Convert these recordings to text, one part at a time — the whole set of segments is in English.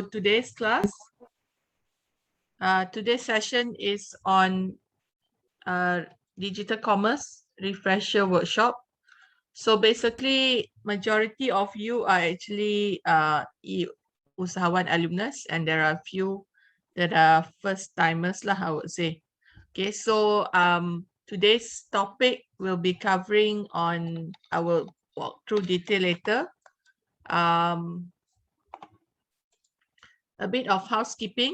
to today's class. Today's session is on digital commerce refresher workshop. So basically, majority of you are actually eUsahawan alumnus, and there are a few that are first timers lah, I would say. Okay, so today's topic will be covering on, I will walk through detail later. A bit of housekeeping.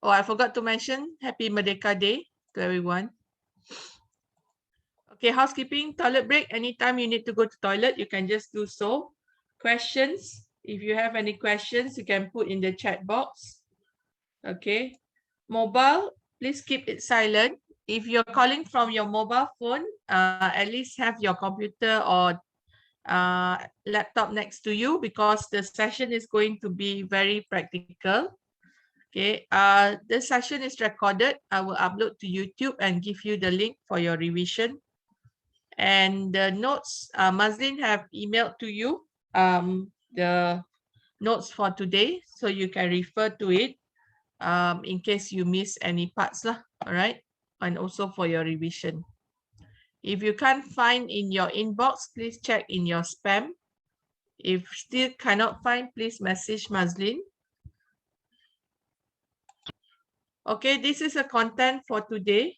Oh, I forgot to mention Happy Merdeka Day to everyone. Okay, housekeeping, toilet break. Anytime you need to go to toilet, you can just do so. Questions, if you have any questions, you can put in the chat box. Okay. Mobile, please keep it silent. If you're calling from your mobile phone, at least have your computer or laptop next to you, because the session is going to be very practical. Okay, this session is recorded. I will upload to YouTube and give you the link for your revision. And the notes, Mazlin have emailed to you the notes for today, so you can refer to it in case you miss any parts lah. All right, and also for your revision. If you can't find in your inbox, please check in your spam. If still cannot find, please message Mazlin. Okay, this is the content for today.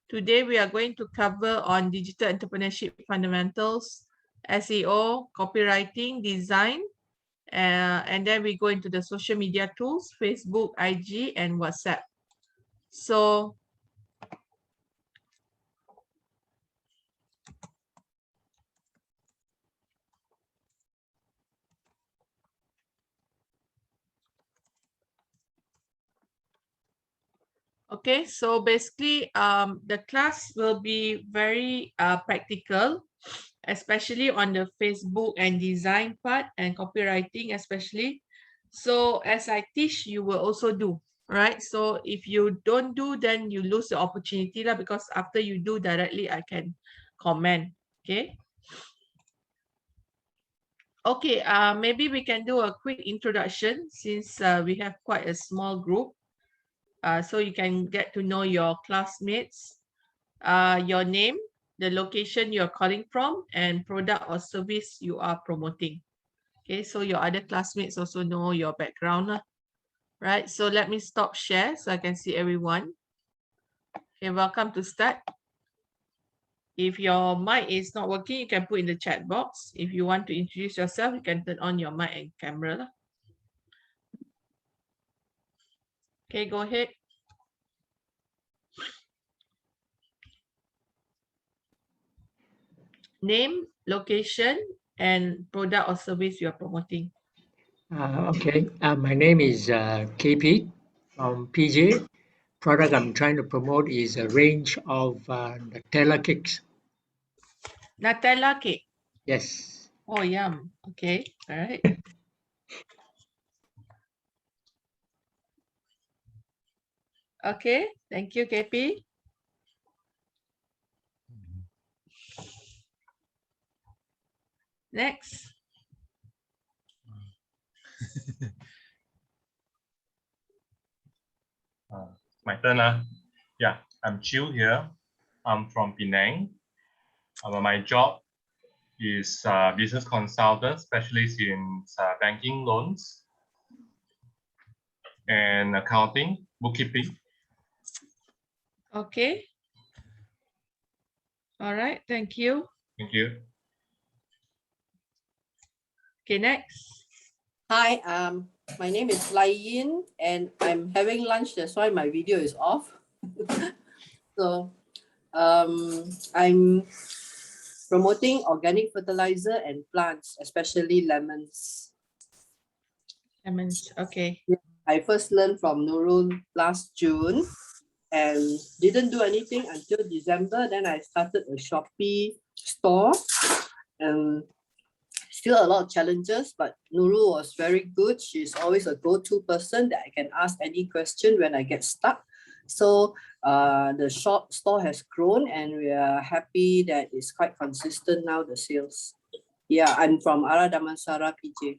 Today, we are going to cover on digital entrepreneurship fundamentals, SEO, copywriting, design, and then we go into the social media tools, Facebook, IG, and WhatsApp. So, okay, so basically, the class will be very practical, especially on the Facebook and design part and copywriting especially. So as I teach, you will also do, right? So if you don't do, then you lose the opportunity lah, because after you do directly, I can comment, okay? Okay, maybe we can do a quick introduction since we have quite a small group. So you can get to know your classmates, your name, the location you're calling from, and product or service you are promoting. Okay, so your other classmates also know your background, right? So let me stop share so I can see everyone. Okay, welcome to start. If your mic is not working, you can put in the chat box. If you want to introduce yourself, you can turn on your mic and camera. Okay, go ahead. Name, location, and product or service you are promoting. Okay, my name is KP from PJ. Product I'm trying to promote is a range of Nutella cakes. Nutella cake. Yes. Oh, yum. Okay, all right. Okay, thank you, KP. Next. My turn. Yeah, I'm Chiu here. I'm from Penang. My job is business consultant, specialist in banking loans and accounting, bookkeeping. Okay. All right, thank you. Thank you. Okay, next. Hi, my name is Lai Yin, and I'm having lunch. That's why my video is off. So, I'm promoting organic fertilizer and plants, especially lemons. Lemons. Okay. I first learned from Nurul last June and didn't do anything until December. Then I started a Shopee store, and still a lot of challenges, but Nurul was very good. She's always a go-to person that I can ask any question when I get stuck. So the store has grown, and we are happy that it's quite consistent now, the sales. Yeah, I'm from Ara Damansara, PJ.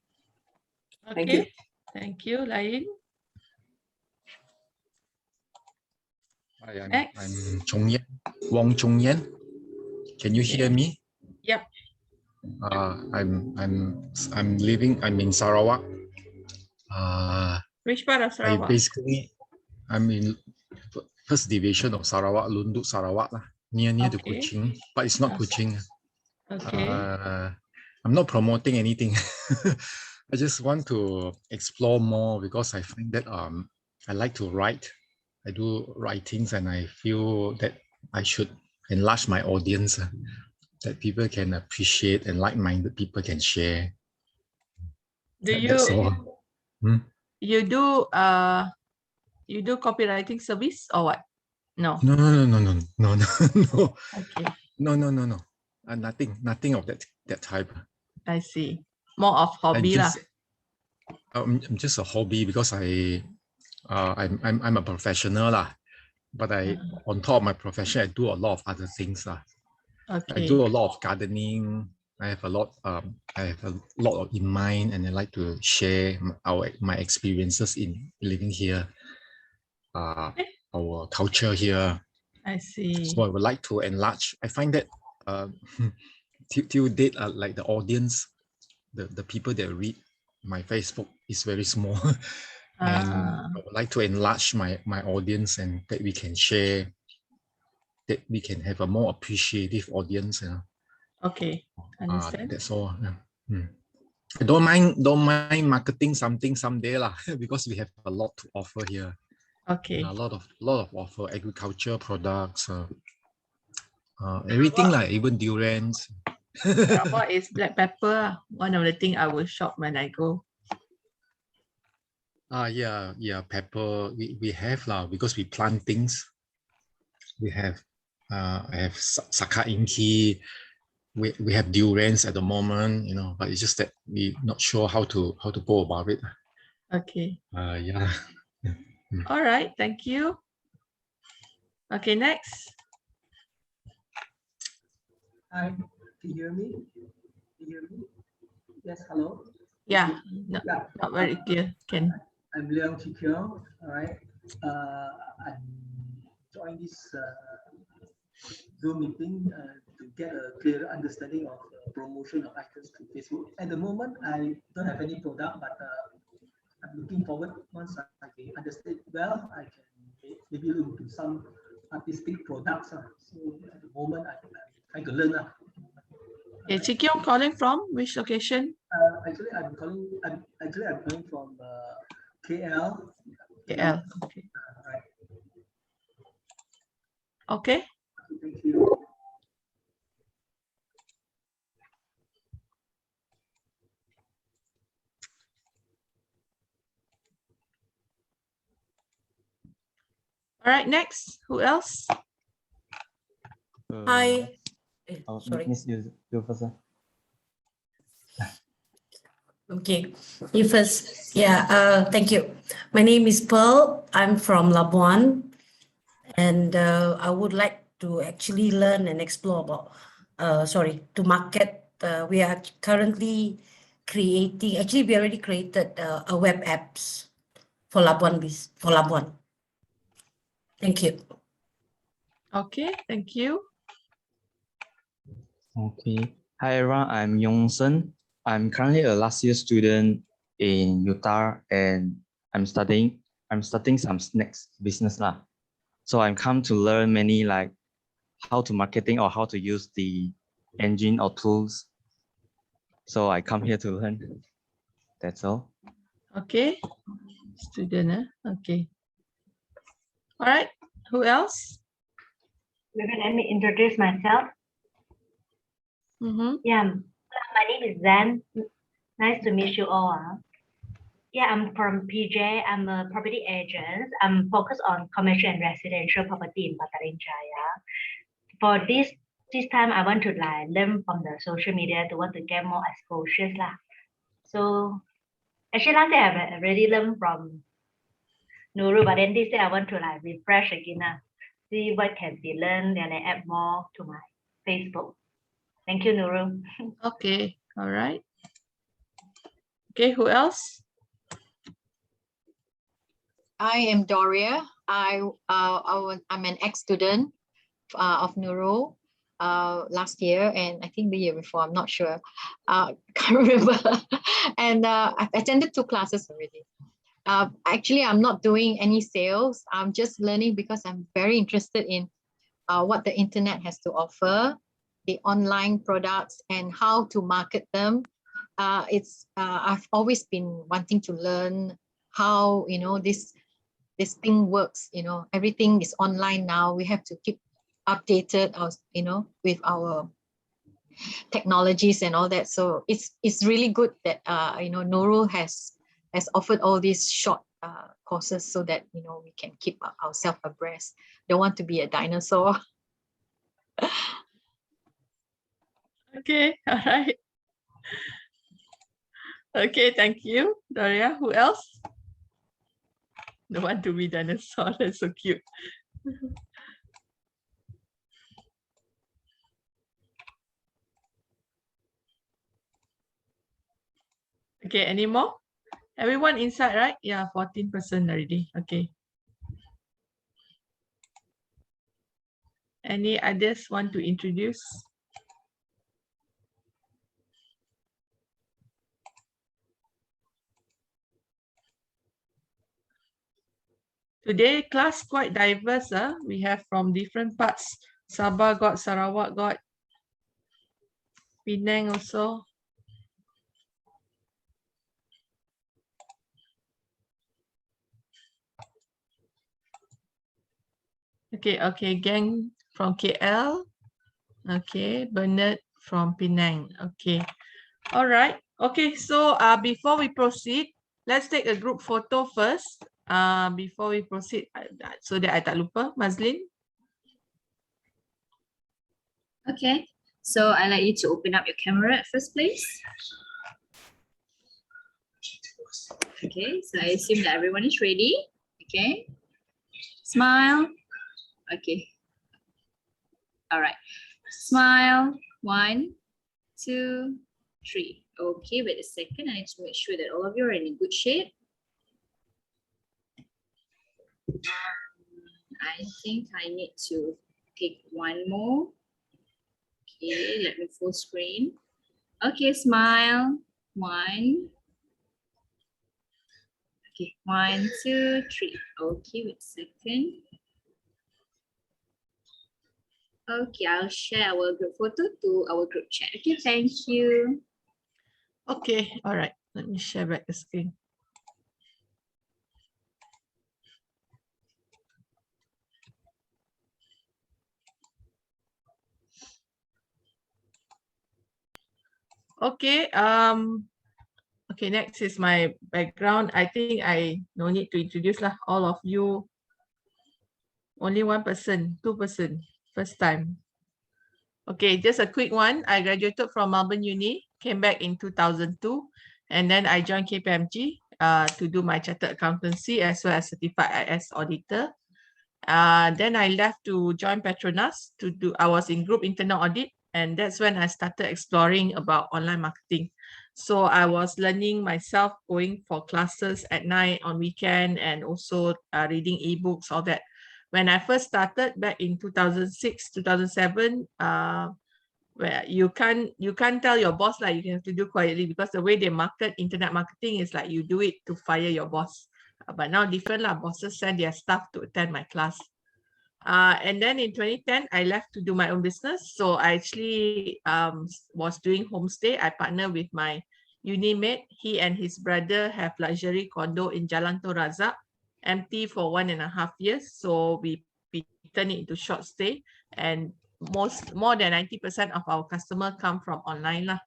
Okay. Thank you. Thank you. Lain. Hi, I'm Next. Chong Yan, Wong Chong Yan. Can you hear me? Yep. I'm living. I'm in Sarawak. Which part of Sarawak? I'm in first division of Sarawak, Lunduk, Sarawak lah, near to Okay. Kuching, but it's not Yes. Kuching. Okay. I'm not promoting anything. I just want to explore more because I find that I like to write. I do writings and I feel that I should enlarge my audience, that people can appreciate and like-minded people can share. That's all. You do copywriting service or what? No. No. Okay. No. Nothing of that type. I see. More of hobby lah. I'm just a hobby because I'm a professional lah. But on top of my profession, I do a lot of other things lah. Okay. I do a lot of gardening. I have a lot in mind, and I like to share my experiences in living here, our culture here. I see. So I would like to enlarge. I find that till date, like the audience, the people that read my Facebook is very small, and I would like to enlarge my audience, and that we can share, that we can have a more appreciative audience. Okay, understand. That's all. I don't mind marketing something someday lah, because we have a lot to offer here. Okay. A lot of offer, agriculture products, everything like even durians. Sarawak is black pepper. One of the things I will shop when I go. Yeah, pepper. We have lah, because we plant things. We have I have saka inki. We have durians at the moment, but it's just that we're not sure how to go about it. Okay. Yeah. All right. Thank you. Okay, next. Hi, can you hear me? Yes, hello. Yeah, not very clear. Can. I'm Leong Chi Kyong. All right. I joined this Zoom meeting to get a clear understanding of promotion of items to Facebook. At the moment, I don't have any product, but I'm looking forward, once I can understand well, I can maybe look into some artistic products. So at the moment, I'm trying to learn. Okay, Chi Kyong calling from which location? Actually, I'm calling from KL. KL. Okay. Right. Okay. Thank you. All right, next. Who else? Hi. Sorry. Miss, you first. Okay, you first. Yeah, thank you. My name is Pearl. I'm from Labuan, and I would like to actually learn and explore about, to market. We are currently creating, actually we already created a web apps for Labuan. Thank you. Okay, thank you. Okay. Hi everyone, I'm Yong Sen. I'm currently a last year student in Utah, and I'm starting some snacks business lah. So I'm come to learn many like how to marketing or how to use the engine or tools. So I come here to learn. That's all. Okay. Student, okay. All right. Who else? Maybe let me introduce myself. Yeah, my name is Zen. Nice to meet you all. Yeah, I'm from PJ. I'm a property agent. I'm focused on commercial and residential property in Pataling Jaya. For this time, I want to like learn from the social media to want to get more exposures lah. So actually last day I already learned from Nurul, but then this day I want to like refresh again, see what can be learned and I add more to my Facebook. Thank you, Nurul. Okay, all right. Okay, who else? I am Doria. I'm an ex-student of Nurul last year, and I think the year before, I'm not sure. Can't remember. And I've attended 2 classes already. Actually, I'm not doing any sales. I'm just learning because I'm very interested in what the internet has to offer, the online products, and how to market them. I've always been wanting to learn how, you know, this thing works. You know, everything is online now. We have to keep updated, you know, with our technologies and all that. So it's really good that you know, Nurul has offered all these short courses so that, you know, we can keep ourselves abreast. Don't want to be a dinosaur. Okay, all right. Okay, thank you, Daria. Who else? Don't want to be dinosaur. That's so cute. Okay, any more? Everyone inside, right? Yeah, 14% already. Okay. Any others want to introduce? Today class quite diverse. We have from different parts. Sabah got, Sarawak got, Penang also. Okay, gang from KL. Okay, Bernard from Penang. Okay, all right. Okay, so before we proceed, let's take a group photo first. Before we proceed, so that I tak lupa, Mazlin. Okay, so I'd like you to open up your camera at first, please. Okay, so I assume that everyone is ready. Okay, smile. Okay, all right, smile. 1, 2, 3. Okay, wait a second. I need to make sure that all of you are in a good shape. I think I need to take one more. Okay, let me full screen. Okay, smile. 1. Okay, 1, 2, 3. Okay, wait a second. Okay, I'll share our group photo to our group chat. Okay, thank you. Okay, all right. Let me share back the screen. Okay, okay, next is my background. I think I no need to introduce lah. All of you, only 1 person, 2 person, first time. Okay, just a quick one. I graduated from Melbourne Uni, came back in 2002, and then I joined KPMG to do my chartered accountancy as well as certified IS auditor. Then I left to join Petronas to do, I was in group internal audit, and that's when I started exploring about online marketing. So I was learning myself, going for classes at night, on weekend, and also reading ebooks, all that. When I first started back in 2006, 2007, where you can't tell your boss like you have to do quietly, because the way they market internet marketing is like you do it to fire your boss. But now different lah, bosses send their staff to attend my class. And then in 2010, I left to do my own business. So I actually was doing homestay. I partnered with my uni mate. He and his brother have luxury condo in Jalan Tun Razak, empty for 1.5 years. So we turn it into short stay, and more than 90% of our customer come from online lah.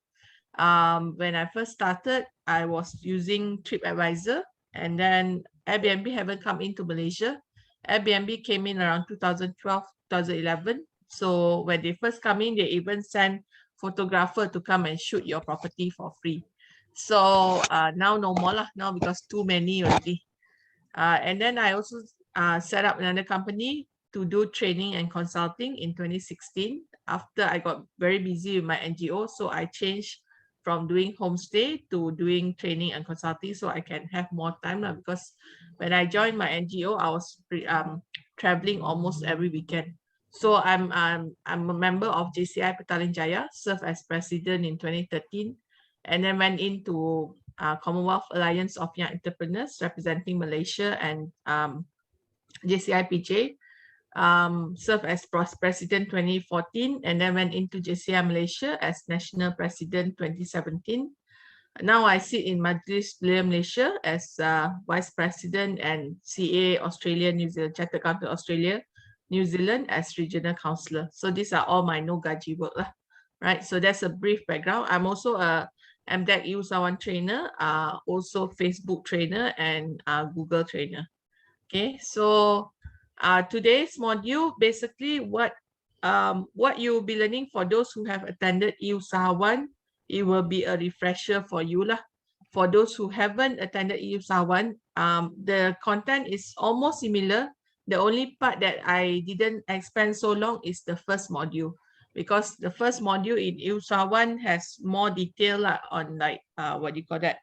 When I first started, I was using TripAdvisor, and then Airbnb haven't come into Malaysia. Airbnb came in around 2012, 2011. So when they first come in, they even send photographer to come and shoot your property for free. So now no more lah, now because too many already. And then I also set up another company to do training and consulting in 2016. After I got very busy with my NGO, so I changed from doing homestay to doing training and consulting, so I can have more time because when I joined my NGO, I was traveling almost every weekend. So I'm a member of JCI Petaling Jaya, served as president in 2013, and then went into Commonwealth Alliance of Young Entrepreneurs representing Malaysia and JCI PJ. Served as president 2014, and then went into JCI Malaysia as national president 2017. Now I sit in Majlis Belia Malaysia as vice president and CA Australia, New Zealand, Chartered Accountant Australia, New Zealand as regional councillor. So these are all my no gaji work lah, right? So that's a brief background. I'm also a MDEC eUsahawan trainer, also Facebook trainer and Google trainer. Okay, so today's module, basically what you'll be learning for those who have attended eUsahawan, it will be a refresher for you lah. For those who haven't attended eUsahawan, the content is almost similar. The only part that I didn't expand so long is the first module, because the first module in eUsahawan has more detail on like what do you call that,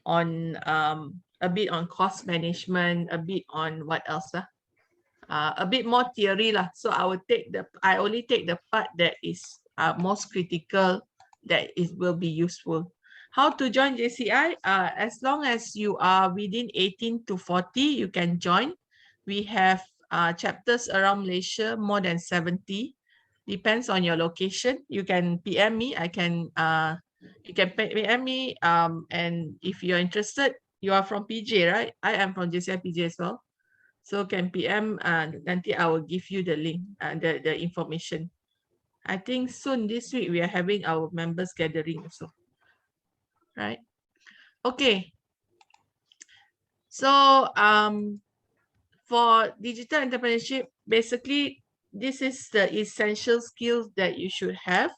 on a bit on cost management, a bit on what else a bit more theory lah. So I only take the part that is most critical, that it will be useful. How to join JCI? As long as you are within 18 to 40, you can join. We have chapters around Malaysia, more than 70. Depends on your location. You can PM me. You can PM me. And if you're interested, you are from PJ, right? I am from JCI PJ as well. So can PM, nanti I will give you the link, the information. I think soon this week we are having our members gathering also, right? Okay. So for digital entrepreneurship, basically this is the essential skills that you should have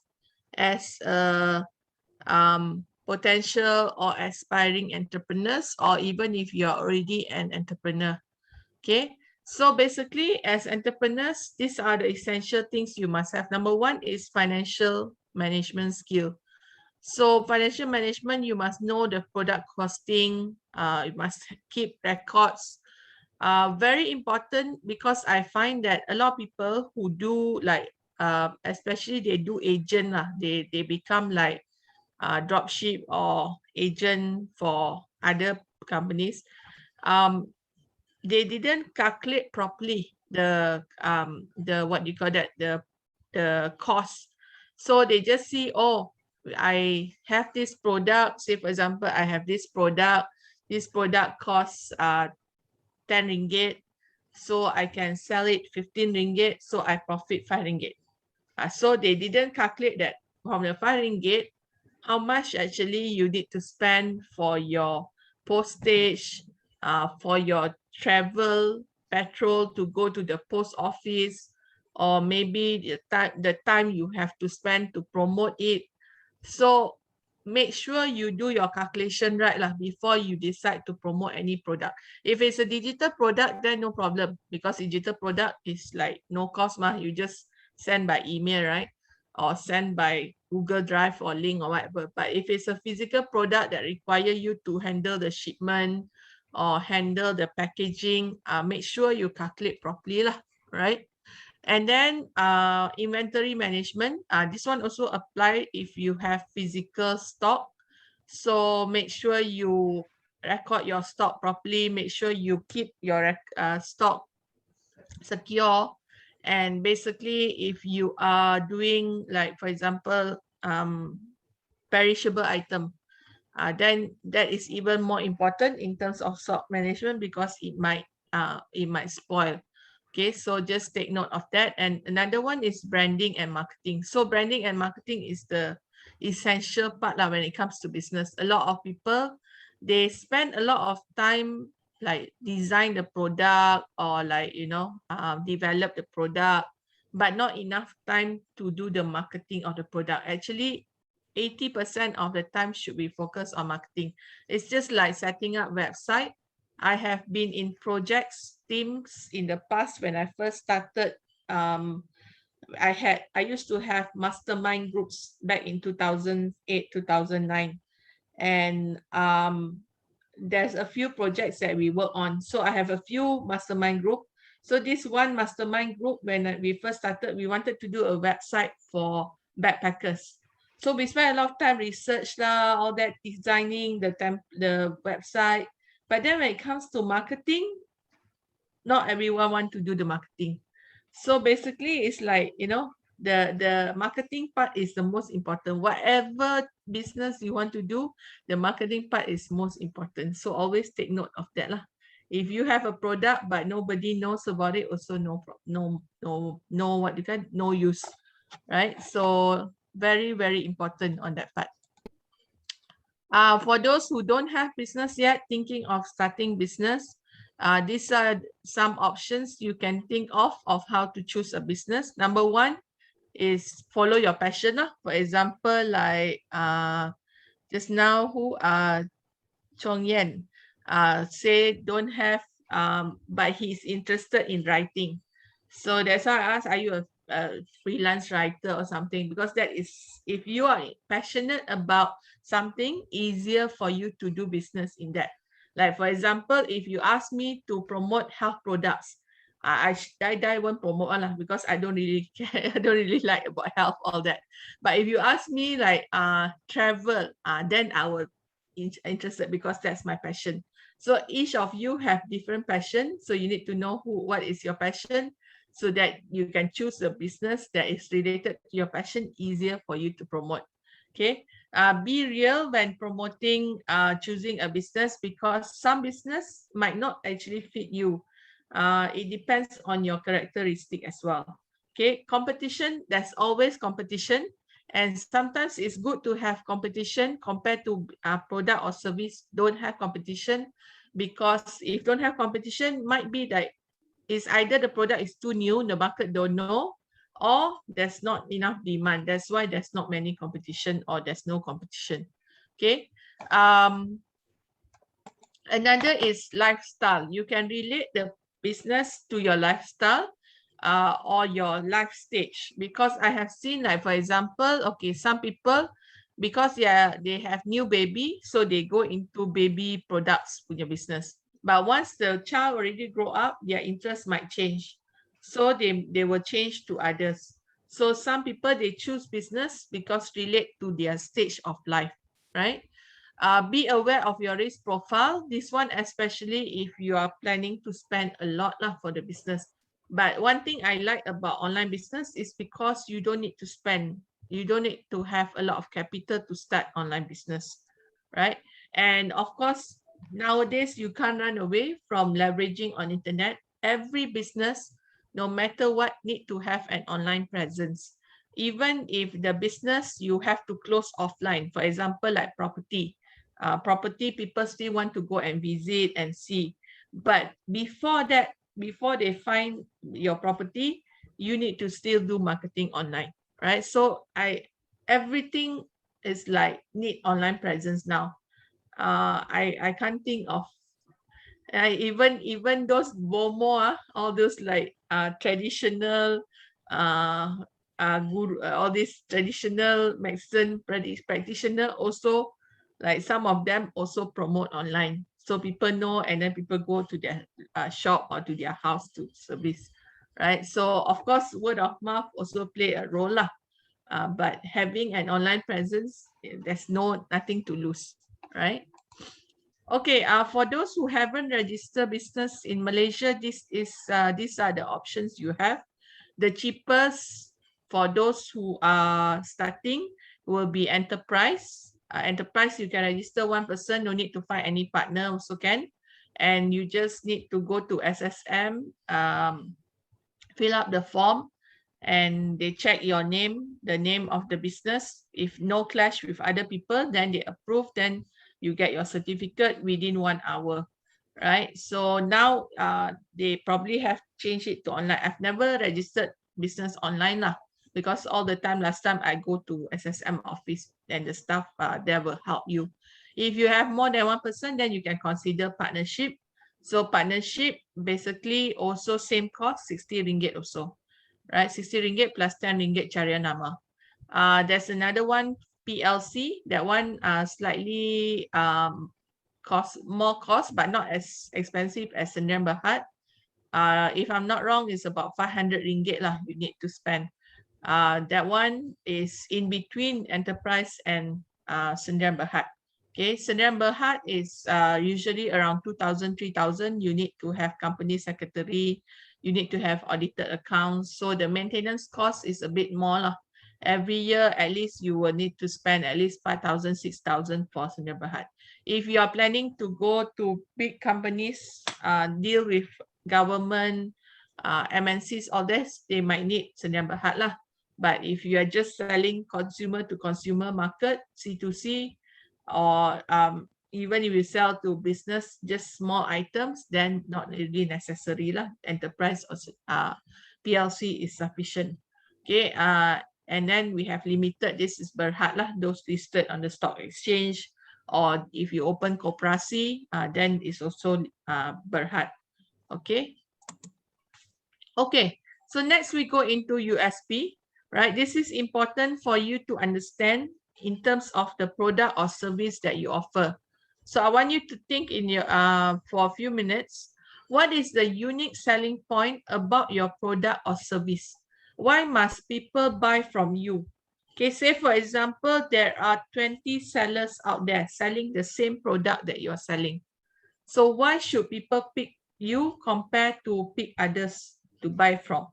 as a potential or aspiring entrepreneurs, or even if you are already an entrepreneur. Okay, so basically as entrepreneurs, these are the essential things you must have. Number one is financial management skill. So financial management, you must know the product costing, you must keep records. Very important, because I find that a lot of people who do like, especially they do agent, they become like dropship or agent for other companies. They didn't calculate properly the what do you call that, the cost. So they just see, oh, I have this product, say for example, I have this product costs 10 ringgit, so I can sell it 15 ringgit, so I profit 5 ringgit. So they didn't calculate that from the 5 ringgit, how much actually you need to spend for your postage, for your travel, petrol to go to the post office, or maybe the time you have to spend to promote it. So make sure you do your calculation right before you decide to promote any product. If it's a digital product, then no problem, because digital product is like no cost, you just send by email, right? Or send by Google Drive or link or whatever. But if it's a physical product that require you to handle the shipment or handle the packaging, make sure you calculate properly, right? And then inventory management. This one also apply if you have physical stock. So make sure you record your stock properly. Make sure you keep your stock secure. And basically, if you are doing, like, for example, perishable item, then that is even more important in terms of stock management, because it might spoil. Okay, so just take note of that. And another one is branding and marketing. So branding and marketing is the essential part when it comes to business. A lot of people, they spend a lot of time like design the product, or like, develop the product, but not enough time to do the marketing of the product. Actually, 80% of the time should be focused on marketing. It's just like setting up website. I have been in projects teams in the past when I first started I used to have mastermind groups back in 2008, 2009, and there's a few projects that we work on. So I have a few mastermind group. So this one mastermind group, when we first started, we wanted to do a website for backpackers. So we spent a lot of time research lah, all that designing the website. But then when it comes to marketing, not everyone want to do the marketing. So basically, it's like, you know, the marketing part is the most important. Whatever business you want to do, the marketing part is most important. So always take note of that lah. If you have a product but nobody knows about it, also no what you can, no use, right? So very, very important on that part. For those who don't have business yet, thinking of starting business, these are some options you can think of how to choose a business. Number one is follow your passion. For example, like just now Chong Yen say don't have, but he's interested in writing. So that's why I asked, are you a freelance writer or something? Because that is, if you are passionate about something, easier for you to do business in that. Like for example, if you ask me to promote health products, I won't promote lah, because I don't really care. I don't really like about health, all that. But if you ask me like travel, then I will interested, because that's my passion. So each of you have different passion. So you need to know what is your passion, so that you can choose a business that is related to your passion, easier for you to promote. Okay. Be real when promoting, choosing a business, because some business might not actually fit you. It depends on your characteristic as well. Okay. Competition, there's always competition. And sometimes it's good to have competition compared to product or service don't have competition, because if don't have competition, might be that it's either the product is too new, the market don't know, or there's not enough demand. That's why there's not many competition, or there's no competition. Okay. Another is lifestyle. You can relate the business to your lifestyle or your life stage, because I have seen, like for example, okay, some people, because they have new baby, so they go into baby products punya business. But once the child already grow up, their interest might change, so they will change to others. So some people, they choose business because relate to their stage of life, right? Be aware of your risk profile. This one, especially if you are planning to spend a lot for the business. But one thing I like about online business is because you don't need to spend. You don't need to have a lot of capital to start online business, right? And of course, nowadays you can't run away from leveraging on internet. Every business, no matter what, need to have an online presence. Even if the business you have to close offline, for example, like property. Property, people still want to go and visit and see. But before that, before they find your property, you need to still do marketing online, right? So everything is like need online presence now. I can't think of even those bomo, all those like traditional guru, all these traditional medicine practitioner also, like some of them also promote online, so people know, and then people go to their shop or to their house to service, right? So of course, word of mouth also play a role lah. But having an online presence, there's nothing to lose, right? Okay, for those who haven't registered business in Malaysia, these are the options you have. The cheapest for those who are starting will be enterprise. Enterprise, you can register one person, no need to find any partner, also can. And you just need to go to SSM, fill up the form, and they check your name, the name of the business. If no clash with other people, then they approve, then you get your certificate within 1 hour, right? So now they probably have changed it to online. I've never registered business online lah, because all the time, last time I go to SSM office and the staff there will help you. If you have more than one person, then you can consider partnership. So partnership basically also same cost, 60 ringgit also. right? 60 ringgit plus 10 ringgit carian nama. There's another one, PLC. That one slightly more cost, but not as expensive as Sdn Bhd. If I'm not wrong, it's about 500 ringgit lah you need to spend. That one is in between enterprise and Sdn Bhd. Okay, Sdn Bhd is usually around 2,000, 3,000. You need to have company secretary, you need to have audited accounts. So the maintenance cost is a bit more lah. Every year, at least you will need to spend at least 5,000, 6,000 for Sdn Bhd. If you are planning to go to big companies, deal with government, MNCs, all this, they might need Sdn Bhd lah. But if you are just selling consumer to consumer market, C2C, or even if you sell to business, just small items, then not really necessary lah. Enterprise or PLC is sufficient. Okay, and then we have limited. This is Berhad lah, those listed on the stock exchange, or if you open koperasi, then it's also Berhad. Okay. Okay, so next we go into USP, right? This is important for you to understand in terms of the product or service that you offer. So I want you to think in your for a few minutes, what is the unique selling point about your product or service? Why must people buy from you? Okay, say for example, there are 20 sellers out there selling the same product that you're selling. So why should people pick you compared to pick others to buy from?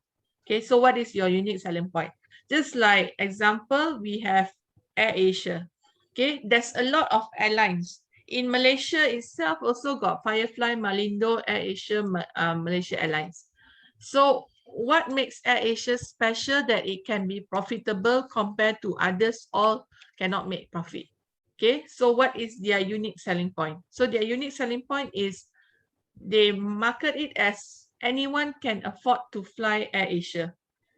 Okay, so what is your unique selling point? Just like example, we have AirAsia. Okay, there's a lot of airlines. In Malaysia itself also got Firefly, Malindo, AirAsia, Malaysia Airlines. So what makes AirAsia special that it can be profitable compared to others all cannot make profit? Okay, so what is their unique selling point? So their unique selling point is they market it as anyone can afford to fly AirAsia.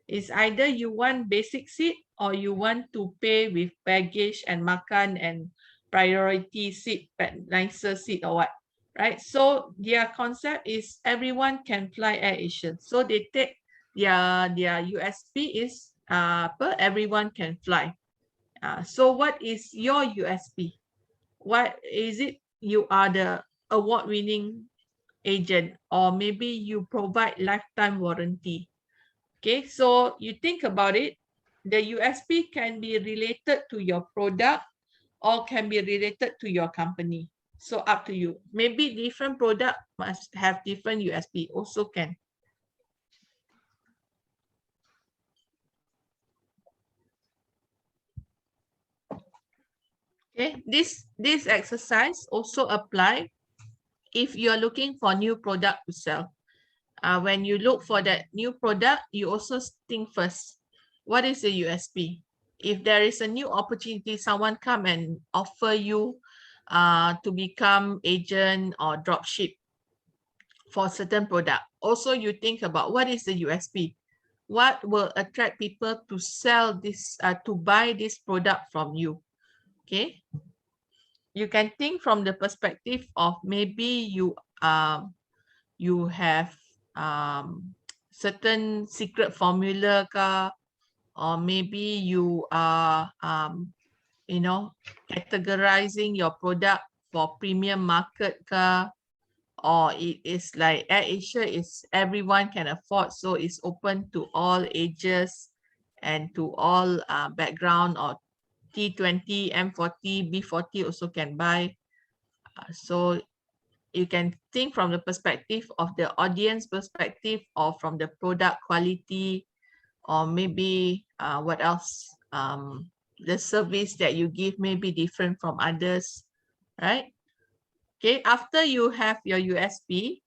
It's either you want basic seat or you want to pay with baggage and makan and priority seat, nicer seat or what, right? So their concept is everyone can fly AirAsia. So they take their USP is everyone can fly. So what is your USP? What is it? You are the award-winning agent, or maybe you provide lifetime warranty. Okay, so you think about it, the USP can be related to your product or can be related to your company. So up to you. Maybe different product must have different USP, also can. Okay, this exercise also apply if you are looking for new product to sell. When you look for that new product, you also think first, what is the USP? If there is a new opportunity, someone come and offer you to become agent or drop ship for certain product. Also, you think about what is the USP? What will attract people to sell this, to buy this product from you? Okay. You can think from the perspective of maybe you have certain secret formula ka, or maybe you are categorizing your product for premium market ka, or it is like AirAsia is everyone can afford, so it's open to all ages and to all background, or T20, M40, B40 also can buy. So you can think from the perspective of the audience perspective, or from the product quality, or maybe what else? The service that you give may be different from others, right? Okay, after you have your USP,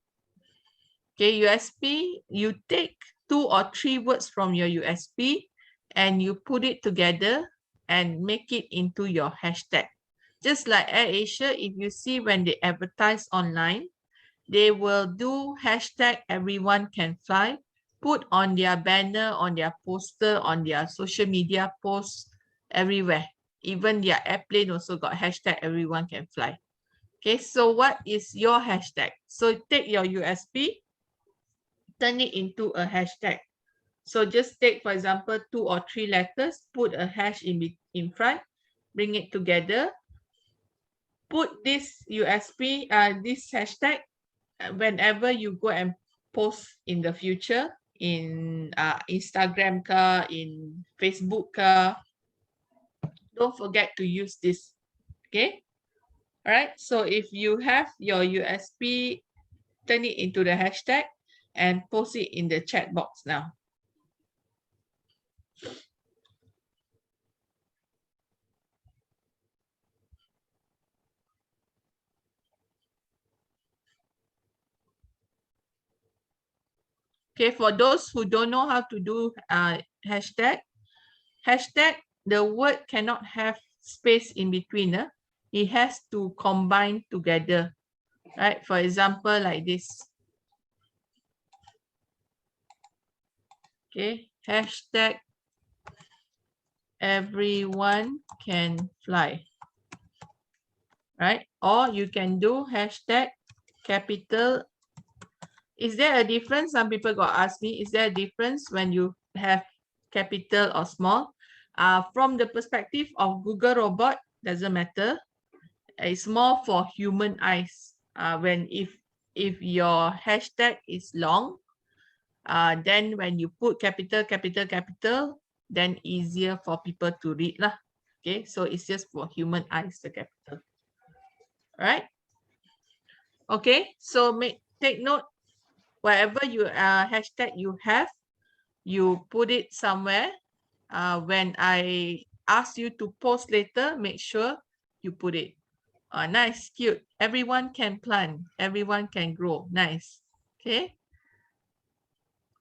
okay, USP, you take 2 or 3 words from your USP and you put it together and make it into your hashtag. Just like AirAsia, if you see when they advertise online, they will do hashtag everyone can fly, put on their banner, on their poster, on their social media posts, everywhere. Even their airplane also got hashtag everyone can fly. Okay, so what is your hashtag? So take your USP, turn it into a hashtag. So just take, for example, 2 or 3 letters, put a hash in front, bring it together, put this USP, this hashtag whenever you go and post in the future in Instagram ka, in Facebook ka, don't forget to use this. Okay. All right. So if you have your USP, turn it into the hashtag and post it in the chat box now. Okay, for those who don't know how to do hashtag, the word cannot have space in between. It has to combine together, right? For example, like this. Okay, hashtag everyone can fly, right? Or you can do hashtag capital. Is there a difference? Some people got ask me, is there a difference when you have capital or small? From the perspective of Google Robot, doesn't matter. It's more for human eyes. When if your hashtag is long, then when you put capital, then easier for people to read lah. Okay, so it's just for human eyes, the capital. All right. Okay, so take note, whatever you hashtag you have, you put it somewhere. When I ask you to post later, make sure you put it. Nice, cute. Everyone can plant. Everyone can grow. Nice. Okay.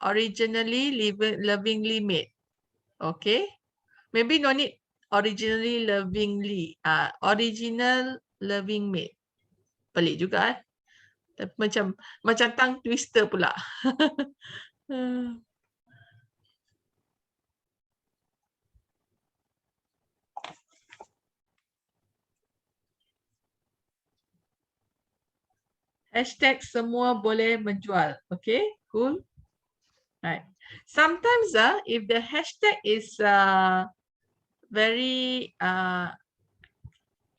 Originally, lovingly made. Okay. Maybe no need originally lovingly. Original loving made. Pelik juga. Macam tongue twister pula. Hashtag semua boleh menjual. Okay, cool. Right. Sometimes if the hashtag is very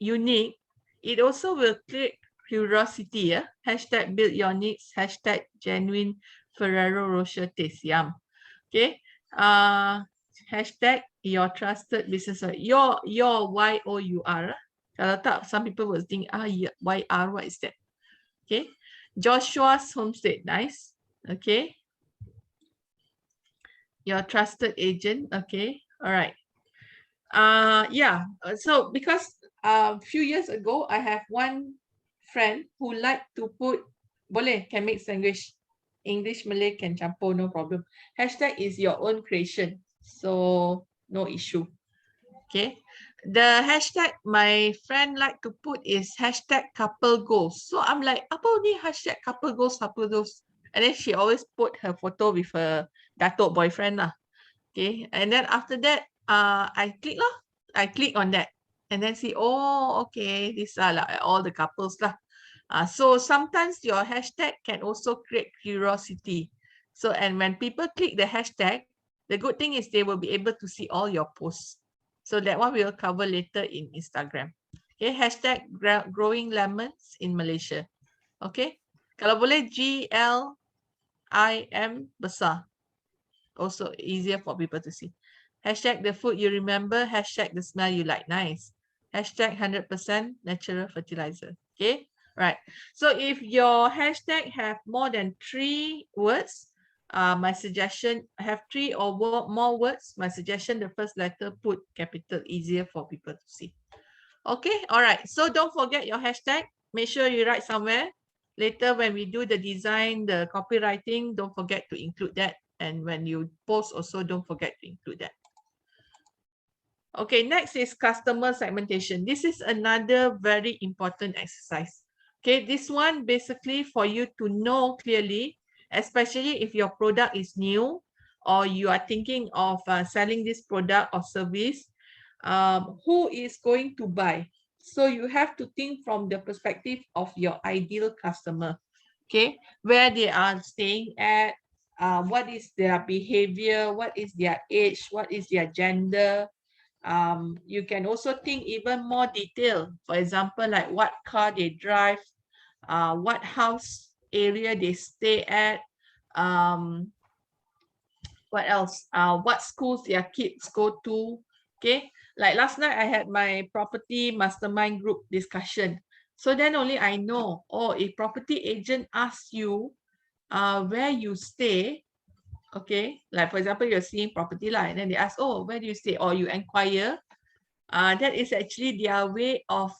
unique, it also will create curiosity. Hashtag build your needs. Hashtag genuine Ferrero Rocher taste. Yum. Okay. Hashtag your trusted business. Your YOUR. Kalau tak, some people will think, YR, what is that? Okay. Joshua's homestead. Nice. Okay. Your trusted agent. Okay. All right. Yeah. So because a few years ago, I have one friend who liked to put, boleh, can mix language. English, Malay can campur, no problem. Hashtag is your own creation. So no issue. Okay. The hashtag my friend like to put is hashtag couple goals. So I'm like, apa ni hashtag couple goals? And then she always put her photo with her datuk boyfriend lah. Okay. And then after that, I click on that and then see, oh, okay, these are like all the couples lah. So sometimes your hashtag can also create curiosity. So, and when people click the hashtag, the good thing is they will be able to see all your posts. So that one we'll cover later in Instagram. Okay, hashtag growing lemons in Malaysia. Okay, kalau boleh GLIM besar. Also easier for people to see. Hashtag the food you remember. Hashtag the smell you like. Nice. Hashtag 100% natural fertilizer. Okay, right. So if your hashtag have more than 3 words, my suggestion, have 3 or more words, my suggestion, the first letter put capital, easier for people to see. Okay, all right. So don't forget your hashtag. Make sure you write somewhere. Later when we do the design, the copywriting, don't forget to include that. And when you post also, don't forget to include that. Okay, next is customer segmentation. This is another very important exercise. Okay, this one basically for you to know clearly, especially if your product is new or you are thinking of selling this product or service, who is going to buy? So you have to think from the perspective of your ideal customer. Okay, where they are staying at, what is their behavior, what is their age, what is their gender. You can also think even more detail. For example, like what car they drive, what house area they stay at, what else? What schools their kids go to. Okay, like last night I had my property mastermind group discussion. So then only I know, oh, if property agent asks you where you stay, okay, like for example, you're seeing property line, and then they ask, oh, where do you stay? Or you inquire, that is actually their way of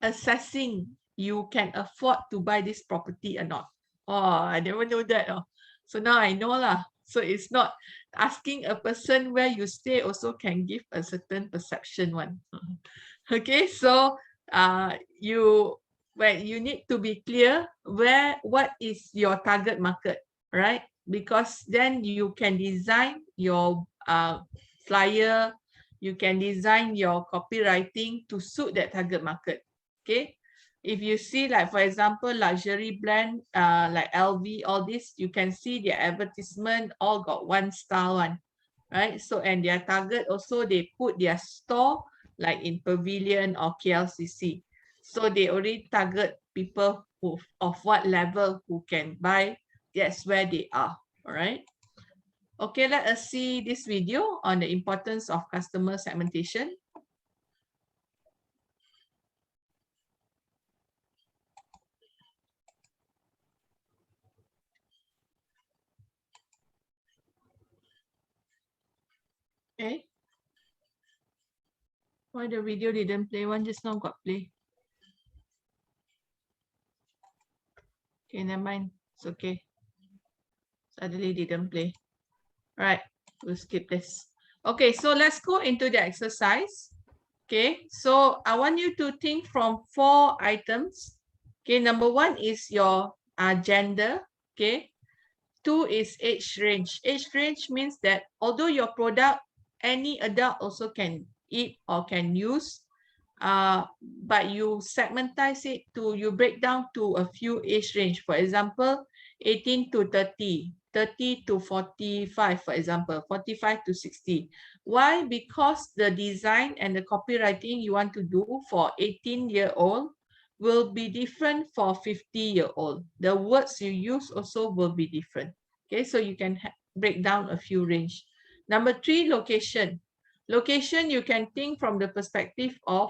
assessing you can afford to buy this property or not. Oh, I never know that. Oh. So now I know lah. So it's not asking a person where you stay also can give a certain perception one. Okay, so you need to be clear what is your target market, right? Because then you can design your flyer, you can design your copywriting to suit that target market. Okay, if you see, like for example, luxury brand like LV, all this, you can see their advertisement all got 1-star one, right? So, and their target also, they put their store like in Pavilion or KLCC. So they already target people who of what level who can buy. That's where they are. All right. Okay, let us see this video on the importance of customer segmentation. Okay. Why the video didn't play? One just now got play. Okay, never mind. It's okay. Suddenly didn't play. All right, we'll skip this. Okay, so let's go into the exercise. Okay, so I want you to think from 4 items. Okay, number 1 is your gender. Okay, 2 is age range. Age range means that although your product, any adult also can eat or can use, but you segmentize it to, you break down to a few age range. For example, 18 to 30, 30 to 45, for example, 45 to 60. Why? Because the design and the copywriting you want to do for 18-year-old will be different for 50-year-old. The words you use also will be different. Okay, so you can break down a few range. Number 3, location. Location, you can think from the perspective of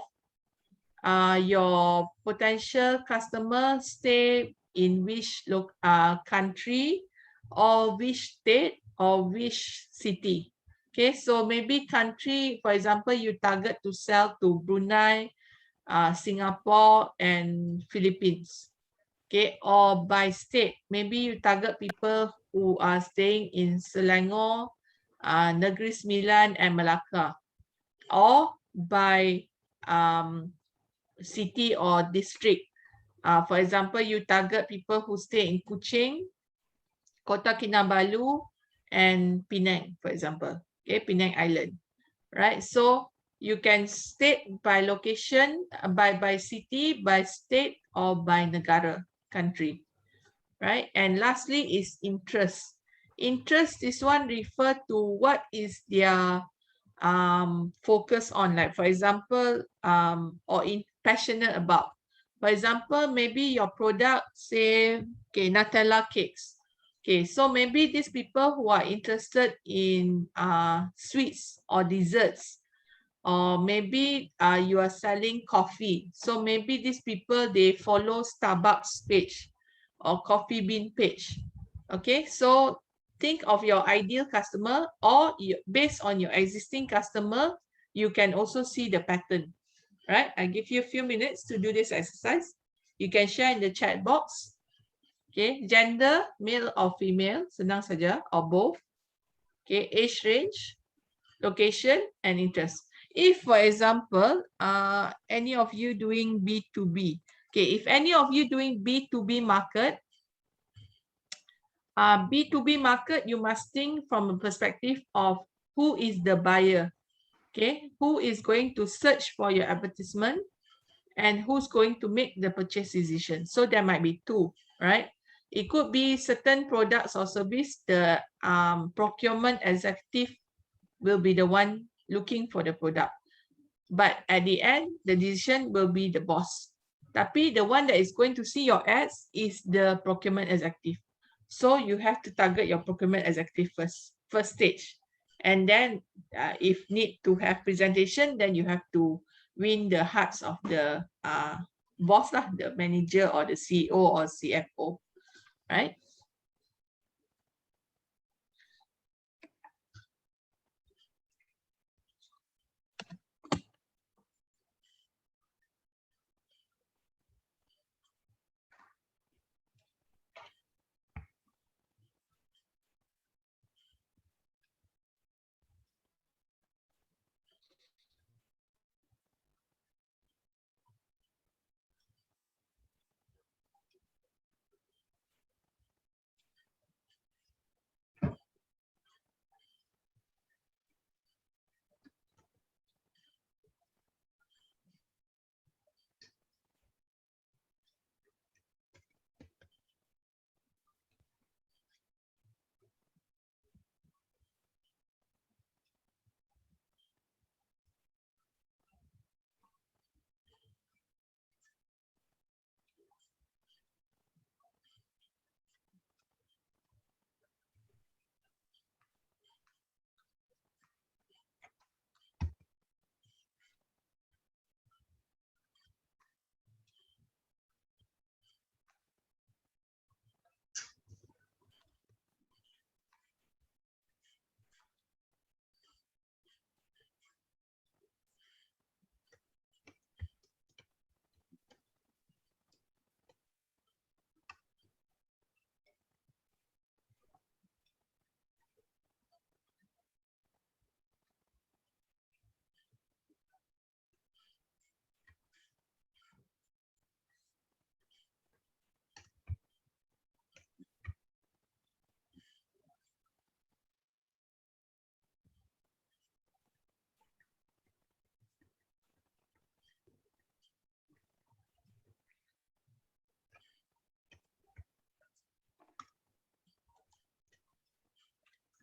your potential customer stay in which country or which state or which city. Okay, so maybe country, for example, you target to sell to Brunei, Singapore, and Philippines. Okay, or by state, maybe you target people who are staying in Selangor, Negeri Sembilan, and Melaka. Or by city or district. For example, you target people who stay in Kuching, Kota Kinabalu, and Penang, for example. Okay, Penang Island, right? So you can state by location, by city, by state, or by negara, country, right? And lastly is interest. Interest, this one refer to what is their focus on, like for example, or passionate about. For example, maybe your product, say, okay, Nutella cakes. Okay, so maybe these people who are interested in sweets or desserts, or maybe you are selling coffee. So maybe these people, they follow Starbucks page or Coffee Bean page. Okay, so think of your ideal customer, or based on your existing customer, you can also see the pattern, right? I give you a few minutes to do this exercise. You can share in the chat box. Okay, gender, male or female, senang saja, or both. Okay, age range, location, and interest. If, for example, any of you doing B2B, okay, if any of you doing B2B market, B2B market, you must think from a perspective of who is the buyer, okay? Who is going to search for your advertisement and who's going to make the purchase decision. So there might be 2, right? It could be certain products or service. The procurement executive will be the one looking for the product. But at the end, the decision will be the boss. Tapi the one that is going to see your ads is the procurement executive. So you have to target your procurement executive first stage. And then if need to have presentation, then you have to win the hearts of the boss, the manager or the CEO or CFO, right?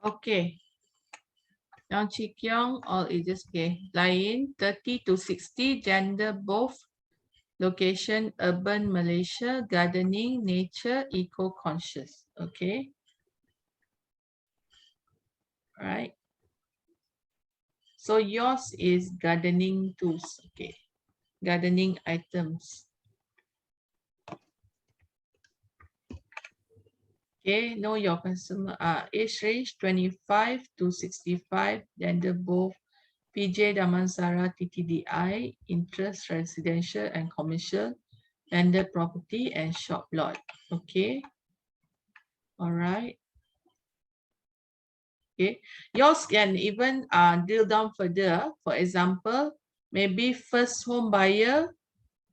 Okay. Yang Chikyong, all ages, okay. Lain, 30 to 60, gender both, location, urban Malaysia, gardening, nature, eco-conscious, okay. Right. So yours is gardening tools, okay. Gardening items. Okay, know your customer. Age range 25 to 65, gender both, PJ Damansara TTDI, interest residential and commercial, landed property and shop lot. Okay. All right. Okay. Yours can even drill down further. For example, maybe first home buyer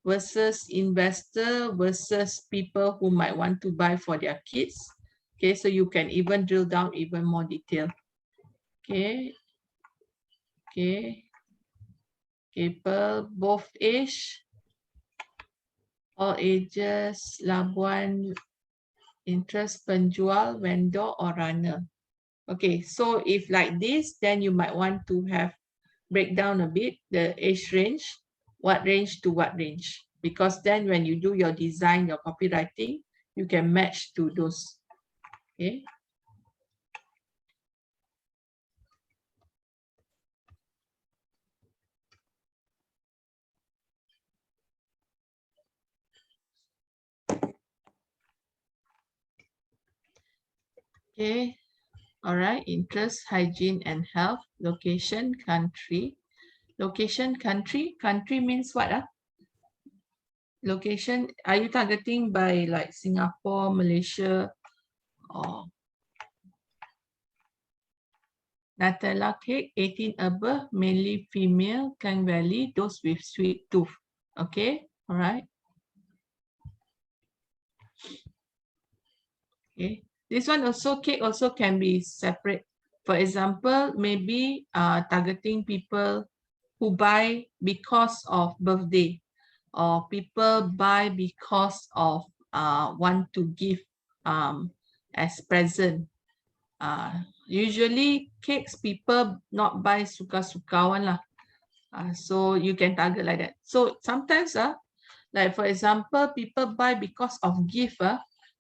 versus investor versus people who might want to buy for their kids. Okay, so you can even drill down even more detail. Okay. Okay. People, both age, all ages, Labuan, interest, penjual, vendor, or runner. Okay, so if like this, then you might want to have break down a bit the age range, what range to what range, because then when you do your design, your copywriting, you can match to those. Okay. Okay. All right. Interest, hygiene and health, location, country. Location, country. Country means what? Location, are you targeting by like Singapore, Malaysia, or Nutella cake, 18 above, mainly female, Klang Valley, those with sweet tooth. Okay, all right. Okay, this one also, cake also can be separate. For example, maybe targeting people who buy because of birthday, or people buy because of want to give as present. Usually cakes people not buy suka-suka one lah. So you can target like that. So sometimes like for example, people buy because of gift,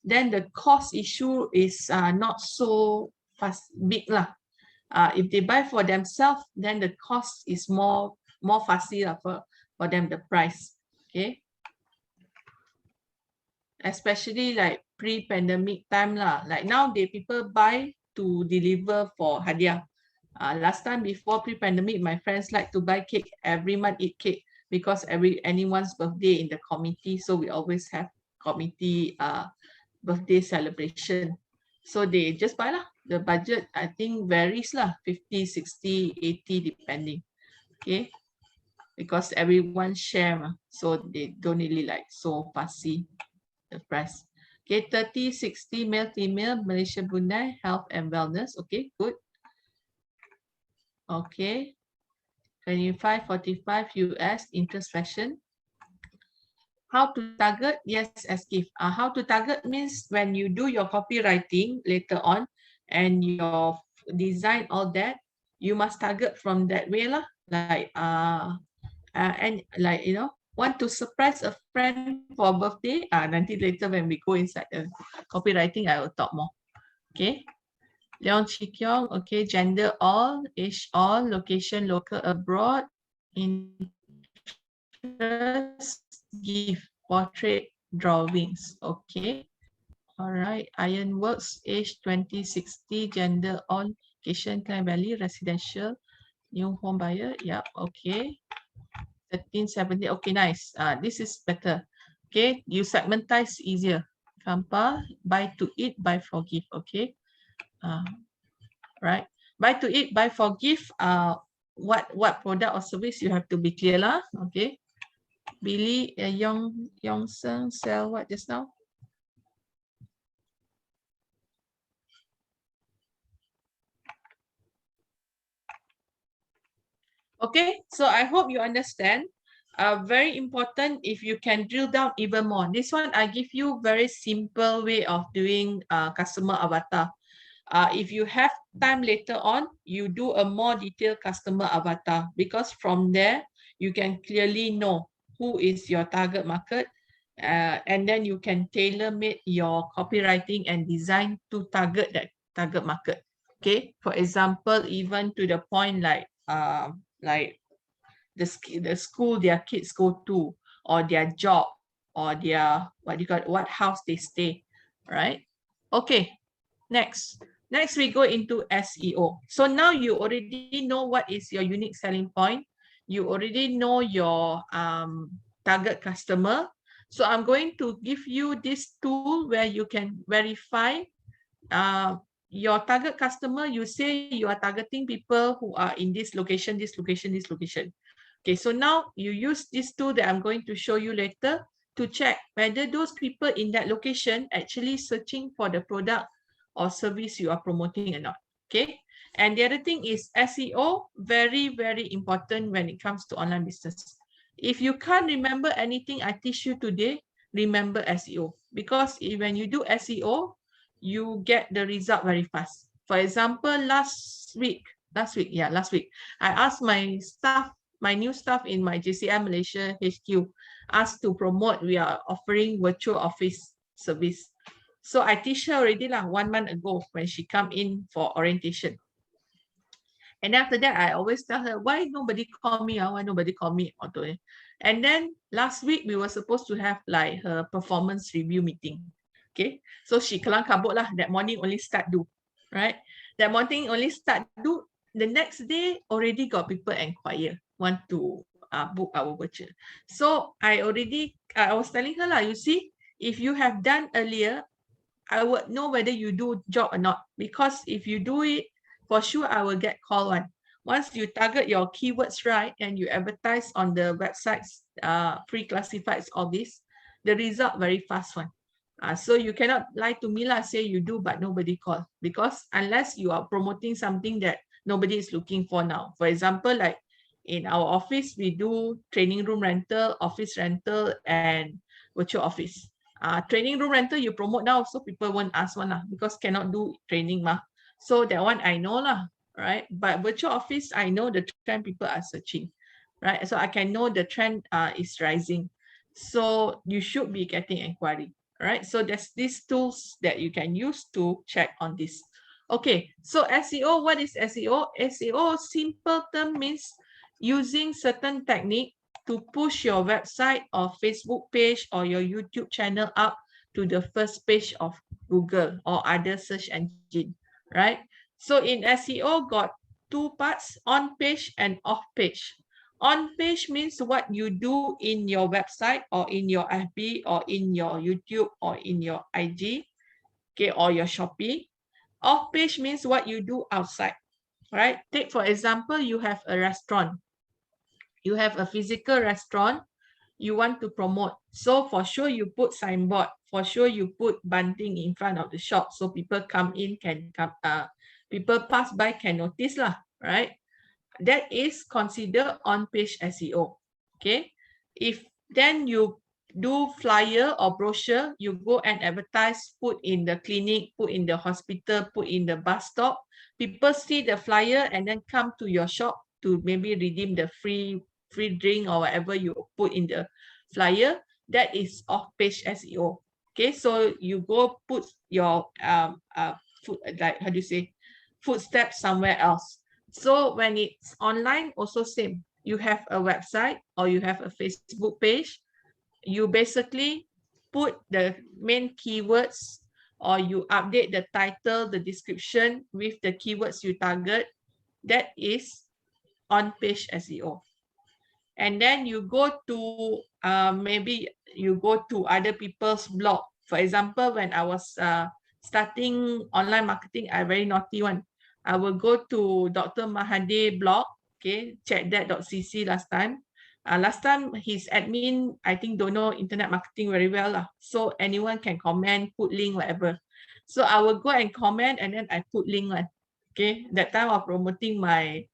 then the cost issue is not so big lah. If they buy for themselves, then the cost is more fussy for them, the price. Okay. Especially like pre-pandemic time lah. Like now, people buy to deliver for hadiah. Last time before pre-pandemic, my friends like to buy cake every month, eat cake because anyone's birthday in the committee. So we always have committee birthday celebration. So they just buy lah. The budget I think varies lah, 50, 60, 80 depending. Okay, because everyone share, so they don't really like so fussy the price. Okay, 30, 60, male, female, Malaysia, Brunei, health and wellness. Okay, good. Okay, 25, 45 US, introspection. How to target? Yes, as gift. How to target means when you do your copywriting later on and your design, all that, you must target from that way lah. Like and like want to surprise a friend for birthday. Nanti later when we go inside the copywriting, I will talk more. Okay. Leon Chikyong, okay, gender all, age all, location local, abroad, interest, gift, portrait, drawings. Okay. All right. Ironworks, age 20, 60, gender all, location Klang Valley, residential, new home buyer. Yeah. Okay. 13, 17. Okay, nice. This is better. Okay, you segmentize easier. Kampa, buy to eat, buy for gift. Okay. Right. Buy to eat, buy for gift. What product or service you have to be clear lah. Okay. Billy Yong-sung sell what just now? Okay, so I hope you understand. Very important if you can drill down even more. This one I give you very simple way of doing customer avatar. If you have time later on, you do a more detailed customer avatar because from there you can clearly know who is your target market, and then you can tailor-make your copywriting and design to target that target market. Okay, for example, even to the point like the school their kids go to, or their job, or their what house they stay, right? Okay, next we go into SEO. So now you already know what is your unique selling point. You already know your target customer. So I'm going to give you this tool where you can verify your target customer. You say you are targeting people who are in this location, this location, this location. Okay, so now you use this tool that I'm going to show you later to check whether those people in that location actually searching for the product or service you are promoting or not. Okay, and the other thing is SEO, very, very important when it comes to online business. If you can't remember anything I teach you today, remember SEO, because when you do SEO, you get the result very fast. For example, last week, I asked my staff, my new staff in my JCI Malaysia HQ, asked to promote, we are offering virtual office service. So I teach her already 1 month ago when she come in for orientation. And after that, I always tell her, why nobody call me? Why nobody call me? And then last week, we were supposed to have like her performance review meeting. Okay, so she kelang kabut lah. That morning only start do, right? That morning only start do. The next day already got people inquire, want to book our virtual. So I was telling her lah, you see, if you have done earlier, I would know whether you do job or not. Because if you do it, for sure I will get call one. Once you target your keywords right and you advertise on the websites, free classifieds, all this, the result very fast one. So you cannot lie to me lah, say you do but nobody call, because unless you are promoting something that nobody is looking for now. For example, like in our office, we do training room rental, office rental, and virtual office. Training room rental, you promote now, so people won't ask one lah, because cannot do training mah. So that one I know lah, right? But virtual office, I know the trend people are searching, right? So I can know the trend is rising. So you should be getting inquiry, right? So there's these tools that you can use to check on this. Okay, so SEO, what is SEO? SEO, simple term, means using certain technique to push your website or Facebook page or your YouTube channel up to the first page of Google or other search engine, right? So in SEO got two parts, on page and off page. On page means what you do in your website or in your FB or in your YouTube or in your IG, okay, or your Shopee. Off page means what you do outside, right? Take for example, you have a restaurant. You have a physical restaurant you want to promote. So for sure you put signboard, for sure you put bunting in front of the shop so people come in can come, people pass by can notice lah, right? That is considered on-page SEO. Okay, if then you do flyer or brochure, you go and advertise, put in the clinic, put in the hospital, put in the bus stop. People see the flyer and then come to your shop to maybe redeem the free drink or whatever you put in the flyer. That is off-page SEO. Okay, so you go put your like how do you say, footsteps somewhere else. So when it's online, also same. You have a website or you have a Facebook page. You basically put the main keywords or you update the title, the description with the keywords you target. That is on-page SEO. And then you go to maybe you go to other people's blog. For example, when I was starting online marketing, I very naughty one. I will go to Dr. Mahathir blog, okay, chat.cc last time. Last time his admin, I think, don't know internet marketing very well lah. So anyone can comment, put link, whatever. So I will go and comment and then I put link one. Okay, that time I was promoting my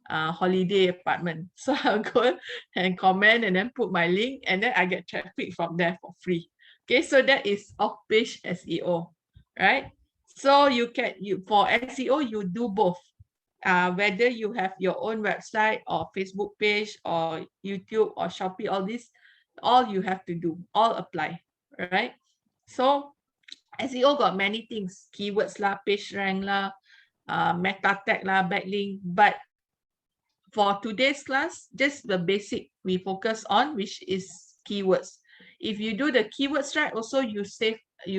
holiday apartment. So I'll go and comment and then put my link and then I get traffic from there for free. Okay, so that is off-page SEO, right? So you can, for SEO, you do both. Whether you have your own website or Facebook page or YouTube or Shopee, all this, all you have to do, all apply, right? So SEO got many things, keywords lah, page rank lah, meta tag lah, backlink, but for today's class, just the basic we focus on, which is keywords. If you do the keywords right, also you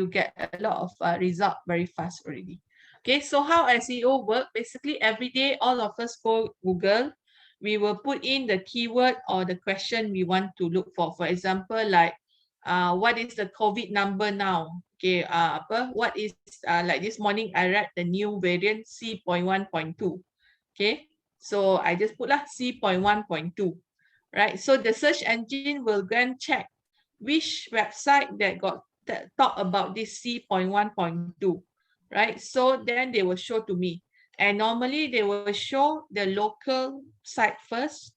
get a lot of result very fast already. Okay, so how SEO work? Basically, every day, all of us go Google. We will put in the keyword or the question we want to look for. For example, like, what is the COVID number now? Okay, what is, like this morning, I read the new variant C.1.2. Okay, so I just put lah C.1.2, right? So the search engine will go and check which website that got talk about this C.1.2, right? So then they will show to me. And normally they will show the local site first,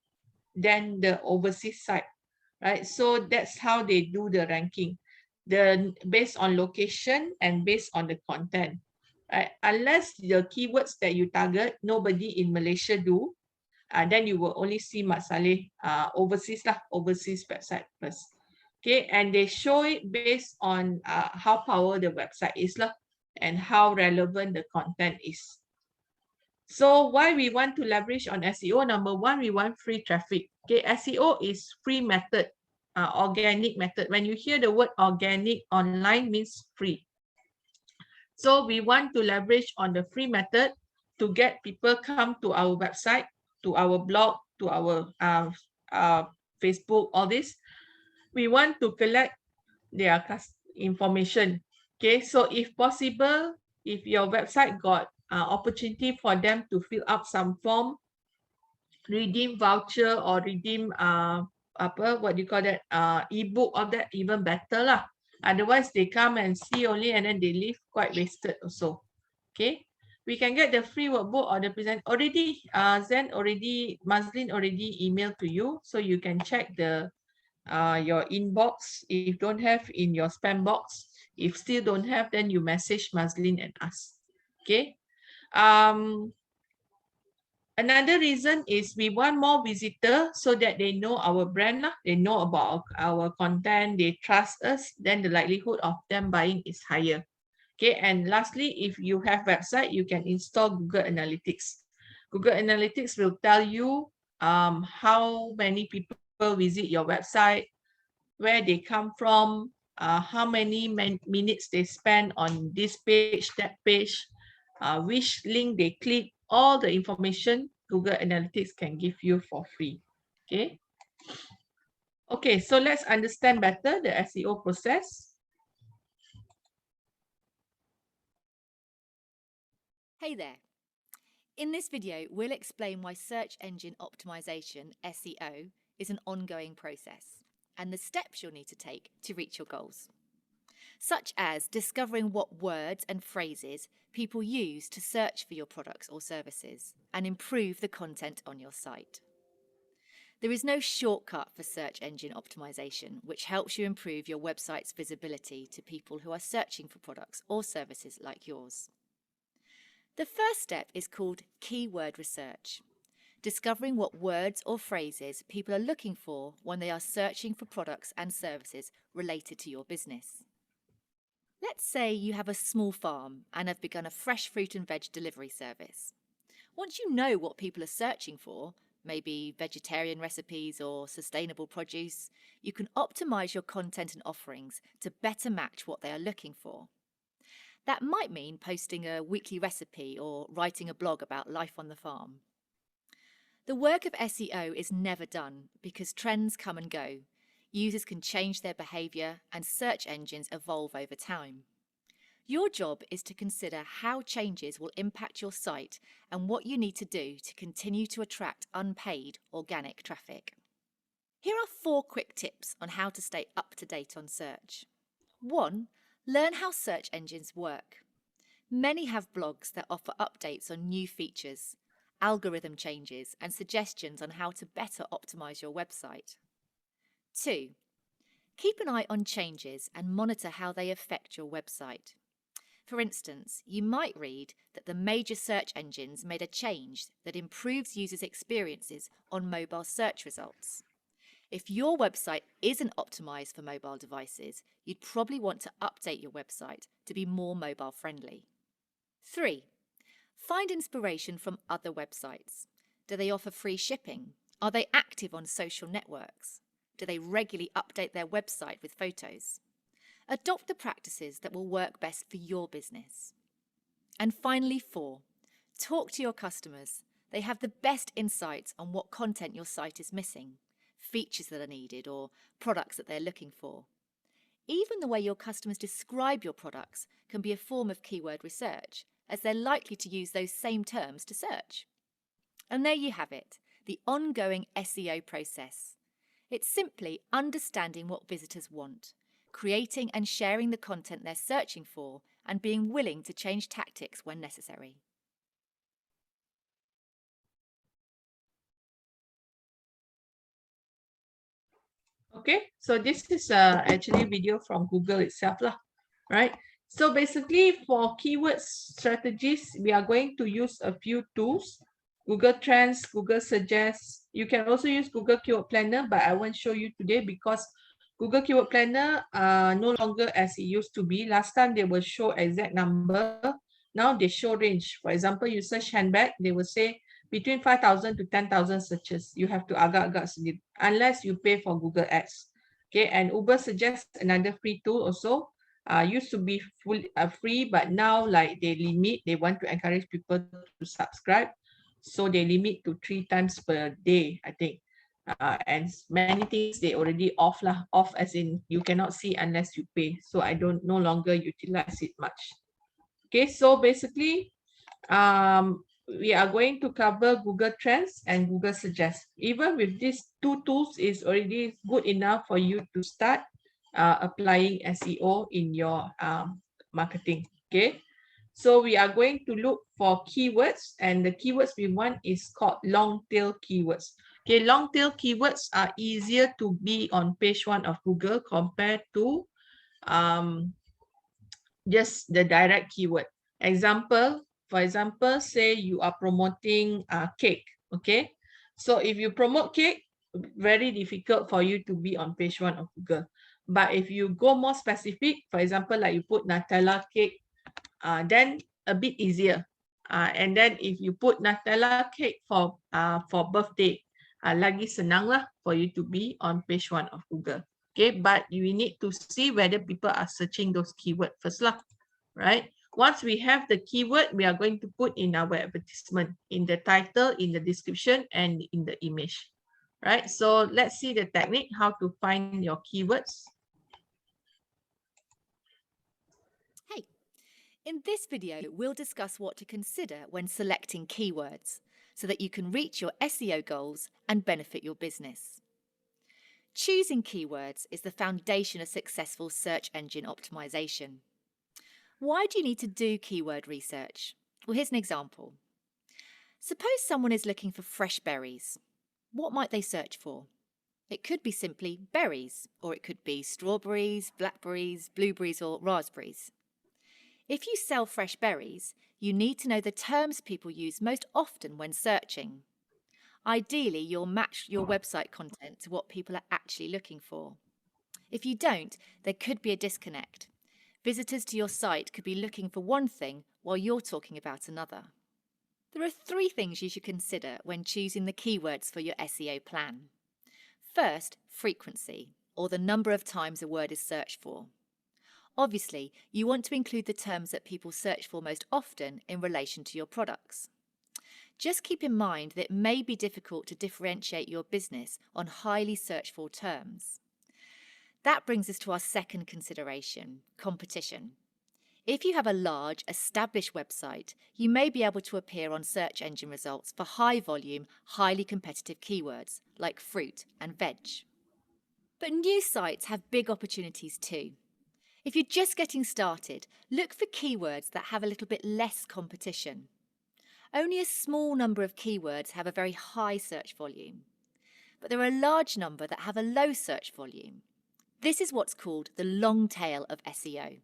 then the overseas site, right? So that's how they do the ranking, based on location and based on the content. Right? Unless the keywords that you target, nobody in Malaysia do, then you will only see Mat Saleh overseas website first. Okay, and they show it based on how powerful the website is lah, and how relevant the content is. So why we want to leverage on SEO? Number one, we want free traffic. Okay, SEO is free method, organic method. When you hear the word organic, online means free. So we want to leverage on the free method to get people come to our website, to our blog, to our Facebook, all this. We want to collect their information. Okay, so if possible, if your website got opportunity for them to fill up some form, redeem voucher or redeem what do you call that, ebook, of that, even better lah. Otherwise, they come and see only and then they leave quite wasted also. Okay, we can get the free workbook or the present already. Mazlin already emailed to you, so you can check the your inbox. If don't have, in your spam box. If still don't have, then you message Maslin and us. Okay. Another reason is we want more visitor so that they know our brand, they know about our content, they trust us, then the likelihood of them buying is higher. Okay, and lastly, if you have website, you can install Google Analytics. Google Analytics will tell you how many people visit your website, where they come from, how many minutes they spend on this page, that page, which link they click, all the information Google Analytics can give you for free. Okay. Okay, so let's understand better the SEO process. Hey there. In this video, we'll explain why search engine optimization, SEO, is an ongoing process and the steps you'll need to take to reach your goals, such as discovering what words and phrases people use to search for your products or services and improve the content on your site. There is no shortcut for search engine optimization, which helps you improve your website's visibility to people who are searching for products or services like yours. The first step is called keyword research, discovering what words or phrases people are looking for when they are searching for products and services related to your business. Let's say you have a small farm and have begun a fresh fruit and veg delivery service. Once you know what people are searching for, maybe vegetarian recipes or sustainable produce, you can optimize your content and offerings to better match what they are looking for. That might mean posting a weekly recipe or writing a blog about life on the farm. The work of SEO is never done because trends come and go. Users can change their behavior and search engines evolve over time. Your job is to consider how changes will impact your site and what you need to do to continue to attract unpaid organic traffic. Here are 4 quick tips on how to stay up to date on search. 1. Learn how search engines work. Many have blogs that offer updates on new features, algorithm changes, and suggestions on how to better optimize your website. 2. Keep an eye on changes and monitor how they affect your website. For instance, you might read that the major search engines made a change that improves users' experiences on mobile search results. If your website isn't optimized for mobile devices, you'd probably want to update your website to be more mobile friendly. 3. Find inspiration from other websites. Do they offer free shipping? Are they active on social networks? Do they regularly update their website with photos? Adopt the practices that will work best for your business. And finally, 4. Talk to your customers. They have the best insights on what content your site is missing, features that are needed, or products that they're looking for. Even the way your customers describe your products can be a form of keyword research, as they're likely to use those same terms to search. And there you have it, the ongoing SEO process. It's simply understanding what visitors want, creating and sharing the content they're searching for, and being willing to change tactics when necessary. Okay, so this is actually video from Google itself, right? So basically for keyword strategies, we are going to use a few tools. Google Trends, Google Suggest. You can also use Google Keyword Planner, but I won't show you today because Google Keyword Planner no longer as it used to be. Last time they will show exact number. Now they show range. For example, you search handbag, they will say between 5,000 to 10,000 searches. You have to agak-agak sendiri, unless you pay for Google Ads. Okay, and Uber suggests another free tool also. Used to be full free, but now like they limit, they want to encourage people to subscribe. So they limit to 3 times per day, I think. And many things they already off as in you cannot see unless you pay. So I don't no longer utilize it much. Okay, so basically, we are going to cover Google Trends and Google Suggest. Even with these 2 tools is already good enough for you to start applying SEO in your marketing. Okay, so we are going to look for keywords, and the keywords we want is called long tail keywords. Okay, long tail keywords are easier to be on page 1 of Google compared to just the direct keyword. For example, say you are promoting cake, okay? So if you promote cake, very difficult for you to be on page 1 of Google. But if you go more specific, for example, like you put Nutella cake, then a bit easier. And then if you put Nutella cake for birthday, lagi senang lah for you to be on page 1 of Google. Okay, but you need to see whether people are searching those keywords first lah, right? Once we have the keyword, we are going to put in our advertisement, in the title, in the description, and in the image, right? So let's see the technique, how to find your keywords. Hey, in this video, we'll discuss what to consider when selecting keywords so that you can reach your SEO goals and benefit your business. Choosing keywords is the foundation of successful search engine optimization. Why do you need to do keyword research? Well, here's an example. Suppose someone is looking for fresh berries. What might they search for? It could be simply berries, or it could be strawberries, blackberries, blueberries, or raspberries. If you sell fresh berries, you need to know the terms people use most often when searching. Ideally, you'll match your website content to what people are actually looking for. If you don't, there could be a disconnect. Visitors to your site could be looking for one thing while you're talking about another. There are 3 things you should consider when choosing the keywords for your SEO plan. First, frequency, or the number of times a word is searched for. Obviously, you want to include the terms that people search for most often in relation to your products. Just keep in mind that it may be difficult to differentiate your business on highly searched for terms. That brings us to our second consideration, competition. If you have a large, established website, you may be able to appear on search engine results for high volume, highly competitive keywords like fruit and veg. But new sites have big opportunities too. If you're just getting started, look for keywords that have a little bit less competition. Only a small number of keywords have a very high search volume, but there are a large number that have a low search volume. This is what's called the long tail of SEO.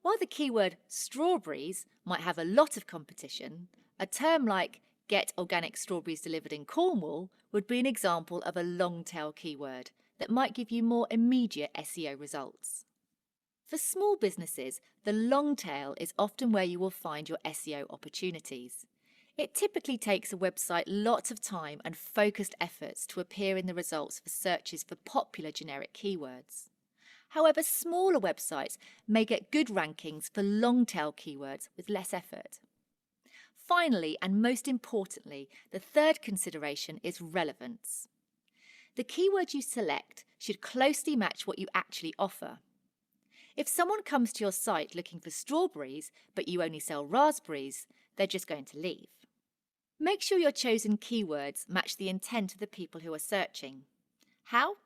While the keyword strawberries might have a lot of competition, a term like get organic strawberries delivered in Cornwall would be an example of a long tail keyword that might give you more immediate SEO results. For small businesses, the long tail is often where you will find your SEO opportunities. It typically takes a website lots of time and focused efforts to appear in the results for searches for popular generic keywords. However, smaller websites may get good rankings for long tail keywords with less effort. Finally, and most importantly, the third consideration is relevance. The keyword you select should closely match what you actually offer. If someone comes to your site looking for strawberries, but you only sell raspberries, they're just going to leave. Make sure your chosen keywords match the intent of the people who are searching. How?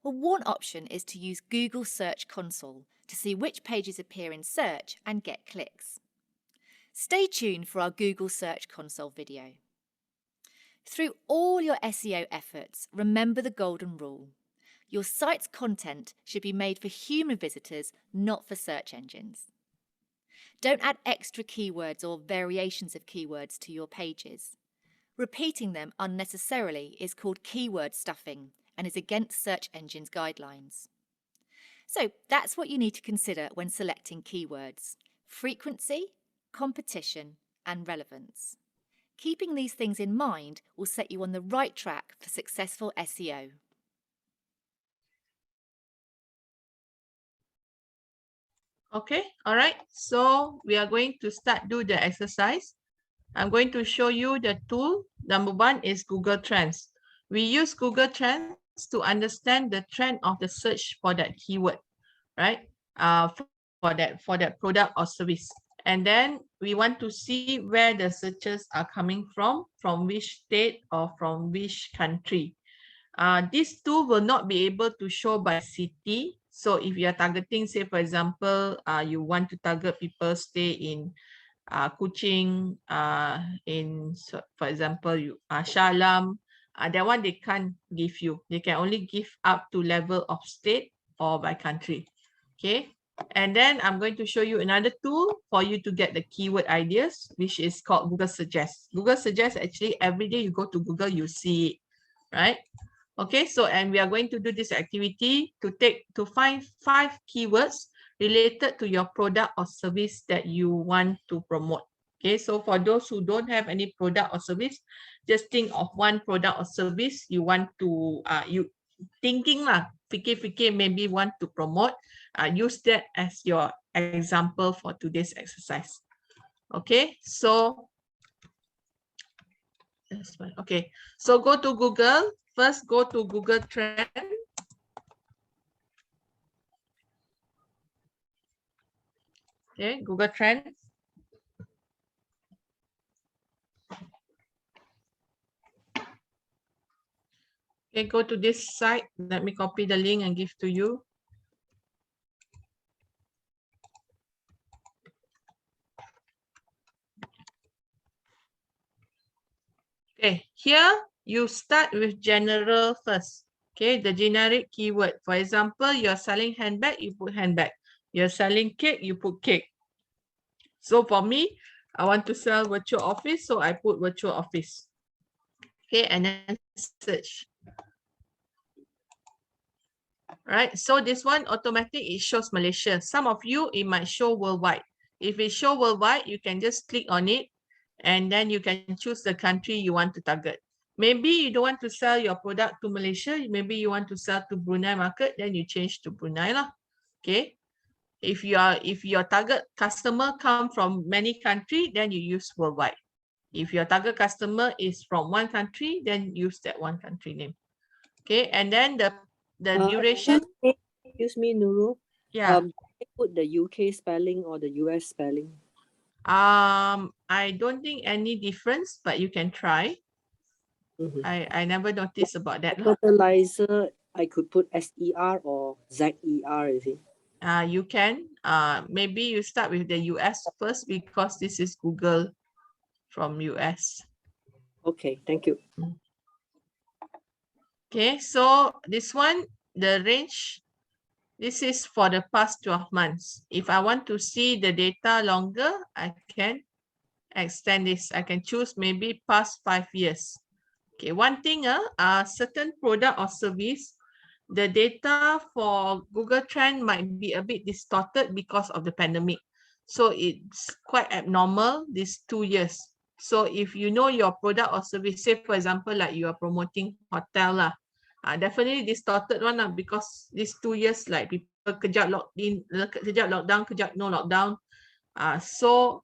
Well, one option is to use Google Search Console to see which pages appear in search and get clicks. Stay tuned for our Google Search Console video. Through all your SEO efforts, remember the golden rule. Your site's content should be made for human visitors, not for search engines. Don't add extra keywords or variations of keywords to your pages. Repeating them unnecessarily is called keyword stuffing and is against search engines' guidelines. So that's what you need to consider when selecting keywords: frequency, competition, and relevance. Keeping these things in mind will set you on the right track for successful SEO. Okay, all right. So we are going to start do the exercise. I'm going to show you the tool. Number 1 is Google Trends. We use Google Trends to understand the trend of the search for that keyword, right? For that product or service. And then we want to see where the searches are coming from which state or from which country. This tool will not be able to show by city. So if you are targeting, say for example, you want to target people stay in Kuching, for example, Shah Alam, that one they can't give you. They can only give up to level of state or by country. Okay. And then I'm going to show you another tool for you to get the keyword ideas, which is called Google Suggest. Google Suggest, actually, every day you go to Google, you see it, right? Okay, so and we are going to do this activity to find 5 keywords related to your product or service that you want to promote. Okay, so for those who don't have any product or service, just think of one product or service you want to fikir maybe want to promote. Use that as your example for today's exercise. Okay, so that's fine. Okay, so go to Google. First, go to Google Trend. Okay, Google Trend. Okay, go to this site. Let me copy the link and give to you. Okay, here you start with general first. Okay, the generic keyword. For example, you're selling handbag, you put handbag. You're selling cake, you put cake. So for me, I want to sell virtual office, so I put virtual office. Okay, and then search. Right, so this one automatic, it shows Malaysia. Some of you, it might show worldwide. If it show worldwide, you can just click on it and then you can choose the country you want to target. Maybe you don't want to sell your product to Malaysia, maybe you want to sell to Brunei market, then you change to Brunei lah. Okay, if your target customer come from many countries, then you use worldwide. If your target customer is from one country, then use that one country name. Okay, and then the duration. Excuse me, Nurul. Yeah. Put the UK spelling or the US spelling. I don't think any difference, but you can try. I never noticed about that. Fertilizer, I could put SER or ZER, is it? You can. Maybe you start with the US first because this is Google from US. Okay, thank you. Okay, so this one, the range, this is for the past 12 months. If I want to see the data longer, I can extend this. I can choose maybe past 5 years. Okay, one thing, certain product or service, the data for Google Trend might be a bit distorted because of the pandemic. So it's quite abnormal, these 2 years. So if you know your product or service, say for example, like you are promoting hotel lah, definitely distorted one lah, because these 2 years like people kejap locked-in, kejap lockdown, kejap no lockdown. So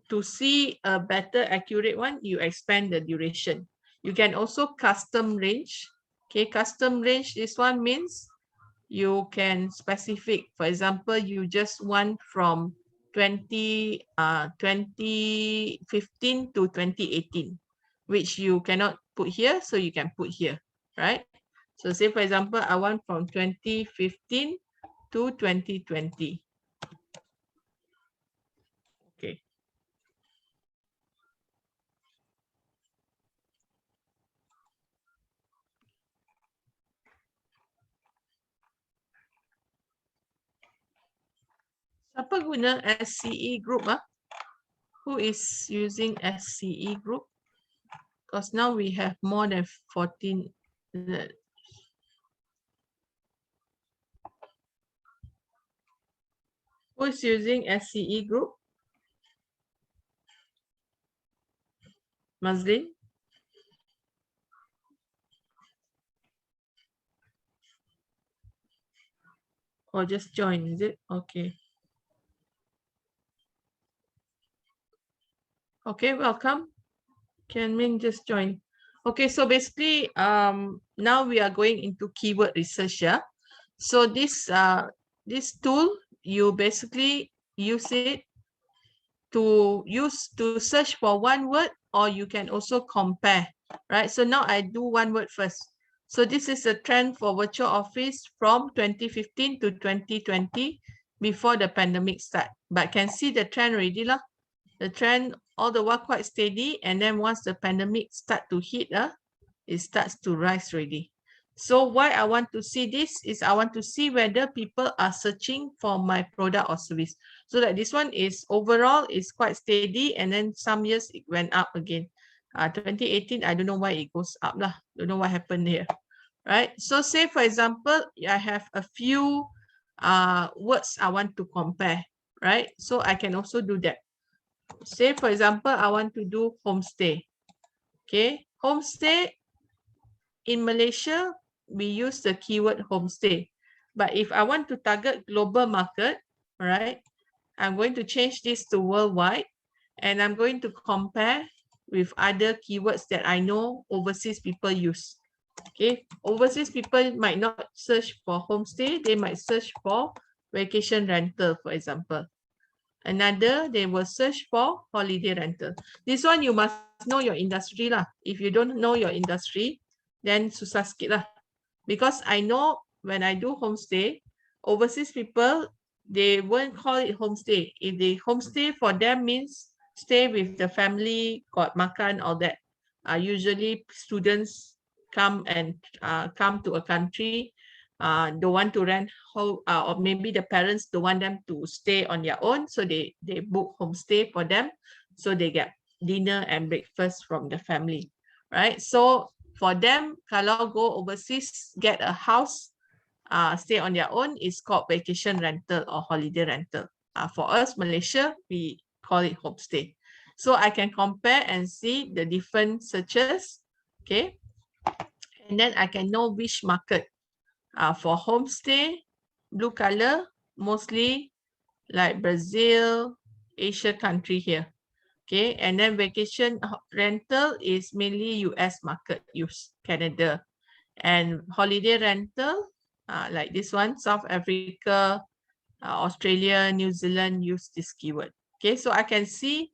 to see a better accurate one, you expand the duration. You can also custom range. Okay, custom range, this one means you can specific. For example, you just want from 2015 to 2018, which you cannot put here, so you can put here, right? So say, for example, I want from 2015 to 2020. Okay. Siapa guna SCE group? Who is using SCE group? Because now we have more than 14. Who is using SCE group? Mazlin? Or just join, is it? Okay. Okay, welcome. Can Ming just join? Okay, so basically, now we are going into keyword research. Yeah. So this tool, you basically use it to search for one word, or you can also compare, right? So now I do one word first. So this is a trend for virtual office from 2015 to 2020 before the pandemic start. But can see the trend already lah. The trend all the while quite steady, and then once the pandemic start to hit, it starts to rise already. So why I want to see this is I want to see whether people are searching for my product or service. So that this one is overall is quite steady, and then some years it went up again. 2018, I don't know why it goes up lah. Don't know what happened here, right? So say for example, I have a few words I want to compare, right? So I can also do that. Say for example, I want to do homestay. Okay, homestay in Malaysia, we use the keyword homestay. But if I want to target global market, right, I'm going to change this to worldwide, and I'm going to compare with other keywords that I know overseas people use. Okay, overseas people might not search for homestay, they might search for vacation rental, for example. Another, they will search for holiday rental. This one you must know your industry lah. If you don't know your industry, then susah sikit lah. Because I know when I do homestay, overseas people, they won't call it homestay. If the homestay for them means stay with the family, got makan, all that. Usually students come to a country, don't want to rent or maybe the parents don't want them to stay on their own, so they book homestay for them, so they get dinner and breakfast from the family, right? So for them, kalau go overseas, get a house, stay on their own, is called vacation rental or holiday rental. For us, Malaysia, we call it homestay. So I can compare and see the different searches, okay? And then I can know which market. For homestay, blue color, mostly like Brazil, Asia country here. Okay, and then vacation rental is mainly US market use, Canada. And holiday rental, like this one, South Africa, Australia, New Zealand use this keyword. Okay, so I can see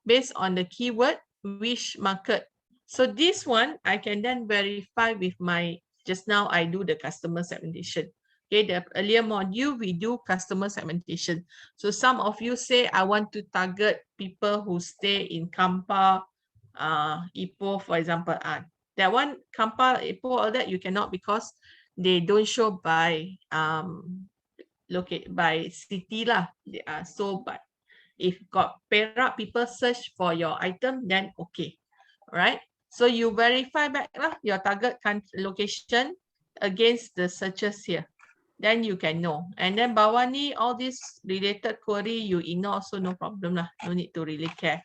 based on the keyword, which market. So this one, I can then verify with my, just now I do the customer segmentation. Okay, the earlier module, we do customer segmentation. So some of you say, I want to target people who stay in Kampar, Ipoh, for example. That one, Kampar, Ipoh, all that, you cannot because they don't show by by city lah. So, but if got Perak people search for your item, then okay, right? So you verify back lah your target location against the searches here. Then you can know. And then bawah ni, all this related query, you ignore also no problem lah. No need to really care.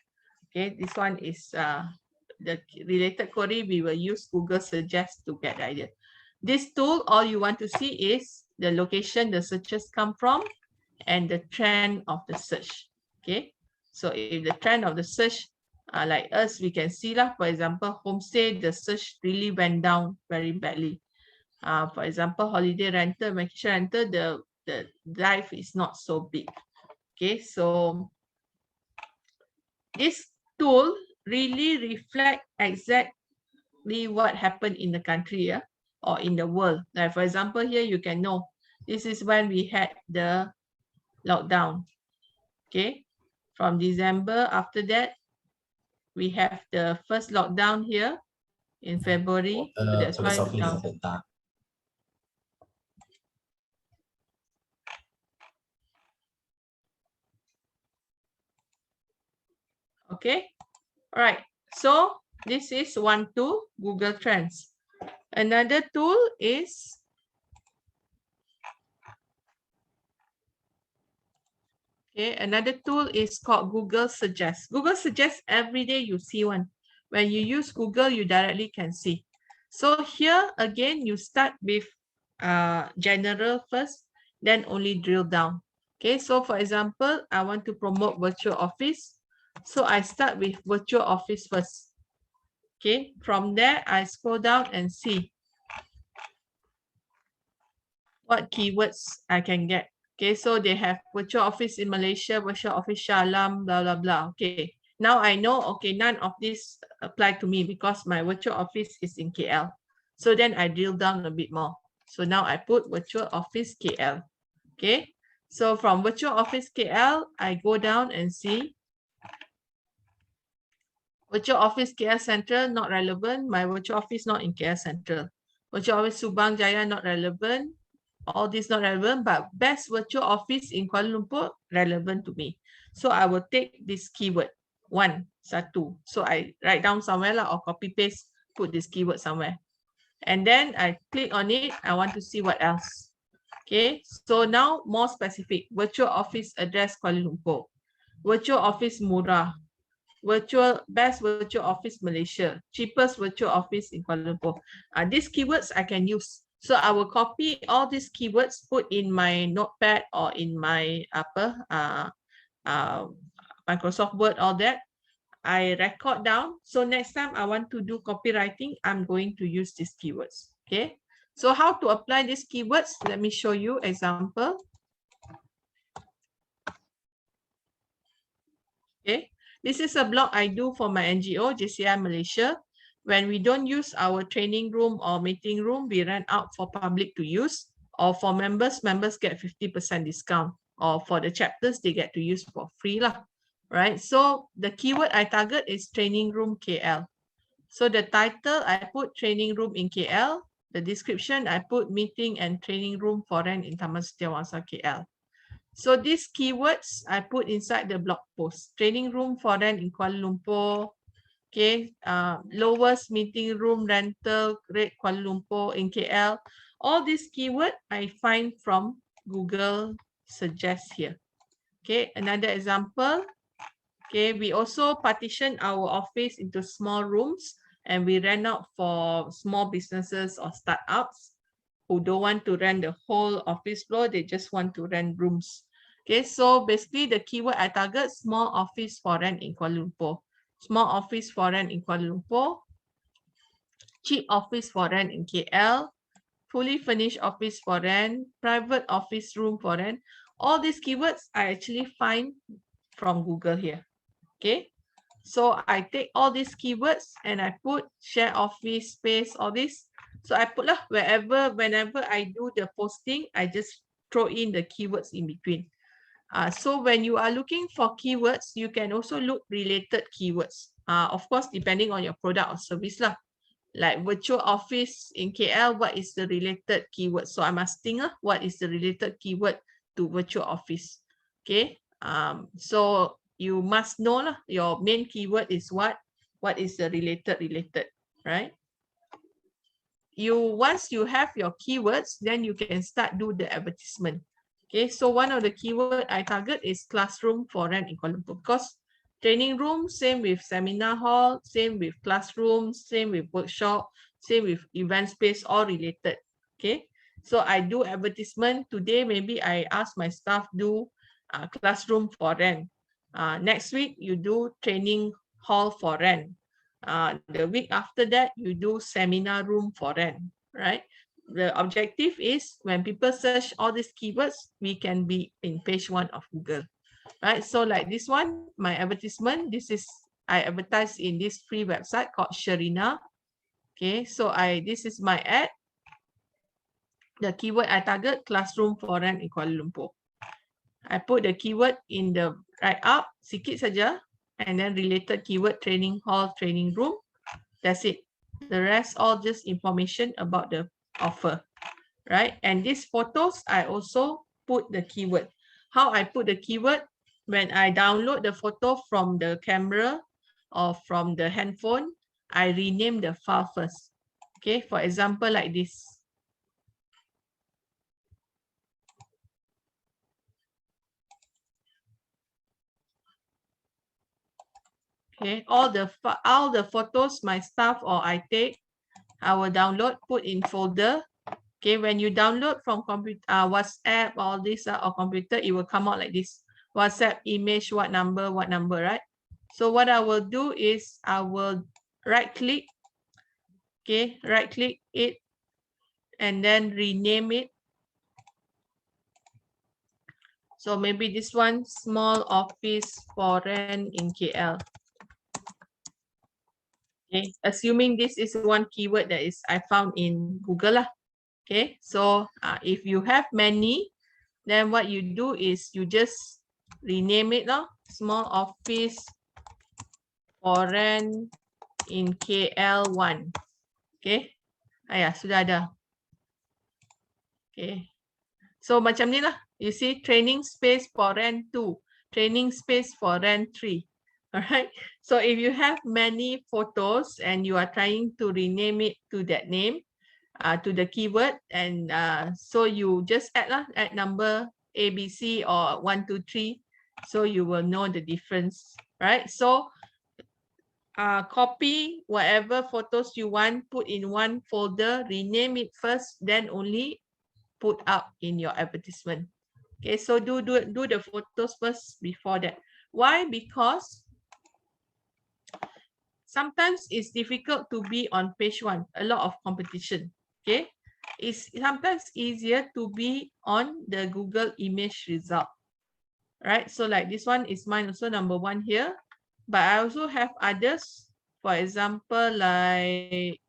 Okay, this one is the related query, we will use Google Suggest to get the idea. This tool, all you want to see is the location the searches come from and the trend of the search. Okay, so if the trend of the search, like us, we can see lah, for example, homestay, the search really went down very badly. For example, holiday rental, vacation rental, the dive is not so big. Okay, so this tool really reflect exactly what happened in the country, or in the world. Like for example, here you can know this is when we had the lockdown. Okay, from December, after that, we have the first lockdown here in February. So that's why down. Okay, all right. So this is one tool, Google Trends. Another tool is another tool is called Google Suggest. Google Suggest, every day you see one. When you use Google, you directly can see. So here again, you start with general first, then only drill down. Okay, so for example, I want to promote virtual office. So I start with virtual office first. Okay, from there, I scroll down and see what keywords I can get. Okay, so they have virtual office in Malaysia, virtual office Shah Alam, blah, blah, blah. Okay, now I know, okay, none of this apply to me because my virtual office is in KL. So then I drill down a bit more. So now I put virtual office KL. Okay, so from virtual office KL, I go down and see Virtual office KL Central, not relevant. My virtual office not in KL Central. Virtual office Subang Jaya, not relevant. All this not relevant, but best virtual office in Kuala Lumpur, relevant to me. So I will take this keyword, satu. So I write down somewhere lah, or copy paste, put this keyword somewhere. And then I click on it. I want to see what else. Okay, so now more specific. Virtual office address Kuala Lumpur. Virtual office murah. Best virtual office Malaysia, cheapest virtual office in Kuala Lumpur. These keywords I can use. So I will copy all these keywords, put in my notepad or in my Microsoft Word, all that. I record down. So next time I want to do copywriting, I'm going to use these keywords. Okay. So how to apply these keywords? Let me show you example. Okay. This is a blog I do for my NGO, JCI Malaysia. When we don't use our training room or meeting room, we rent out for public to use, or for members, members get 50% discount, or for the chapters, they get to use for free lah. Right? So the keyword I target is training room KL. So the title, I put training room in KL. The description, I put meeting and training room for rent in Taman Setiawangsa KL. So these keywords I put inside the blog post. Training room for rent in Kuala Lumpur. Okay, lowest meeting room rental rate Kuala Lumpur in KL. All these keywords I find from Google Suggest here. Okay, another example. Okay, we also partition our office into small rooms and we rent out for small businesses or startups who don't want to rent the whole office floor, they just want to rent rooms. Okay, so basically the keyword I target, small office for rent in Kuala Lumpur. Small office for rent in Kuala Lumpur. Cheap office for rent in KL. Fully furnished office for rent. Private office room for rent. All these keywords I actually find from Google here. Okay, so I take all these keywords and I put share office space, all this. So I put lah whenever I do the posting, I just throw in the keywords in between. So when you are looking for keywords, you can also look related keywords. Of course, depending on your product or service lah. Like virtual office in KL, what is the related keyword? So I must think what is the related keyword to virtual office. Okay, so you must know lah, your main keyword is what is the related, right? Once you have your keywords, then you can start do the advertisement. Okay, so one of the keyword I target is classroom for rent in Kuala Lumpur, because training room, same with seminar hall, same with classroom, same with workshop, same with event space, all related. Okay, so I do advertisement today. Maybe I ask my staff do classroom for rent. Next week you do training hall for rent. The week after that, you do seminar room for rent, right? The objective is when people search all these keywords, we can be in page 1 of Google, right? So like this one, my advertisement, I advertise in this free website called Sharina. Okay, so this is my ad. The keyword I target, classroom for rent in Kuala Lumpur. I put the keyword in the right up, sikit saja. And then related keyword, training hall, training room. That's it. The rest all just information about the offer, right? And these photos, I also put the keyword. How I put the keyword? When I download the photo from the camera or from the handphone, I rename the file first. Okay, for example, like this. Okay, all the photos my staff or I take, I will download, put in folder. Okay, when you download from computer, WhatsApp, all this or computer, it will come out like this. WhatsApp image, what number, right? So what I will do is I will right click. Okay, right click it and then rename it. So maybe this one, small office for rent in KL. Okay, assuming this is one keyword that I found in Google lah. Okay, so if you have many, then what you do is you just rename it lah. Small office foreign in KL1. Okay. Ayah, sudah ada. Okay. So macam ni lah. You see, training space foreign 2, training space foreign 3. Alright. So if you have many photos and you are trying to rename it to that name, to the keyword, and so you just add number ABC or 1, 2, 3, so you will know the difference, right? So copy whatever photos you want, put in one folder, rename it first, then only put up in your advertisement. Okay, so do the photos first before that. Why? Because sometimes it's difficult to be on page 1, a lot of competition. Okay, it's sometimes easier to be on the Google image result, right? So like this one is mine also, number 1 here, but I also have others. For example, like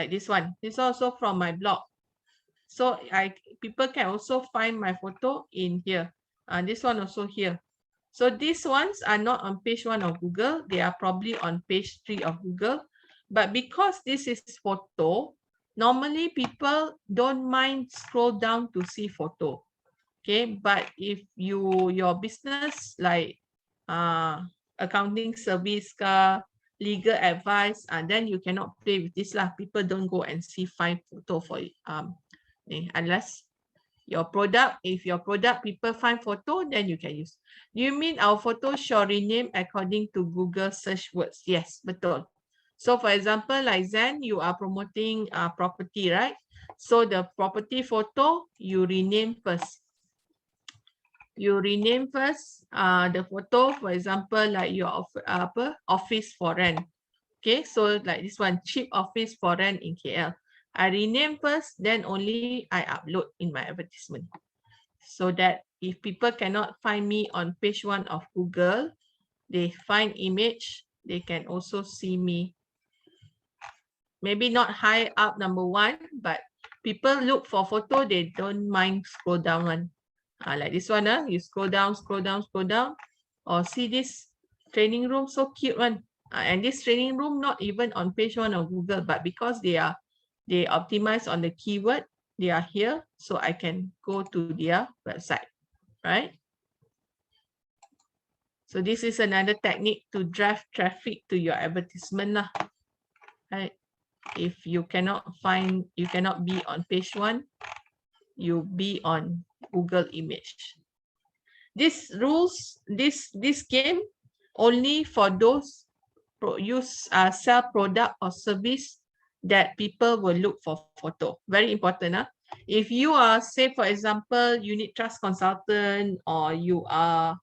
this one. This is also from my blog. So people can also find my photo in here. This one also here. So these ones are not on page 1 of Google. They are probably on page 3 of Google. But because this is photo, normally people don't mind scroll down to see photo. Okay, but if your business like accounting service, legal advice, and then you cannot play with this lah. People don't go and see 5 photo for it. Unless your product, if your product people find photo, then you can use. You mean our photo shall rename according to Google search words? Yes, betul. So for example, like Zen, you are promoting property, right? So the property photo, you rename first. You rename first the photo, for example, like your office for rent. Okay, so like this one, cheap office for rent in KL. I rename first, then only I upload in my advertisement. So that if people cannot find me on page 1 of Google, they find image, they can also see me. Maybe not high up number 1, but people look for photo, they don't mind scroll down one. Like this one, you scroll down, scroll down, scroll down. Or see this training room, so cute one. And this training room not even on page 1 of Google, but because they optimize on the keyword, they are here, so I can go to their website, right? So this is another technique to drive traffic to your advertisement lah, right? If you cannot find, you cannot be on page 1, you be on Google image. This rules, this game only for those sell product or service that people will look for photo. Very important. If you are, say for example, unit trust consultant, or you are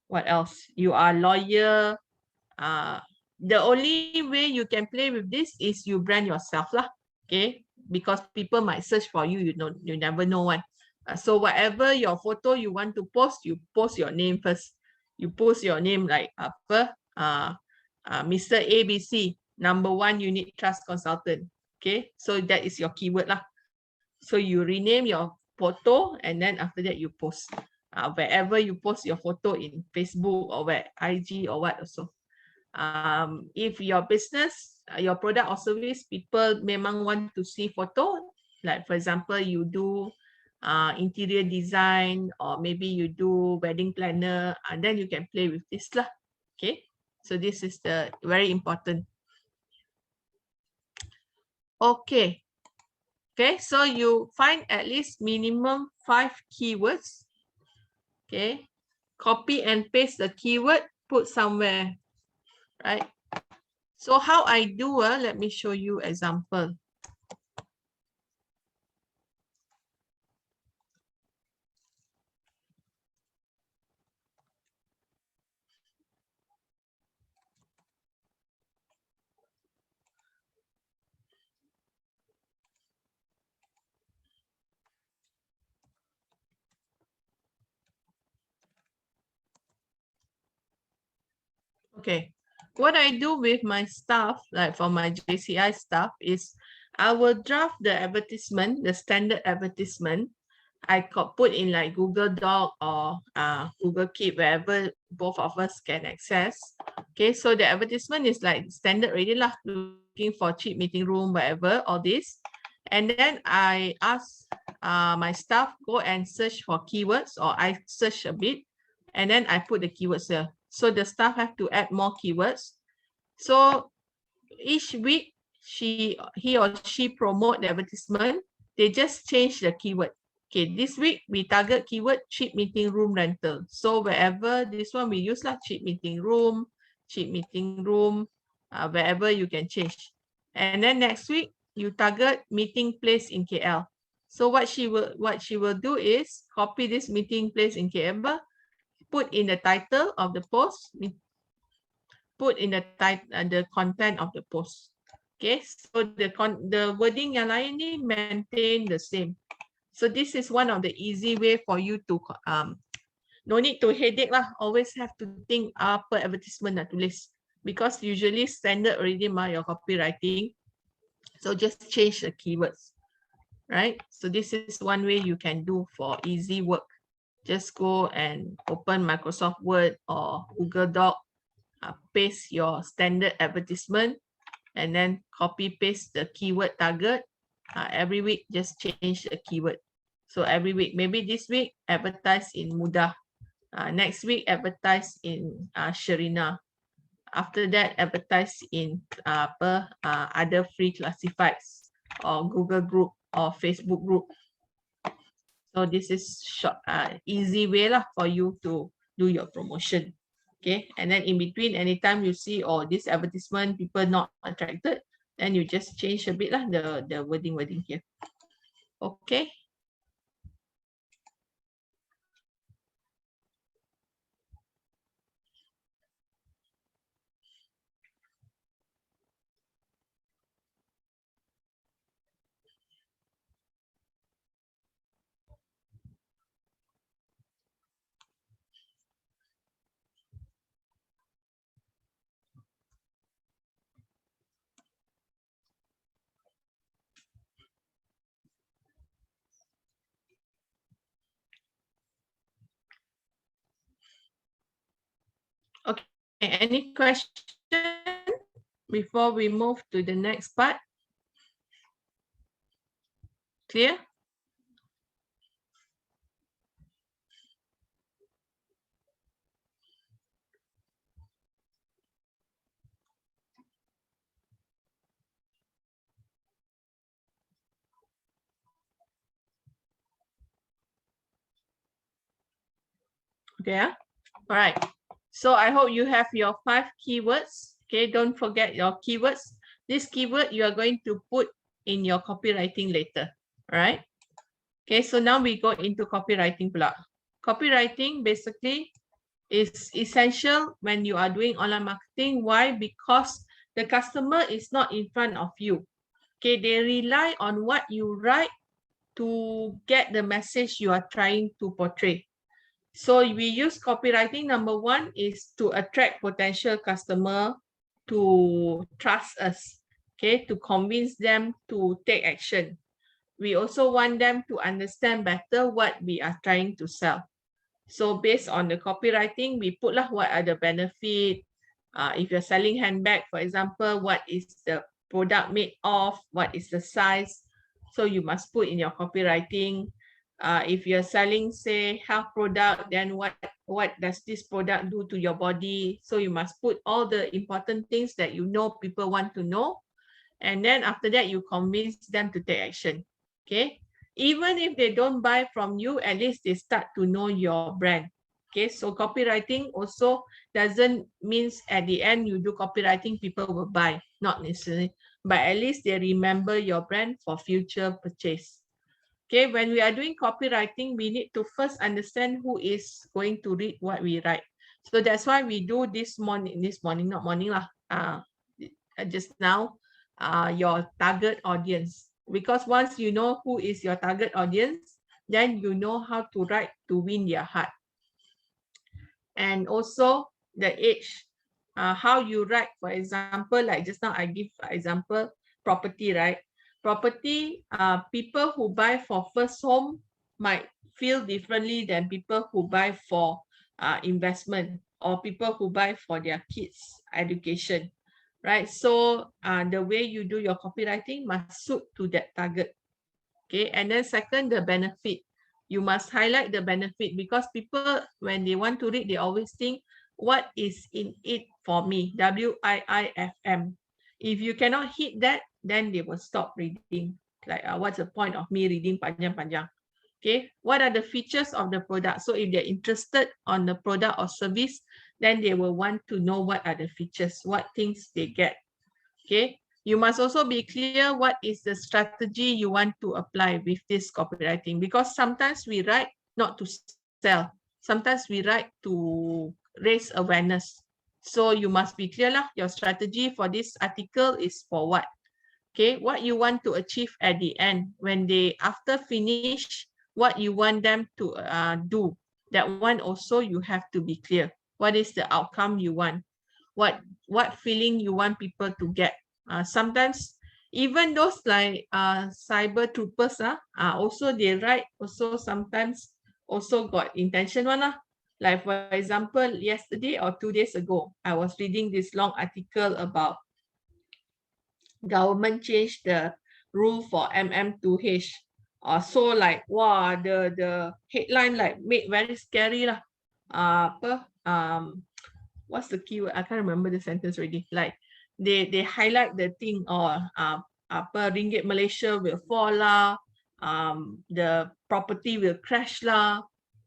what else? You are lawyer. The only way you can play with this is you brand yourself lah. Okay, because people might search for you. You never know one. So whatever your photo you want to post, you post your name first. You post your name like apa? Mr. ABC, number 1 unit trust consultant. Okay, so that is your keyword lah. So you rename your photo, and then after that you post. Wherever you post your photo in Facebook or where IG or what also. If your business, your product or service, people memang want to see photo, like for example, you do interior design, or maybe you do wedding planner, and then you can play with this lah. Okay, so this is the very important. Okay, so you find at least minimum 5 keywords. Okay, copy and paste the keyword, put somewhere, right? So how I do, let me show you example. Okay, what I do with my staff, like for my JCI staff, is I will draft the advertisement, the standard advertisement. I could put in like Google Doc or Google Keep, wherever both of us can access. Okay, so the advertisement is like standard already lah, looking for cheap meeting room, whatever, all this. And then I ask my staff go and search for keywords, or I search a bit, and then I put the keywords there. So the staff have to add more keywords. So each week, he or she promote the advertisement, they just change the keyword. Okay, this week we target keyword cheap meeting room rental. So wherever this one we use like cheap meeting room, wherever you can change. And then next week you target meeting place in KL. So what she will do is copy this meeting place in KL, put in the title of the post, put in the content of the post. Okay, so the wording yang lain ni maintain the same. So this is one of the easy way for you to no need to headache lah. Always have to think apa advertisement nak tulis, because usually standard already your copywriting. So just change the keywords, right? So this is one way you can do for easy work. Just go and open Microsoft Word or Google Doc, paste your standard advertisement, and then copy paste the keyword target. Every week, just change the keyword. So every week, maybe this week, advertise in Mudah. Next week, advertise in Sherina. After that, advertise in other free classifieds or Google group or Facebook group. So this is short, easy way lah for you to do your promotion. Okay, and then in between, anytime you see this advertisement, people not attracted, then you just change a bit lah the wording here. Okay. Okay, any question before we move to the next part? Clear? Okay, all right. So I hope you have your 5 keywords. Okay, don't forget your keywords. This keyword you are going to put in your copywriting later. All right. Okay, so now we go into copywriting pula. Copywriting basically is essential when you are doing online marketing. Why? Because the customer is not in front of you. Okay, they rely on what you write to get the message you are trying to portray. So we use copywriting. Number 1 is to attract potential customer to trust us, okay, to convince them to take action. We also want them to understand better what we are trying to sell. So based on the copywriting, we put lah what are the benefit. If you're selling handbag, for example, what is the product made of, what is the size. So you must put in your copywriting. If you're selling, say, health product, then what does this product do to your body? So you must put all the important things that you know people want to know. And then after that, you convince them to take action. Okay. Even if they don't buy from you, at least they start to know your brand. Okay. So copywriting also doesn't mean at the end you do copywriting, people will buy. Not necessarily. But at least they remember your brand for future purchase. Okay, when we are doing copywriting, we need to first understand who is going to read what we write. So that's why we do just now, your target audience. Because once you know who is your target audience, then you know how to write to win their heart. And also the age, how you write, for example, like just now I give example, property, right? Property, people who buy for first home might feel differently than people who buy for investment or people who buy for their kids' education, right? So the way you do your copywriting must suit to that target. Okay, and then second, the benefit. You must highlight the benefit because people, when they want to read, they always think, what is in it for me? WIIFM. If you cannot hit that, then they will stop reading. Like, what's the point of me reading panjang-panjang? Okay, what are the features of the product? So if they're interested on the product or service, then they will want to know what are the features, what things they get. Okay, you must also be clear what is the strategy you want to apply with this copywriting, because sometimes we write not to sell, sometimes we write to raise awareness. So you must be clear lah, your strategy for this article is for what. Okay, what you want to achieve at the end when they after finish, what you want them to do. That one also you have to be clear. What is the outcome you want? What feeling you want people to get? Sometimes even those like cyber troopers also they write also sometimes also got intention one lah. Like for example, yesterday or 2 days ago, I was reading this long article about government changed the rule for MM2H. So like, wow, the headline like made very scary lah. What's the keyword? I can't remember the sentence already. Like they highlight the thing or ringgit Malaysia will fall lah, the property will crash lah,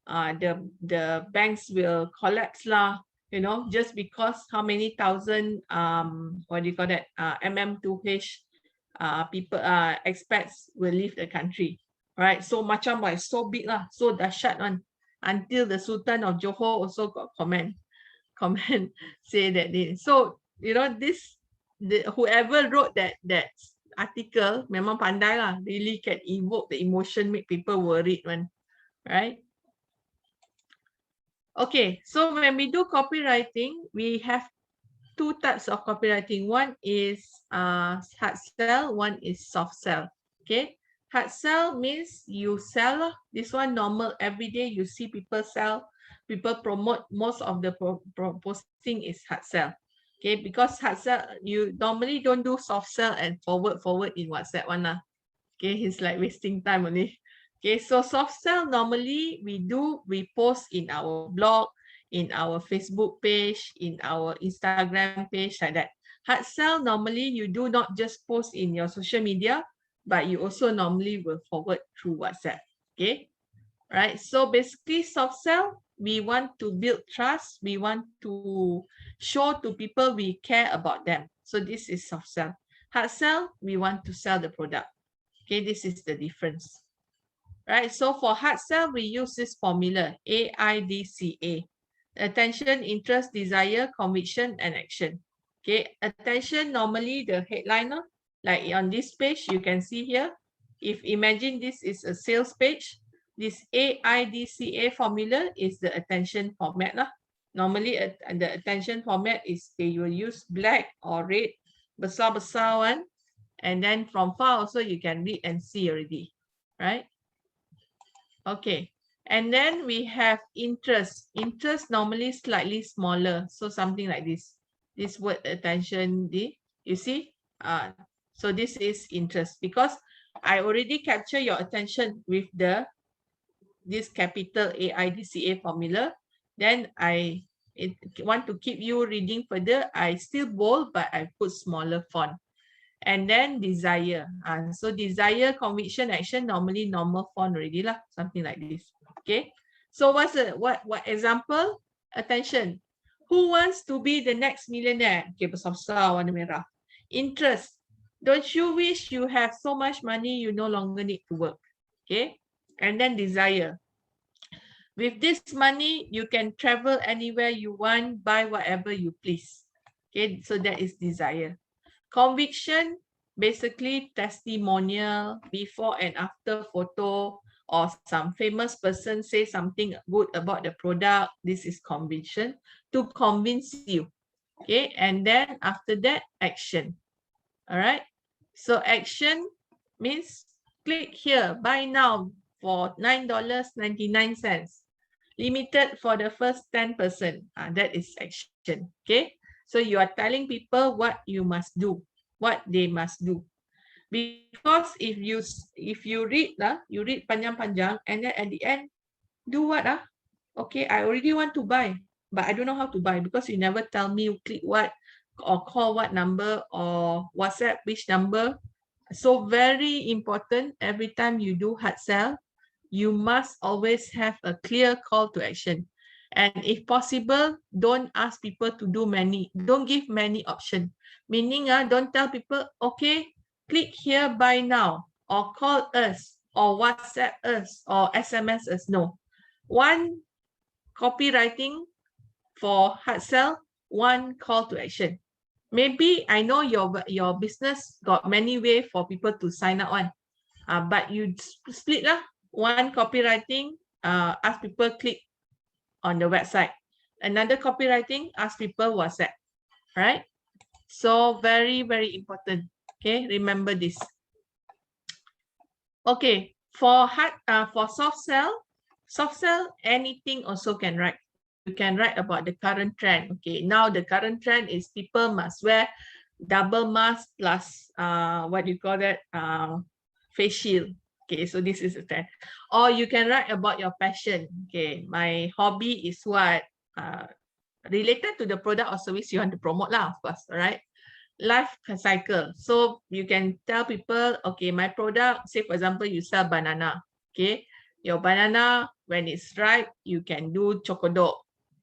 the banks will collapse lah. You know, just because how many thousand what do you call that, MM2H people expats will leave the country, right? So macam like so big lah, so dahsyat one, until the Sultan of Johor also got comment say that they, so you know this, whoever wrote that article memang pandai lah, really can evoke the emotion, make people worried one, right? Okay, so when we do copywriting, we have two types of copywriting. One is hard sell, one is soft sell. Okay, hard sell means you sell. This one normal, every day you see people sell, people promote. Most of the posting is hard sell. Okay, because hard sell, you normally don't do soft sell and forward in WhatsApp one lah. Okay, it's like wasting time only. Okay, so soft sell normally we post in our blog, in our Facebook page, in our Instagram page, like that. Hard sell normally you do not just post in your social media, but you also normally will forward through WhatsApp. Okay, right? So basically soft sell, we want to build trust, we want to show to people we care about them. So this is soft sell. Hard sell, we want to sell the product. Okay, this is the difference. Right, so for hard sell, we use this formula, AIDCA. Attention, interest, desire, conviction, and action. Okay, attention, normally the headliner, like on this page, you can see here, if imagine this is a sales page, this AIDCA formula is the attention format lah. Normally, the attention format is they will use black or red, besar-besar one, and then from far also you can read and see already, right? Okay, and then we have interest. Interest normally slightly smaller, so something like this. This word attention, you see? So this is interest because I already capture your attention with this capital AIDCA formula. Then I want to keep you reading further. I still bold, but I put smaller font. And then desire. So desire, conviction, action, normally normal font already lah, something like this. Okay. So what's what example? Attention. Who wants to be the next millionaire? Okay, besar-besar warna merah. Interest. Don't you wish you have so much money you no longer need to work? Okay. And then desire. With this money, you can travel anywhere you want, buy whatever you please. Okay, so that is desire. Conviction, basically testimonial, before and after photo, or some famous person say something good about the product. This is conviction, to convince you. Okay, and then after that, action. All right, so action means click here, buy now for $9.99. Limited for the first 10 person. That is action. Okay. So you are telling people what you must do, what they must do. Because if you read you read panjang-panjang and then at the end, do what Okay, I already want to buy, but I don't know how to buy because you never tell me you click what or call what number or WhatsApp which number. So very important, every time you do hard sell, you must always have a clear call to action. And if possible, don't ask people to do many, don't give many options. Meaning, don't tell people, okay, click here, buy now, or call us, or WhatsApp us, or SMS us. No. One copywriting for hard sell, one call to action. Maybe I know your business got many ways for people to sign up on, but you split lah. One copywriting, ask people click on the website. Another copywriting, ask people WhatsApp, right? So very, very important. Okay, remember this. Okay, for soft sell, anything also can write. You can write about the current trend. Okay, now the current trend is people must wear double mask plus what you call that, face shield. Okay, so this is a trend. Or you can write about your passion. Okay, my hobby is what, related to the product or service you want to promote lah, of course, all right? Life cycle. So you can tell people, okay, my product, say for example, you sell banana. Okay, your banana, when it's ripe, you can do chokodok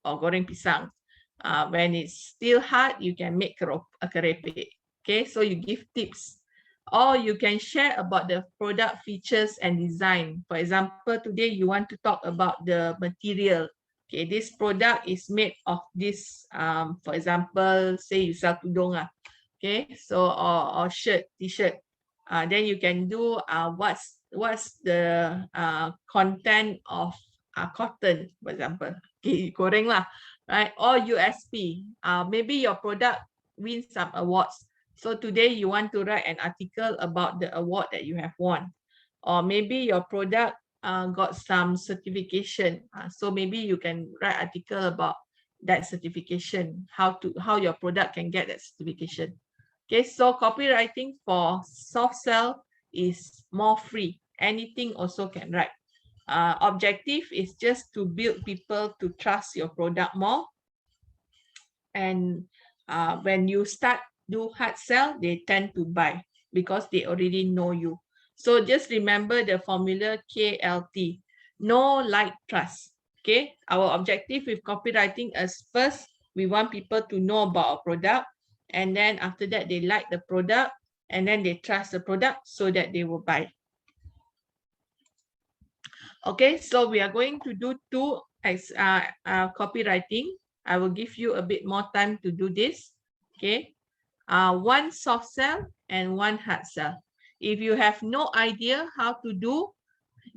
or goreng pisang. When it's still hard, you can make kerepek. Okay, so you give tips. Or you can share about the product features and design. For example, today you want to talk about the material. Okay, this product is made of this, for example, say you sell tudung. Okay, so or shirt, t-shirt. Then you can do what's the content of cotton, for example. Okay, goreng lah, right? Or USP. Maybe your product wins some awards. So today you want to write an article about the award that you have won. Or maybe your product got some certification. So maybe you can write article about that certification, how your product can get that certification. Okay, so copywriting for soft sell is more free. Anything also can write. Objective is just to build people to trust your product more. And when you start do hard sell, they tend to buy because they already know you. So just remember the formula KLT. Know, like, trust. Okay, our objective with copywriting is first, we want people to know about our product. And then after that, they like the product and then they trust the product so that they will buy. Okay, so we are going to do two copywriting. I will give you a bit more time to do this. Okay, one soft sell and one hard sell. If you have no idea how to do,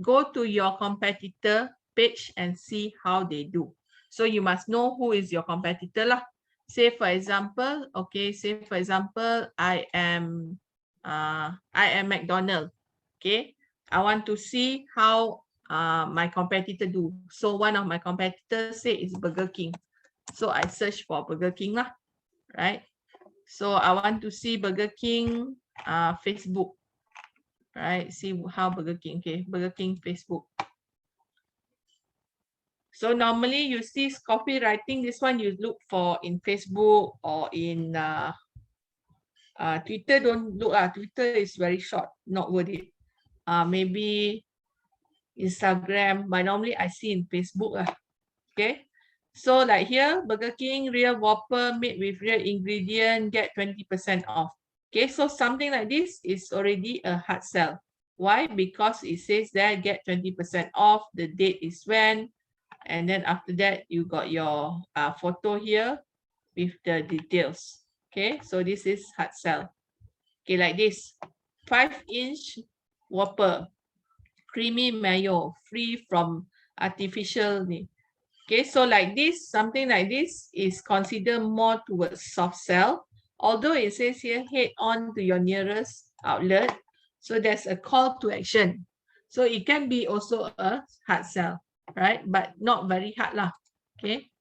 go to your competitor page and see how they do. So you must know who is your competitor lah. Say for example, okay, say for example, I am McDonald's. Okay, I want to see how my competitor do. So one of my competitors say is Burger King. So I search for Burger King lah, right? So I want to see Burger King Facebook, right? See how Burger King, okay, Burger King Facebook. So normally you see copywriting, this one you look for in Facebook or in Twitter. Don't look, Twitter is very short, not worth it. Maybe Instagram, but normally I see in Facebook. Okay, so like here, Burger King real Whopper made with real ingredient, get 20% off. Okay, so something like this is already a hard sell. Why? Because it says there get 20% off, the date is when, and then after that you got your photo here with the details. Okay, so this is hard sell. Okay, like this, 5-inch Whopper, creamy mayo, free from artificial. Okay, so like this, something like this is considered more towards soft sell. Although it says here, head on to your nearest outlet. So there's a call to action. So it can be also a hard sell. right? But not very hard lah. Okay.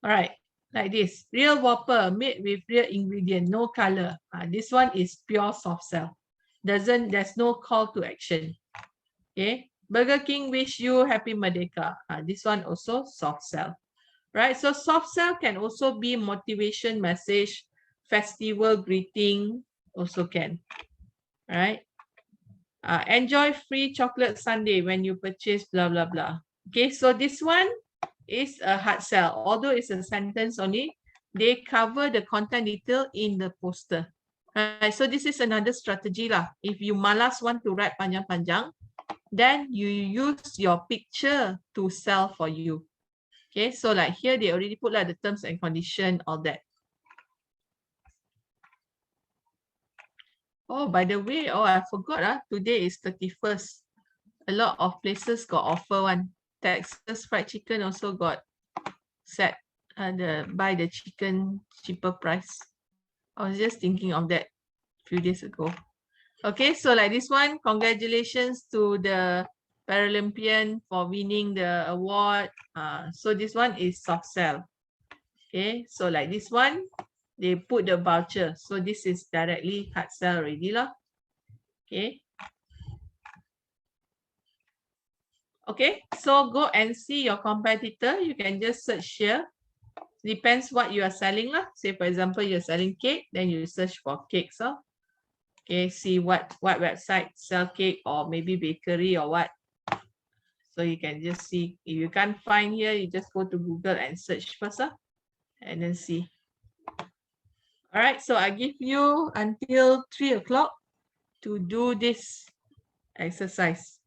All right. Like this, real Whopper made with real ingredient, no color. This one is pure soft sell. There's no call to action. Okay. Burger King wish you happy Merdeka. This one also soft sell. Right. So soft sell can also be motivation message, festival greeting, also can. Right. Enjoy free chocolate sundae when you purchase blah blah blah. Okay, so this one is a hard sell. Although it's a sentence only, they cover the content detail in the poster. Right, so this is another strategy lah. If you malas want to write panjang-panjang, then you use your picture to sell for you. Okay, so like here they already put like the terms and condition, all that. Oh, by the way, I forgot, today is 31st. A lot of places got offer one. Texas fried chicken also got set buy the chicken cheaper price. I was just thinking of that a few days ago. Okay, so like this one, congratulations to the Paralympian for winning the award. So this one is soft sell. Okay, so like this one, they put the voucher. So this is directly hard sell already lah. Okay. Okay, so go and see your competitor. You can just search here. Depends what you are selling lah. Say for example, you're selling cake, then you search for cakes. Okay, see what website sell cake or maybe bakery or what. So you can just see. If you can't find here, you just go to Google and search first, and then see. All right, so I give you until 3 o'clock to do this exercise.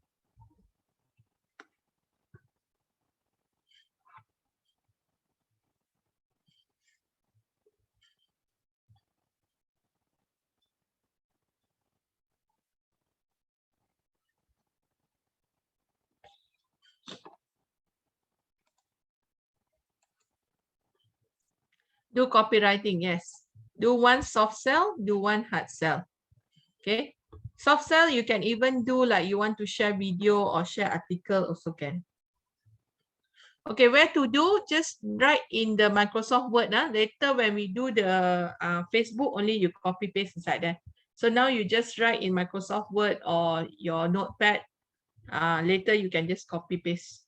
Do copywriting, yes. Do one soft sell, do one hard sell. Okay. Soft sell, you can even do like you want to share video or share article also can. Okay, where to do? Just write in the Microsoft Word. Later when we do the Facebook, only you copy paste inside there. So now you just write in Microsoft Word or your notepad. Later you can just copy paste.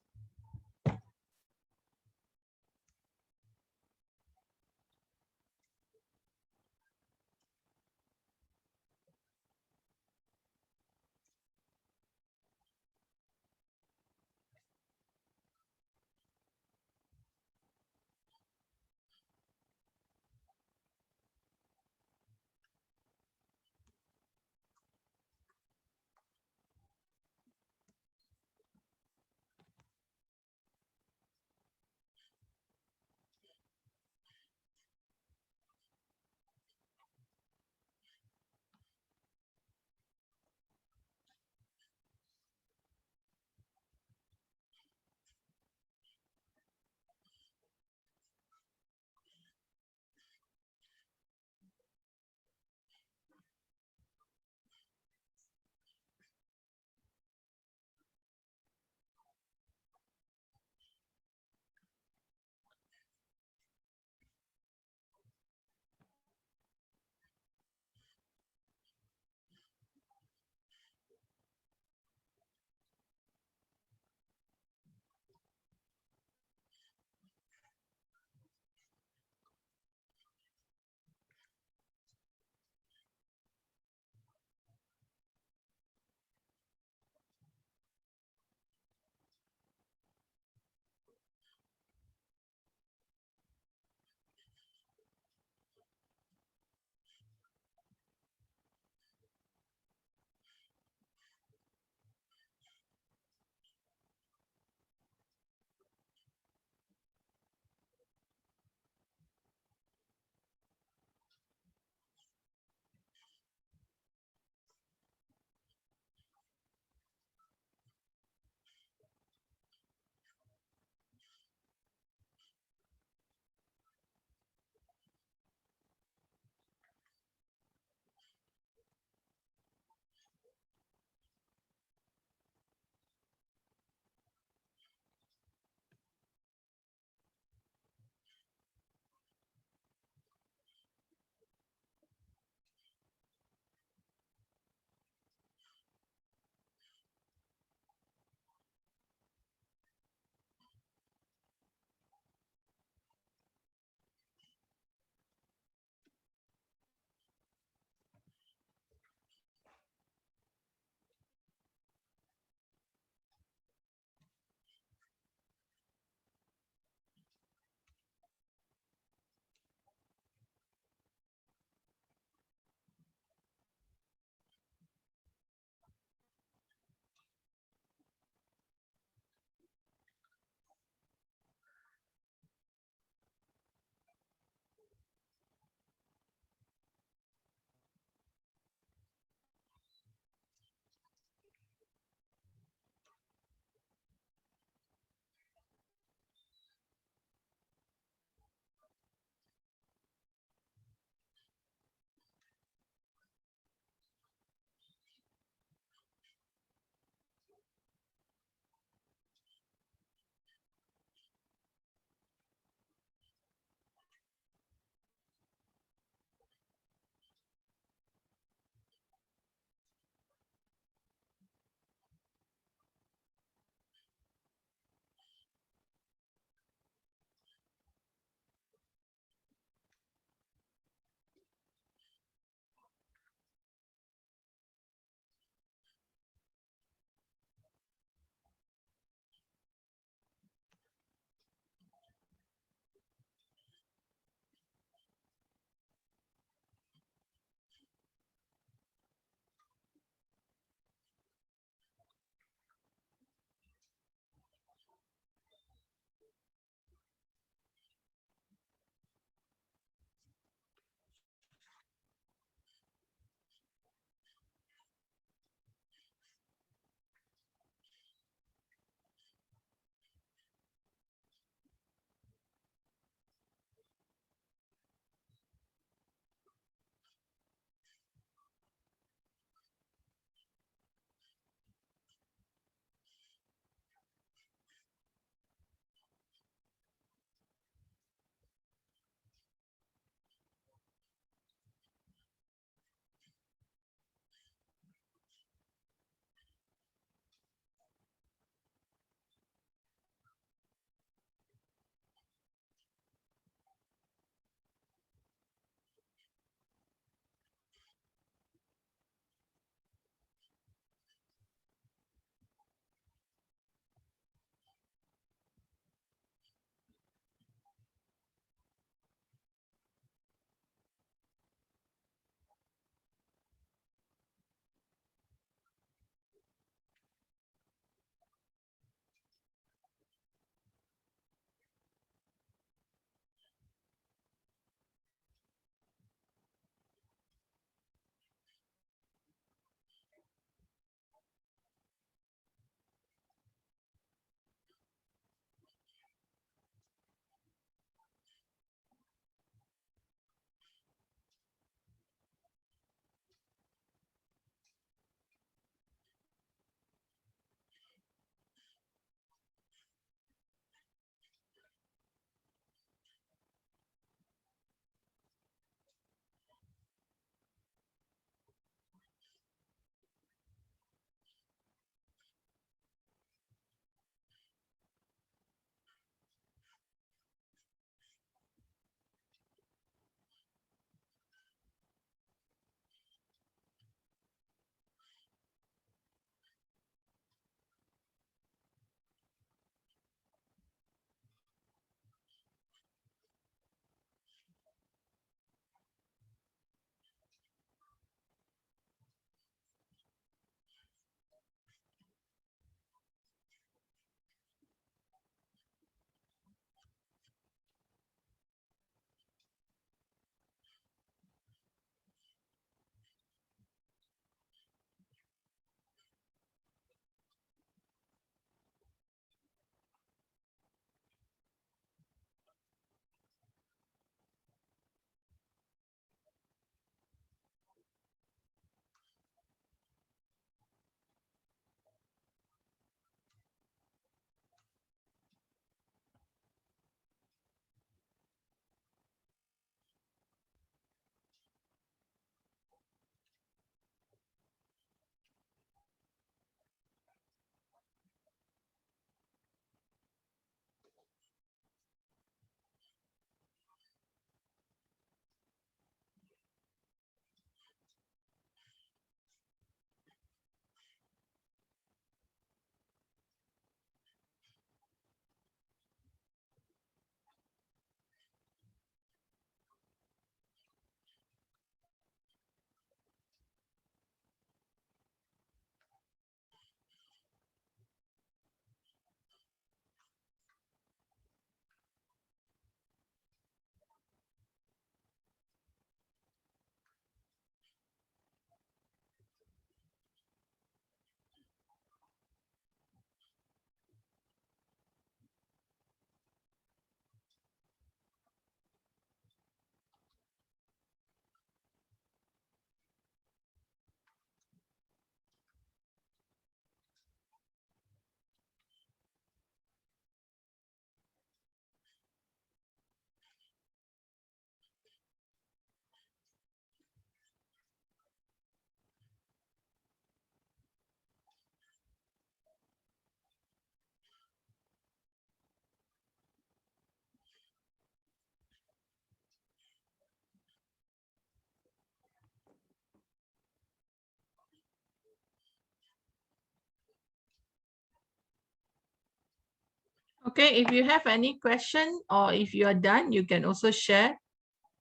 Okay, if you have any question or if you are done, you can also share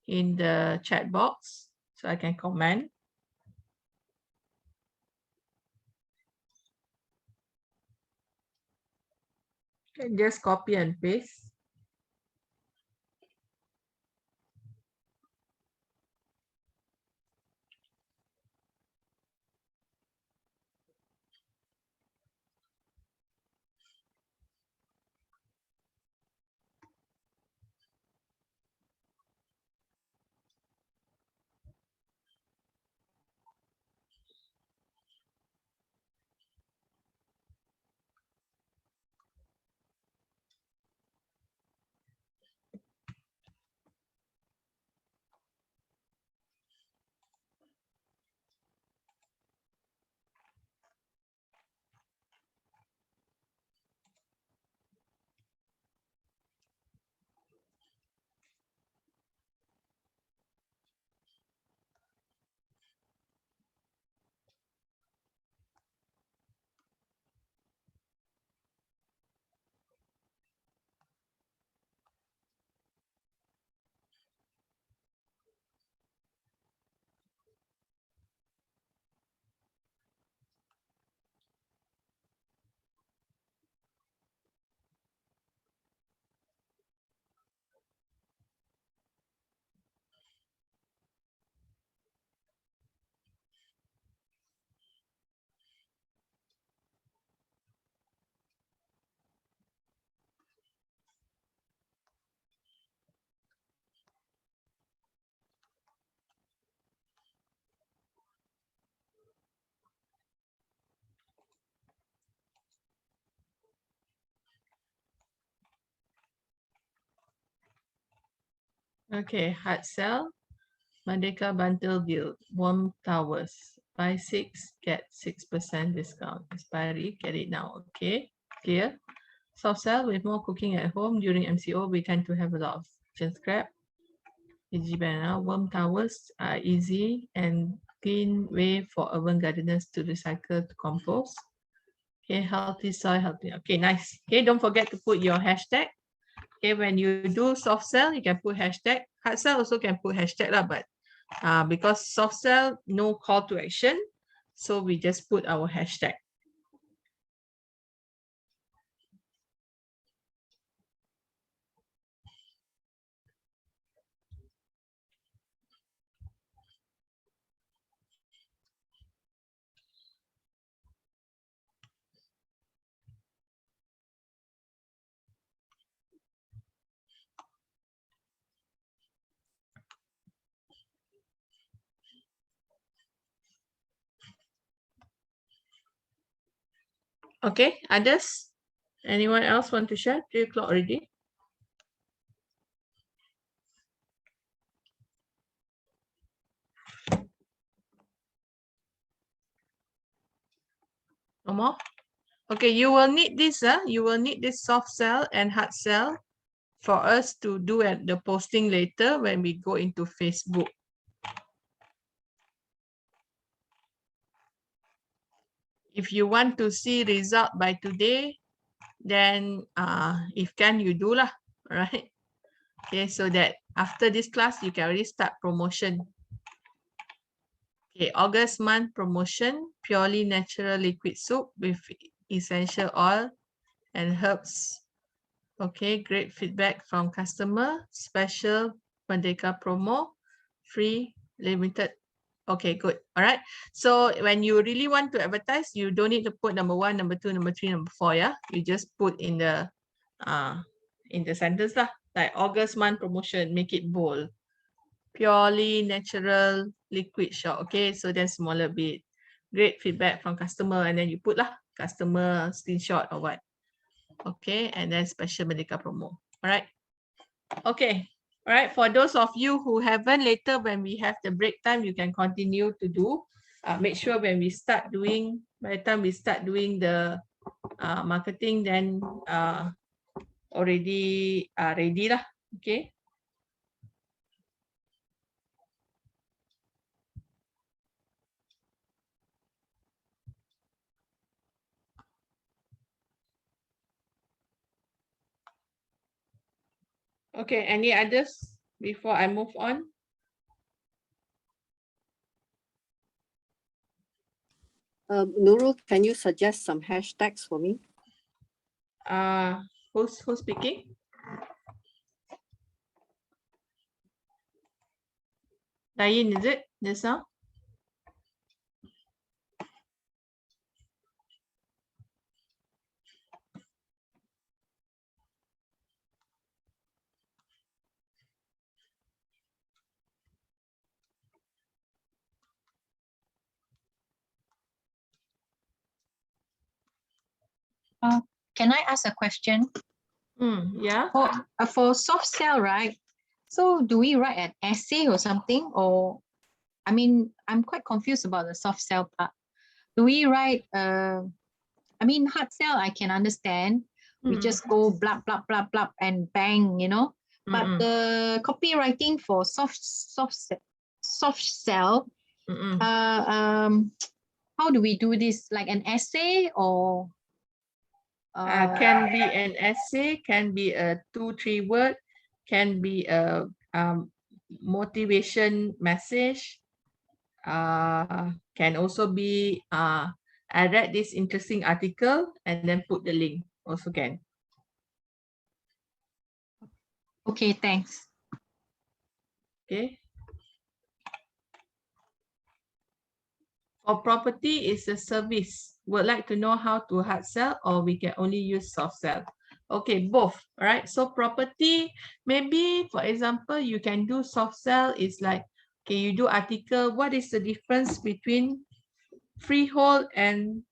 in the chat box so I can comment. You can just copy and paste. Okay, hard sell. Merdeka Bantal Guild, Warm Towers. Buy 6, get 6% discount. Expiry, get it now. Okay, clear. Soft sell with more cooking at home during MCO. We tend to have a lot of kitchen scrap. EG banana, Warm Towers are easy and clean way for urban gardeners to recycle to compost. Okay, healthy soil, healthy. Okay, nice. Okay, don't forget to put your hashtag. Okay, when you do soft sell, you can put hashtag. Hard sell also can put hashtag lah, but because soft sell, no call to action, so we just put our hashtag. Okay, others? Anyone else want to share? 3 o'clock already. No more? Okay, you will need this, you will need this soft sell and hard sell for us to do at the posting later when we go into Facebook. If you want to see result by today, then if can, you do lah, right? Okay, so that after this class, you can already start promotion. Okay, August month promotion, purely natural liquid soup with essential oil and herbs. Okay, great feedback from customer, special Merdeka promo, free, limited. Okay, good. All right. So when you really want to advertise, you don't need to put number 1, number 2, number 3, number 4. Yeah, you just put in the sentence lah, like August month promotion, make it bold. Purely natural liquid shop. Okay, so then smaller bit. Great feedback from customer, and then you put lah customer screenshot or what. Okay, and then special Merdeka promo. All right. Okay. All right. For those of you who haven't, later when we have the break time, you can continue to do. Make sure when we start doing, by the time we start doing the marketing, then already ready lah. Okay. Okay, any others before I move on? Nurul, can you suggest some hashtags for me? Who's speaking? Diane, is it just now? Can I ask a question? Yeah. For soft sell, right? So do we write an essay or something? Or, I mean, I'm quite confused about the soft sell part. Do we write, I mean, hard sell, I can understand. We just go blah, blah, blah, blah, and bang, you know. But the copywriting for soft sell, how do we do this? Like an essay or? Can be an essay, can be a 2-3 word, can be a motivation message, can also be I read this interesting article and then put the link, also can. Okay, thanks. Okay. For property is a service. Would like to know how to hard sell or we can only use soft sell? Okay, both, right? So property, maybe for example, you can do soft sell is like, okay, you do article, what is the difference between freehold and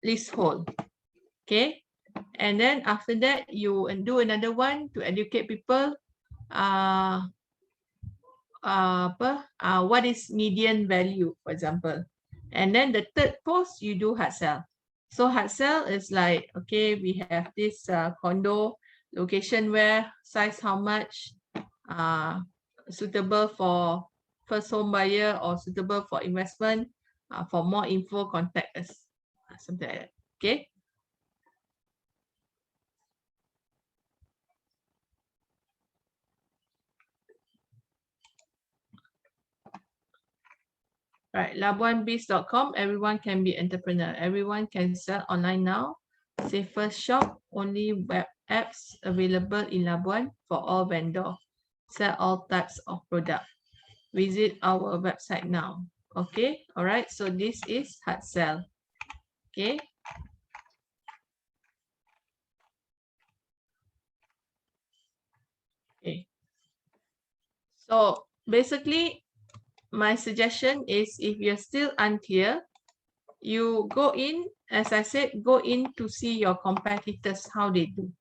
leasehold? Okay, and then after that, you do another one to educate people. What is median value, for example. And then the third post, you do hard sell. So hard sell is like, okay, we have this condo location where size how much, suitable for first home buyer or suitable for investment. For more info, contact us. Something like that. Okay. Right, labuanbiz.com, everyone can be entrepreneur. Everyone can sell online now. Safer shop, only web apps available in Labuan for all vendor. Sell all types of product. Visit our website now. Okay, all right, so this is hard sell. Okay. Okay. So basically, my suggestion is if you're still unclear, you go in, as I said, go in to see your competitors, how they do,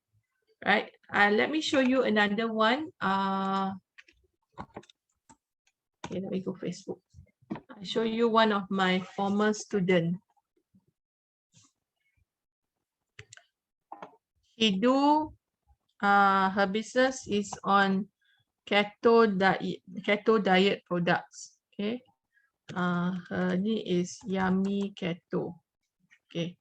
right? Let me show you another one. Okay, let me go Facebook. I show you one of my former students. He do, her business is on keto diet products. Okay. Her name is Yummy Keto. Okay.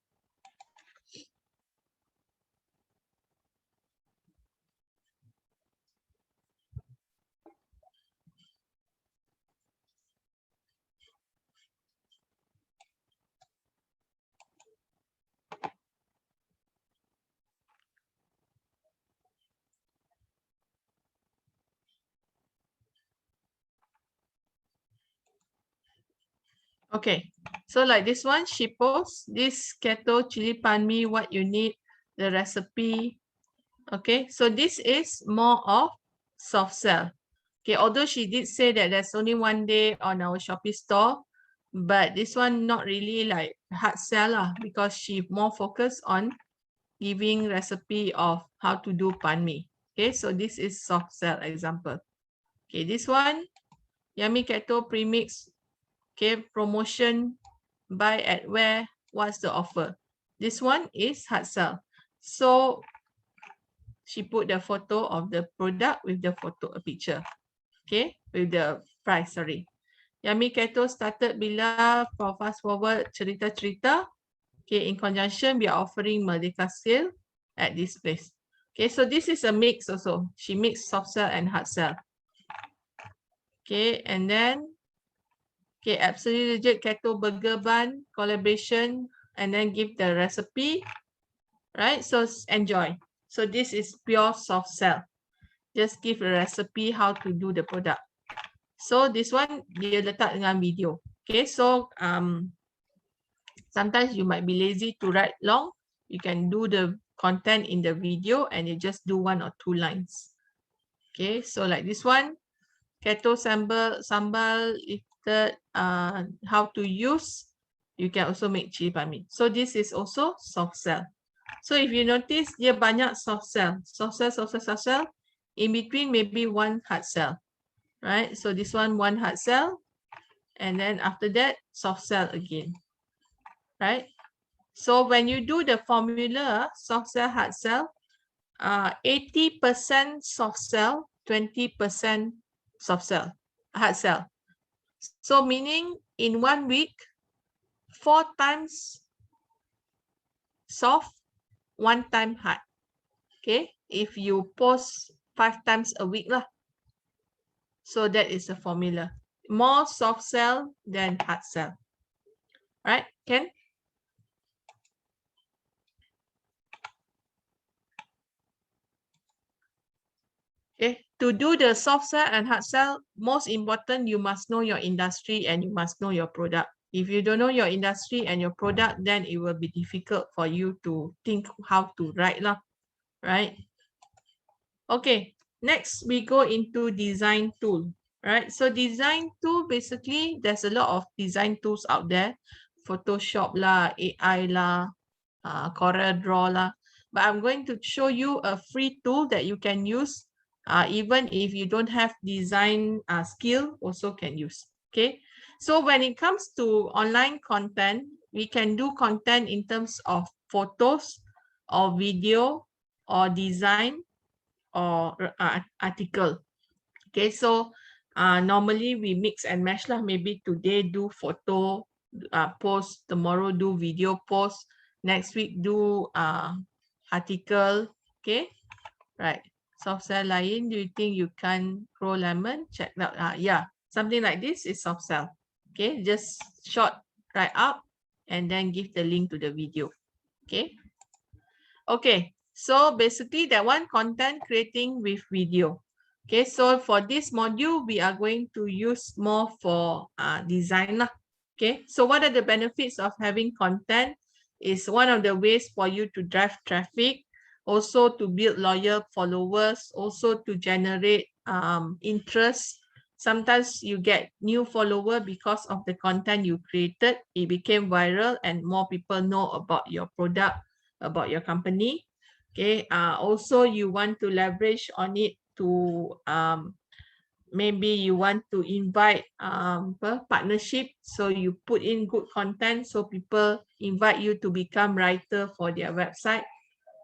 Okay, so like this one, she posts this keto chili pan mee, what you need, the recipe. Okay, so this is more of soft sell. Okay, although she did say that there's only one day on our Shopee store, but this one not really like hard sell lah, because she more focused on giving recipe of how to do pan mee. Okay, so this is soft sell example. Okay, this one, Yummy Keto Premix. Okay, promotion, buy at where, what's the offer? This one is hard sell. So she put the photo of the product with the photo, a picture. Okay, with the price, sorry. Yummy Keto started bila, for fast forward cerita-cerita. Okay, in conjunction, we are offering Merdeka sale at this place. Okay, so this is a mix also. She mixed soft sell and hard sell. Okay, and then okay, absolutely legit keto burger bun collaboration, and then give the recipe, right? So enjoy. So this is pure soft sell. Just give a recipe how to do the product. So this one dia letak dengan video. Okay, so sometimes you might be lazy to write long. You can do the content in the video and you just do 1 or 2 lines. Okay, so like this one, keto sambal lifted, how to use. You can also make chili palmi. So this is also soft sell. So if you notice, dia banyak soft sell. Soft sell, soft sell, soft sell. In between, maybe 1 hard sell. Right? So this one 1 hard sell. And then after that, soft sell again. Right? So when you do the formula, soft sell, hard sell, 80% soft sell, 20% soft sell, hard sell. So meaning in 1 week, 4 times soft, 1 time hard. Okay, if you post 5 times a week lah. So that is the formula. More soft sell than hard sell. Right, Ken? Okay, to do the soft sell and hard sell, most important, you must know your industry and you must know your product. If you don't know your industry and your product, then it will be difficult for you to think how to write lah, right? Okay, next we go into design tool, right? So design tool, basically, there's a lot of design tools out there. Photoshop lah, AI lah, Corel Draw lah. But I'm going to show you a free tool that you can use. Even if you don't have design skill, also can use. Okay, so when it comes to online content, we can do content in terms of photos or video or design or article. Okay, so normally we mix and match lah. Maybe today do photo post, tomorrow do video post, next week do article. Okay, right. Soft sell lain, do you think you can grow lemon? Check out. Yeah, something like this is soft sell. Okay, just short write up and then give the link to the video. Okay. Okay, so basically that one, content creating with video. Okay, so for this module, we are going to use more for design lah. Okay, so what are the benefits of having content? Is one of the ways for you to drive traffic, also to build loyal followers, also to generate interest. Sometimes you get new follower because of the content you created. It became viral and more people know about your product, about your company. Okay, also you want to leverage on it to maybe you want to invite partnership, so you put in good content so people invite you to become writer for their website.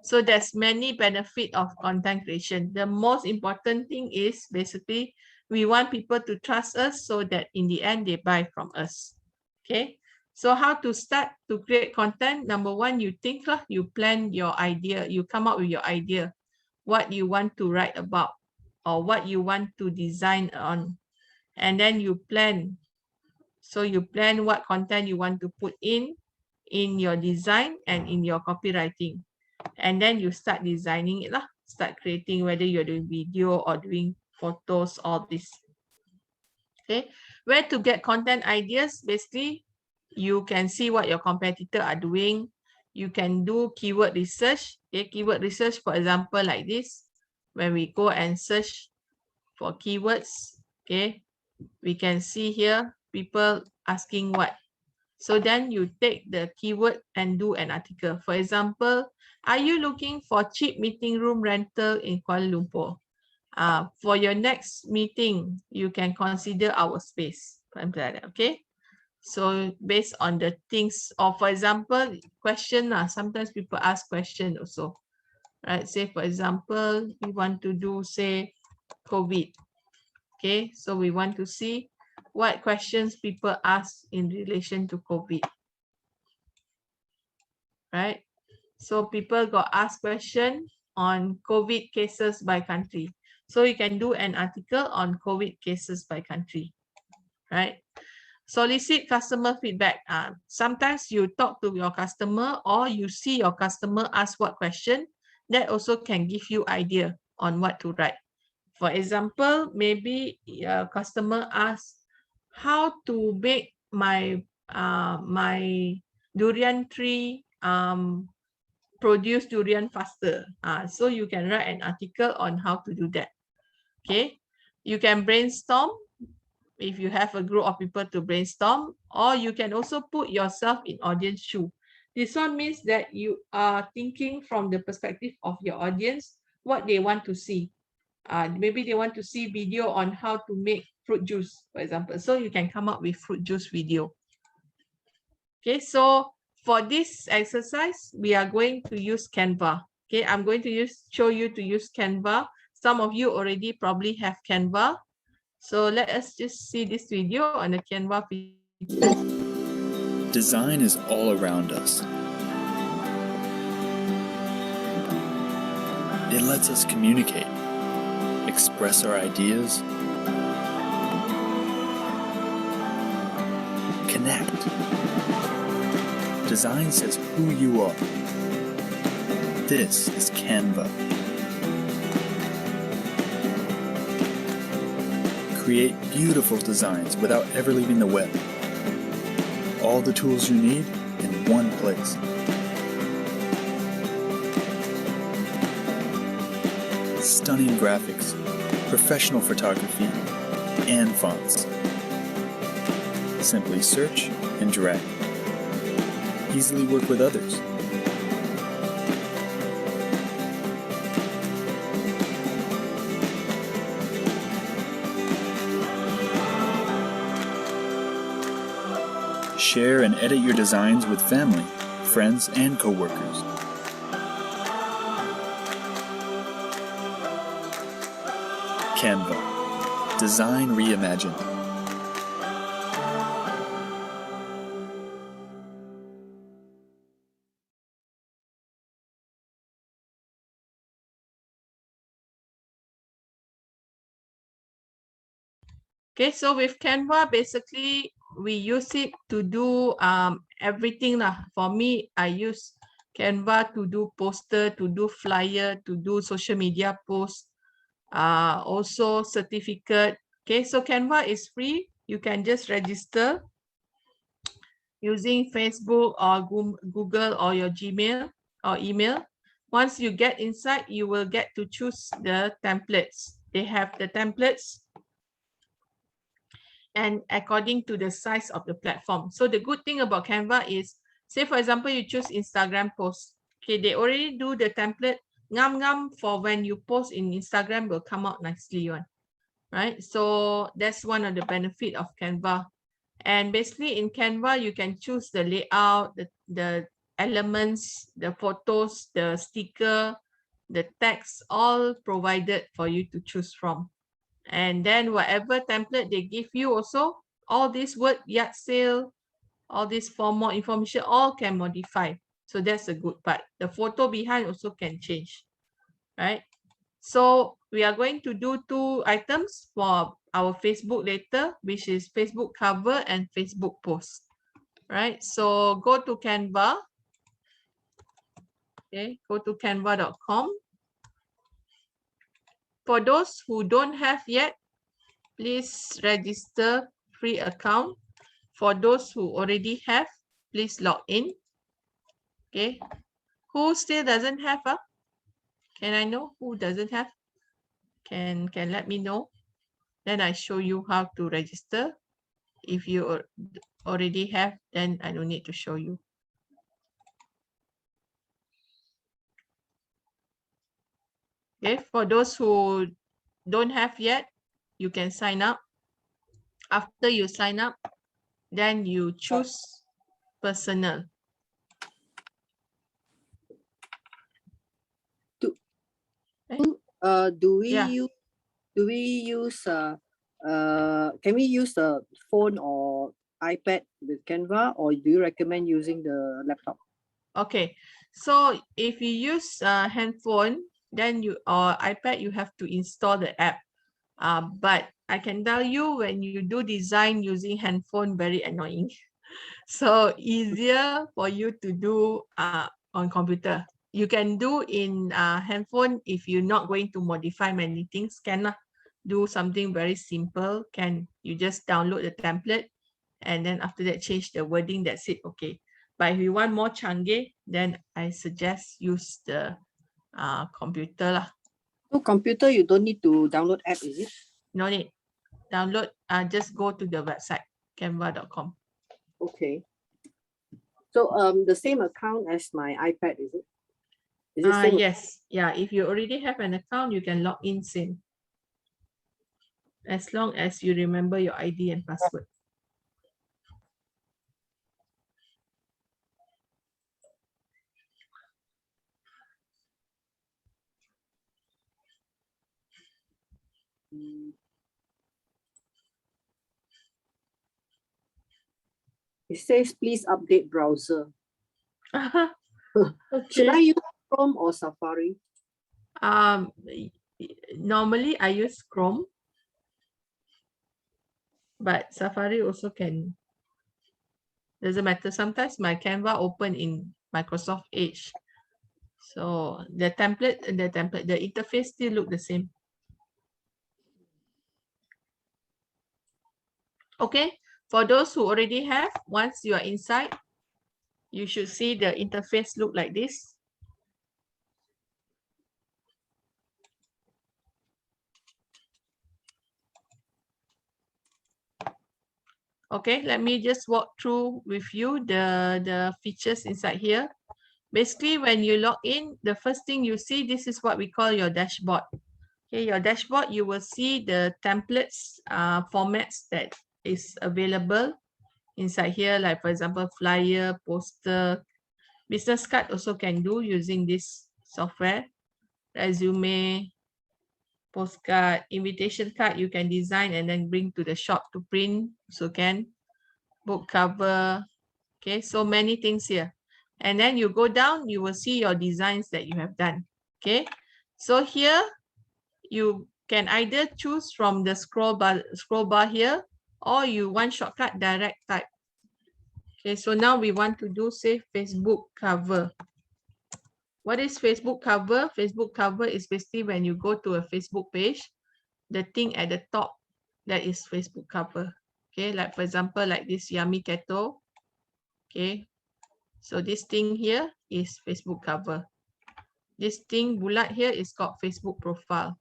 So there's many benefit of content creation. The most important thing is basically we want people to trust us so that in the end they buy from us. Okay, so how to start to create content? Number one, you think lah, you plan your idea, you come up with your idea, what you want to write about or what you want to design on, and then you plan. So you plan what content you want to put in your design and in your copywriting, and then you start designing it lah, start creating, whether you're doing video or doing photos, all this. Okay, where to get content ideas? Basically, you can see what your competitor are doing. You can do keyword research. Okay, keyword research, for example, like this. When we go and search for keywords, okay, we can see here people asking what. So then you take the keyword and do an article. For example, are you looking for cheap meeting room rental in Kuala Lumpur? For your next meeting, you can consider our space. Something like that, okay? So based on the things, or for example, question, sometimes people ask question also, right? Say for example, we want to do, say, COVID. Okay, so we want to see what questions people ask in relation to COVID, right? So people got asked question on COVID cases by country. So you can do an article on COVID cases by country, right? Solicit customer feedback. Sometimes you talk to your customer or you see your customer ask what question. That also can give you idea on what to write. For example, maybe a customer asks how to make my my durian tree produce durian faster. So you can write an article on how to do that. Okay, you can brainstorm if you have a group of people to brainstorm, or you can also put yourself in audience shoe. This one means that you are thinking from the perspective of your audience, what they want to see. Maybe they want to see video on how to make fruit juice, for example. So you can come up with fruit juice video. Okay, so for this exercise, we are going to use Canva. Okay, I'm going to show you to use Canva. Some of you already probably have Canva. So let us just see this video on the Canva video. Design is all around us. It lets us communicate, express our ideas, connect. Design says who you are. This is Canva. Create beautiful designs without ever leaving the web. All the tools you need in one place. Stunning graphics, professional photography, and fonts. Simply search and drag. Easily work with others. Share and edit your designs with family, friends, and coworkers. Canva. Design reimagined. Okay, so with Canva, basically we use it to do everything lah. For me, I use Canva to do poster, to do flyer, to do social media posts, also certificate. Okay, so Canva is free. You can just register using Facebook or Google or your Gmail or email. Once you get inside, you will get to choose the templates. They have the templates and according to the size of the platform. So the good thing about Canva is, say for example, you choose Instagram post. Okay, they already do the template. Ngam for when you post in Instagram will come out nicely one, right? So that's one of the benefit of Canva. And basically in Canva, you can choose the layout, the elements, the photos, the sticker, the text, all provided for you to choose from. And then whatever template they give you also, all this word, yard sale, all this for more information, all can modify. So that's a good part. The photo behind also can change, right? So we are going to do 2 items for our Facebook later, which is Facebook cover and Facebook post, right? So go to Canva. Okay, go to canva.com. For those who don't have yet, please register free account. For those who already have, please log in. Okay, who still doesn't have? Can I know who doesn't have? Can let me know. Then I show you how to register. If you already have, then I don't need to show you. Okay, for those who don't have yet, you can sign up. After you sign up, then you choose personal. Do we use can we use the phone or iPad with Canva, or do you recommend using the laptop? Okay, so if you use handphone, then you or iPad, you have to install the app. But I can tell you, when you do design using handphone, very annoying. So easier for you to do on computer. You can do in handphone if you're not going to modify many things. Can do something very simple. Can you just download the template and then after that change the wording? That's it. Okay. But if you want more canggih, then I suggest use the computer lah. So computer, you don't need to download app, is it? No need. Download. Just go to the website canva.com. Okay. So the same account as my iPad, is it? Is it same? Yes. Yeah. If you already have an account, you can log in same. As long as you remember your ID and password. It says please update browser. Okay. Should I use Chrome or Safari? Normally I use Chrome, but Safari also can. Doesn't matter. Sometimes my Canva open in Microsoft Edge, so the interface still look the same. Okay, for those who already have, once you are inside, you should see the interface look like this. Okay, let me just walk through with you the features inside here. Basically, when you log in, the first thing you see, this is what we call your dashboard. Okay, your dashboard, you will see the templates formats that is available inside here, like for example, flyer, poster, business card also can do using this software. Resume, postcard, invitation card, you can design and then bring to the shop to print, so can. Book cover, okay, so many things here. And then you go down, you will see your designs that you have done. Okay, so here you can either choose from the scroll bar here, or you want shortcut direct type. Okay, so now we want to do, say, Facebook cover. What is Facebook cover? Facebook cover is basically when you go to a Facebook page, the thing at the top, that is Facebook cover. Okay, like for example, like this Yummy Keto. Okay, so this thing here is Facebook cover. This thing bulat here is called Facebook profile.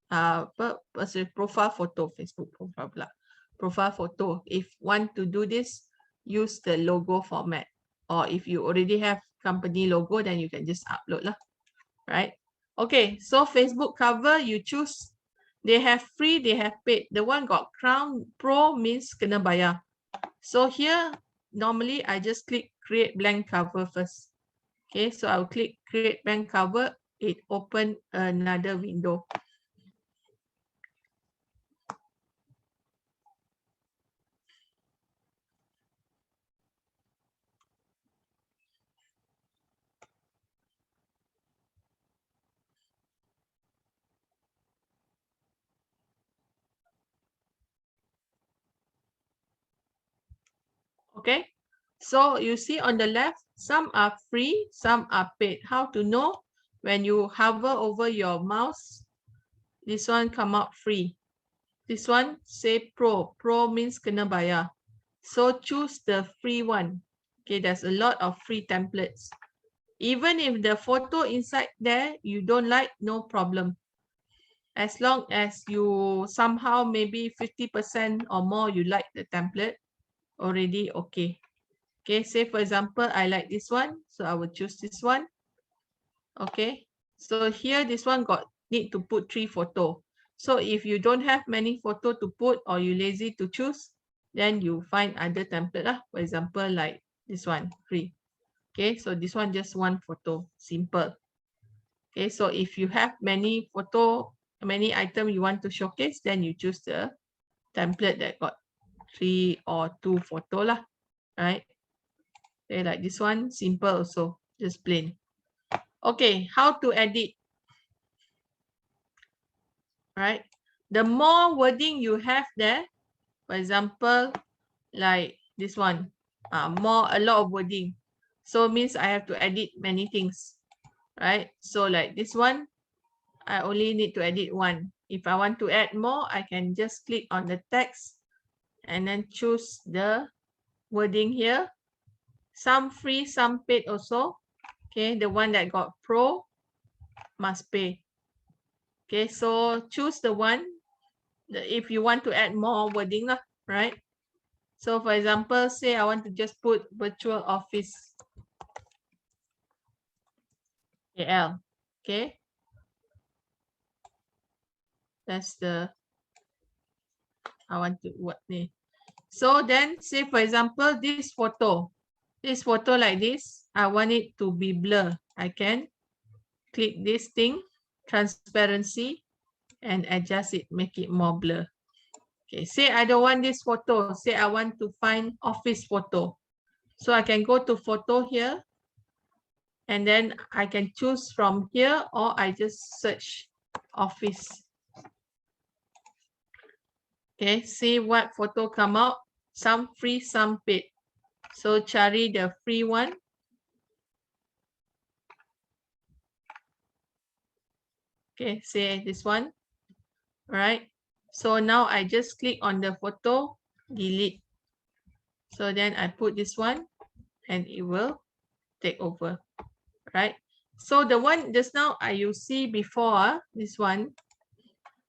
Profile photo, Facebook profile pula. Profile photo. If want to do this, use the logo format. Or if you already have company logo, then you can just upload lah. Right? Okay, so Facebook cover, you choose. They have free, they have paid. The one got Crown Pro means kena bayar. So here, normally I just click create blank cover first. Okay, so I'll click create blank cover. It open another window. Okay, so you see on the left, some are free, some are paid. How to know? When you hover over your mouse, this one come out free. This one say pro. Pro means kena bayar. So choose the free one. Okay, there's a lot of free templates. Even if the photo inside there you don't like, no problem. As long as you somehow maybe 50% or more you like the template, already okay. Okay, say for example, I like this one, so I will choose this one. Okay, so here this one need to put 3 photo. So if you don't have many photo to put or you lazy to choose, then you find other template lah. For example, like this one, free. Okay, so this one just 1 photo, simple. Okay, so if you have many photo, many item you want to showcase, then you choose the template that got 3 or 2 photo lah, right? Okay, like this one, simple also, just plain. Okay, how to edit? right? The more wording you have there, for example, like this one, a lot of wording. So means I have to edit many things, right? So like this one, I only need to edit one. If I want to add more, I can just click on the text and then choose the wording here. Some free, some paid also. Okay, the one that got pro must pay. Okay, so choose the one if you want to add more wording, right? So for example, say I want to just put virtual office KL. Okay. That's the I want to what name. So then say for example, this photo like this, I want it to be blur. I can click this thing, transparency, and adjust it, make it more blur. Okay, say I don't want this photo. Say I want to find office photo. So I can go to photo here, and then I can choose from here, or I just search office. Okay, see what photo come out. Some free, some paid. So cari the free one. Okay, say this one. All right. So now I just click on the photo, delete. So then I put this one and it will take over, right? So the one just now you see before, this one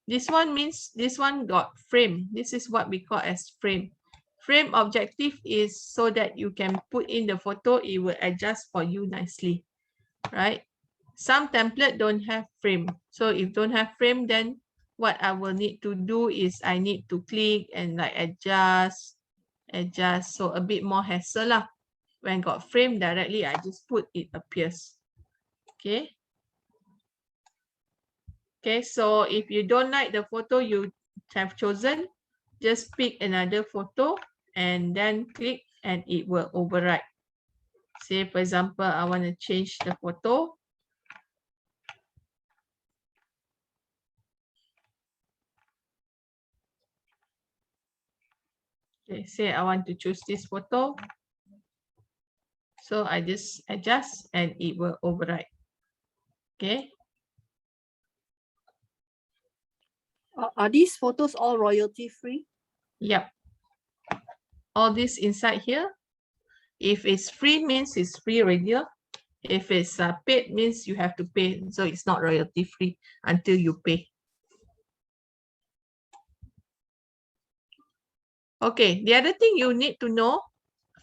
means this one got frame. This is what we call as frame. Frame objective is so that you can put in the photo, it will adjust for you nicely, right? Some template don't have frame. So if don't have frame, then what I will need to do is I need to click and like adjust. So a bit more hassle lah. When got frame directly, I just put it appears. Okay. Okay, so if you don't like the photo you have chosen, just pick another photo and then click and it will override. Say for example, I want to change the photo. Okay, say I want to choose this photo. So I just adjust and it will override. Okay. Are these photos all royalty free? Yep. All this inside here. If it's free means it's free already. If it's paid means you have to pay. So it's not royalty free until you pay. Okay, the other thing you need to know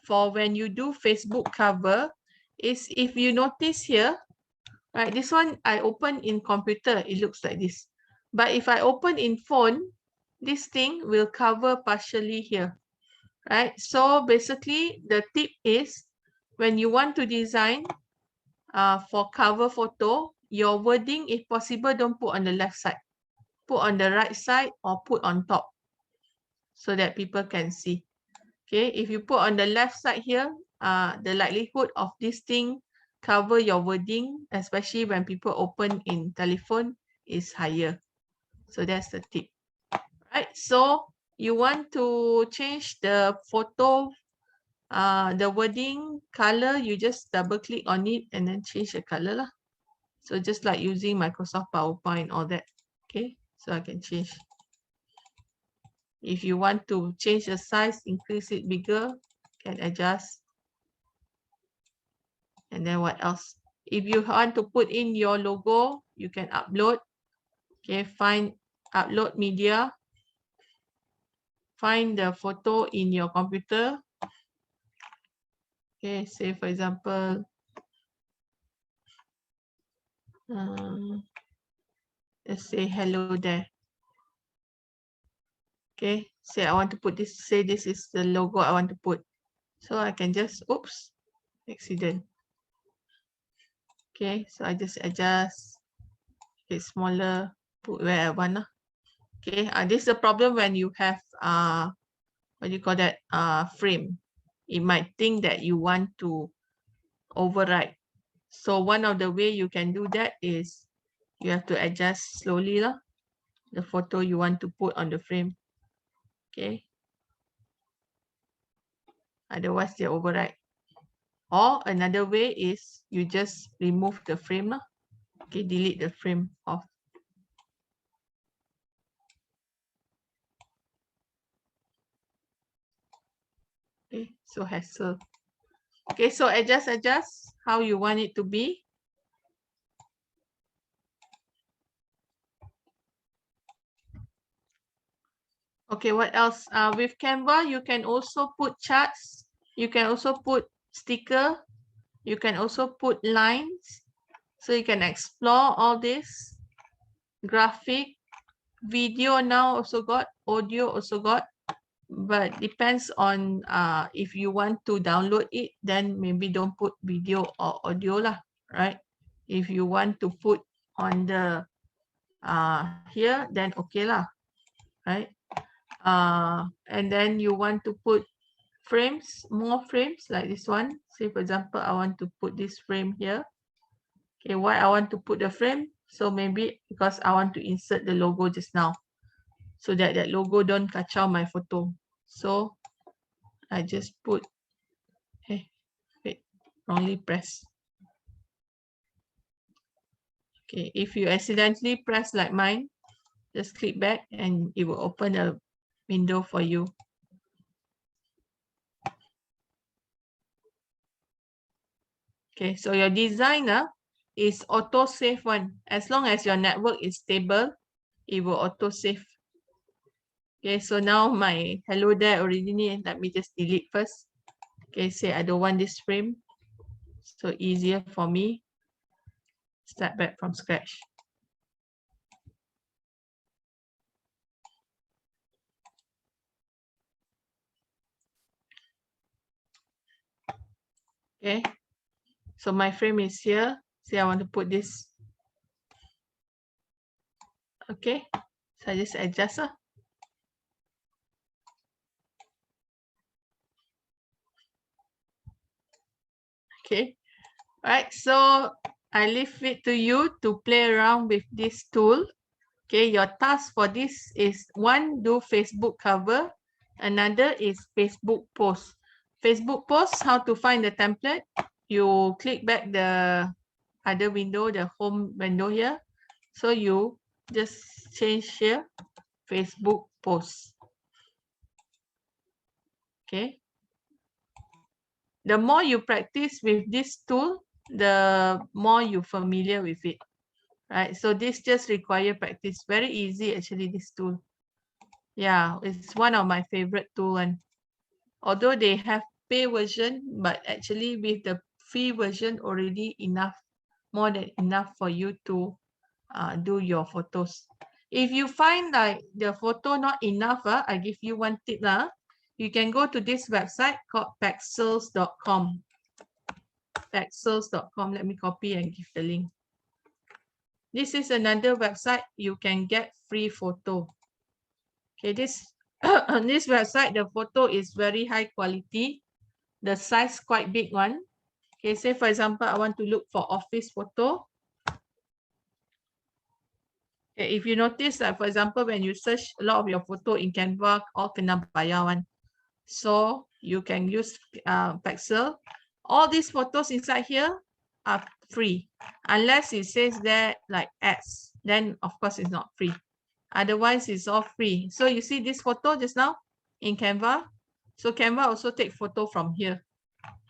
for when you do Facebook cover is if you notice here, right, this one I open in computer, it looks like this. But if I open in phone, this thing will cover partially here, right? So basically the tip is when you want to design for cover photo, your wording, if possible, don't put on the left side. Put on the right side or put on top so that people can see. Okay, if you put on the left side here, the likelihood of this thing cover your wording, especially when people open in telephone, is higher. So that's the tip. Right, so you want to change the photo, the wording color, you just double click on it and then change the color lah. So just like using Microsoft PowerPoint, all that. Okay, so I can change. If you want to change the size, increase it bigger, can adjust. And then what else? If you want to put in your logo, you can upload. Okay, find upload media. Find the photo in your computer. Okay, say for example, let's say hello there. Okay, say I want to put this, say this is the logo I want to put. So I can just, oops, accident. Okay, so I just adjust, make it smaller, put where I want. Okay, this is the problem when you have, what do you call that, frame. It might think that you want to override. So one of the way you can do that is you have to adjust slowly lah. the photo you want to put on the frame. Okay. Otherwise, they override. Or another way is you just remove the frame. Okay, delete the frame off. Okay, so hassle. Okay, so adjust how you want it to be. Okay, what else? With Canva, you can also put charts. You can also put sticker. You can also put lines. So you can explore all this. Graphic, video now also got, audio also got. But depends on if you want to download it, then maybe don't put video or audio lah, right? If you want to put on the here, then okay lah, right? And then you want to put frames, more frames like this one. Say for example, I want to put this frame here. Okay, why I want to put the frame? So maybe because I want to insert the logo just now, so that that logo don't kacau my photo. So I just put, hey, wait, wrongly press. Okay, if you accidentally press like mine, just click back and it will open a window for you. Okay, so your designer is auto save one. As long as your network is stable, it will auto save. Okay, so now my hello there already need. Let me just delete first. Okay, say I don't want this frame. So easier for me. Start back from scratch. Okay, so my frame is here. Say I want to put this. Okay, so I just adjust. Okay, right, so I leave it to you to play around with this tool. Okay, your task for this is one, do Facebook cover. Another is Facebook post. Facebook post, how to find the template. You click back the other window, the home window here. So you just change here, Facebook post. Okay. The more you practice with this tool, the more you're familiar with it. Right, so this just require practice. Very easy actually, this tool. Yeah, it's one of my favorite tool, and although they have pay version, but actually with the free version already enough, more than enough for you to do your photos. If you find like the photo not enough, I give you one tip. You can go to this website called pexels.com. Pexels.com. Let me copy and give the link. This is another website you can get free photo. Okay, this on this website, the photo is very high quality. The size quite big one. Okay, say for example, I want to look for office photo. Okay, if you notice that, for example, when you search a lot of your photo in Canva, all kena bayar one. So you can use Pexel. All these photos inside here are free, unless it says there like ads. Then of course it's not free. Otherwise, it's all free. So you see this photo just now in Canva. So Canva also take photo from here.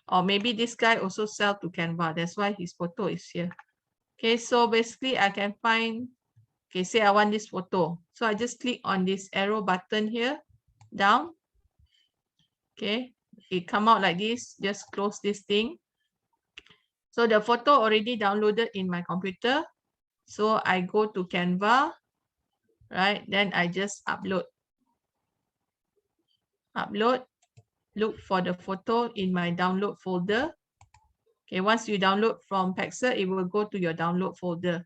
Or maybe this guy also sell to Canva. That's why his photo is here. Okay, so basically I can find, okay, say I want this photo. So I just click on this arrow button here, down. Okay, it come out like this. Just close this thing. So the photo already downloaded in my computer. So I go to Canva. Right, then I just upload. Look for the photo in my download folder. Okay, once you download from Pexel, it will go to your download folder.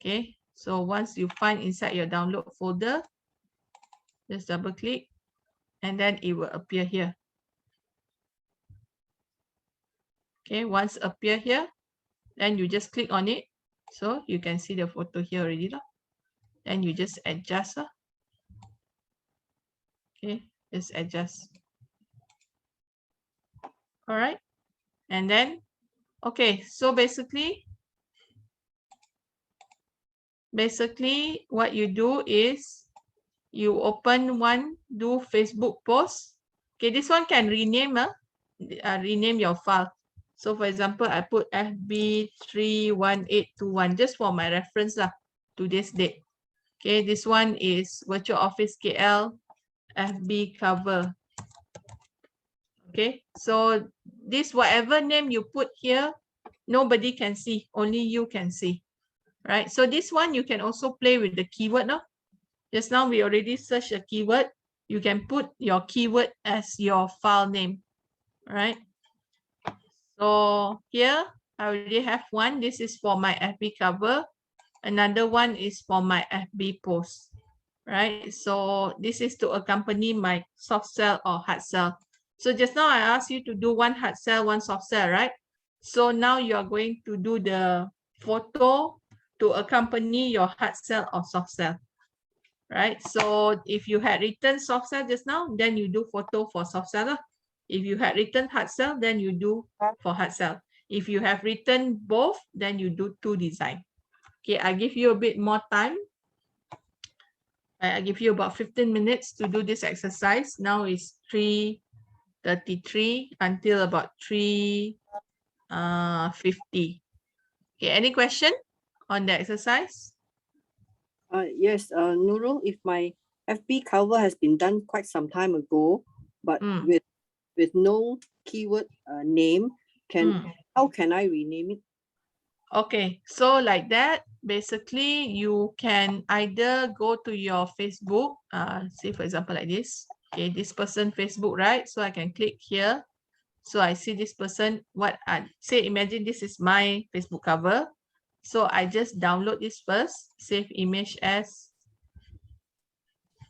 Okay, so once you find inside your download folder, just double click and then it will appear here. Okay, once appear here, then you just click on it. So you can see the photo here already. then you just adjust. Okay, just adjust. All right. And then, okay, so basically what you do is you open one, do Facebook post. Okay, this one can rename, rename your file. So for example, I put FB31821 just for my reference lah, today's date. Okay, this one is Virtual Office KL FB cover. Okay, so this whatever name you put here, nobody can see, only you can see, right? So this one you can also play with the keyword, no? Just now we already searched a keyword. You can put your keyword as your file name, right? So here I already have one. This is for my FB cover. Another one is for my FB post, right? So this is to accompany my soft sell or hard sell. So just now I asked you to do one hard sell, one soft sell, right? So now you are going to do the photo to accompany your hard sell or soft sell, right? So if you had written soft sell just now, then you do photo for soft sell. If you had written hard sell, then you do for hard sell. If you have written both, then you do two design. Okay, I give you a bit more time. I give you about 15 minutes to do this exercise. Now it's 3:33 until about 3:50. Okay, any question on the exercise? Yes, Nurul, if my FB cover has been done quite some time ago, but with no keyword name, how can I rename it? Okay, so like that, basically you can either go to your Facebook, say for example like this. Okay, this person Facebook, right? So I can click here. So I see this person, say imagine this is my Facebook cover. So I just download this first, save image as,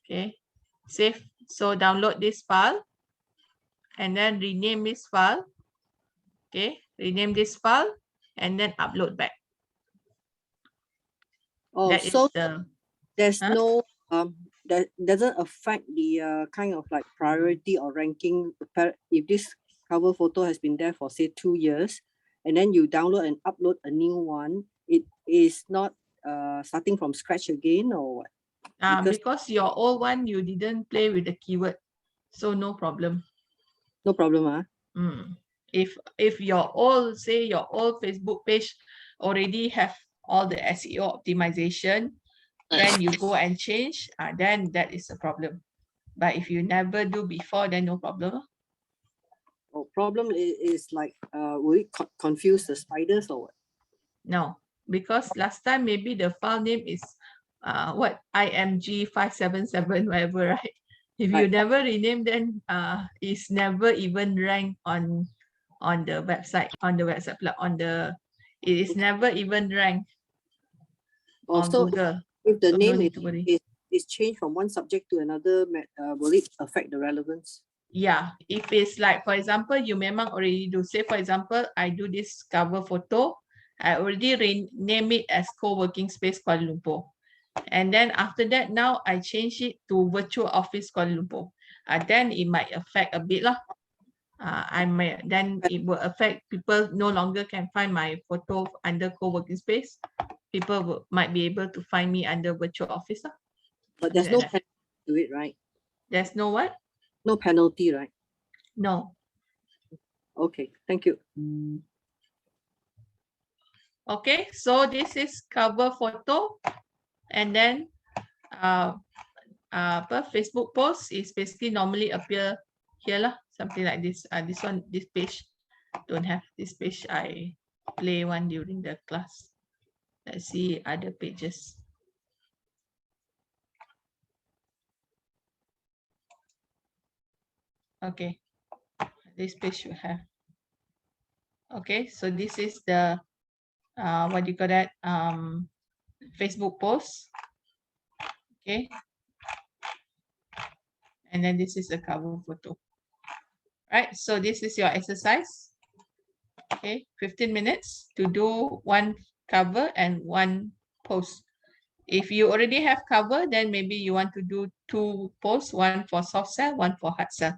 okay, save. So download this file and then rename this file. Okay, rename this file and then upload back. Oh, so there's no that doesn't affect the kind of like priority or ranking. If this cover photo has been there for say 2 years, and then you download and upload a new one, it is not starting from scratch again, or what? Because your old one you didn't play with the keyword, so no problem. No problem, If your old Facebook page already have all the SEO optimization, then you go and change, then that is a problem. But if you never do before, then no problem. Oh, problem is like will it confuse the spiders or what? No, because last time maybe the file name is IMG577 whatever, right? If you never rename, then it's never even ranked on the website, it is never even ranked on Google. If the So name no need to worry. is changed from one subject to another, will it affect the relevance? Yeah, if it's like, for example, you memang already do, say for example, I do this cover photo, I already rename it as co-working space Kuala Lumpur. And then after that, now I change it to virtual office Kuala Lumpur. Then it might affect a bit lah. Then it will affect people no longer can find my photo under co-working space. People might be able to find me under virtual office lah. But there's no penalty to it, right? There's no what? No penalty, right? No. Okay, thank you. Okay, so this is cover photo, and then per Facebook post is basically normally appear here lah, something like this. This page don't have this page. I play one during the class. Let's see other pages. Okay, this page you have. Okay, so this is the what do you call that? Facebook post. Okay, and then this is the cover photo. Right, so this is your exercise. Okay, 15 minutes to do one cover and one post. If you already have cover, then maybe you want to do 2 posts, one for soft sell, one for hard sell.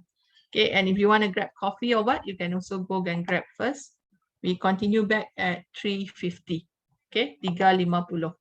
Okay, and if you want to grab coffee or what, you can also go and grab first. We continue back at 3:50. Okay, 3.50.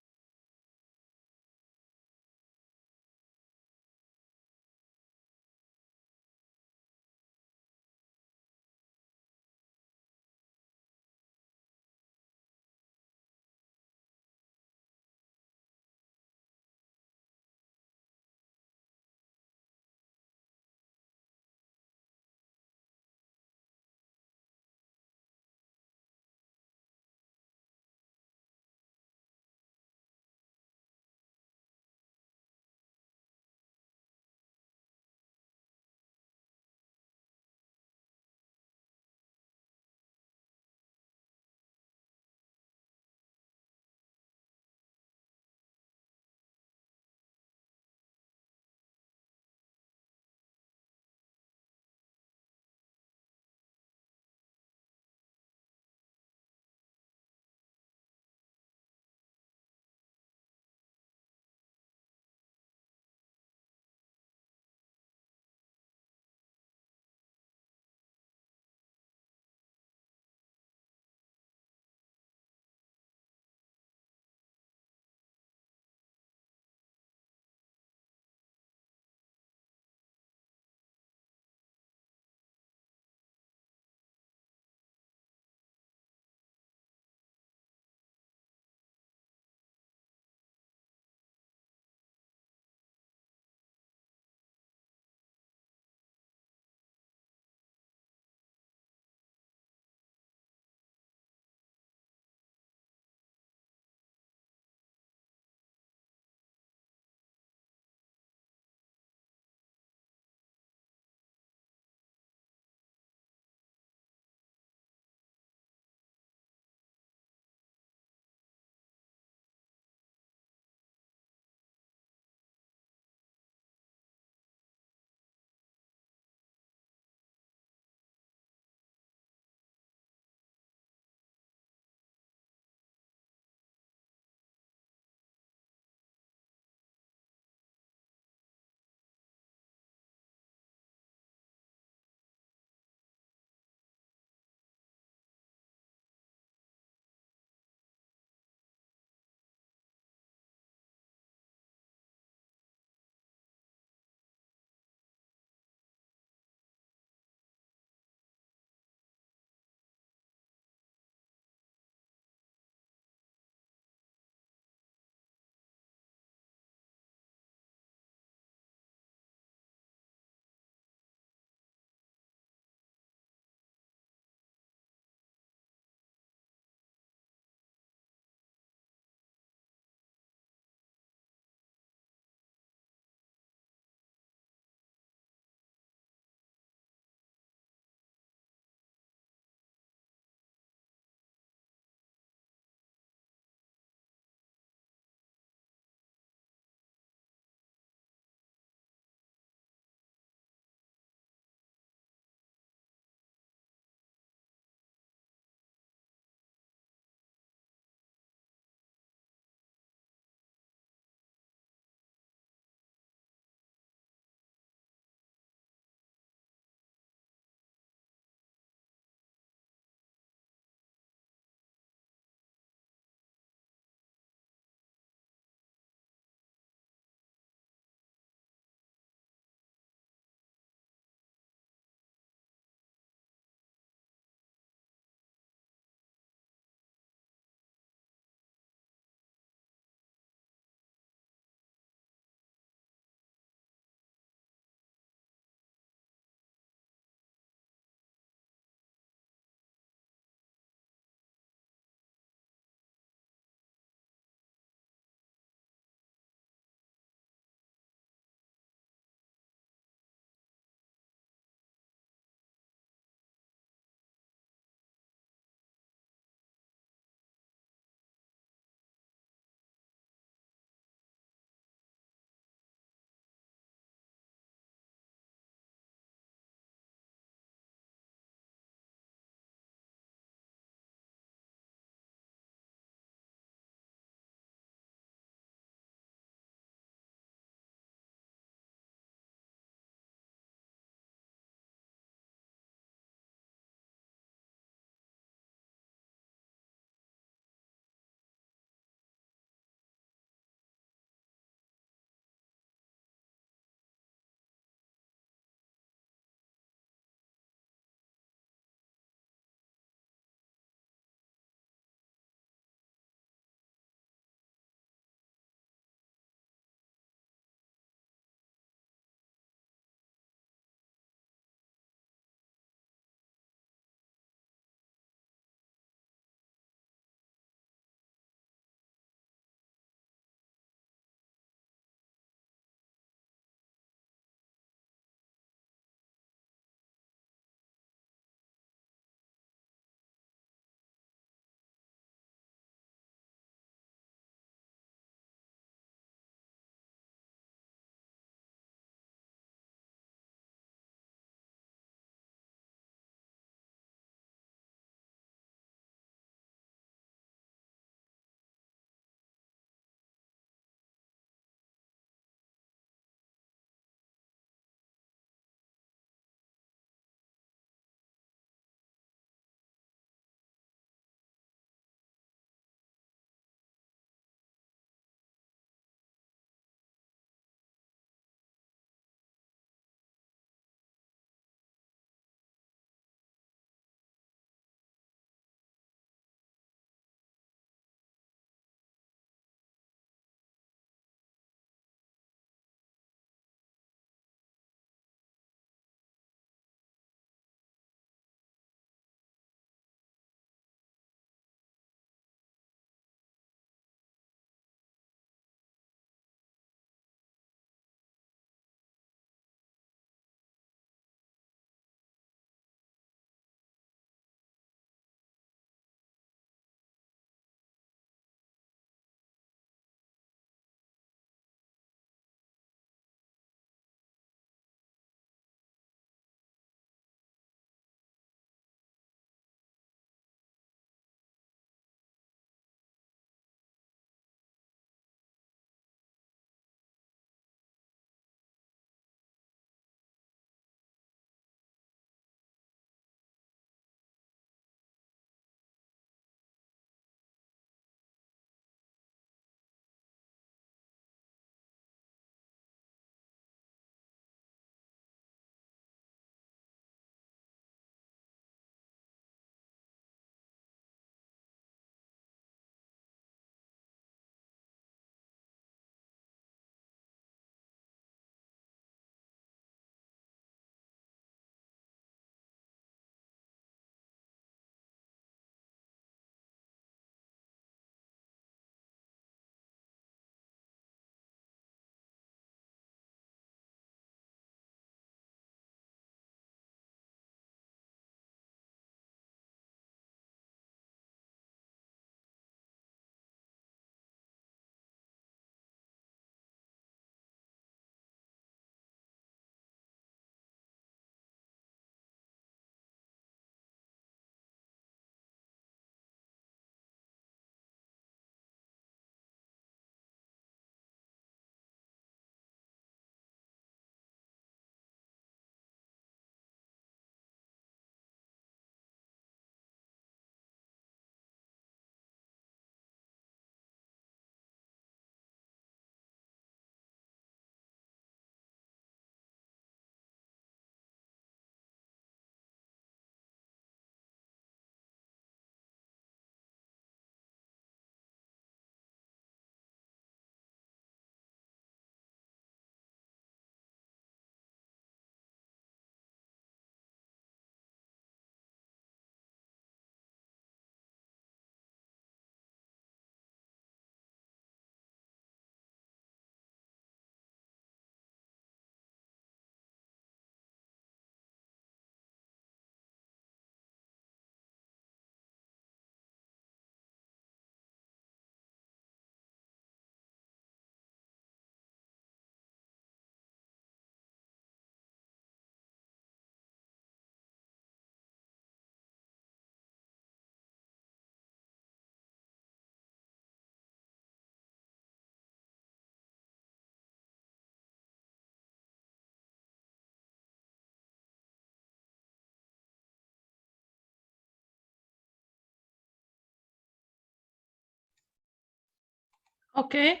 Okay.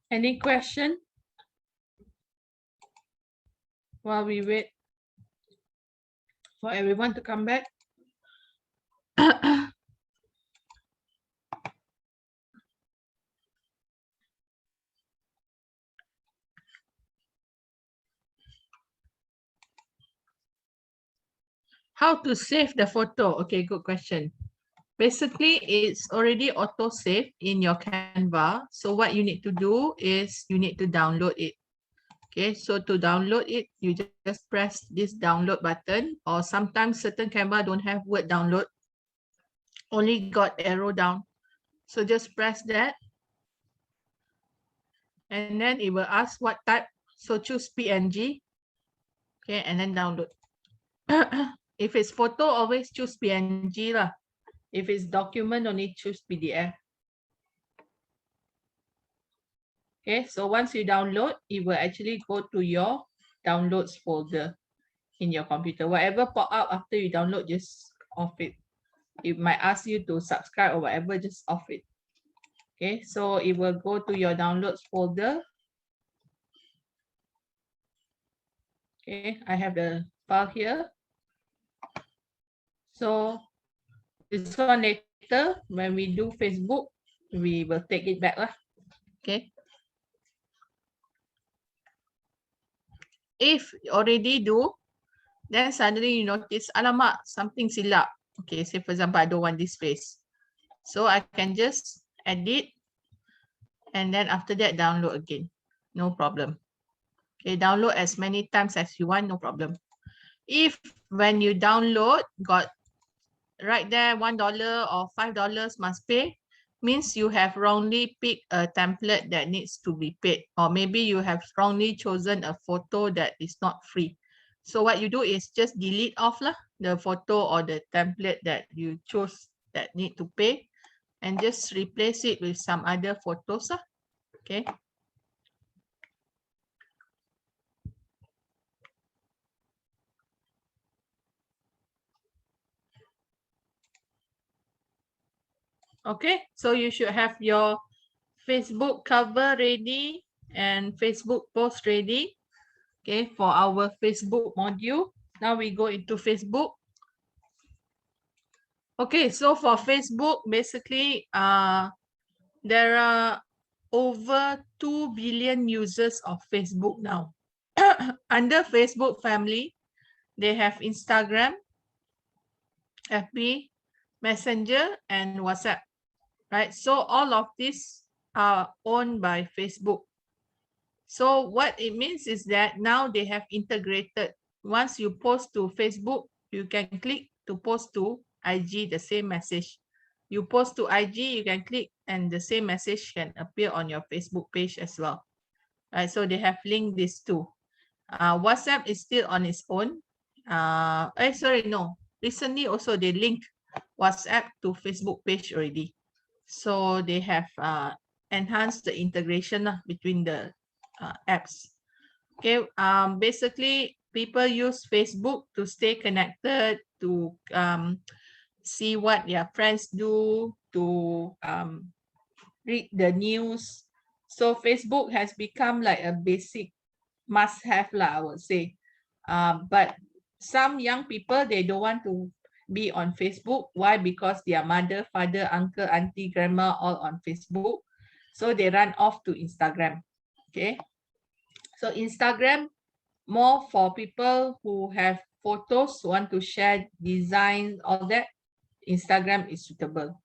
Any question? While we wait for everyone to come back. How to save the photo? Okay, good question. Basically, it's already auto save in your Canva. So what you need to do is you need to download it. Okay, so to download it, you just press this download button, or sometimes certain Canva don't have word download, only got arrow down. So just press that. And then it will ask what type. So choose PNG. Okay, and then download. If it's photo, always choose PNG lah. If it's document, only choose PDF. Okay, so once you download, it will actually go to your downloads folder in your computer. Whatever pop up after you download, just off it. It might ask you to subscribe or whatever, just off it. Okay, so it will go to your downloads folder. Okay, I have the file here. So this one later, when we do Facebook, we will take it back lah. Okay. If you already do, then suddenly you notice, alamak, something silap. Okay, say for example, I don't want this face. So I can just edit and then after that download again. No problem. Okay, download as many times as you want, no problem. If when you download, got right there $1 or $5 must pay, means you have wrongly picked a template that needs to be paid, or maybe you have wrongly chosen a photo that is not free. So what you do is just delete off lah, the photo or the template that you chose that need to pay, and just replace it with some other photos lah. Okay. Okay, so you should have your Facebook cover ready and Facebook post ready. Okay, for our Facebook module. Now we go into Facebook. Okay, so for Facebook, basically, there are over 2 billion users of Facebook now. Under Facebook family, they have Instagram, FB, Messenger, and WhatsApp. Right, so all of these are owned by Facebook. So what it means is that now they have integrated. Once you post to Facebook, you can click to post to IG the same message. You post to IG, you can click and the same message can appear on your Facebook page as well. Right, so they have linked these two. WhatsApp is still on its own. Recently also they linked WhatsApp to Facebook page already. So they have enhanced the integration between the apps. Okay, basically people use Facebook to stay connected, to see what their friends do, to read the news. So Facebook has become like a basic must-have lah, I would say. But some young people, they don't want to be on Facebook. Why? Because their mother, father, uncle, auntie, grandma all on Facebook. So they run off to Instagram. Okay. So Instagram, more for people who have photos, want to share design, all that. Instagram is suitable.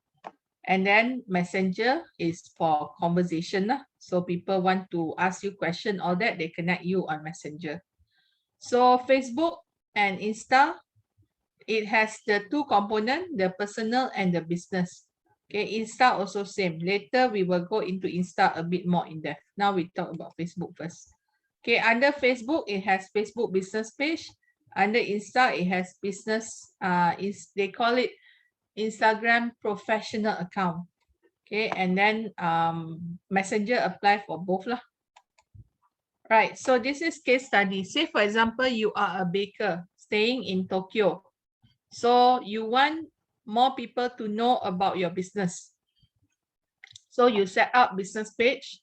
And then Messenger is for conversation. So people want to ask you question, all that, they connect you on Messenger. So Facebook and Insta, it has the two components, the personal and the business. Okay, Insta also same. Later we will go into Insta a bit more in depth. Now we talk about Facebook first. Okay, under Facebook, it has Facebook business page. Under Insta, it has business, they call it Instagram professional account. Okay, and then Messenger apply for both lah. Right, so this is case study. Say for example, you are a baker staying in Tokyo. So you want more people to know about your business. So you set up business page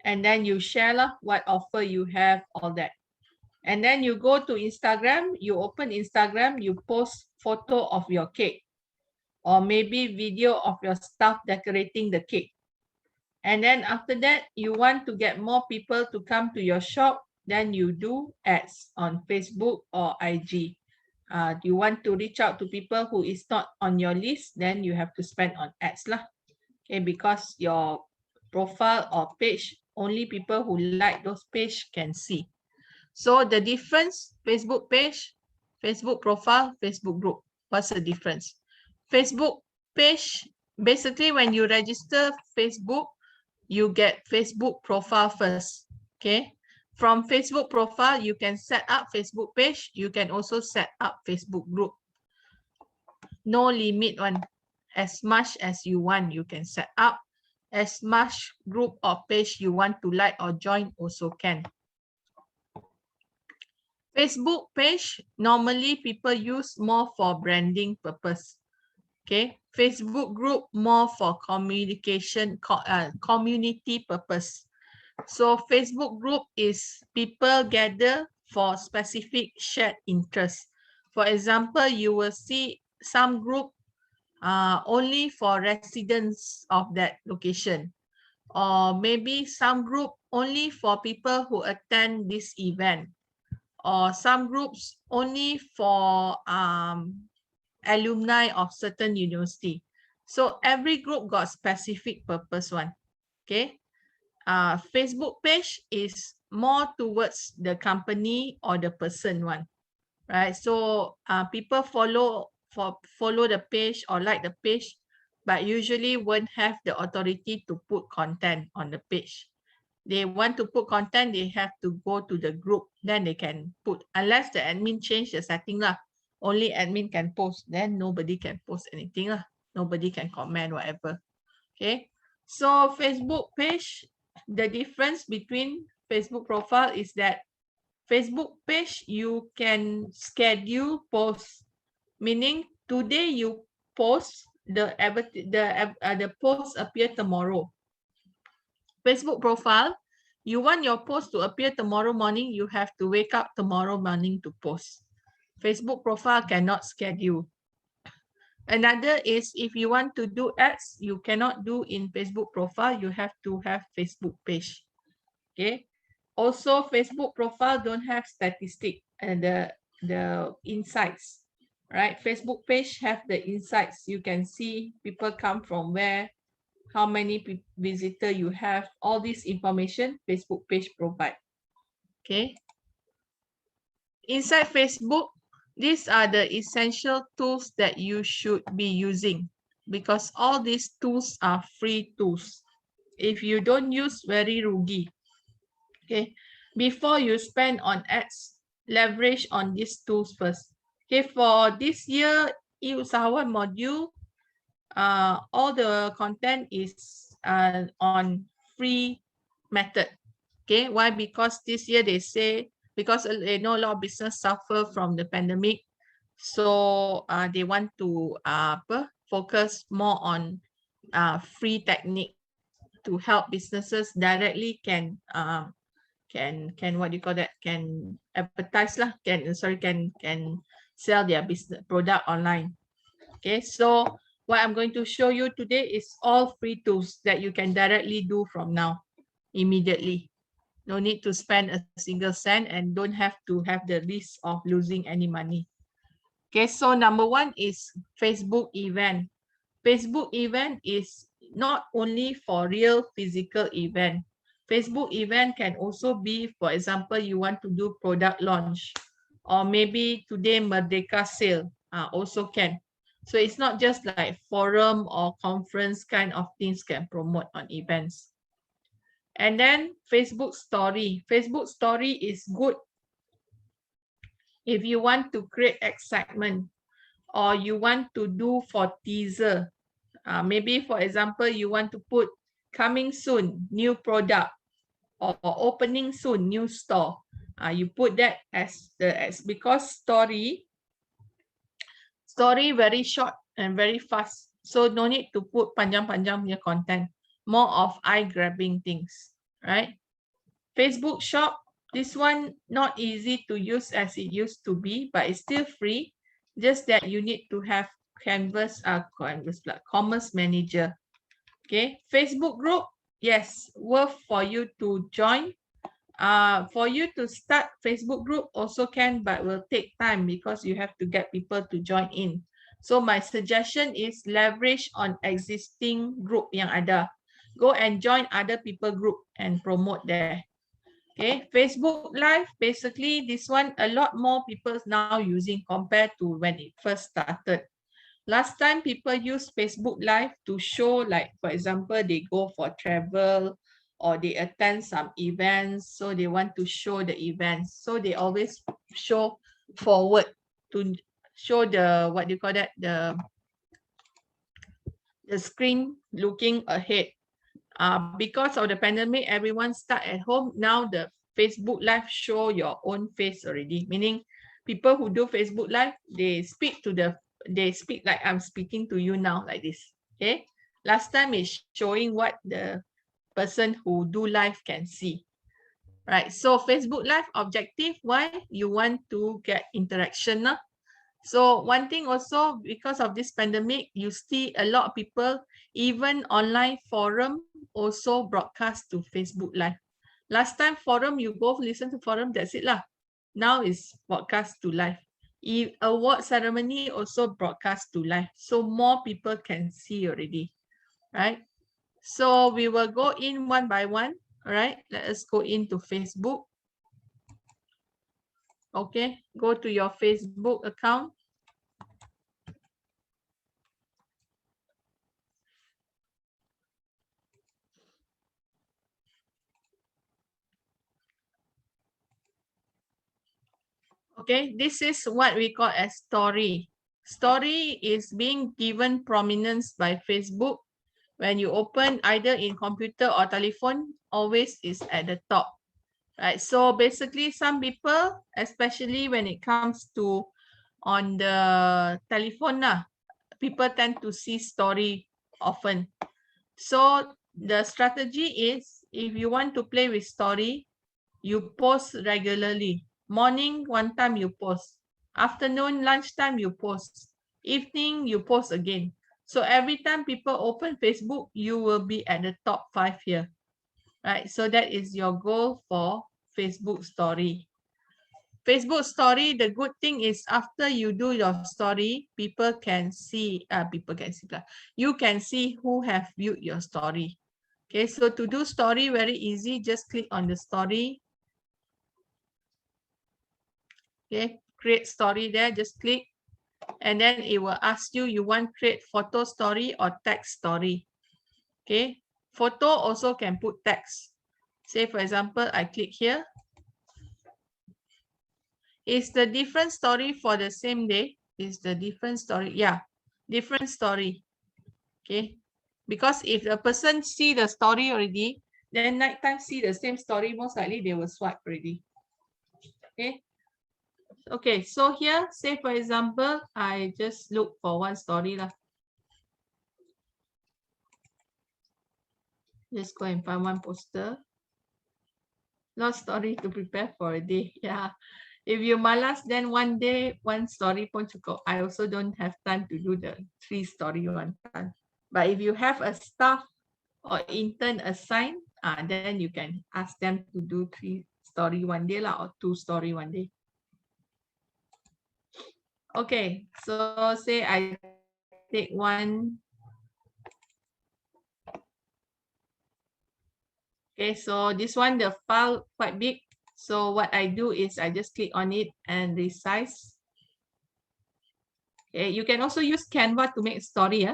and then you share lah what offer you have, all that. And then you go to Instagram, you open Instagram, you post photo of your cake or maybe video of your staff decorating the cake. And then after that, you want to get more people to come to your shop, then you do ads on Facebook or IG. You want to reach out to people who is not on your list, then you have to spend on ads lah. Okay, because your profile or page, only people who like those page can see. So the difference, Facebook page, Facebook profile, Facebook group. What's the difference? Facebook page, basically when you register Facebook, you get Facebook profile first. Okay. From Facebook profile, you can set up Facebook page. You can also set up Facebook group. No limit one. As much as you want, you can set up. As much group or page you want to like or join also can. Facebook page, normally people use more for branding purpose. Okay, Facebook group more for communication, community purpose. So Facebook group is people gather for specific shared interest. For example, you will see some group only for residents of that location, or maybe some group only for people who attend this event, or some groups only for alumni of certain university. So every group got specific purpose one. Okay. Facebook page is more towards the company or the person one, right? So people follow the page or like the page, but usually won't have the authority to put content on the page. They want to put content, they have to go to the group, then they can put, unless the admin change the setting lah. Only admin can post, then nobody can post anything lah. Nobody can comment, whatever. Okay. So Facebook page, the difference between Facebook profile is that Facebook page, you can schedule posts, meaning today you post, the post appear tomorrow. Facebook profile, you want your post to appear tomorrow morning, you have to wake up tomorrow morning to post. Facebook profile cannot schedule. Another is if you want to do ads, you cannot do in Facebook profile, you have to have Facebook page. Okay. Also, Facebook profile don't have statistic and the insights, right? Facebook page have the insights. You can see people come from where, how many visitor you have, all this information Facebook page provide. Okay. Inside Facebook, these are the essential tools that you should be using because all these tools are free tools. If you don't use, very rugi. Okay. Before you spend on ads, leverage on these tools first. Okay. For this year, eUsahawan module, all the content is on free method. Okay. Why? Because this year they say, because they know a lot of business suffer from the pandemic. So they want to focus more on free technique to help businesses directly can what do you call that? Can advertise lah, can sell their business product online. Okay, so what I'm going to show you today is all free tools that you can directly do from now, immediately. No need to spend a single cent and don't have to have the risk of losing any money. Okay, so number one is Facebook event. Facebook event is not only for real physical event. Facebook event can also be, for example, you want to do product launch, or maybe today Merdeka sale also can. So it's not just like forum or conference kind of things can promote on events. And then Facebook story. Facebook story is good if you want to create excitement or you want to do for teaser. Maybe, for example, you want to put coming soon, new product, or opening soon, new store. You put that as because story very short and very fast. So no need to put panjang-panjang punya content. more of eye-grabbing things, right? Facebook Shop, this one not easy to use as it used to be, but it's still free. Just that you need to have Commerce Manager. Okay, Facebook group, yes, worth for you to join. For you to start Facebook group also can, but will take time because you have to get people to join in. So my suggestion is leverage on existing group yang ada. Go and join other people group and promote there. Okay, Facebook Live, basically this one, a lot more people now using compared to when it first started. Last time people use Facebook Live to show, like, for example, they go for travel or they attend some events, so they want to show the events. So they always show forward to show the, what do you call that, the screen looking ahead. Because of the pandemic, everyone stuck at home. Now the Facebook Live show your own face already, meaning people who do Facebook Live, they speak like I'm speaking to you now, like this. Okay. Last time it's showing what the person who do live can see. Right. So Facebook Live objective, why? You want to get interaction. So one thing also, because of this pandemic, you see a lot of people, even online forum, also broadcast to Facebook Live. Last time forum, you go listen to forum, that's it lah. Now it's broadcast to live. Award ceremony also broadcast to live. So more people can see already, right? So we will go in one by one, all right? Let us go into Facebook. Okay, go to your Facebook account. Okay, this is what we call as story. Story is being given prominence by Facebook. When you open either in computer or telephone, always is at the top. Right. So basically, some people, especially when it comes to on the telephone, people tend to see story often. So the strategy is, if you want to play with story, you post regularly. Morning, one time you post. Afternoon, lunchtime, you post. Evening, you post again. So every time people open Facebook, you will be at the top 5 here. Right? So that is your goal for Facebook story. Facebook story, the good thing is after you do your story, people can see, you can see who have viewed your story. Okay, so to do story, very easy, just click on the story. Okay, create story there, just click. And then it will ask you, you want create photo story or text story. Okay, photo also can put text. Say for example, I click here. Is the different story for the same day? Is the different story? Yeah, different story. Okay, because if the person see the story already, then nighttime see the same story, most likely they will swipe already. Okay. Okay, so here, say for example, I just look for one story lah. Just go and find one poster. No story to prepare for a day. Yeah. If you malas, then one day, one story pun cukup. I also don't have time to do the 3 story one time. But if you have a staff or intern assigned, then you can ask them to do 3 story one day lah, or 2 story one day. Okay, so say I take one. Okay, so this one, the file quite big. So what I do is I just click on it and resize. Okay, you can also use Canva to make story,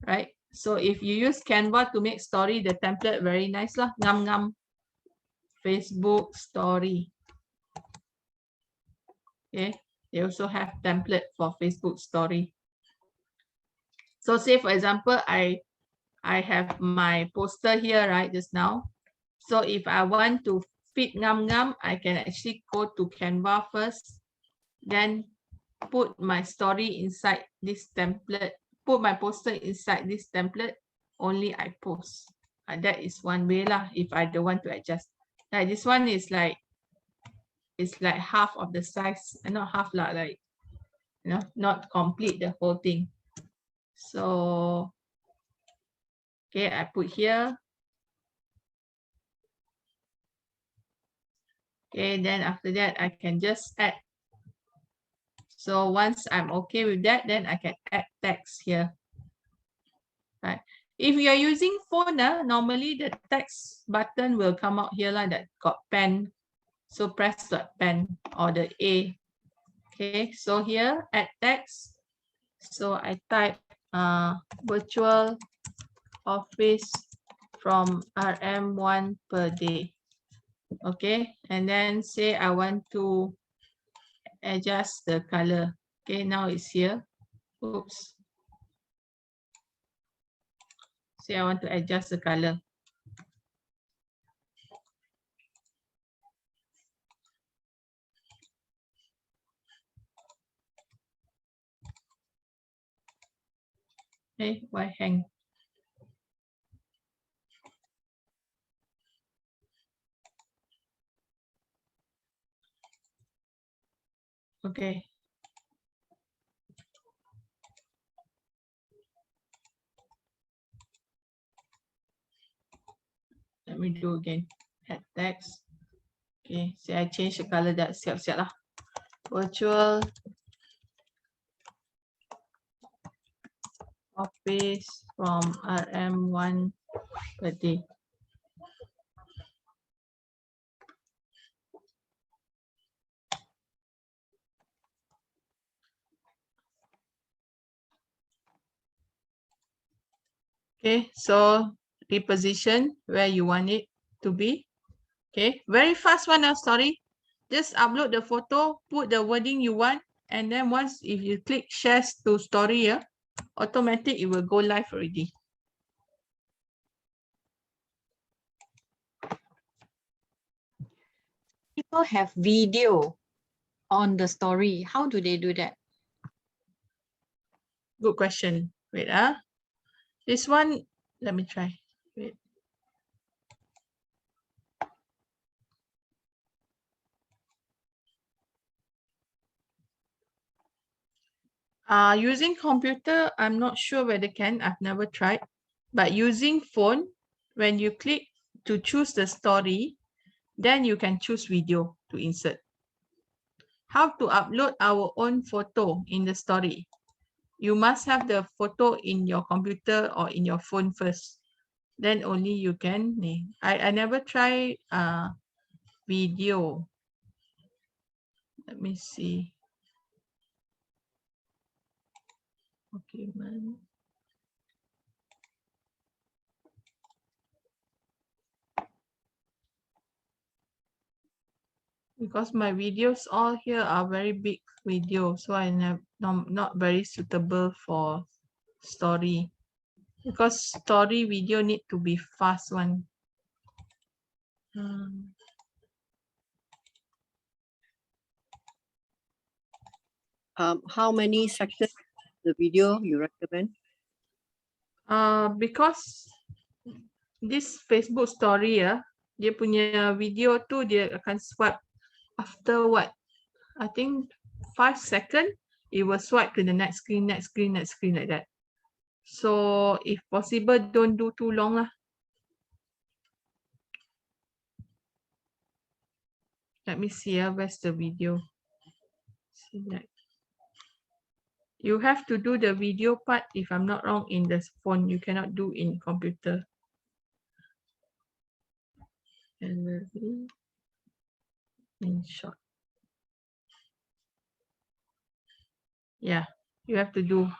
right? So if you use Canva to make story, the template very nice lah. Ngam ngam Facebook story. Okay, they also have template for Facebook story. So say for example, I have my poster here, right, just now. So if I want to fit ngam ngam, I can actually go to Canva first, then put my story inside this template, put my poster inside this template, only I post. That is one way lah, if I don't want to adjust. Like this one is like, it's like half of the size, not half lah, like, you know, not complete the whole thing. So, okay, I put here. Okay, then after that, I can just add. So once I'm okay with that, then I can add text here. Right. If you are using phone, normally the text button will come out here like that, got pen. So press the pen or the A. Okay, so here add text. So I type virtual office from RM1 per day. Okay, and then say I want to adjust the color. Okay, now it's here. Oops. Say I want to adjust the color. Okay, why hang? Okay. Let me do again. Add text. Okay, so I change the color that siap-siap lah. Virtual office from RM1 per day. Okay, so reposition where you want it to be. Okay, very fast one now, sorry. Just upload the photo, put the wording you want, and then once if you click share to story, automatic it will go live already. People have video on the story. How do they do that? Good question. Wait, this one, let me try. Wait. Using computer, I'm not sure whether can. I've never tried. But using phone, when you click to choose the story, then you can choose video to insert. How to upload our own photo in the story? You must have the photo in your computer or in your phone first. Then only you can. I never try video. Let me see. Okay, man. Because my videos all here are very big videos, so I not very suitable for story. Because story video need to be fast one. How many sections the video you recommend? Because this Facebook story dia punya video tu dia akan swipe after what? I think 5 seconds, it will swipe to the next screen, next screen, next screen like that. So if possible, don't do too long lah. Let me see where's the video. Select. You have to do the video part, if I'm not wrong, in the phone. You cannot do in computer. And in short. Yeah, you have to do.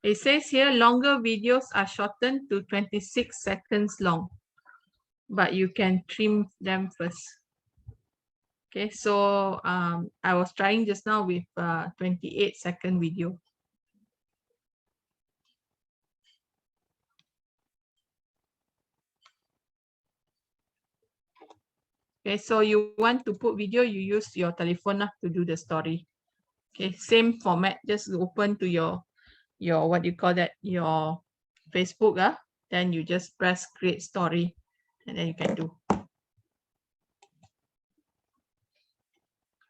It says here longer videos are shortened to 26 seconds long, but you can trim them first. Okay, so I was trying just now with 28-second video. Okay, so you want to put video, you use your telephone to do the story. Okay, same format, just open to your your, what you call that, your Facebook, then you just press create story and then you can do.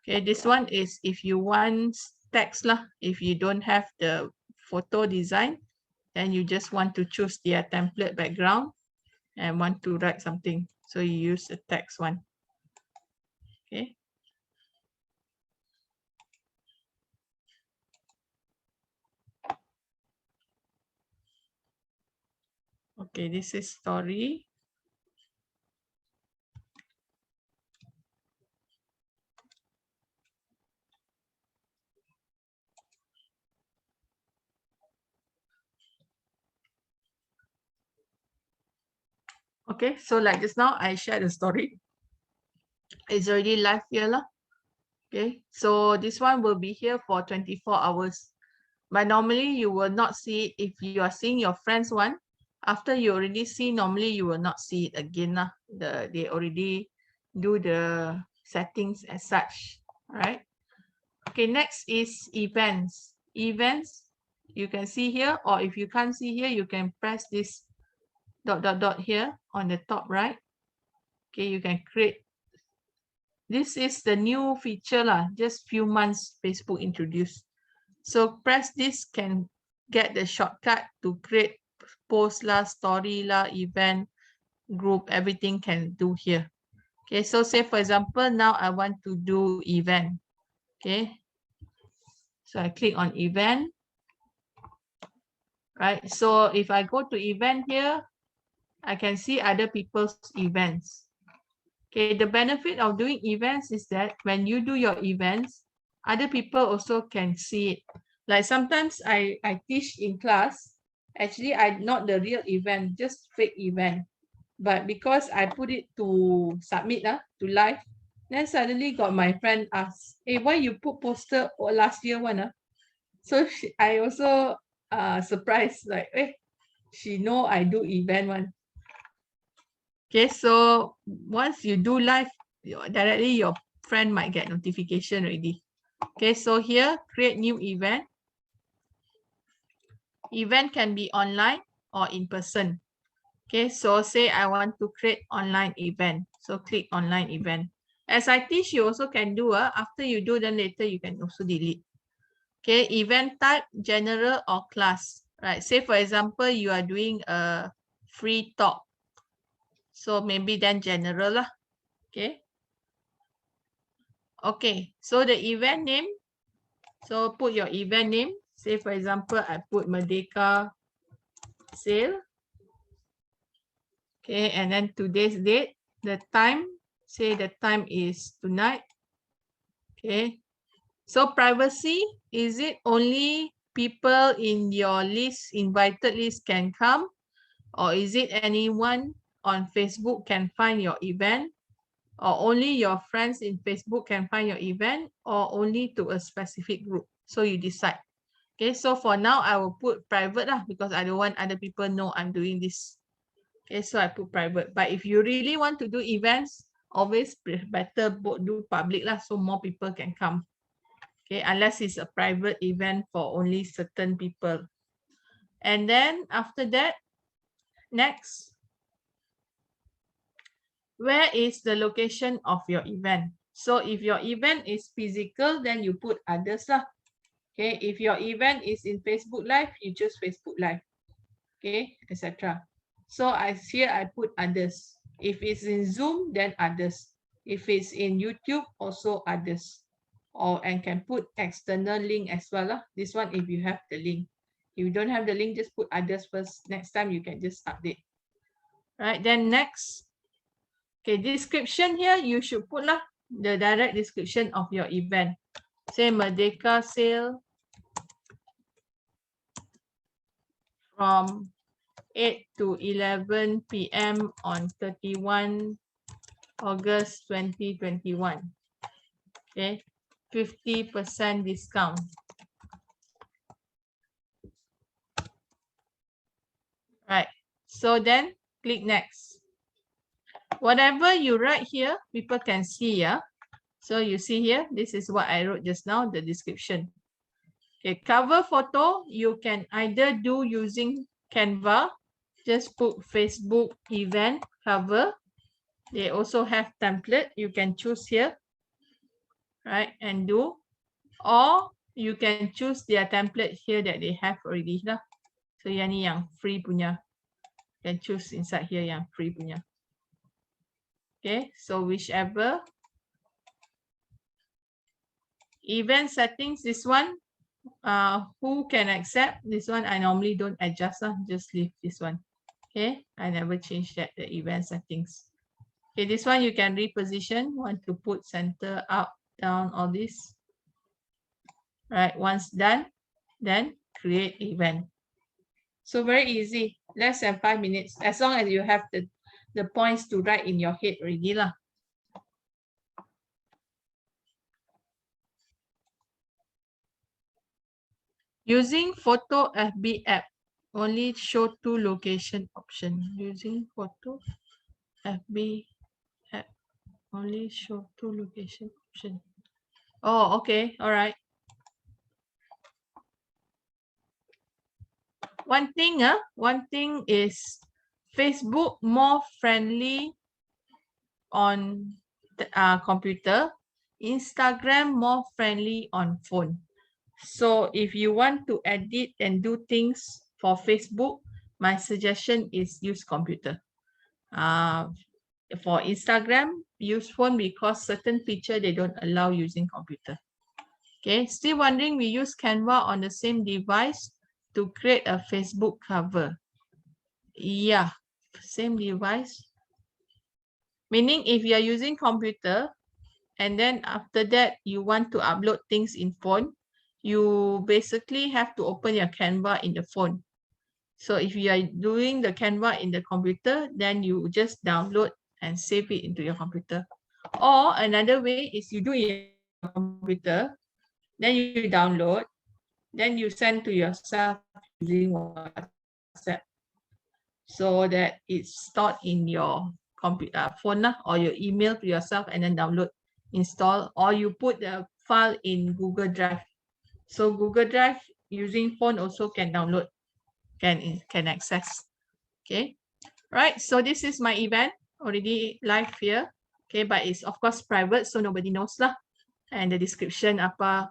Okay, this one is if you want text lah. If you don't have the photo design, then you just want to choose their template background and want to write something. So you use the text one. Okay. Okay, this is story. Okay, so like just now, I shared a story. It's already live here lah. Okay, so this one will be here for 24 hours. But normally you will not see it if you are seeing your friend's one. After you already see, normally you will not see it again lah. They already do the settings as such. All right. Okay, next is events. Events, you can see here, or if you can't see here, you can press this dot dot dot here on the top right. Okay, you can create. This is the new feature lah, just few months Facebook introduced. So press this can get the shortcut to create post lah, story lah, event, group, everything can do here. Okay, so say for example, now I want to do event. Okay, so I click on event. Right, so if I go to event here, I can see other people's events. Okay, the benefit of doing events is that when you do your events, other people also can see it. Like sometimes I teach in class, actually I not the real event, just fake event. But because I put it to submit to live, then suddenly got my friend ask, hey, why you put poster last year one? So I also surprised, like, hey, she know I do event one. Okay, so once you do live, directly your friend might get notification already. Okay, so here, create new event. Event can be online or in person. Okay, so say I want to create online event. So click online event. As I teach, you also can do, after you do, then later you can also delete. Okay, event type, general or class. Right, say for example, you are doing a free talk. So maybe then general lah. Okay. Okay, so the event name. So put your event name. Say for example, I put Merdeka sale. Okay, and then today's date, the time. Say the time is tonight. Okay. So privacy, is it only people in your list, invited list can come? Or is it anyone on Facebook can find your event? Or only your friends in Facebook can find your event, or only to a specific group? So you decide. Okay, so for now, I will put private lah, because I don't want other people know I'm doing this. Okay, so I put private. But if you really want to do events, always better do public lah, so more people can come. Okay, unless it's a private event for only certain people. And then after that, next, where is the location of your event? So if your event is physical, then you put others lah. Okay, if your event is in Facebook Live, you choose Facebook Live. Okay, etc. So here I put others. If it's in Zoom, then others. If it's in YouTube, also others. And can put external link as well lah. This one if you have the link. If you don't have the link, just put others first. Next time you can just update. Right, then next. Okay, description here, you should put lah the direct description of your event. Say Merdeka sale from 8 to 11 p.m. on 31 August 2021. Okay, 50% discount. Right, so then click next. Whatever you write here, people can see, yeah. So you see here, this is what I wrote just now, the description. Okay, cover photo, you can either do using Canva, just put Facebook event cover. They also have template, you can choose here, right, and do, or you can choose their template here that they have already lah. So yang ni yang free punya, you can choose inside here yang free punya. Okay, so whichever. Event settings, this one, who can accept, this one I normally don't adjust, just leave this one. Okay, I never change that, the event settings. Okay, this one you can reposition, want to put center, up, down, all this. Right, once done, then create event. So very easy, less than 5 minutes, as long as you have the points to write in your head already lah. Using photo FB app, only show 2 location option. Using photo FB app, only show 2 location option. Oh, okay, all right. One thing is Facebook more friendly on the computer, Instagram more friendly on phone. So if you want to edit and do things for Facebook, my suggestion is use computer. For Instagram, use phone because certain feature they don't allow using computer. Okay, still wondering, we use Canva on the same device to create a Facebook cover. Yeah, same device. Meaning if you are using computer and then after that you want to upload things in phone, you basically have to open your Canva in the phone. So if you are doing the Canva in the computer, then you just download and save it into your computer. Or another way is you do it in your computer, then you download, then you send to yourself using WhatsApp, so that it's stored in your computer phone or your email to yourself and then download, install, or you put the file in Google Drive. So Google Drive using phone also can download, can access. Okay, right, so this is my event already live here. Okay, but it's of course private, so nobody knows lah. And the description apa,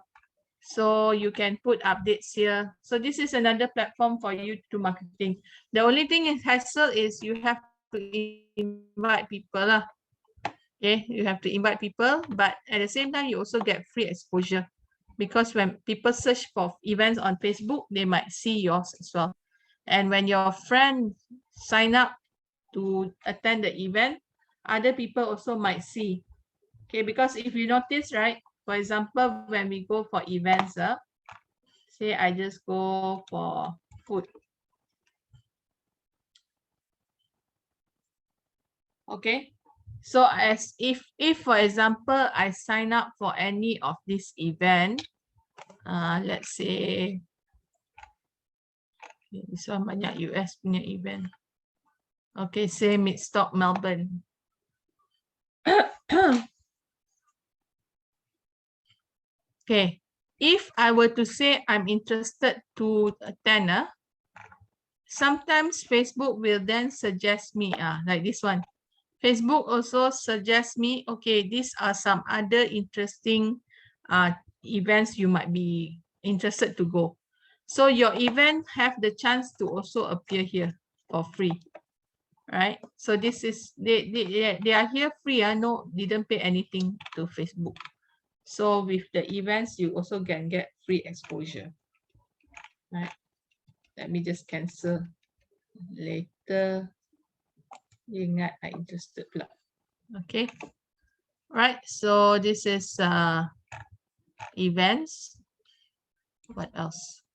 so you can put updates here. So this is another platform for you to do marketing. The only thing is hassle is you have to invite people lah. Okay, you have to invite people, but at the same time you also get free exposure, because when people search for events on Facebook, they might see yours as well. And when your friend sign up to attend the event, other people also might see. Okay, because if you notice, right, for example, when we go for events, say I just go for food. Okay, so as if for example, I sign up for any of this event, let's say, okay, this one banyak US punya event. Okay, say Midstock Melbourne. Okay, if I were to say I'm interested to attend, sometimes Facebook will then suggest me, like this one. Facebook also suggests me, okay, these are some other interesting events you might be interested to go. So your event have the chance to also appear here for free, right? So this is, they are here free, no, didn't pay anything to Facebook. So with the events, you also can get free exposure, right? Let me just cancel later. Ingat I interested pula. Okay, right, so this is events. What else?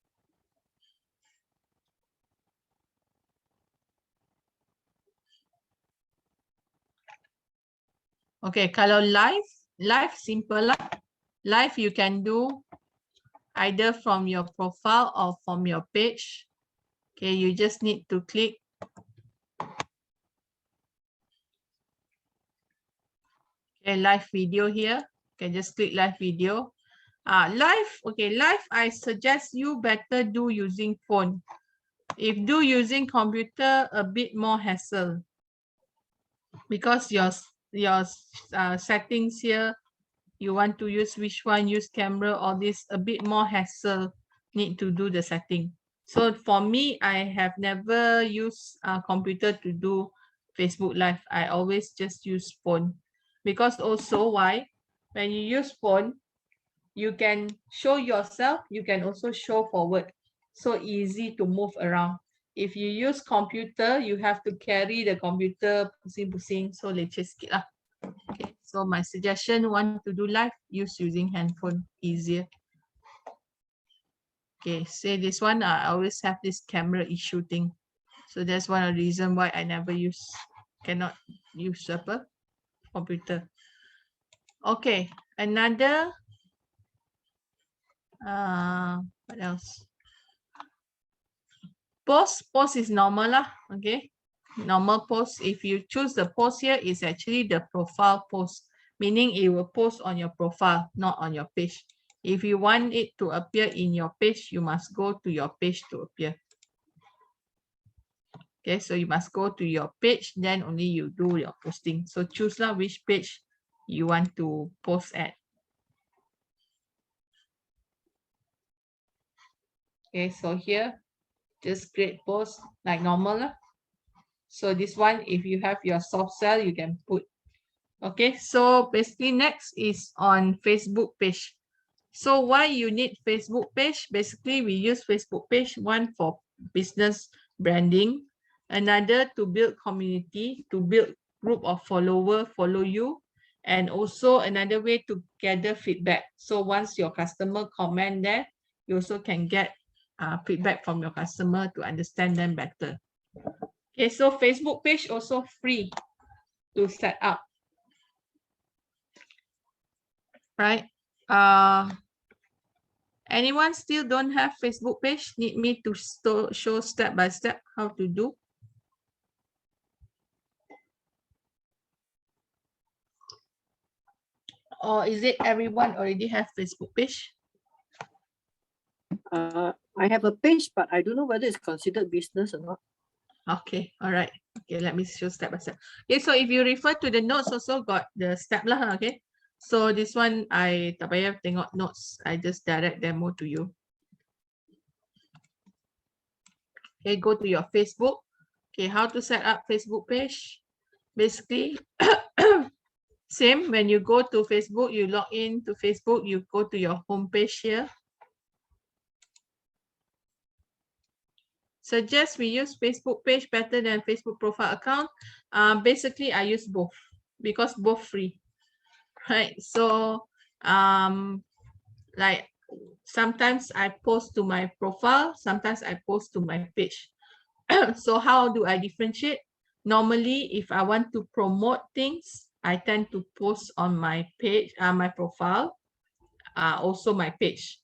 Okay, kalau live simple lah. Live you can do either from your profile or from your page. Okay, you just need to click live video here. You can just click live video. Live, okay, live, I suggest you better do using phone. If do using computer, a bit more hassle. Because your settings here, you want to use which one, use camera, all this, a bit more hassle, need to do the setting. So for me, I have never used a computer to do Facebook Live. I always just use phone. Because also why? When you use phone, you can show yourself, you can also show forward. So easy to move around. If you use computer, you have to carry the computer, pusing-pusing, so leceh sikit lah. Okay, so my suggestion, want to do live, use using handphone, easier. Okay, say this one, I always have this camera issue thing. So that's one of the reason why I never cannot use computer. Okay, another, what else? Post is normal lah, okay? Normal post, if you choose the post here, is actually the profile post, meaning it will post on your profile, not on your page. If you want it to appear in your page, you must go to your page to appear. Okay, so you must go to your page, then only you do your posting. So choose lah which page you want to post at. Okay, so here, just create post like normal lah. So this one, if you have your soft sell, you can put. Okay, so basically next is on Facebook page. So why you need Facebook page? Basically, we use Facebook page, one for business branding, another to build community, to build group of follower follow you, and also another way to gather feedback. So once your customer comment there, you also can get feedback from your customer to understand them better. Okay, so Facebook page also free to set up. Right? Anyone still don't have Facebook page? Need me to show step by step how to do? Or is it everyone already have Facebook page? I have a page, but I don't know whether it's considered business or not. Okay, all right. Okay, let me show step by step. Okay, so if you refer to the notes, also got the step lah. Okay, so this one I tak payah tengok notes. I just direct demo to you. Okay, go to your Facebook. Okay, how to set up Facebook page? Basically, same. When you go to Facebook, you log in to Facebook. You go to your home page here. Suggest we use Facebook page better than Facebook profile account. Basically, I use both because both free, right? So, like sometimes I post to my profile, sometimes I post to my page. So how do I differentiate? Normally, if I want to promote things, I tend to post on my page, my profile, also my page.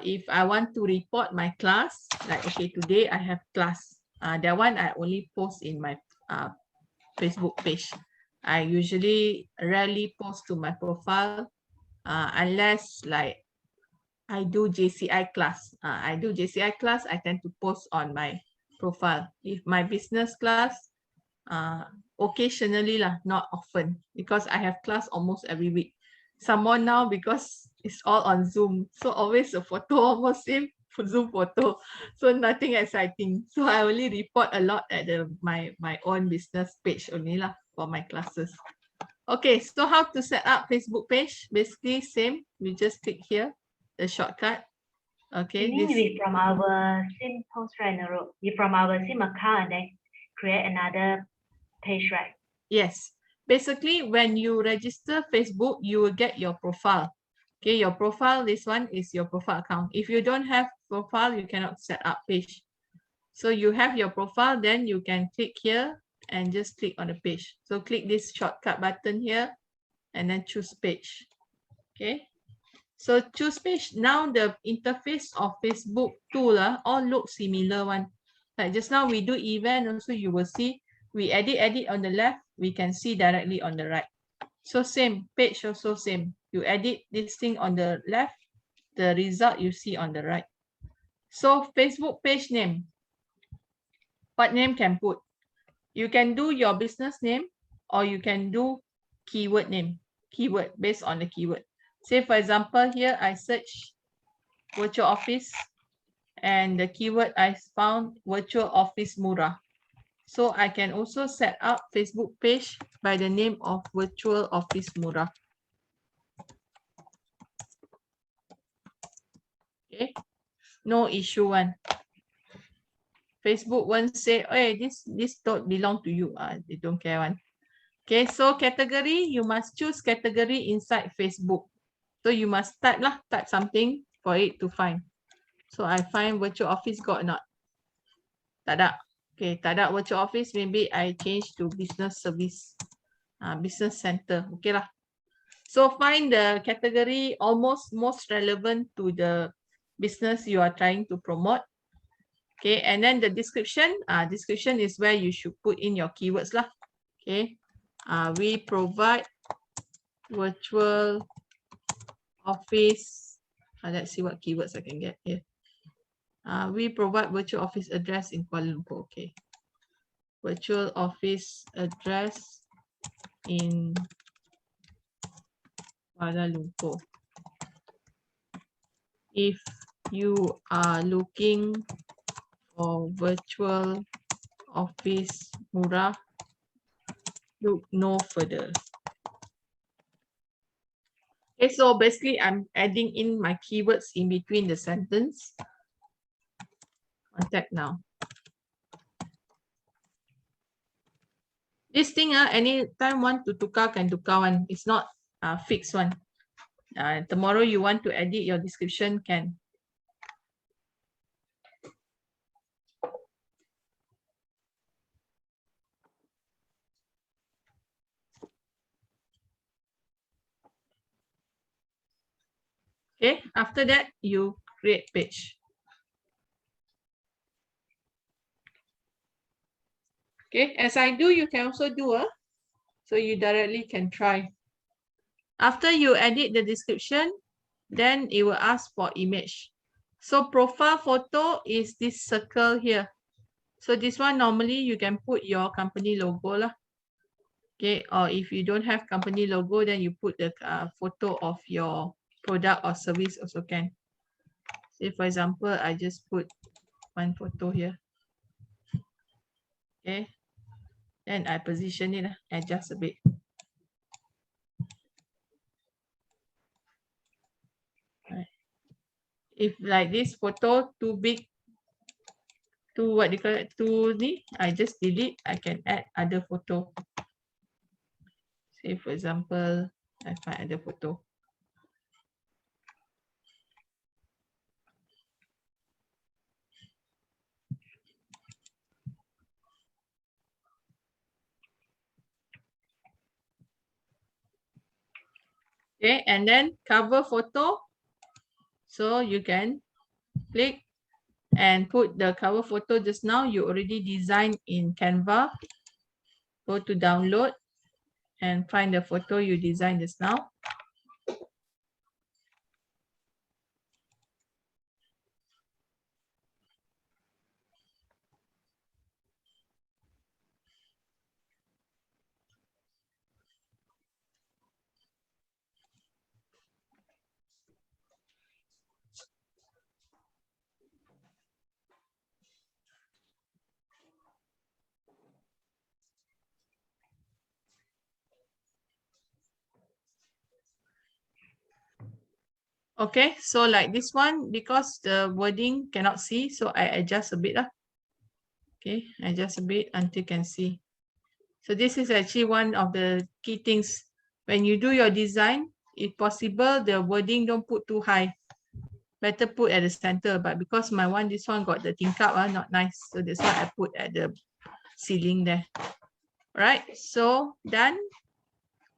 If I want to report my class, like okay, today I have class. That one I only post in my Facebook page. I usually rarely post to my profile unless like I do JCI class. I do JCI class, I tend to post on my profile. If my business class, occasionally lah, not often, because I have class almost every week. Some more now because it's all on Zoom, so always a photo almost same Zoom photo, so nothing exciting. So I only report a lot at my own business page only lah for my classes. Okay, so how to set up Facebook page? Basically same, we just click here, the shortcut. Okay, this is from our SIM post, right, Nurul? You from our SIM account and then create another page, right? Yes. Basically, when you register Facebook, you will get your profile. Okay, your profile, this one is your profile account. If you don't have profile, you cannot set up page. So you have your profile, then you can click here and just click on the page. So click this shortcut button here and then choose page. Okay. So choose page. Now the interface of Facebook tool all look similar one. Like just now we do event also, you will see we edit on the left, we can see directly on the right. So same, page also same. You edit this thing on the left, the result you see on the right. So Facebook page name. What name can put? You can do your business name or you can do keyword name. Keyword based on the keyword. Say for example, here I search virtual office and the keyword I found virtual office murah. So I can also set up Facebook page by the name of virtual office murah. Okay, no issue one. Facebook won't say, hey, this don't belong to you. They don't care one. Okay, so category, you must choose category inside Facebook. So you must type something for it to find. So I find virtual office got or not? Tak ada. Okay, tak ada virtual office, maybe I change to business service, business center. Okay lah. So find the category almost most relevant to the business you are trying to promote. Okay, and then the description. Description is where you should put in your keywords lah. Okay, we provide virtual office. Let's see what keywords I can get here. We provide virtual office address in Kuala Lumpur. Okay, virtual office address in Kuala Lumpur. If you are looking for virtual office murah, look no further. Okay, so basically I'm adding in my keywords in between the sentence. Contact now. This thing, anytime want to tukar can tukar one. It's not fixed one. Tomorrow you want to edit your description, can. Okay, after that you create page. Okay, as I do, you can also do so you directly can try. After you edit the description, then it will ask for image. So profile photo is this circle here. So this one normally you can put your company logo lah. Okay, or if you don't have company logo, then you put the photo of your product or service also can. Say for example, I just put one photo here. Okay, then I position it, adjust a bit. Right. If like this photo too big, too what you call it, too ni, I just delete. I can add other photo. Say for example, I find other photo. Okay, and then cover photo. So you can click and put the cover photo just now. You already designed in Canva. Go to download and find the photo you designed just now. Okay, so like this one, because the wording cannot see, so I adjust a bit lah. Okay, adjust a bit until you can see. So this is actually one of the key things. When you do your design, if possible, the wording don't put too high. Better put at the center, but because my one, this one got the tingkap, not nice. So that's why I put at the ceiling there. Right, so done.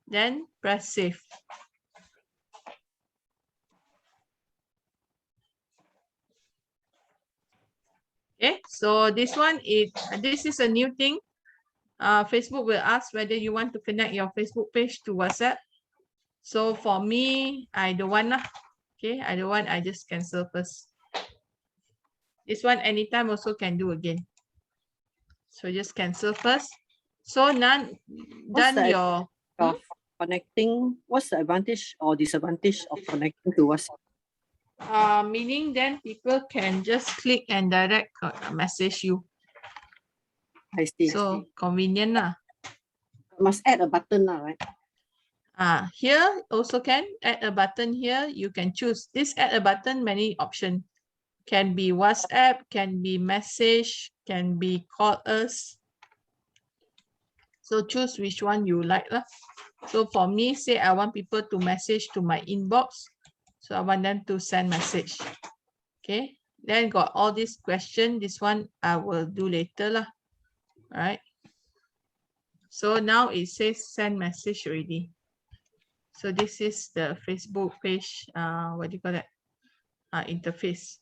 Then press save. Okay, so this one this is a new thing. Facebook will ask whether you want to connect your Facebook page to WhatsApp. So for me, I don't want lah. Okay, other one I just cancel first. This one anytime also can do again. So just cancel first. So none What's done the your of connecting? What's the advantage or disadvantage of connecting to WhatsApp? meaning then people can just click and direct message you. I see. So convenient lah. Must add a button now, right? Here also can add a button here. You can choose this add a button, many options. Can be WhatsApp, can be message, can be call us. So choose which one you like lah. So for me, say I want people to message to my inbox. So I want them to send message. Okay. Then got all this question. This one I will do later lah. All right. So now it says send message already. So this is the Facebook page. What do you call that? Interface.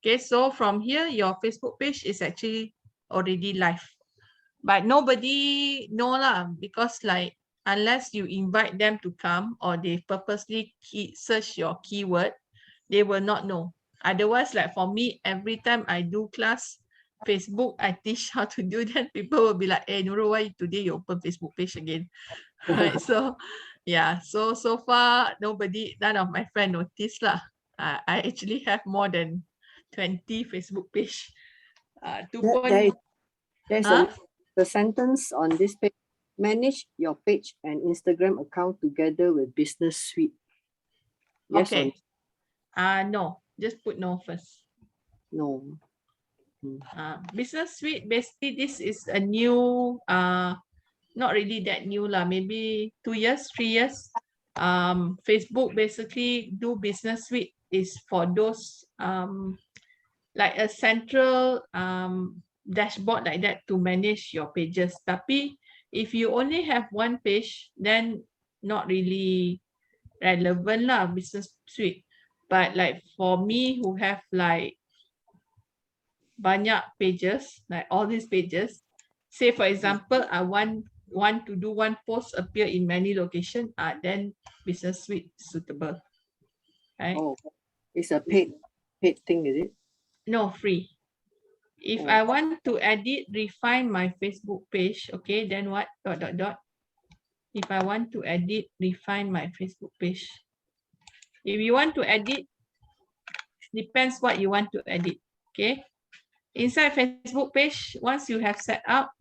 Okay, so from here, your Facebook page is actually already live. But nobody know lah, because like unless you invite them to come or they purposely search your keyword, they will not know. Otherwise, like for me, every time I do class, Facebook, I teach how to do that. People will be like, hey, Nurul, why today you open Facebook page again? Right, so yeah, so far, none of my friend noticed lah. I actually have more than 20 Facebook page. There's the sentence on this page. Manage your page and Instagram account together with Business Suite. Yes. Okay. No, just put no first. No. Business Suite, basically this is a new, not really that new lah, maybe 2 years, 3 years. Facebook basically do Business Suite is for those like a central dashboard like that to manage your pages. Tapi if you only have one page, then not really relevant lah, Business Suite. But like for me who have like banyak pages, like all these pages, say for example, I want to do one post appear in many locations, then Business Suite suitable. Right? Oh, it's a paid thing, is it? No, free. If I want to edit, refine my Facebook page, okay, then what? ... If I want to edit, refine my Facebook page. If you want to edit, depends what you want to edit, okay? Inside Facebook page, once you have set up,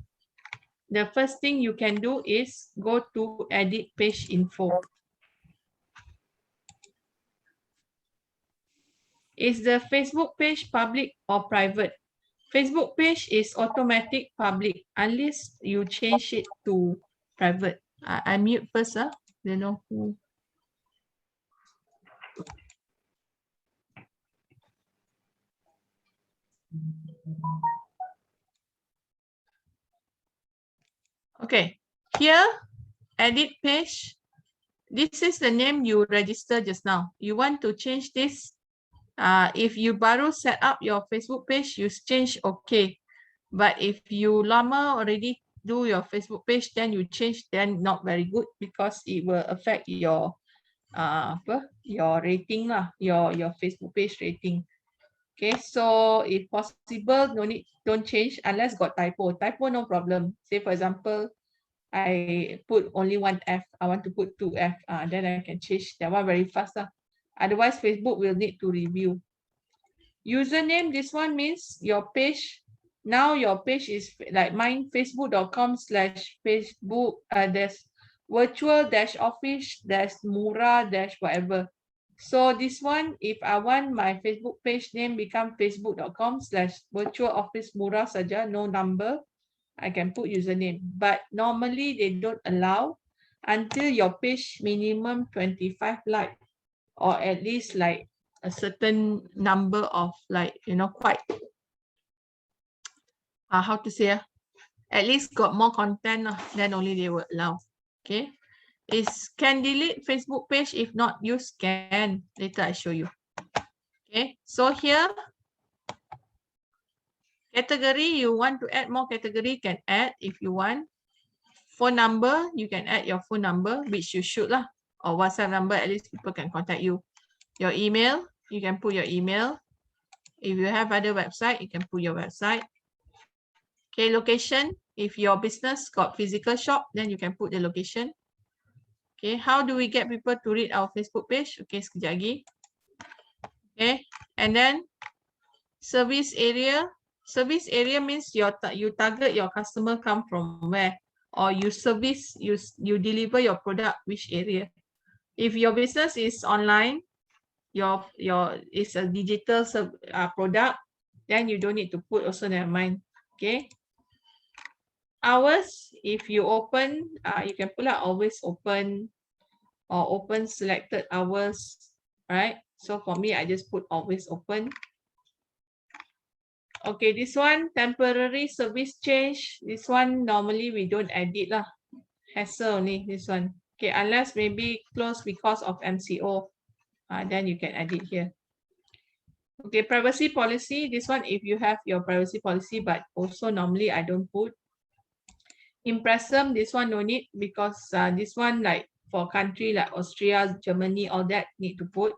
the first thing you can do is go to edit page info. Is the Facebook page public or private? Facebook page is automatic public unless you change it to private. I mute first, don't know who. Okay, here, edit page. This is the name you registered just now. You want to change this. If you baru set up your Facebook page, you change okay. But if you lama already do your Facebook page, then you change, then not very good because it will affect your your rating lah, your Facebook page rating. Okay, so if possible, don't change unless got typo. Typo no problem. Say for example, I put only one F, I want to put 2F, then I can change that one very fast. Otherwise, Facebook will need to review. Username, this one means your page. Now your page is like mine, facebook.com/Facebook, there's virtual-office-mura- whatever. So this one, if I want my Facebook page name become facebook.com/virtual-office-mura saja, no number, I can put username. But normally they don't allow until your page minimum 25 likes or at least like a certain number of like, quite, how to say, at least got more content, then only they will allow. Okay. Can delete Facebook page, if not use can. Later I show you. Okay. So here, category, you want to add more category, can add if you want. Phone number, you can add your phone number, which you should lah. or WhatsApp number, at least people can contact you. Your email, you can put your email. If you have other website, you can put your website. Okay, location. If your business got physical shop, then you can put the location. Okay, how do we get people to read our Facebook page? Okay, sekejap lagi. Okay, and then service area. Service area means you target your customer come from where, or you service, you deliver your product which area. If your business is online, your is a digital product, then you don't need to put, also never mind. Okay. Hours, if you open, you can put out always open or open selected hours, right? So for me, I just put always open. Okay, this one, temporary service change. This one, normally we don't edit lah. Hassle only, this one. Okay, unless maybe close because of MCO, then you can edit here. Okay, privacy policy. This one, if you have your privacy policy, but also normally I don't put. Impressum, this one no need, because this one like for country like Austria, Germany, all that need to put.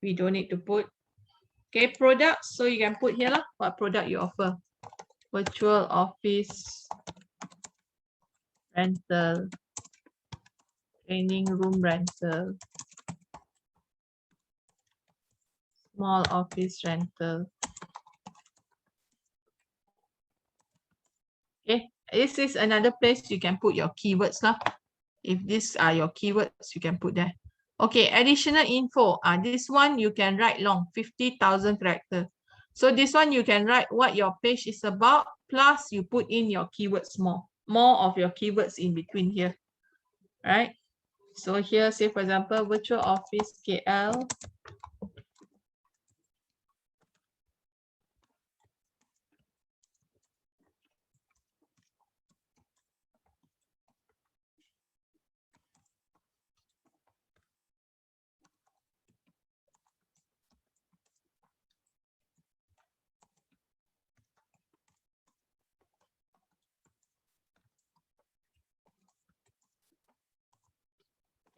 We don't need to put. Okay, products. So you can put here lah, what product you offer. Virtual office rental, training room rental, small office rental. Okay, this is another place you can put your keywords lah. If these are your keywords, you can put there. Okay, additional info. This one you can write long, 50,000 characters. So this one you can write what your page is about, plus you put in your keywords more of your keywords in between here, right? So here, say for example, virtual office KL.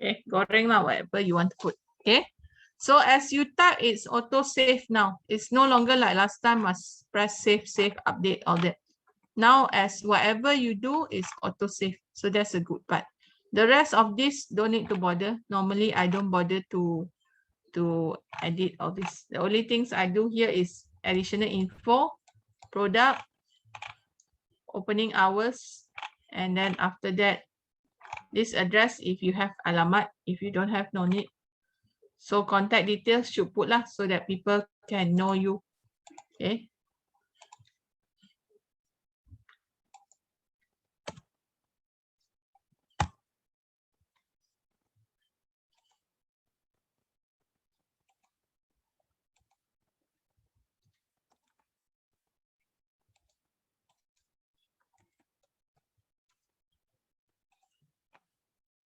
Okay, goreng lah, whatever you want to put. Okay, so as you type, it's auto save now. It's no longer like last time must press save, update, all that. Now, as whatever you do is auto save. So that's a good part. The rest of this don't need to bother. Normally, I don't bother to edit all this. The only things I do here is additional info, product, opening hours, and then after that, this address, if you have alamat, if you don't have, no need. So contact details should put lah, so that people can know you. Okay.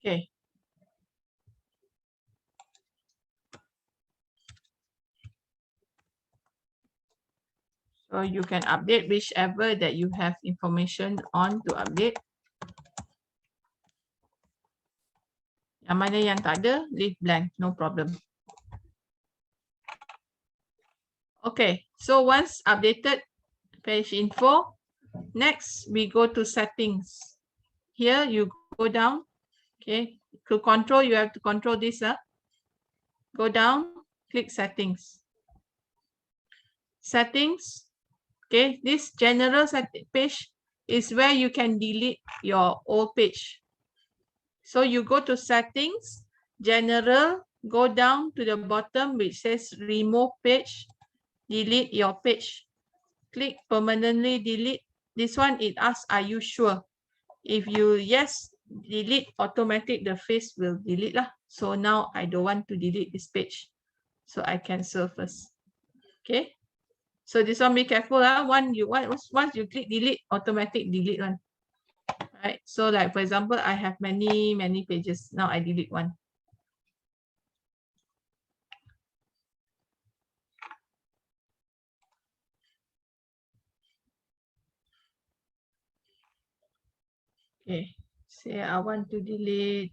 Okay. So you can update whichever that you have information on to update. Yang mana yang tak ada, leave blank, no problem. Okay, so once updated page info, next we go to settings. Here you go down. Okay, to control, you have to control this. Go down, click settings. Settings. Okay, this general page is where you can delete your old page. So you go to settings, general, go down to the bottom which says remove page, delete your page. Click permanently delete. This one it asks, are you sure? If you yes, delete, automatic the face will delete lah. So now I don't want to delete this page. So I cancel first. Okay. So this one be careful. Once you click delete, automatic delete one. Right. So like for example, I have many pages. Now I delete one. Okay. Say I want to delete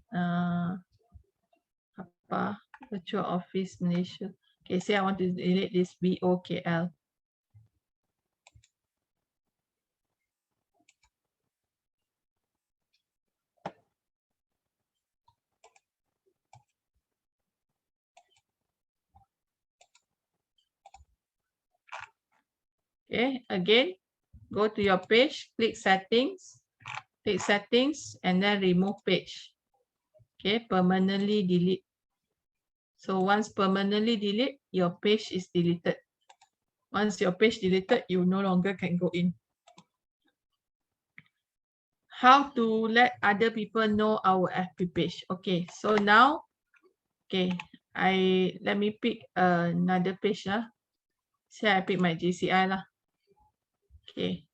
Apa? Virtual Office Malaysia. Okay, say I want to delete this VOKL. Okay, again, go to your page, click settings, and then remove page. Okay, permanently delete. So once permanently delete, your page is deleted. Once your page deleted, you no longer can go in. How to let other people know our FB page? Okay, so now, okay, let me pick another page lah. Say I pick my GCI lah. Okay,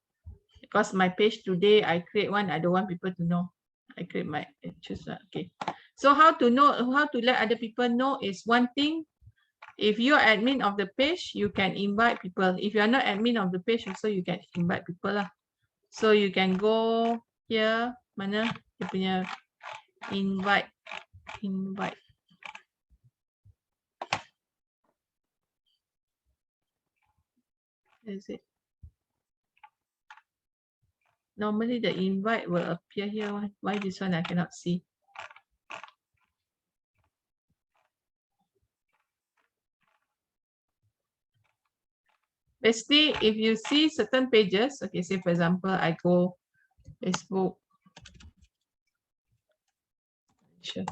because my page today I create one, I don't want people to know. I create my choose lah. Okay, so how to let other people know is one thing. If you're admin of the page, you can invite people. If you're not admin of the page, also you can invite people lah. So you can go here, mana dia punya invite. Is it? Normally the invite will appear here. Why this one I cannot see? Basically, if you see certain pages, okay, say for example, I go Facebook. Sure.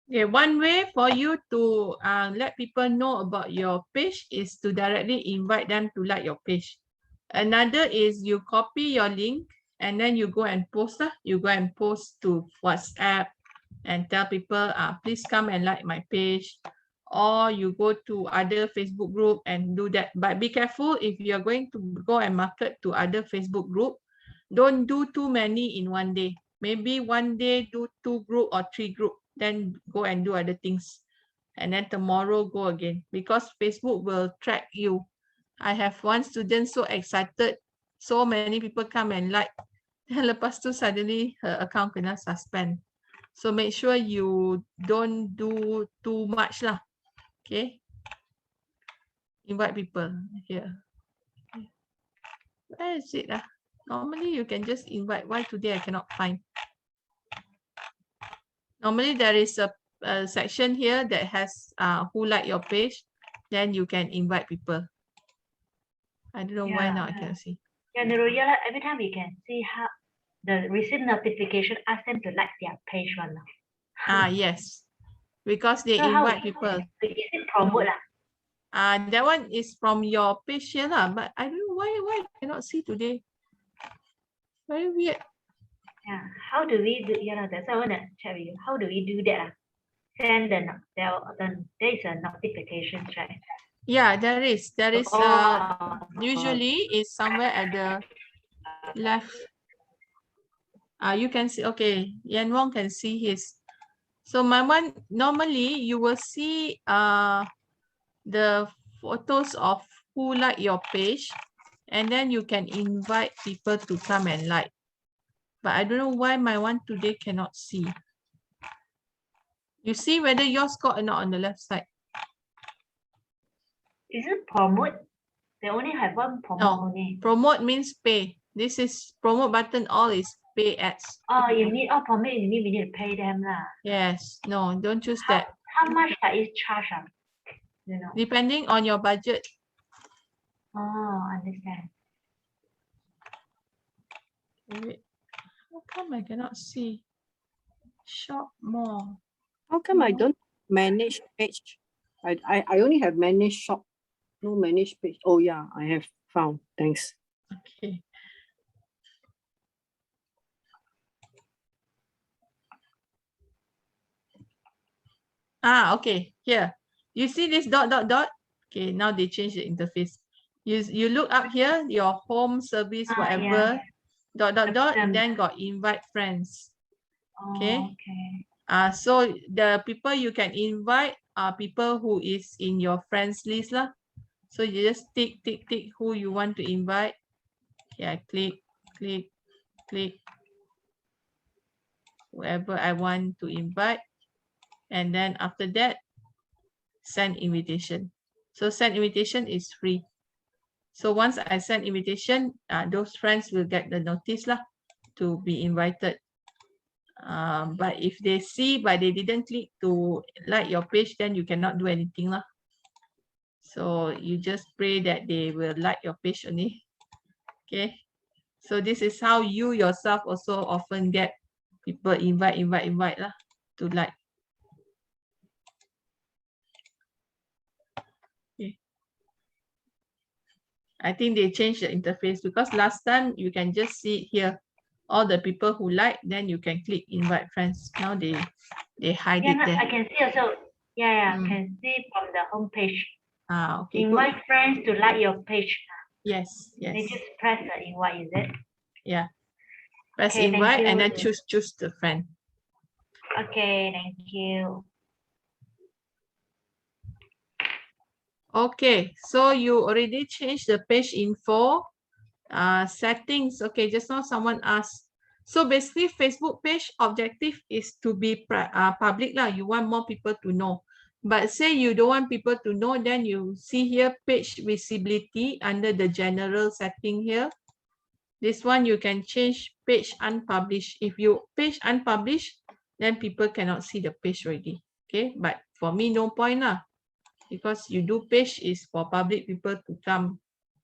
Okay, one way for you to let people know about your page is to directly invite them to like your page. Another is you copy your link and then you go and post. You go and post to WhatsApp and tell people, please come and like my page. Or you go to other Facebook group and do that. But be careful if you're going to go and market to other Facebook group. Don't do too many in one day. Maybe one day do 2 group or 3 group. Then go and do other things. And then tomorrow go again. Because Facebook will track you. I have one student so excited. So many people come and like. Then lepas tu suddenly her account kena suspend. So make sure you don't do too much lah. Okay. Invite people here. Where is it? Normally you can just invite. Why today I cannot find? Normally there is a section here that has who like your page. Then you can invite people. I don't know why now I cannot see. Yeah, Nurul-Huda, every time we can see how the receive notification, ask them to like their page one. Yes. Because they So invite people. Is it promote lah? That one is from your page here lah. But I don't know why I cannot see today. Very weird. Yeah. How do we do? Yeah, that's why I want to chat with you. How do we do that? Send there is a notification, right? Yeah, there is. There is usually is somewhere at the left. You can see. Okay, Yan Wong can see his. So my one normally you will see the photos of who like your page, and then you can invite people to come and like. But I don't know why my one today cannot see. You see whether yours got or not on the left side. Is it promote? They only have one promote only. Promote means pay. This is promote button, all is pay ads. Oh, you need promote, we need to pay them lah. Yes, no, don't choose that. How much that is charged? You know. Depending on your budget. Oh, understand. Wait. How come I cannot see? Shop more. How come I don't manage page? I only have manage shop, no manage page. Oh yeah, I have found. Thanks. Okay. Okay. Here, you see this dot dot dot. Okay, now they change the interface. You look up here, your home service, whatever, Yeah. dot dot dot, then got invite friends. Okay. Okay. So the people you can invite are people who is in your friends list lah. So you just tick who you want to invite. Okay, I click whoever I want to invite, and then after that, send invitation. So send invitation is free. So once I send invitation, those friends will get the notice lah to be invited. But if they see but they didn't click to like your page, then you cannot do anything lah. So you just pray that they will like your page only. Okay. So this is how you yourself also often get people invite lah to like. Okay. I think they changed the interface because last time you can just see it here, all the people who like, then you can click invite friends. Now they hide it there. I can see also. I can see from the home page. Okay. Invite friends to like your page. Yes. They just press the invite, is it? Yeah. Press Okay, invite thank and you. then choose the friend. Okay, thank you. Okay, so you already changed the page info settings. Okay, just now someone asked. So basically, Facebook page objective is to be public lah. You want more people to know. But say you don't want people to know, then you see here page visibility under the general setting here. This one you can change page unpublished. If you page unpublished, then people cannot see the page already. Okay, but for me, no point lah. Because you do page is for public people to come.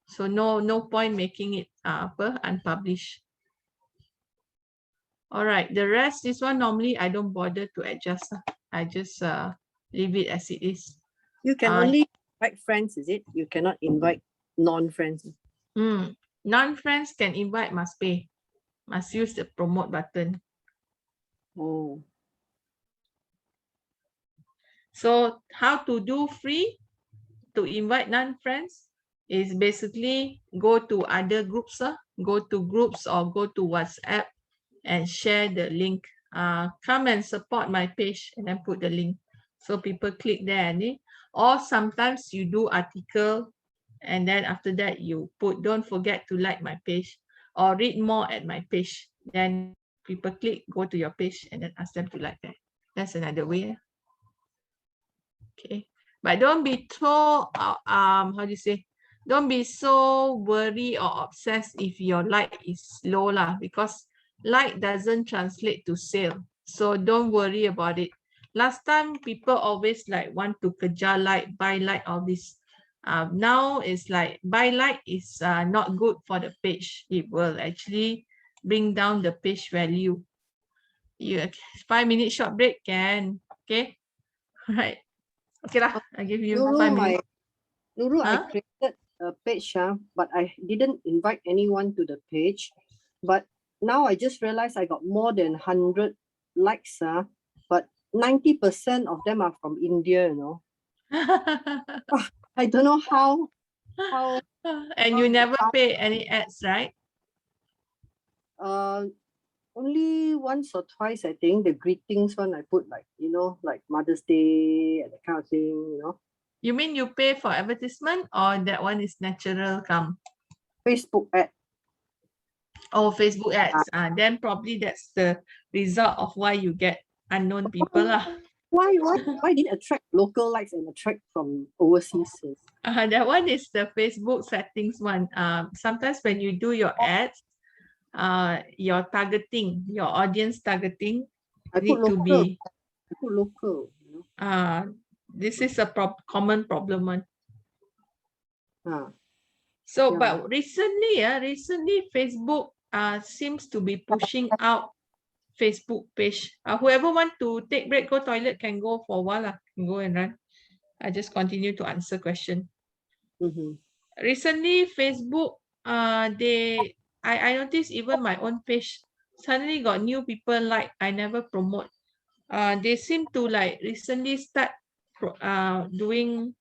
So no point making it unpublished. All right, the rest, this one normally I don't bother to adjust. I just leave it as it is. You can only invite friends, is it? You cannot invite non-friends. Non-friends can invite, must pay. Must use the promote button. Oh. So how to do free to invite non-friends is basically go to other groups, go to groups or go to WhatsApp and share the link. Come and support my page and then put the link. So people click there. Or sometimes you do article and then after that you put, don't forget to like my page or read more at my page. Then people click, go to your page and then ask them to like that. That's another way. Okay. But don't be so, how do you say? Don't be so worried or obsessed if your like is low lah, because like doesn't translate to sale. So don't worry about it. Last time people always like want to kejar like, buy like, all this. Now it's like buy like is not good for the page. It will actually bring down the page value. 5-minute short break can. Okay. All right. Okay lah, I give you 5 minutes. Nurul, I created a page, but I didn't invite anyone to the page. But now I just realized I got more than 100 likes, but 90% of them are from India, you know. I don't know how. And you never pay any ads, right? Only once or twice, I think. The greetings one I put like, you know, like Mother's Day and that kind of thing, you know. You mean you pay for advertisement or that one is natural come? Facebook ad. Oh, Facebook ads. Then probably that's the result of why you get unknown people lah. Why did it attract local likes and attract from overseas? That one is the Facebook settings one. Sometimes when you do your ads, your targeting, your audience targeting need to be. I put local. You know? This is a common problem one. So, yeah. but recently Facebook seems to be pushing out Facebook page. Whoever want to take break, go toilet can go for a while, can go and run. I just continue to answer question. Mhm. Recently, Facebook, I noticed even my own page suddenly got new people like I never promote. They seem to like recently start doing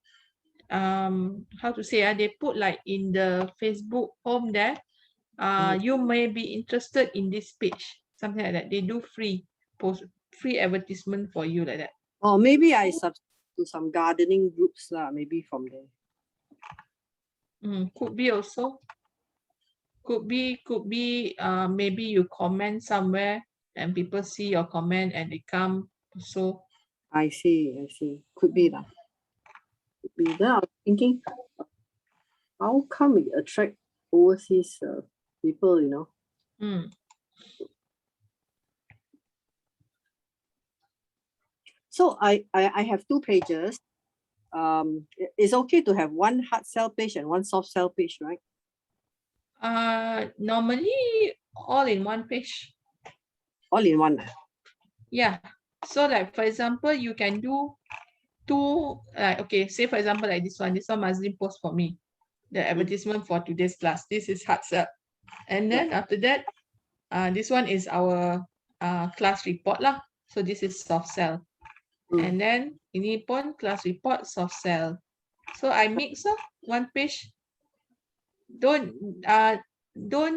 how to say, they put like in the Facebook home there, you may be interested in this page, something like that. They do free post, free advertisement for you like that. Or maybe I subscribe to some gardening groups lah, maybe from there. Could be also. Could be maybe you comment somewhere and people see your comment and they come. So I see. Could be lah. Could be. Then I was thinking, how come it attract overseas people, you know? So I have two pages. It's okay to have one hard sell page and one soft sell page, right? Normally all in one page. All in one. Yeah. So like for example, you can do two, okay, say for example like this one Mazlin post for me, the advertisement for today's class. This is hard sell. And then after that, this one is our class report lah. So this is soft sell. And then ini pun class report, soft sell. So I mix one page. Don't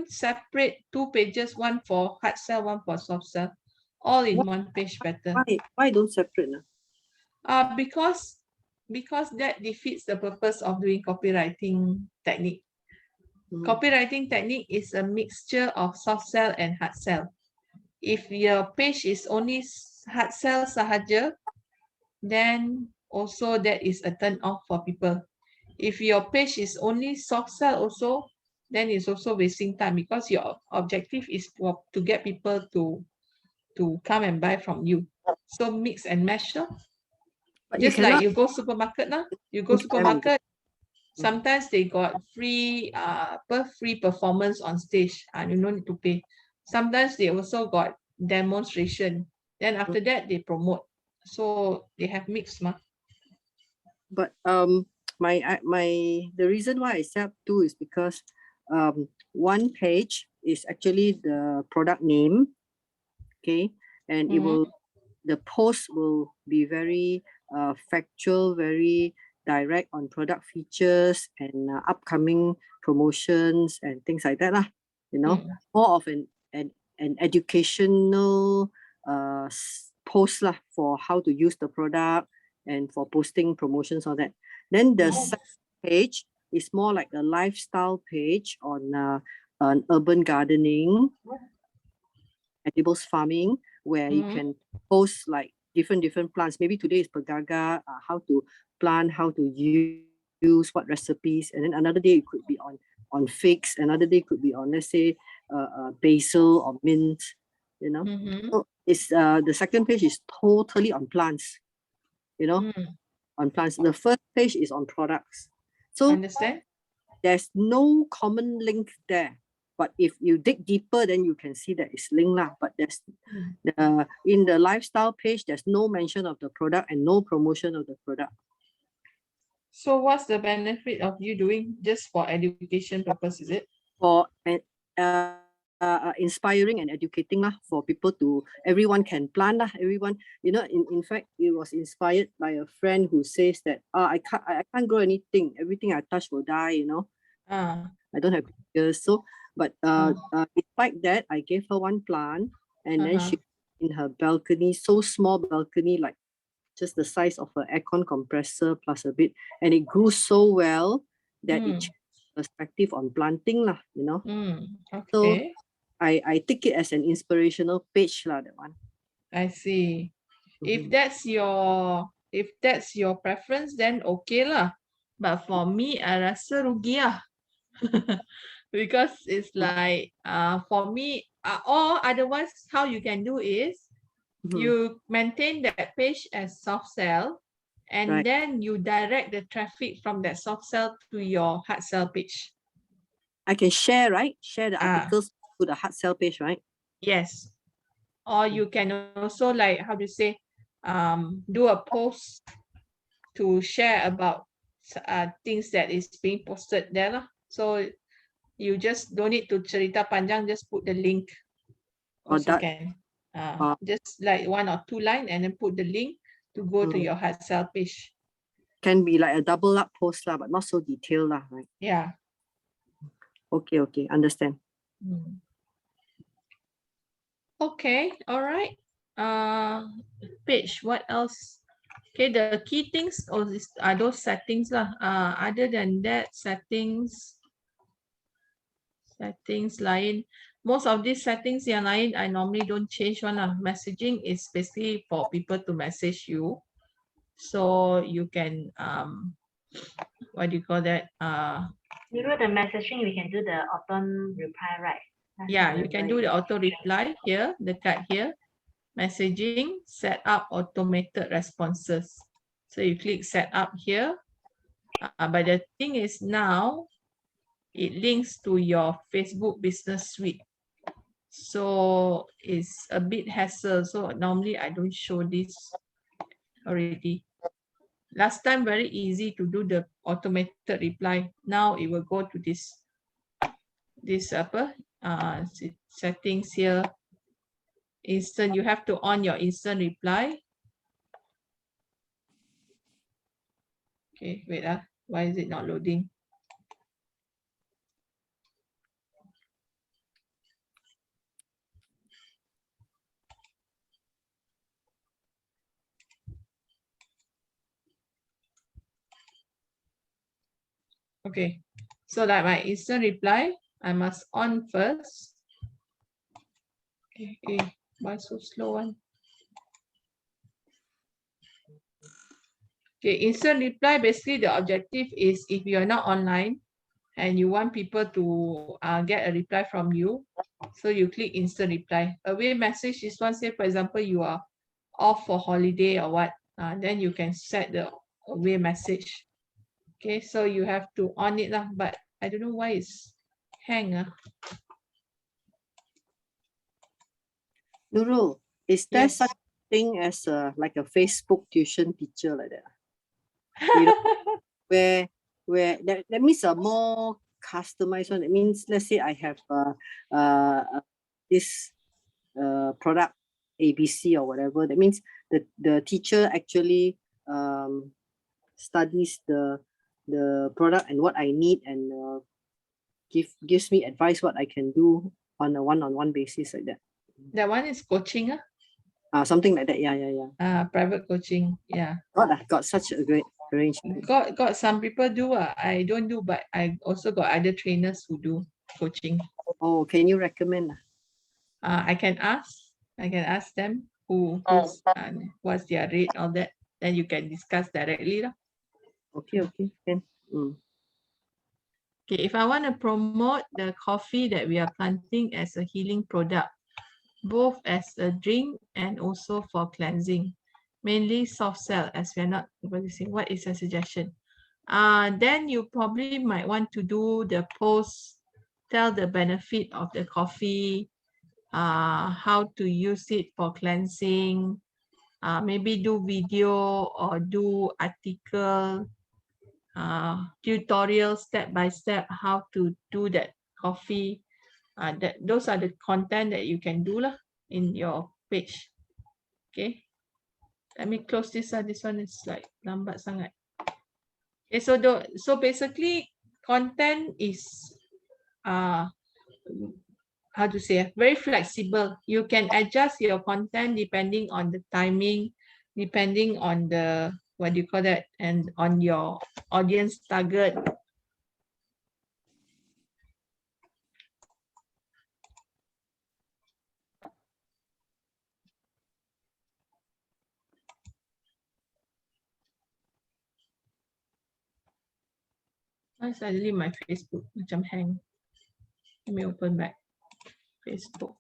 separate two pages, one for hard sell, one for soft sell. All in one page better. Why don't separate now? Because that defeats the purpose of doing copywriting technique. Copywriting technique is a mixture of soft sell and hard sell. If your page is only hard sell sahaja, then also that is a turn off for people. If your page is only soft sell also, then it's also wasting time because your objective is to get people to come and buy from you. So mix and match. Just like you go supermarket now, sometimes they got free free performance on stage and you don't need to pay. Sometimes they also got demonstration. Then after that they promote. So they have mixed. But the reason why I sell two is because one page is actually the product name, okay, and it will, the post will be very factual, very direct on product features and upcoming promotions and things like that lah. You know, more of an educational post lah for how to use the product and for posting promotions, all that. Then the second page is more like a lifestyle page on urban gardening, edibles farming, where you can post like different plants. Maybe today is pegaga, how to plant, how to use what recipes, and then another day it could be on figs, another day could be on, let's say, basil or mint. You know, so it's the second page is totally on plants. You know, on plants. The first page is on products. So understand? There's no common link there. But if you dig deeper, then you can see that it's linked lah. But there's in the lifestyle page, there's no mention of the product and no promotion of the product. So what's the benefit of you doing just for education purpose, is it? For inspiring and educating lah, for people to, everyone can plant lah, everyone, you know, in fact, it was inspired by a friend who says that I can't grow anything, everything I touch will die, you know. I don't have fingers. So but despite that, I gave her one plant, and then she in her balcony, so small balcony, like just the size of an aircon compressor plus a bit, and it grew so well that it changed perspective on planting lah, you know. Okay. So I take it as an inspirational page lah, that one. I see. If that's your preference, then okay lah. But for me, I rasa rugi lah. Because it's like for me, or otherwise how you can do is you maintain that page as soft sell, and then you direct the traffic from that soft sell to your hard sell page. I can share, right? Share the articles to the hard sell page, right? Yes. Or you can also, like, how to say, do a post to share about things that is being posted there lah. So you just don't need to cerita panjang, just put the link. Also can. Just like 1 or 2 line and then put the link to go to your hard sell page. Can be like a double up post lah, but not so detailed lah, right? Yeah. Okay, okay, understand. Okay, all right. Page, what else? Okay, the key things are those settings lah. Other than that, settings lain. Most of these settings yang lain, I normally don't change one lah. Messaging is basically for people to message you. So you can, what do you call that? You know the messaging, we can do the auto reply, right? Yeah, you can do the auto reply here, the card here. Messaging, set up automated responses. So you click set up here. But the thing is now, it links to your Facebook Business Suite. So it's a bit hassle. So normally I don't show this already. Last time very easy to do the automated reply. Now it will go to this settings here. Instant, you have to on your instant reply. Okay, wait, why is it not loading? Okay, so that my instant reply, I must on first. Okay, why so slow one? Okay, instant reply, basically the objective is if you're not online and you want people to get a reply from you, so you click instant reply. Away message is one, say for example, you are off for holiday or what, then you can set the away message. Okay, so you have to on it lah, but I don't know why it's hang. Nurul, is there such thing as like a Facebook tuition teacher like that? You know, where that means a more customized one. It means, let's say I have this product ABC or whatever. That means the teacher actually studies the product and what I need and gives me advice what I can do on a one-on-one basis like that. That one is coaching. Something like that. Yeah. Private coaching. Yeah. Got such a great arrangement. Got some people do. I don't do, but I also got other trainers who do coaching. Oh, can you recommend? I can ask them what's their rate, all that. Then you can discuss directly lah. Okay, can. Okay, if I want to promote the coffee that we are planting as a healing product, both as a drink and also for cleansing, mainly soft sell, as we are not able to see. What is a suggestion? Then you probably might want to do the post, tell the benefit of the coffee, how to use it for cleansing, maybe do video or do article, tutorial step by step how to do that coffee. Those are the content that you can do lah in your page. Okay, let me close this. This one is like lambat sangat. Okay, so basically content is how to say, very flexible. You can adjust your content depending on the timing, depending on the, what do you call that, and on your audience target. Why suddenly my Facebook macam hang? Let me open back Facebook.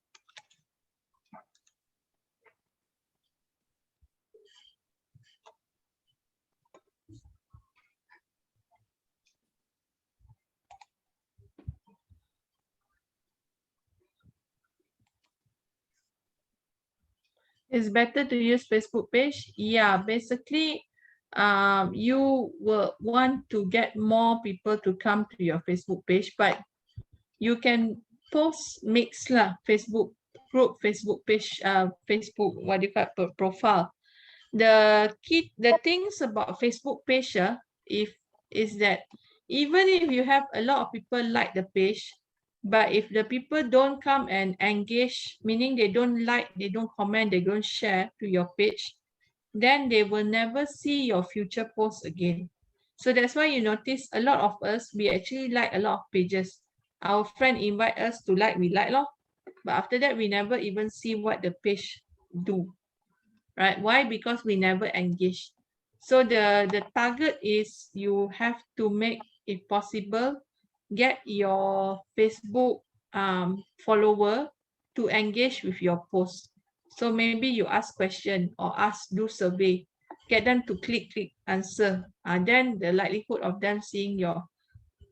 It's better to use Facebook page. Yeah, basically, you will want to get more people to come to your Facebook page, but you can post mix lah, Facebook group, Facebook page, Facebook, what do you call it, profile. The things about Facebook page is that even if you have a lot of people like the page, but if the people don't come and engage, meaning they don't like, they don't comment, they don't share to your page, then they will never see your future posts again. So that's why you notice a lot of us, we actually like a lot of pages. Our friend invite us to like, we like lor. But after that, we never even see what the page do. Right? Why? Because we never engage. So the target is you have to make, if possible, get your Facebook follower to engage with your post. So maybe you ask question or do survey, get them to click answer. Then the likelihood of them seeing your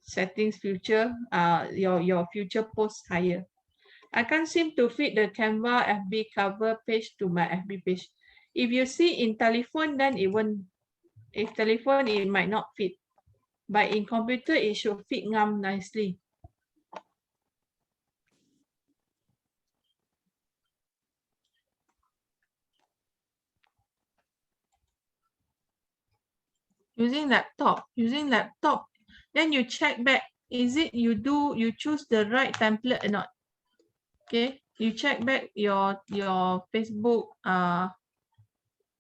settings future, your future post higher. I can't seem to fit the Canva FB cover page to my FB page. If you see in telephone, then it won't. If telephone, it might not fit. But in computer, it should fit nicely. Using laptop, then you check back, is it you choose the right template or not? Okay, you check back your Facebook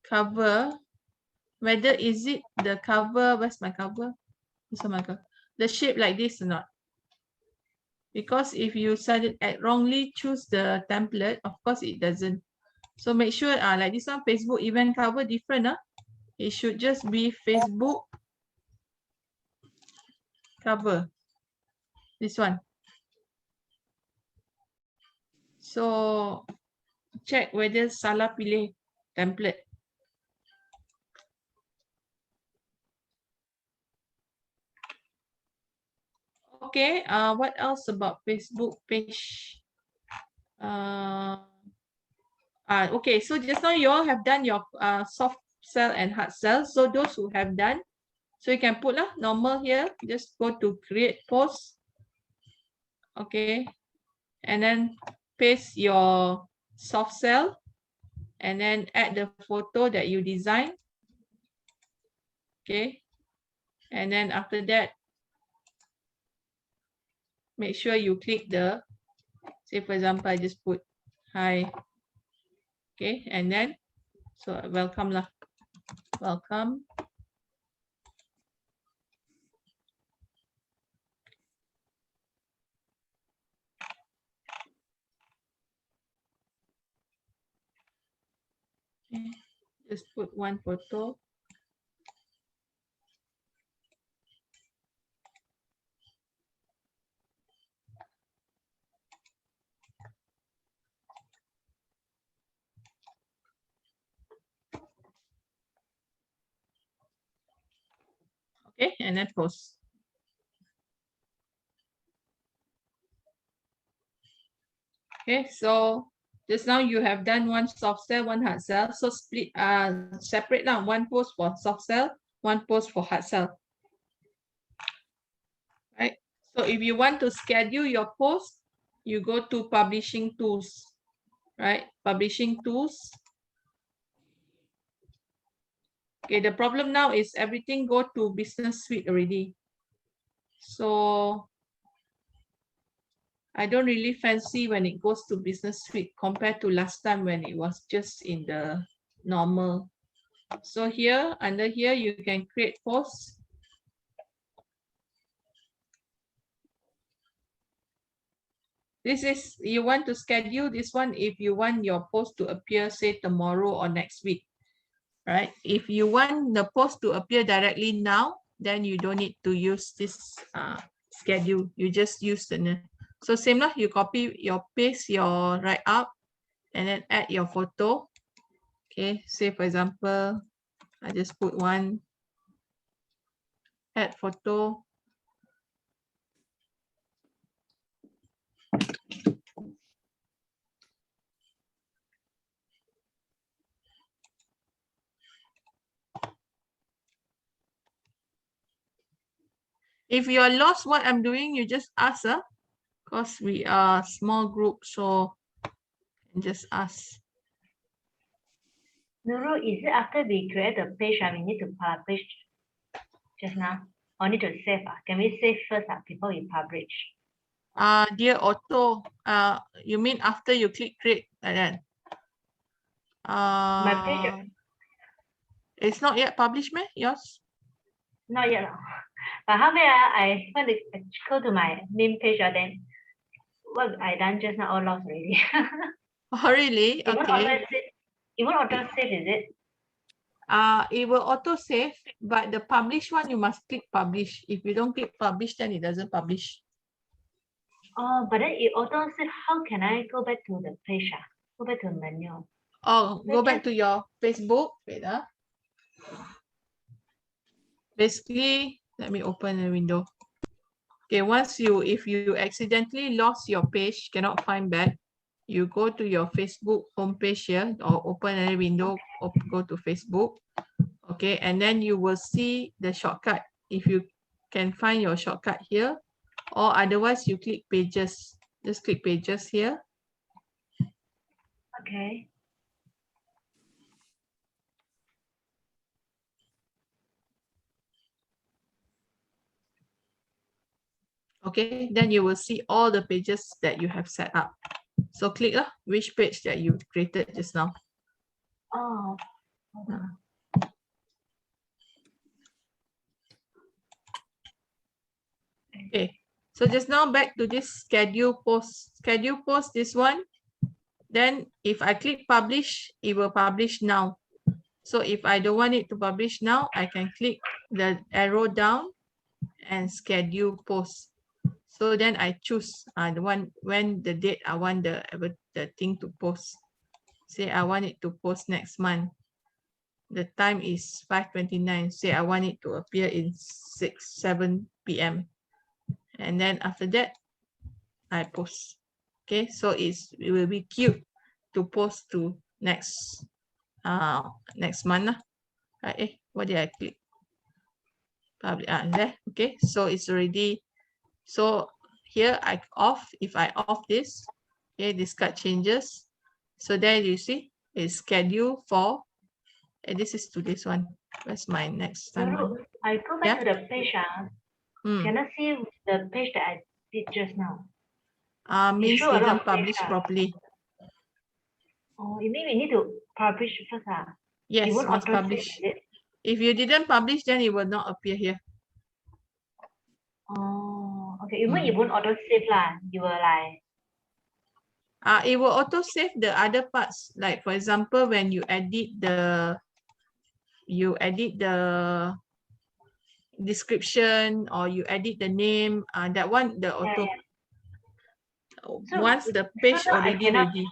cover, whether is it the cover, where's my cover? This is my cover. The shape like this or not? Because if you wrongly choose the template, of course it doesn't. So make sure like this one, Facebook event cover different. It should just be Facebook cover. This one. So check whether salah pilih template. Okay, what else about Facebook page? Okay, so just now you all have done your soft sell and hard sell. So those who have done, so you can put normal here, just go to create post. Okay, and then paste your soft sell and then add the photo that you design. Okay, and then after that, make sure you click the, say for example, I just put hi. Okay, and then so welcome lah, welcome. Okay. Just put one photo. Okay, and then post. Okay, so just now you have done one soft sell, one hard sell. So split, separate now. One post for soft sell, one post for hard sell. Right. So if you want to schedule your post, you go to publishing tools. Right, publishing tools. Okay, the problem now is everything go to business suite already. So I don't really fancy when it goes to business suite compared to last time when it was just in the normal. So here, under here, you can create posts. This is, you want to schedule this one if you want your post to appear, say, tomorrow or next week, right? If you want the post to appear directly now, then you don't need to use this schedule. You just use the, so same lah, you copy your paste your write up and then add your photo. Okay, say for example, I just put one, add photo. If you're lost what I'm doing, you just ask, because we are small group, so just ask. Nurul, is it after we create the page and we need to publish just now? Or need to save? Can we save first before we publish? Dear auto, you mean after you click create like that? My page, It's not yet published, meh? Yours? not yet. But how may I when I go to my main page, then what I done just now all lost already. Oh, really? It won't Okay. auto save, is it? It will auto save, but the publish one you must click publish. If you don't click publish, then it doesn't publish. Oh, but then it auto save. How can I go back to the page? Go back to the menu. Oh, go back to your Facebook. Wait, basically, let me open a window. Okay, if you accidentally lost your page, cannot find back, you go to your Facebook homepage here or open a window, go to Facebook. Okay, and then you will see the shortcut. If you can find your shortcut here, or otherwise you click pages. Just click pages here. Okay. Okay, then you will see all the pages that you have set up. So click which page that you created just now. Oh. Okay, so just now back to this schedule post. Schedule post this one. Then if I click publish, it will publish now. So if I don't want it to publish now, I can click the arrow down and schedule post. So then I choose the one when the date I want the thing to post. Say I want it to post next month. The time is 5:29. Say I want it to appear in 7 p.m. And then after that, I post. Okay, so it will be queued to post to next month. Right? What did I click? Public there. Okay, so it's already. So here I off. If I off this, okay, discard changes. So there you see it's scheduled for. And this is today's one. Where's my next time? I go back to the page. Can I see the page that I did just now? Means didn't publish properly. Oh, you mean we need to publish first? Yes, must publish. If you didn't publish, then it will not appear here. Oh, okay. You mean it won't auto save lah? You will like. It will auto save the other parts. Like for example, when you edit the description or you edit the name, that one the auto. Once the page already ready.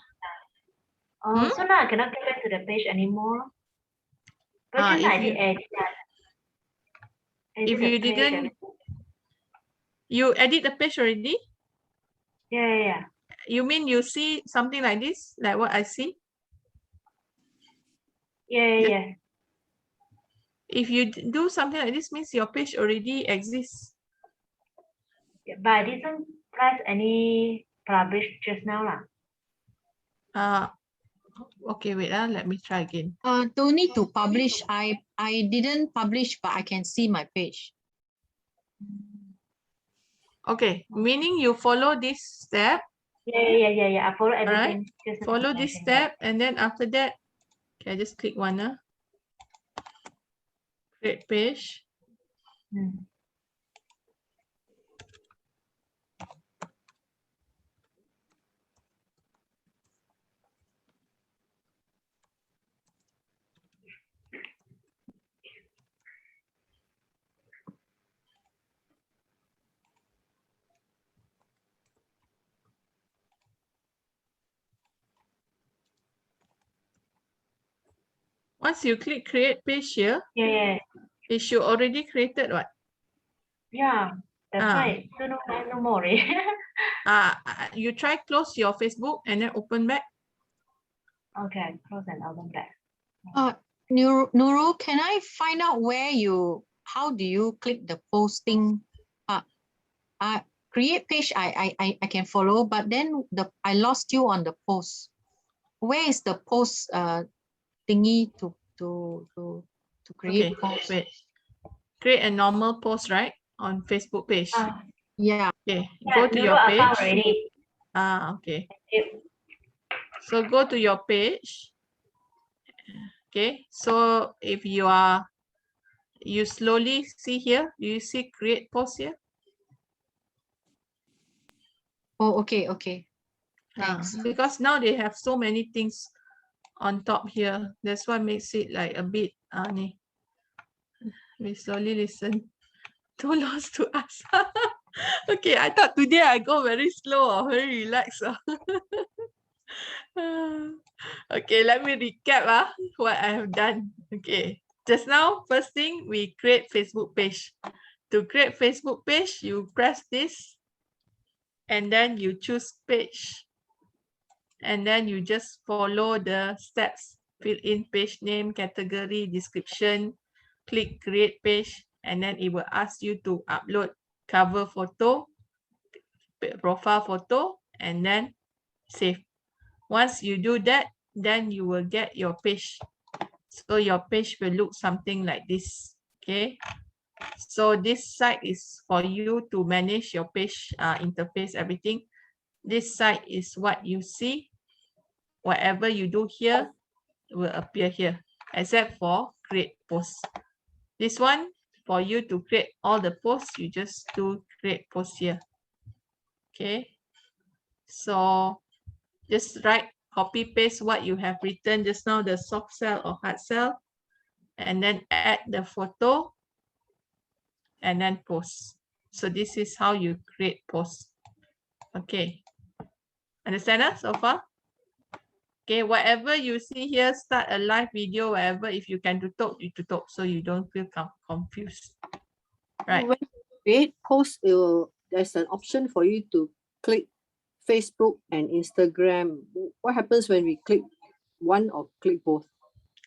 Oh, so now I cannot get back to the page anymore. But if you didn't, you edit the page already? Yeah. You mean you see something like this, like what I see? Yeah. If you do something like this, means your page already exists. Yeah, but I didn't press any publish just now lah. Okay, wait, let me try again. Don't need to publish. I didn't publish, but I can see my page. Okay, meaning you follow this step. Yeah. I follow everything. Right. Follow this step, and then after that, okay, I just click one. Create page. Once you click create page here, it should already created what? Yeah, that's right. So no more. You try close your Facebook and then open back. Okay, close and open back. Nurul, can I find out how do you click the posting part? create page I can follow, but then I lost you on the post. Where is the post thingy to create Okay, post? wait. Create a normal post, right? On Facebook page. Yeah. Okay, Yeah, go to Nurul your account page. already. Okay. Yep. So go to your page. Okay, so if you slowly see here, do you see create post here? Oh, okay, okay. Thanks. Because now they have so many things on top here. That's what makes it like a bit we slowly listen. Too lost to us. Okay, I thought today I go very slow or very relaxed. Okay, let me recap what I have done. Okay, just now, first thing, we create Facebook page. To create Facebook page, you press this and then you choose page. And then you just follow the steps. Fill in page name, category, description, click create page, and then it will ask you to upload cover photo, profile photo, and then save. Once you do that, then you will get your page. So your page will look something like this. Okay. So this site is for you to manage your page interface, everything. This site is what you see. Whatever you do here will appear here, except for create post. This one, for you to create all the posts, you just do create post here. Okay. So just write, copy paste what you have written just now, the soft cell or hard cell, and then add the photo and then post. So this is how you create posts. Okay. Understand that so far? Okay, whatever you see here, start a live video, whatever, if you can tutup, you tutup so you don't feel confused. Right. When you create post, there's an option for you to click Facebook and Instagram. What happens when we click one or click both?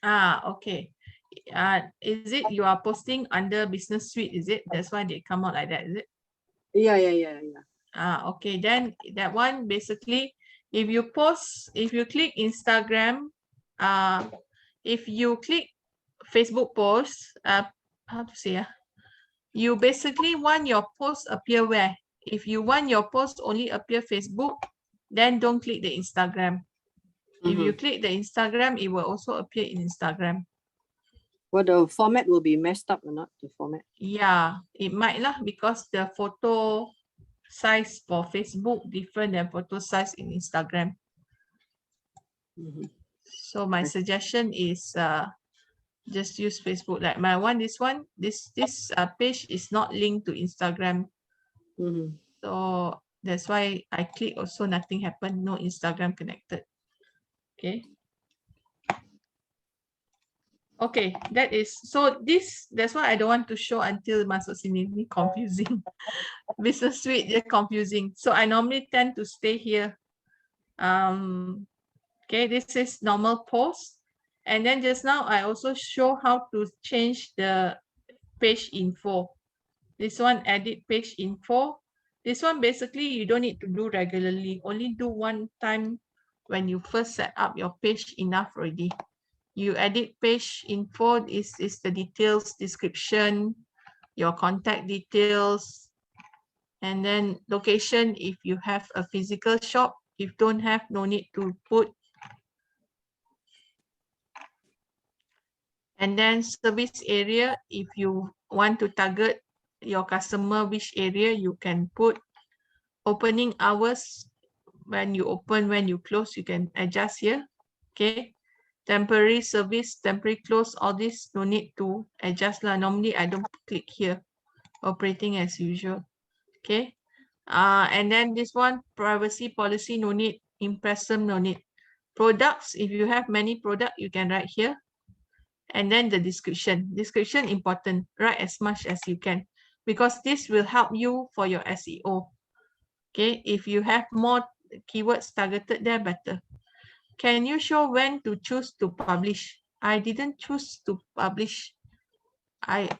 Okay. Is it you are posting under business suite, is it? That's why they come out like that, is it? Yeah. Okay, then that one basically, if you click Instagram, if you click Facebook post, how to say, you basically want your post appear where? If you want your post only appear Facebook, then don't click the Instagram. If you click the Instagram, it will also appear in Instagram. Well, the format will be messed up or not, the format? Yeah, it might lah, because the photo size for Facebook different than photo size in Instagram. So my suggestion is just use Facebook. Like my one, this page is not linked to Instagram. So that's why I click also nothing happened, no Instagram connected. Okay. Okay, that's why I don't want to show until masuk sini. Ini confusing. Business suite, they're confusing. So I normally tend to stay here. Okay, this is normal post. And then just now I also show how to change the page info. This one, edit page info. This one basically you don't need to do regularly. Only do one time when you first set up your page, enough already. You edit page info is the details, description, your contact details, and then location if you have a physical shop. If don't have, no need to put. And then service area, if you want to target your customer, which area you can put. Opening hours, when you open, when you close, you can adjust here. Okay. Temporary service, temporary close, all this no need to adjust lah. Normally I don't click here. Operating as usual. Okay. And then this one, privacy policy, no need. Impressum, no need. Products, if you have many products, you can write here. And then the description. Description important. Write as much as you can, because this will help you for your SEO. Okay, if you have more keywords targeted there, better. Can you show when to choose to publish? I didn't choose to publish.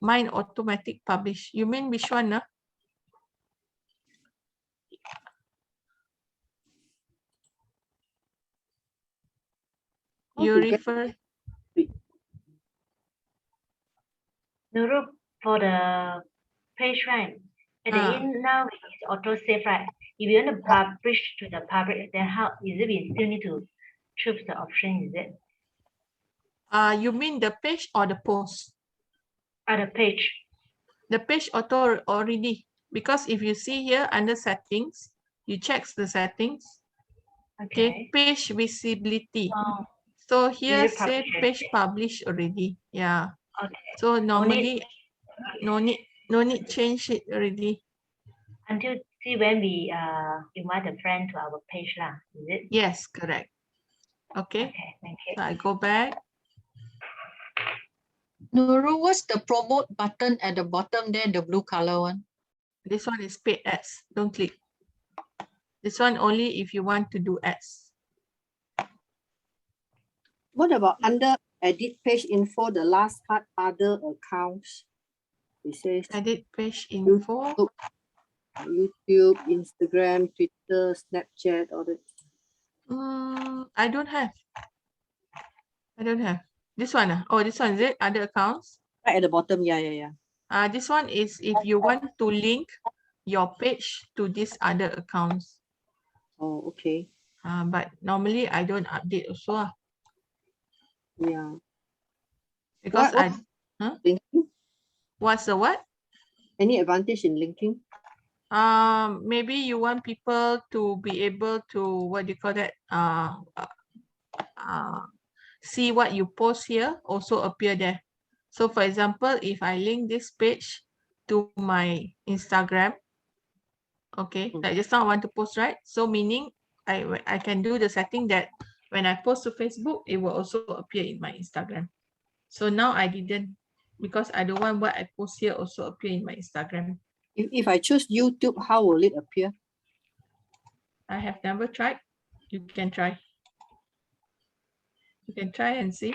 Mine automatic publish. You mean which one? You refer. Nurul, for the page, right? At the end now it's auto save, right? If you want to publish to the public, then how is it? We still need to choose the option, is it? You mean the page or the post? The page. The page auto already, because if you see here under settings, you check the settings. Okay, page visibility. Oh, So here already say published. page published already. Yeah. Okay. So No normally need. no need change it already. Until see when we invite a friend to our page lah, is it? Yes, correct. Okay. Okay, thank you. So I go back. Nurul, what's the promote button at the bottom there, the blue color one? This one is paid ads. Don't click. This one only if you want to do ads. What about under edit page info, the last part, other accounts? It says edit page info. YouTube, Instagram, Twitter, Snapchat, all that. I don't have. This one. Oh, this one is it? Other accounts? Right at the bottom. Yeah. This one is if you want to link your page to these other accounts. Oh, okay. But normally I don't update also. Yeah. Because linking? What's the what? Any advantage in linking? Maybe you want people to be able to, what do you call that? See what you post here also appear there. So for example, if I link this page to my Instagram, okay, like just now I want to post, right? So meaning I can do the setting that when I post to Facebook, it will also appear in my Instagram. So now I didn't, because I don't want what I post here also appear in my Instagram. If I choose YouTube, how will it appear? I have never tried. You can try. You can try and see.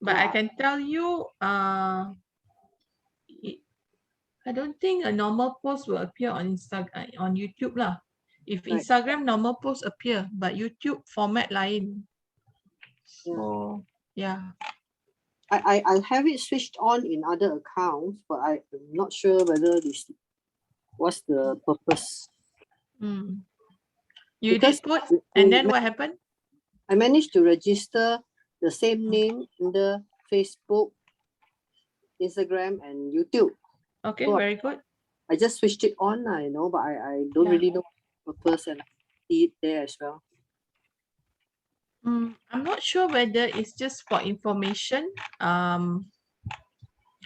But I can tell you, I don't think a normal post will appear on on YouTube lah. If Instagram normal post appear, but YouTube format lain. So yeah. I'll have it switched on in other accounts, but I'm not sure whether this what's the purpose. You did put, and then what happened? I managed to register the same name under Facebook, Instagram, and YouTube. Okay, so very good. I just switched it on, but I don't really know the purpose, and I see it there as well. I'm not sure whether it's just for information.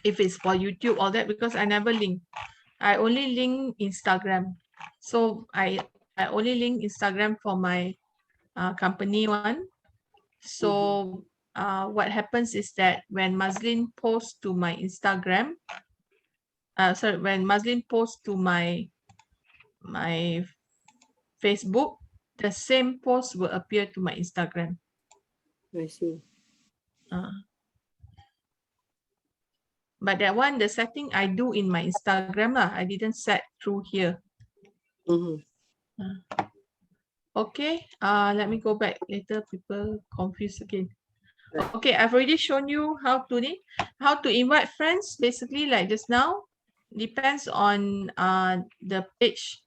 If it's for YouTube, all that, because I never link. I only link Instagram. So I only link Instagram for my company one. So what happens is that when Maslin posts to my Instagram, when Maslin posts to my Facebook, the same post will appear to my Instagram. I see. But that one, the setting I do in my Instagram lah. I didn't set through here. Okay. Let me go back. Later people confuse again. Okay, I've already shown you how to invite friends. Basically, like just now, depends on the page.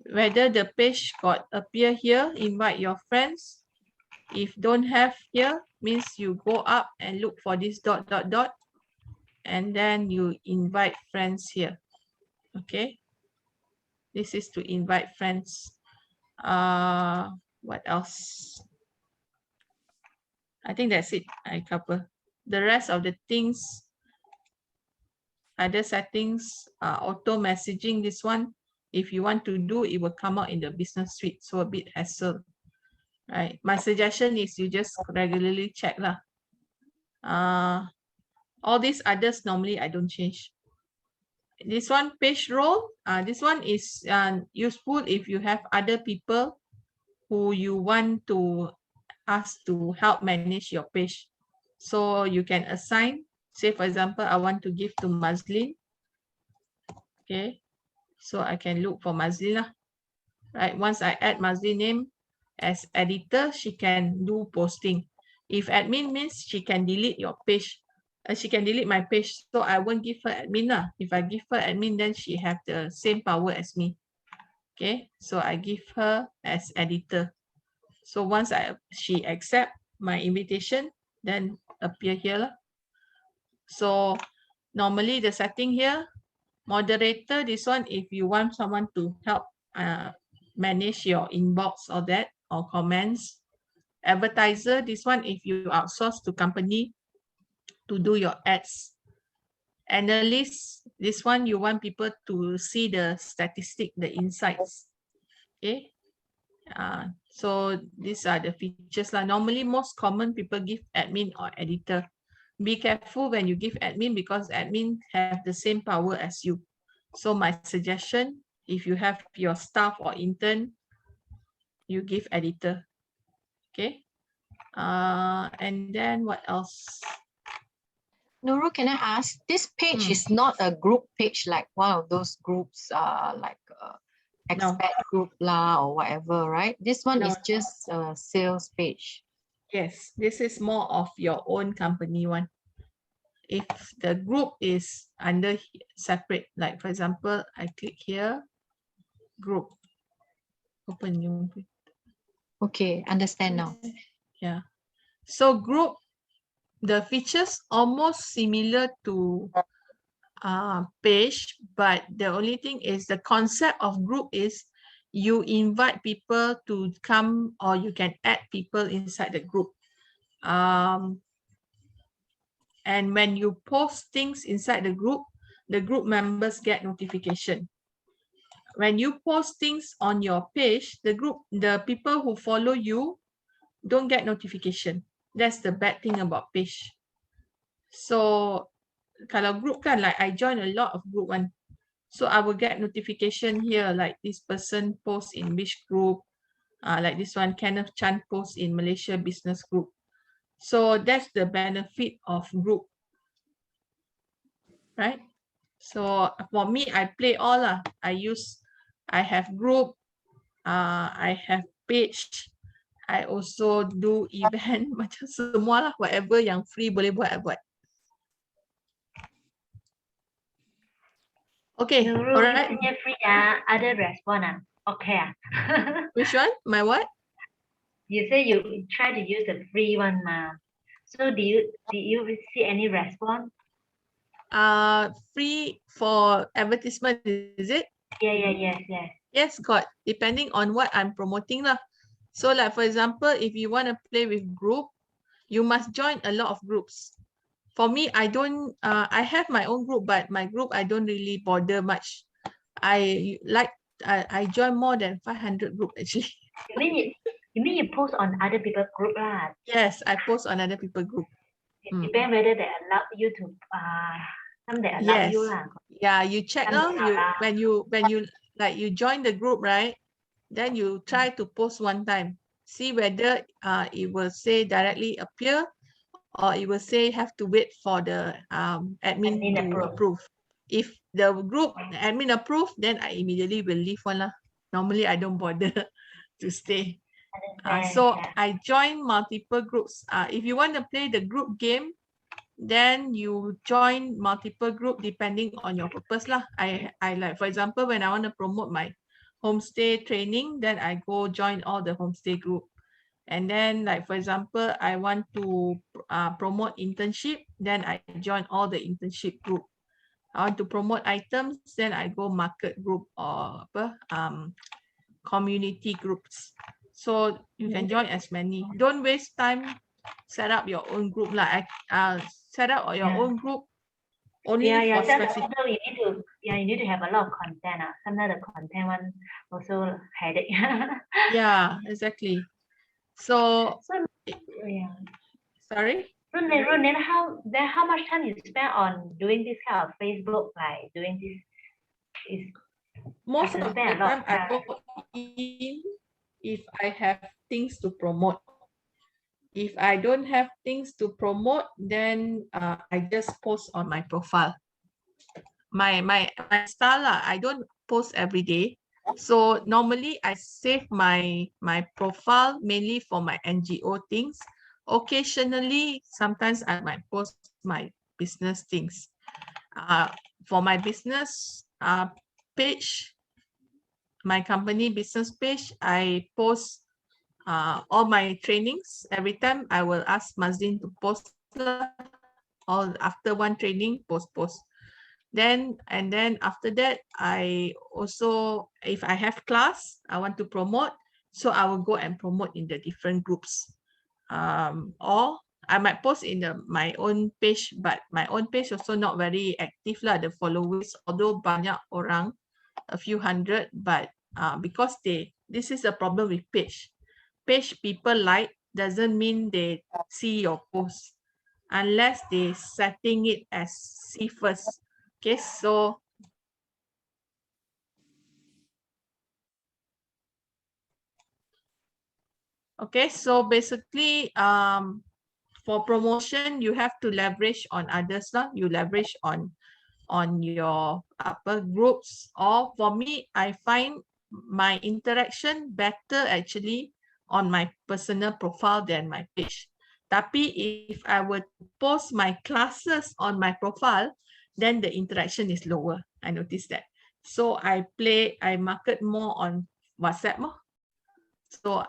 Whether the page got appear here, invite your friends. If don't have here, means you go up and look for this ... and then you invite friends here. Okay, this is to invite friends. What else? I think that's it. I cover the rest of the things. Other settings, auto messaging. This one, if you want to do, it will come out in the business suite, so a bit hassle, right? My suggestion is you just regularly check lah. All these others normally I don't change. This one, page role. This one is useful if you have other people who you want to ask to help manage your page. So you can assign, say for example, I want to give to Maslin. Okay, so I can look for Maslin lah. Right, once I add Maslin name as editor, she can do posting. If admin means she can delete your page. She can delete my page, so I won't give her admin lah. If I give her admin, then she have the same power as me. Okay, so I give her as editor. So once she accept my invitation, then appear here lah. So normally the setting here, moderator, this one, if you want someone to help manage your inbox or that, or comments. Advertiser, this one, if you outsource to company to do your ads. Analyst, this one, you want people to see the statistic, the insights. Okay. So these are the features lah. Normally, most common people give admin or editor. Be careful when you give admin because admin have the same power as you. So my suggestion, if you have your staff or intern, you give editor. Okay. And then what else? Nurul, can I ask, this page is not a group page like one of those groups like expat group lah or whatever, right? This one is just a sales page. Yes, this is more of your own company one. If the group is under separate, like for example, I click here, group, open new. Okay, understand now. Yeah. So group, the features almost similar to page, but the only thing is the concept of group is you invite people to come or you can add people inside the group. And when you post things inside the group members get notification. When you post things on your page, the people who follow you don't get notification. That's the bad thing about page. So kalau group kan, like I join a lot of group one. So I will get notification here, like this person posts in which group, like this one, Kenneth Chan posts in Malaysia Business Group. So that's the benefit of group, right? So for me, I play all lah. I have group, I have page, I also do event, macam semua lah, whatever yang free boleh buat, I buat. Okay, Nurul, alright. isinya free ada respon okay Which one? My what? You say you try to use the free one ma. So did you see any response? Free for advertisement, is it? Yes. Yes, got, depending on what I'm promoting lah. So like for example, if you want to play with group, you must join a lot of groups. For me, I don't, I have my own group, but my group, I don't really bother much. I join more than 500 group actually. You mean you post on other people's group lah? Yes, I post on other people's group. It depends whether they allow you to, some they allow you lah. Yeah, you check when you like you join the group, right? Then you try to post one time. See whether it will say directly appear or it will say have to wait for the admin to approve. If the group admin approve, then I immediately will leave one lah. Normally I don't bother to stay. So I join multiple groups. If you want to play the group game, then you join multiple group depending on your purpose lah. I like, for example, when I want to promote my homestay training, then I go join all the homestay group. And then like, for example, I want to promote internship, then I join all the internship group. I want to promote items, then I go market group or community groups. So you can join as many. Don't waste time, set up your own group. Like set up your own group only for specific. You need to have a lot of content. Sometimes the content one also headache. Yeah, exactly. So yeah. Sorry? So then how much time you spend on doing this kind of Facebook, like doing this is most of the time I go in if I have things to promote. If I don't have things to promote, then I just post on my profile. My style, I don't post every day. So normally I save my profile mainly for my NGO things occasionally, sometimes I might post my business things. For my business page, my company business page, I post all my trainings. Every time I will ask Mazin to post all after one training, post. Then after that, I also, if I have class, I want to promote, so I will go and promote in the different groups. Or I might post in my own page, but my own page also not very active lah, the followers, although banyak orang, a few hundred, but because this is a problem with page. Page people like doesn't mean they see your post unless they setting it as see first. Okay, so basically for promotion you have to leverage on others lah. You leverage on your upper groups, or for me, I find my interaction better actually on my personal profile than my page. Tapi if I were to post my classes on my profile, then the interaction is lower. I noticed that. So I market more on WhatsApp more. So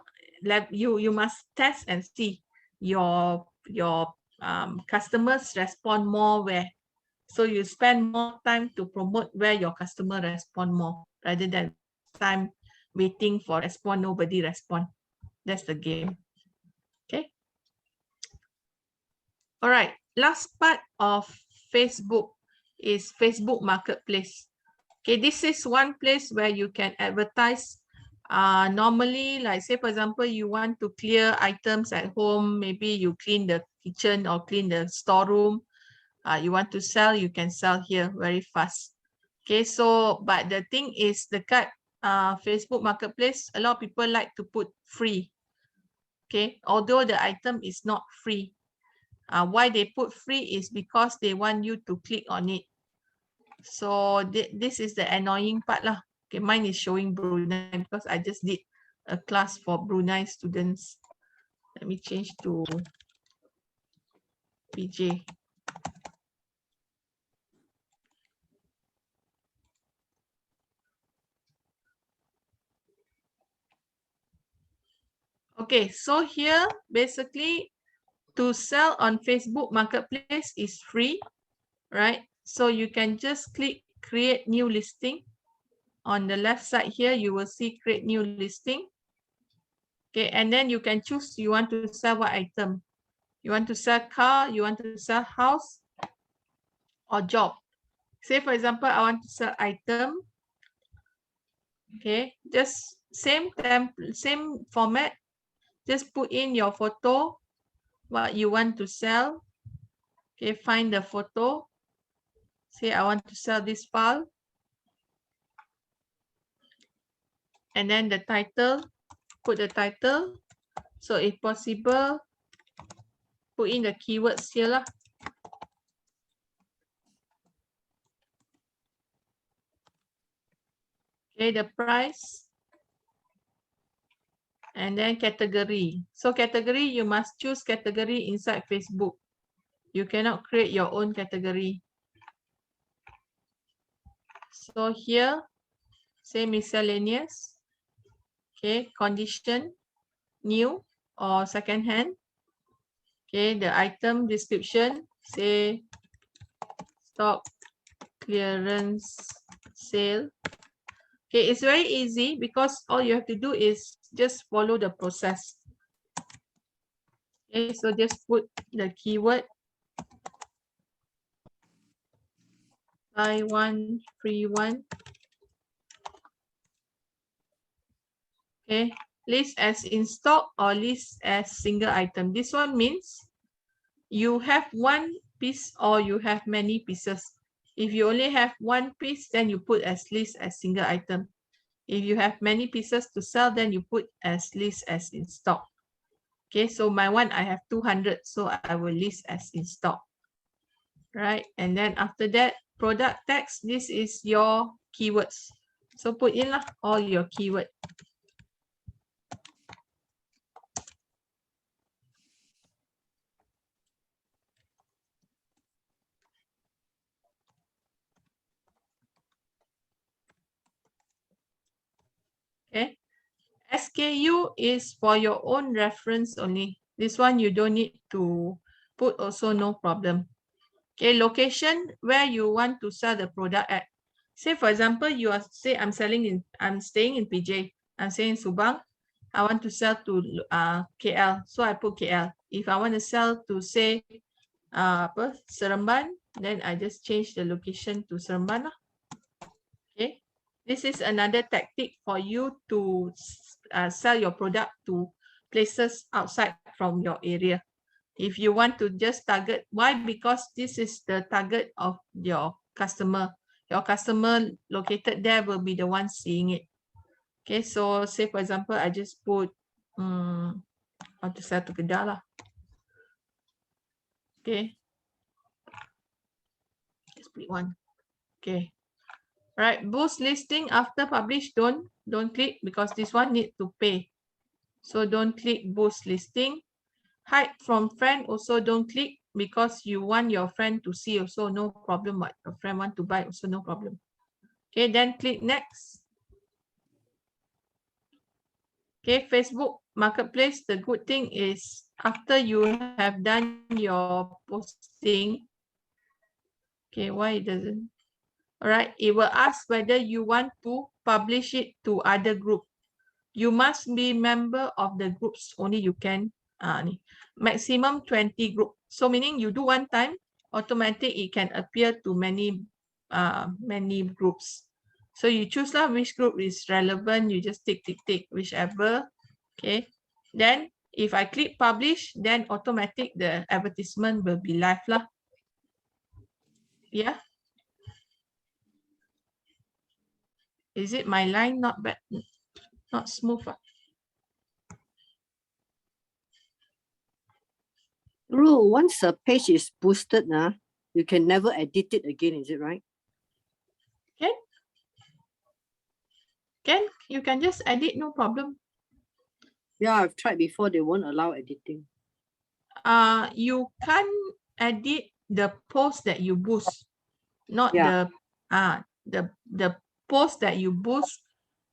you must test and see your customers respond more where. So you spend more time to promote where your customer respond more rather than time waiting for respond, nobody respond. That's the game. Okay. All right. Last part of Facebook is Facebook Marketplace. Okay, this is one place where you can advertise. Normally, like say, for example, you want to clear items at home, maybe you clean the kitchen or clean the storeroom. You want to sell, you can sell here very fast. Okay, so but the thing is the Facebook Marketplace, a lot of people like to put free. Okay, although the item is not free. Why they put free is because they want you to click on it. So this is the annoying part lah. Okay, mine is showing Brunei because I just did a class for Brunei students. Let me change to PJ. Okay, so here basically to sell on Facebook Marketplace is free, right? So you can just click create new listing. On the left side here, you will see create new listing. Okay, and then you can choose you want to sell what item. You want to sell car, you want to sell house or job. Say for example, I want to sell item. Okay, just same format. Just put in your photo, what you want to sell. Okay, find the photo. Say I want to sell this file. And then the title, put the title. So if possible, put in the keywords here lah. Okay, the price. And then category. So category, you must choose category inside Facebook. You cannot create your own category. So here, say miscellaneous. Okay, condition, new or second hand. Okay, the item description, say stock clearance sale. Okay, it's very easy because all you have to do is just follow the process. Okay, so just put the keyword buy one, free one. Okay, list as in stock or list as single item. This one means you have one piece or you have many pieces. If you only have one piece, then you put as list as single item. If you have many pieces to sell, then you put as list as in stock. Okay, so my one, I have 200, so I will list as in stock. Right, and then after that, product text, this is your keywords. So put in lah all your keyword. SKU is for your own reference only. This one you don't need to put also, no problem. Okay, location where you want to sell the product at. Say for example, you are I'm staying in PJ. I'm staying in Subang. I want to sell to KL, so I put KL. If I want to sell to say Seremban, then I just change the location to Seremban lah. Okay, this is another tactic for you to sell your product to places outside from your area. If you want to just target, why? Because this is the target of your customer. Your customer located there will be the one seeing it. Okay, so say for example, I just put how to sell to Kedah lah. Okay, just put one. Okay, right. Boost listing after publish. Don't click because this one need to pay. So don't click boost listing. Hide from friend also don't click because you want your friend to see also, no problem. What your friend want to buy also, no problem. Okay, then click next. Okay, Facebook Marketplace, the good thing is after you have done your posting, okay, why it doesn't? All right, it will ask whether you want to publish it to other group. You must be member of the groups, only you can maximum 20 group. So meaning you do one time, automatic it can appear to many groups. So you choose lah which group is relevant, you just tick whichever. Okay, then if I click publish, then automatic the advertisement will be live lah. Yeah, is it my line not bad, not smooth? Rule, once a page is boosted, you can never edit it again, is it right? Can you can just edit, no problem. Yeah, I've tried before, they won't allow editing. You can edit the post that you boost, not the post that you boost,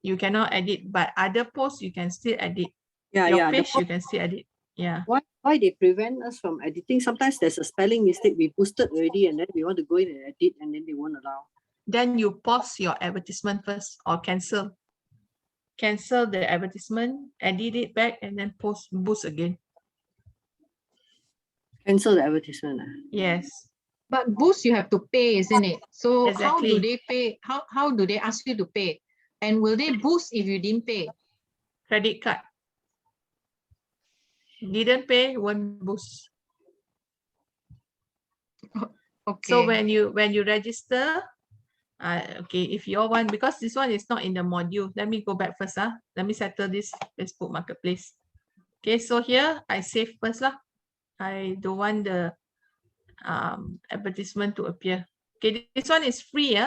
you cannot edit, but other posts you can still edit. Your page you can still edit. Yeah. Why they prevent us from editing? Sometimes there's a spelling mistake. We boosted already and then we want to go in and edit and then they won't allow. Then you pause your advertisement first or cancel. Cancel the advertisement, edit it back and then boost again. Cancel the advertisement. Yes. But boost you have to pay, isn't it? So exactly. How do they pay? How do they ask you to pay? And will they boost if you didn't pay? Credit card. Didn't pay, won't boost. Okay. So when you register, okay, if you all want, because this one is not in the module, let me go back first. Let me settle this Facebook Marketplace. Okay, so here I save first lah. I don't want the advertisement to appear. Okay, this one is free.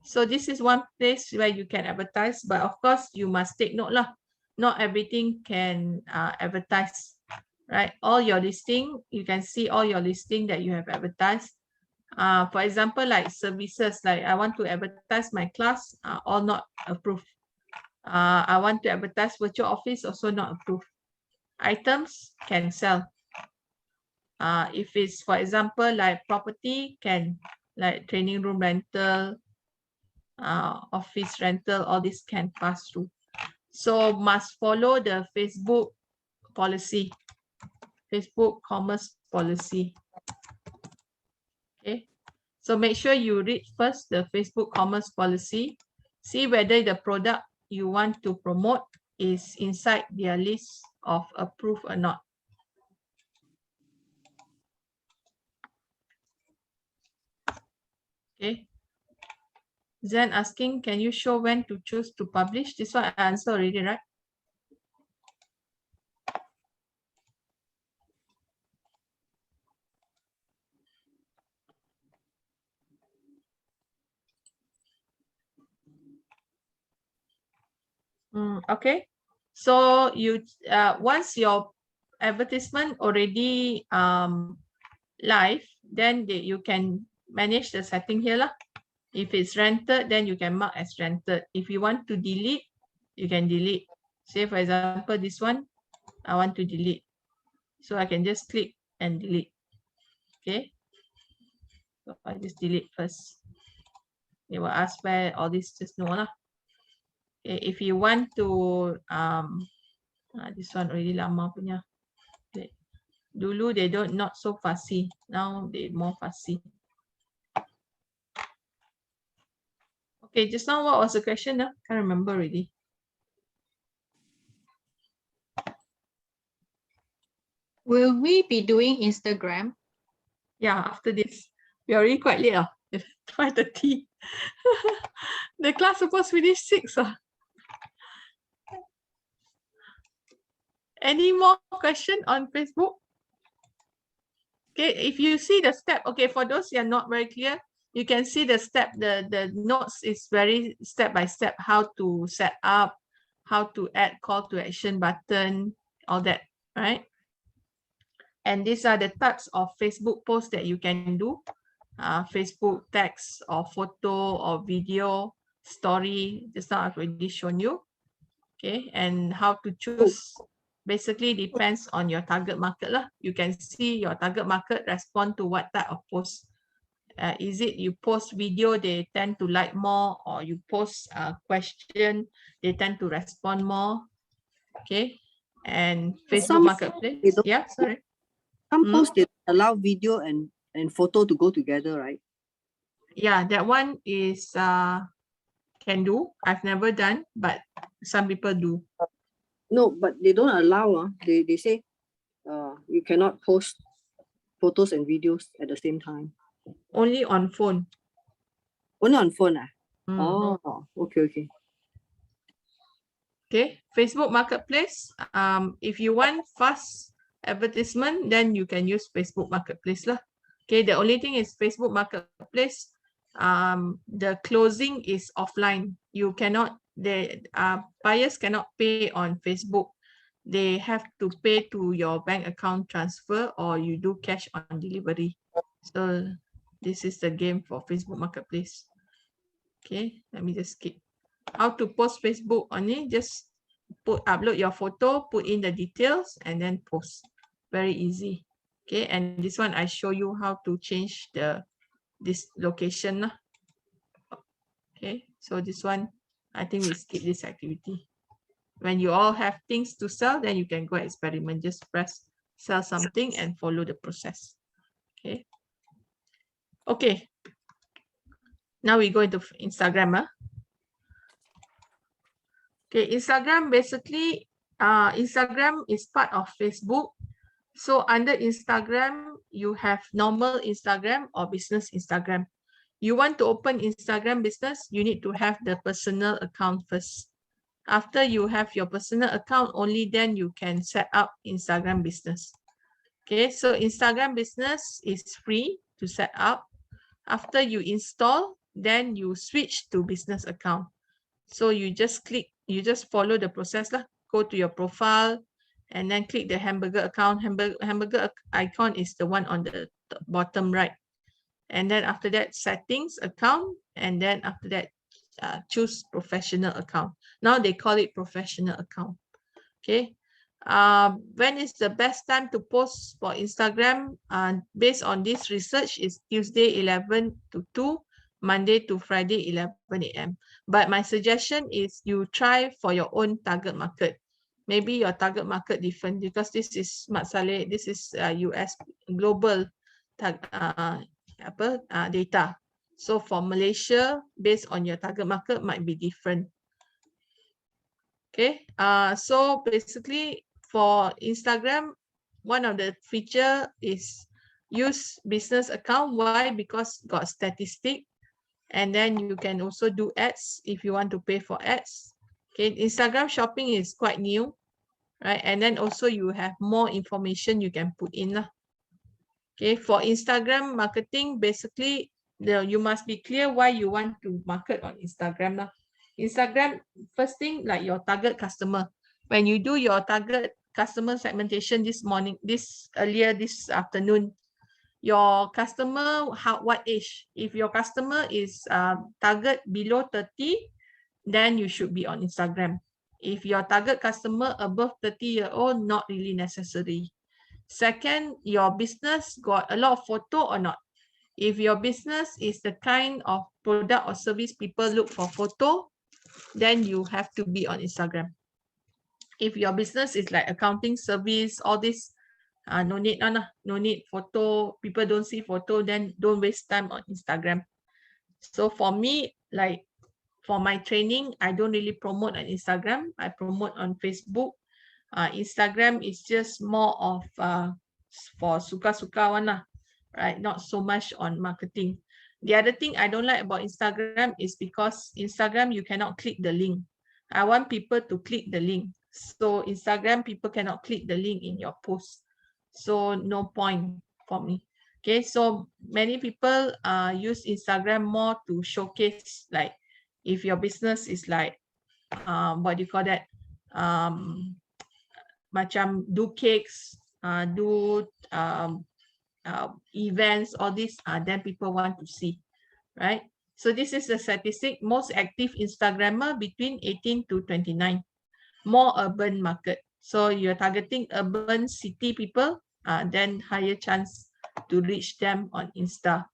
So this is one place where you can advertise, but of course you must take note lah. Not everything can advertise, right? All your listing, you can see all your listing that you have advertised. For example, like services, like I want to advertise my class, all not approved. I want to advertise virtual office, also not approved. Items can sell. If it's, for example, like property, can, like training room rental, office rental, all this can pass through. So must follow the Facebook policy, Facebook commerce policy. Okay, so make sure you read first the Facebook commerce policy, see whether the product you want to promote is inside their list of approved or not. Okay. Zen asking, can you show when to choose to publish? This one I answered already, right? Okay. So you once your advertisement already live, then you can manage the setting here lah. If it's rented, then you can mark as rented. If you want to delete, you can delete. Say for example, this one, I want to delete. So I can just click and delete. Okay. So I just delete first. They will ask where all this, just no lah. Okay, if you want to this one already lama punya. Okay. Dulu they not so fussy. Now they more fussy. Okay, just now what was the question? Can't remember already. Will we be doing Instagram? Yeah, after this. We are already quite late. 5:30. The class supposed to finish 6. Any more question on Facebook? Okay, if you see the step, okay, for those who are not very clear, you can see the step, the notes is very step by step, how to set up, how to add call to action button, all that, right? And these are the types of Facebook posts that you can do. Facebook text or photo or video, story, just now I've already shown you. Okay, and how to choose basically depends on your target market lah. You can see your target market respond to what type of post. Is it you post video, they tend to like more, or you post a question, they tend to respond more. Okay, and Facebook Marketplace. Yeah, sorry. Some posts they allow video and photo to go together, right? Yeah, that one is can do. I've never done, but some people do. No, but they don't allow. They say you cannot post photos and videos at the same time. Only on phone. Only on phone. Mm. Oh, okay. Okay, Facebook Marketplace. If you want fast advertisement, then you can use Facebook Marketplace lah. Okay, the only thing is Facebook Marketplace, the closing is offline. You cannot, buyers cannot pay on Facebook. They have to pay to your bank account transfer, or you do cash on delivery. So this is the game for Facebook Marketplace. Okay, let me just skip. How to post Facebook only, just upload your photo, put in the details, and then post. Very easy. Okay, and this one I show you how to change this location. Okay, so this one, I think we skip this activity. When you all have things to sell, then you can go experiment. Just press sell something and follow the process. Okay. Okay. Now we go into Instagram. Okay, Instagram basically, Instagram is part of Facebook. So under Instagram, you have normal Instagram or business Instagram. You want to open Instagram business, you need to have the personal account first. After you have your personal account, only then you can set up Instagram business. Okay, so Instagram business is free to set up. After you install, then you switch to business account. So you just click, you just follow the process lah. Go to your profile and then click the hamburger account. Hamburger icon is the one on the bottom right. And then after that, settings account. And then after that, choose professional account. Now they call it professional account. Okay. When is the best time to post for Instagram? Based on this research, is Tuesday 11 to 2, Monday to Friday 11 a.m. But my suggestion is you try for your own target market. Maybe your target market different, because this is Mat Saleh, this is US global data. So for Malaysia, based on your target market might be different. Okay, so basically for Instagram, one of the feature is use business account. Why? Because got statistic, and then you can also do ads if you want to pay for ads. Okay, Instagram shopping is quite new, right? And then also you have more information you can put in lah. Okay, for Instagram marketing, basically you must be clear why you want to market on Instagram lah. Instagram, first thing, like your target customer. When you do your target customer segmentation this afternoon, your customer, what age? If your customer is target below 30, then you should be on Instagram. If your target customer above 30-year-old, not really necessary. Second, your business got a lot of photo or not? If your business is the kind of product or service people look for photo, then you have to be on Instagram. If your business is like accounting service, all this, no need, no need photo, people don't see photo, then don't waste time on Instagram. So for me, like for my training, I don't really promote on Instagram. I promote on Facebook. Instagram is just more of for suka-suka one lah, right? Not so much on marketing. The other thing I don't like about Instagram is because Instagram, you cannot click the link. I want people to click the link. So Instagram, people cannot click the link in your post. So no point for me. Okay, so many people use Instagram more to showcase, like if your business is like, what do you call that? Macam do cakes, do events, all this, then people want to see, right? So this is the statistic. Most active Instagrammer between 18 to 29. More urban market. So you're targeting urban city people, then higher chance to reach them on Insta.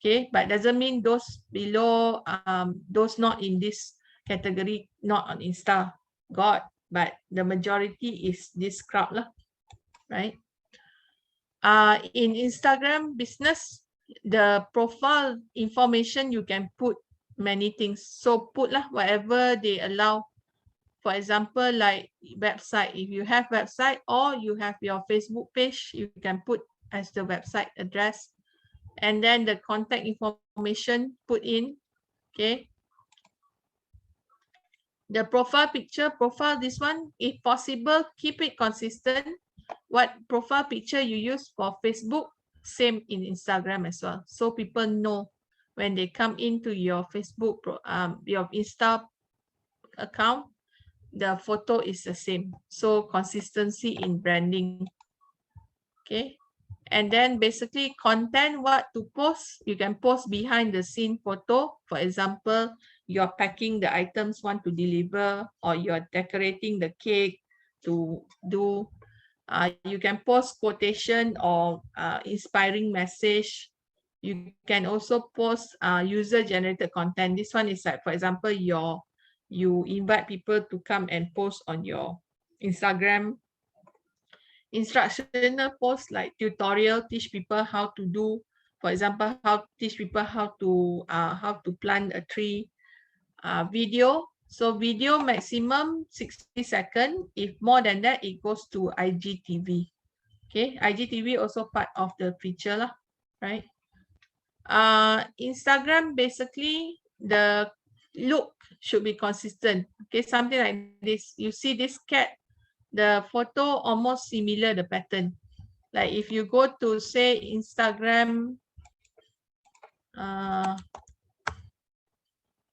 Okay, but doesn't mean those below, those not in this category, not on Insta, got, but the majority is this crowd lah, right? In Instagram business, the profile information you can put many things. So put lah whatever they allow. For example, like website, if you have website or you have your Facebook page, you can put as the website address, and then the contact information put in. Okay. The profile picture, this one, if possible, keep it consistent. What profile picture you use for Facebook, same in Instagram as well. So people know when they come into your Facebook, your Insta account, the photo is the same. So consistency in branding. Okay. And then basically content, what to post, you can post behind the scene photo. For example, you're packing the items want to deliver, or you're decorating the cake to do. You can post quotation or inspiring message. You can also post user-generated content. This one is like, for example, you invite people to come and post on your Instagram. Instructional post like tutorial, teach people how to do. For example, teach people how to plant a tree. Video. So video maximum 60 seconds. If more than that, it goes to IGTV. Okay, IGTV also part of the feature lah, right? Instagram, basically the look should be consistent. Okay, something like this. You see this cat, the photo almost similar, the pattern. Like if you go to say Instagram,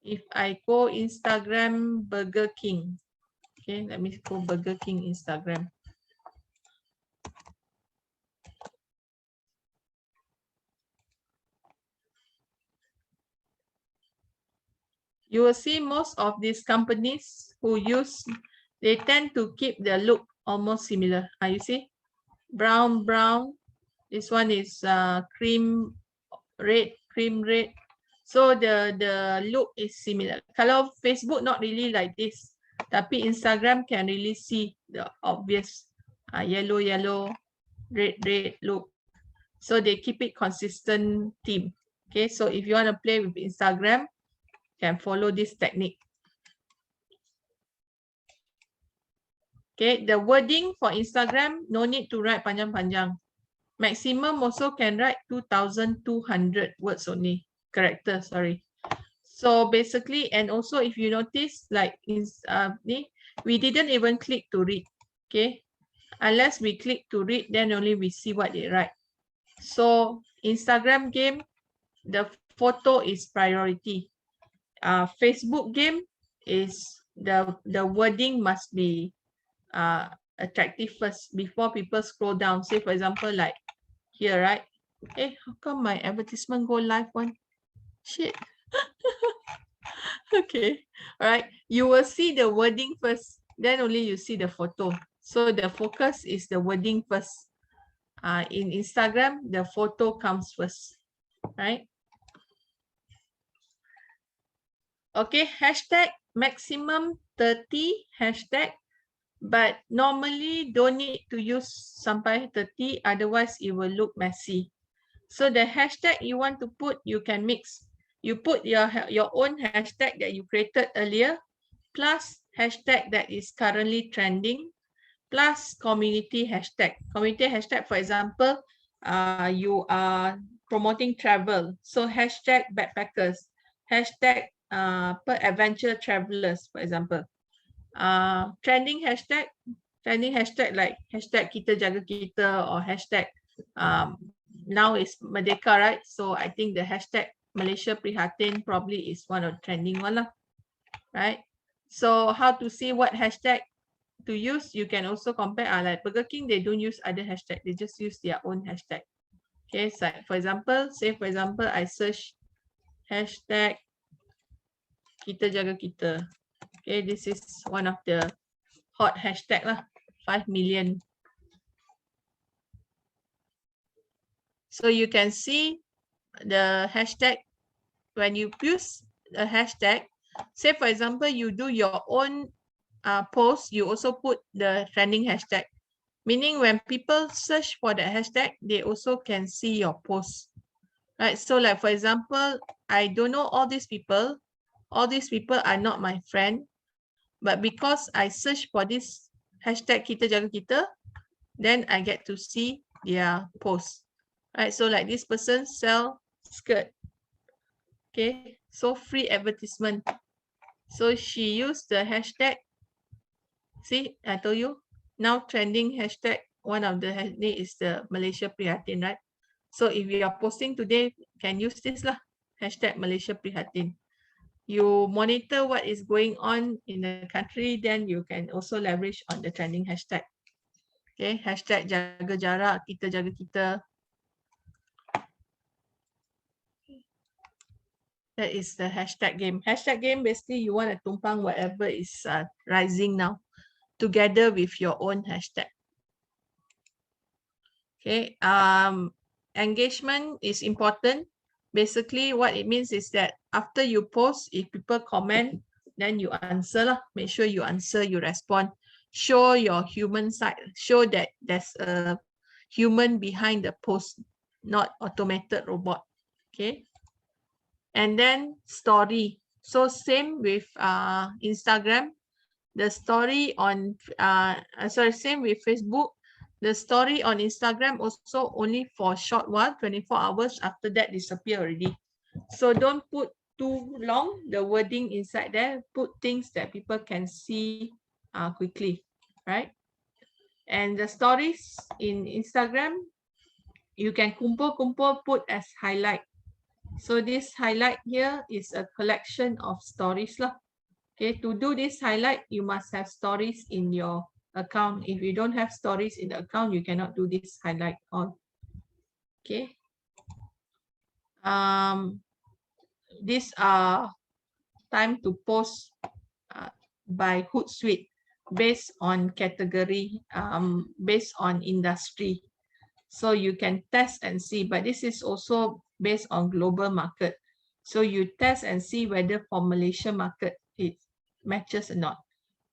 if I go Instagram Burger King, okay, let me go Burger King Instagram. You will see most of these companies who use, they tend to keep their look almost similar. You see, brown. This one is cream red. So the look is similar. Kalau Facebook not really like this, tapi Instagram can really see the obvious yellow, red look. So they keep it consistent theme. Okay, so if you want to play with Instagram, can follow this technique. Okay, the wording for Instagram, no need to write panjang-panjang. Maximum also can write 2,200 words only, characters, sorry. So basically, and also if you notice, like we didn't even click to read, okay? Unless we click to read, then only we see what they write. So Instagram game, the photo is priority. Facebook game is the wording must be attractive first before people scroll down. Say for example, like here, right? Hey, how come my advertisement go live one? Shit. Okay, all right. You will see the wording first. then only you see the photo. So the focus is the wording first. In Instagram, the photo comes first, right? Okay, hashtag maximum 30 hashtag, but normally don't need to use sampai 30, otherwise it will look messy. So the hashtag you want to put, you can mix. You put your own hashtag that you created earlier, plus hashtag that is currently trending, plus community hashtag. Community hashtag, for example, you are promoting travel. So hashtag backpackers, hashtag adventure travelers, for example. Trending hashtag like hashtag kita jaga kita, or hashtag now is Merdeka, right? So I think the hashtag Malaysia Prihatin probably is one of the trending one lah, right? So how to see what hashtag to use? You can also compare. Like Burger King, they don't use other hashtag, they just use their own hashtag. Okay, so for example, I search hashtag kita jaga kita. Okay, this is one of the hot hashtag lah, 5 million. So you can see the hashtag. When you use a hashtag, say for example, you do your own post, you also put the trending hashtag. Meaning when people search for the hashtag, they also can see your post. Right? So like for example, I don't know all these people. All these people are not my friend. But because I search for this hashtag kita jaga kita, then I get to see their post. Right? So like this person sell skirt. Okay, so free advertisement. So she used the hashtag. See, I told you, now trending hashtag, one of the hashtag is the Malaysia Prihatin, right? So if you are posting today, can use this lah, hashtag Malaysia Prihatin. You monitor what is going on in the country, then you can also leverage on the trending hashtag. Okay, hashtag jaga jarak, kita jaga kita. That is the hashtag game. Hashtag game, basically you want to tumpang whatever is rising now together with your own hashtag. Okay, engagement is important. Basically what it means is that after you post, if people comment, then you answer lah. Make sure you answer, you respond. Show your human side. Show that there's a human behind the post, not automated robot. Okay. And then story. So same with Instagram, the story on same with Facebook. The story on Instagram also only for a short while, 24 hours, after that disappear already. So don't put too long the wording inside there. Put things that people can see quickly, right? And the stories in Instagram, you can kumpul put as highlight. So this highlight here is a collection of stories lah. Okay, to do this highlight, you must have stories in your account. If you don't have stories in the account, you cannot do this highlight on. Okay. These are time to post by Hootsuite based on category, based on industry. So you can test and see, but this is also based on global market. So you test and see whether for Malaysia market it matches or not,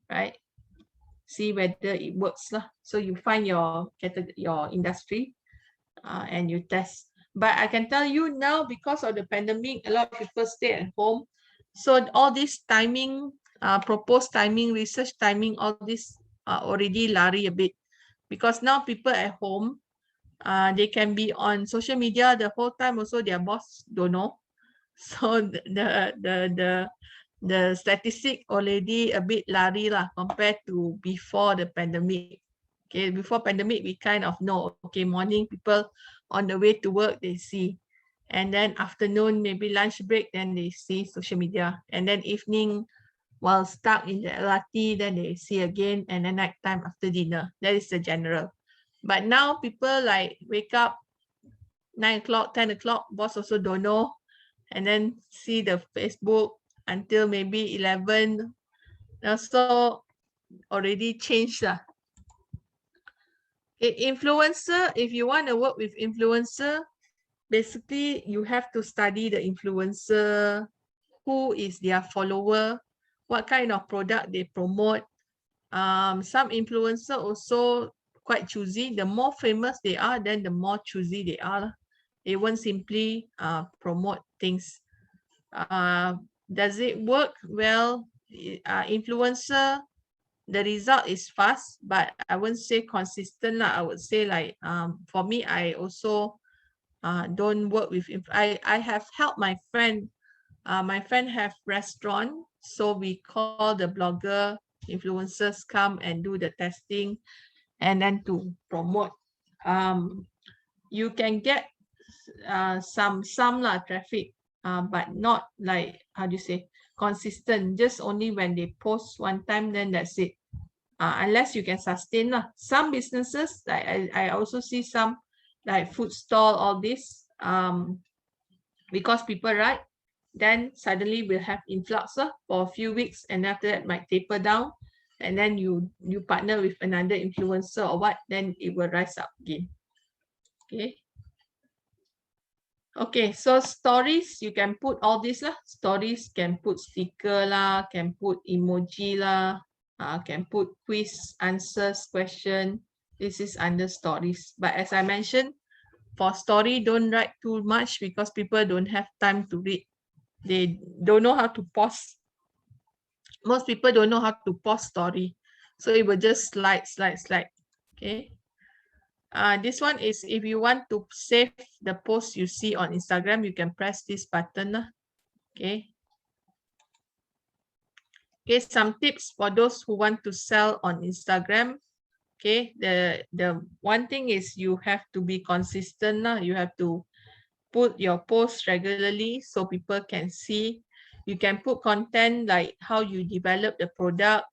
right? See whether it works lah. So you find your category, your industry, and you test. But I can tell you now, because of the pandemic, a lot of people stay at home. So all this timing, proposed timing, research timing, all this already lari a bit. Because now people at home, they can be on social media the whole time also, their boss don't know. So the statistic already a bit lari lah compared to before the pandemic. Okay, before pandemic, we kind of know, okay, morning people on the way to work, they see. And then afternoon, maybe lunch break, then they see social media. And then evening, while stuck in the LRT, then they see again. And then night time after dinner, that is the general. But now people like wake up 9 o'clock, 10 o'clock, boss also don't know. And then see the Facebook until maybe 11. So already changed lah. Influencer, if you want to work with influencer, basically you have to study the influencer, who is their follower, what kind of product they promote. Some influencer also quite choosy. The more famous they are, then the more choosy they are. They won't simply promote things. Does it work? Well, influencer, the result is fast, but I wouldn't say consistent. I would say like for me, I also don't work with. I have helped my friend. My friend have restaurant, so we call the blogger influencers come and do the testing, and then to promote. You can get some traffic, but not like, how do you say, consistent. Just only when they post one time, then that's it. Unless you can sustain lah. Some businesses, like I also see some like food stall, all this, because people write, then suddenly we'll have influx for a few weeks, and after that might taper down, and then you partner with another influencer or what, then it will rise up again. Okay, so stories, you can put all this lah. Stories can put sticker lah, can put emoji lah, can put quiz, answers, question. This is under stories. But as I mentioned, for story, don't write too much because people don't have time to read. They don't know how to pause. Most people don't know how to pause story. So it will just slide. Okay. This one is if you want to save the post you see on Instagram, you can press this button. Okay. Okay, some tips for those who want to sell on Instagram. Okay, the one thing is you have to be consistent. You have to put your posts regularly so people can see. You can put content like how you develop the product.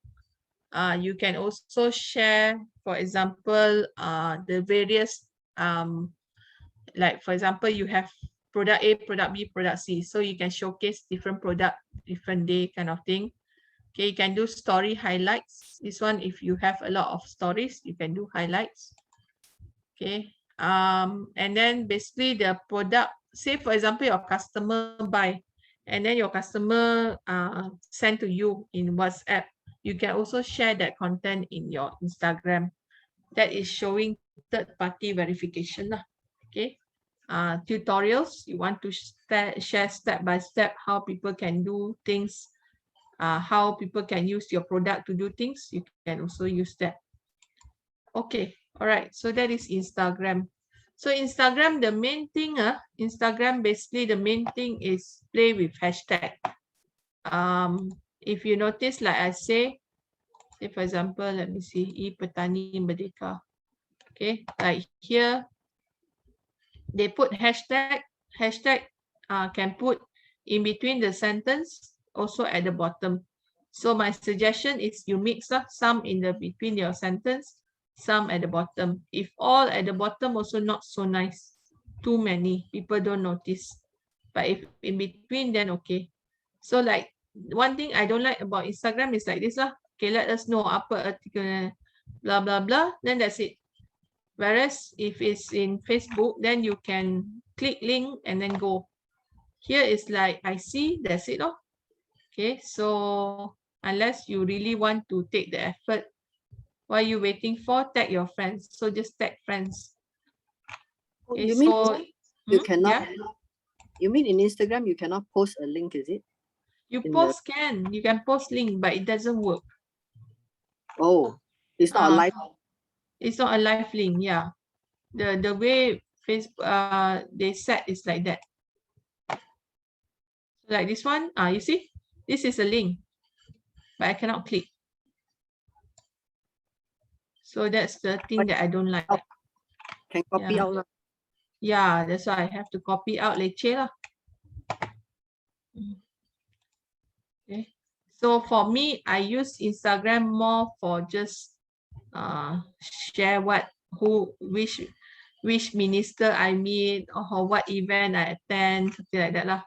You can also share, for example, the various, like for example, you have product A, product B, product C. So you can showcase different product, different day kind of thing. Okay, you can do story highlights. This one, if you have a lot of stories, you can do highlights. Okay, and then basically the product, say for example, your customer buy, and then your customer send to you in WhatsApp. You can also share that content in your Instagram. That is showing third-party verification. Okay, tutorials, you want to share step by step how people can do things, how people can use your product to do things. You can also use that. Okay, all right, so that is Instagram. So Instagram, the main thing, Instagram, basically the main thing is play with hashtag. If you notice, like I say for example, let me see, e-Petani Merdeka. Okay, like here, they put hashtag, can put in between the sentence, also at the bottom. So my suggestion is you mix some in the between your sentence, some at the bottom. If all at the bottom, also not so nice. Too many, people don't notice. But if in between, then okay. So like one thing I don't like about Instagram is like this. Okay, let us know apa artikel, blah, blah, blah. Then that's it. Whereas if it's in Facebook, then you can click link and then go. Here is like, I see, that's it. Okay, so unless you really want to take the effort, what are you waiting for? Tag your friends. So just tag friends. Okay, you mean so you cannot, yeah? you mean in Instagram, you cannot post a link, is it? You post you can post link, but it doesn't work. Oh, it's not a live. It's not a live link, yeah. The way Facebook they set is like that. Like this one, you see, this is a link, but I cannot click. So that's the thing that I don't like. Can copy out. Yeah, that's why I have to copy out leceh lah. Okay. So for me, I use Instagram more for just share which minister I meet, or what event I attend, something like that lah.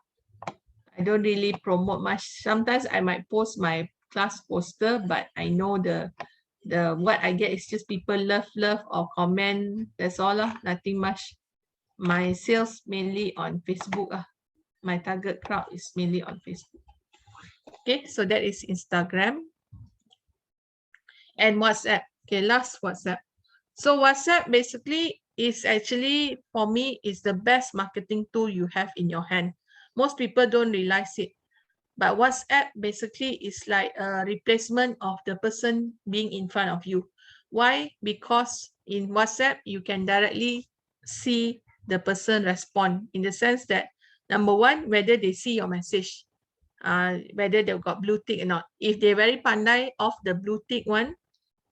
I don't really promote much. Sometimes I might post my class poster, but I know the what I get is just people love or comment. That's all lah, nothing much. My sales mainly on Facebook. My target crowd is mainly on Facebook. Okay, so that is Instagram and WhatsApp. Okay, last WhatsApp. So WhatsApp basically is actually, for me, is the best marketing tool you have in your hand. Most people don't realize it. But WhatsApp basically is like a replacement of the person being in front of you. Why? Because in WhatsApp, you can directly see the person respond, in the sense that, number one, whether they see your message, whether they've got blue tick or not. If they're very pandai off the blue tick one,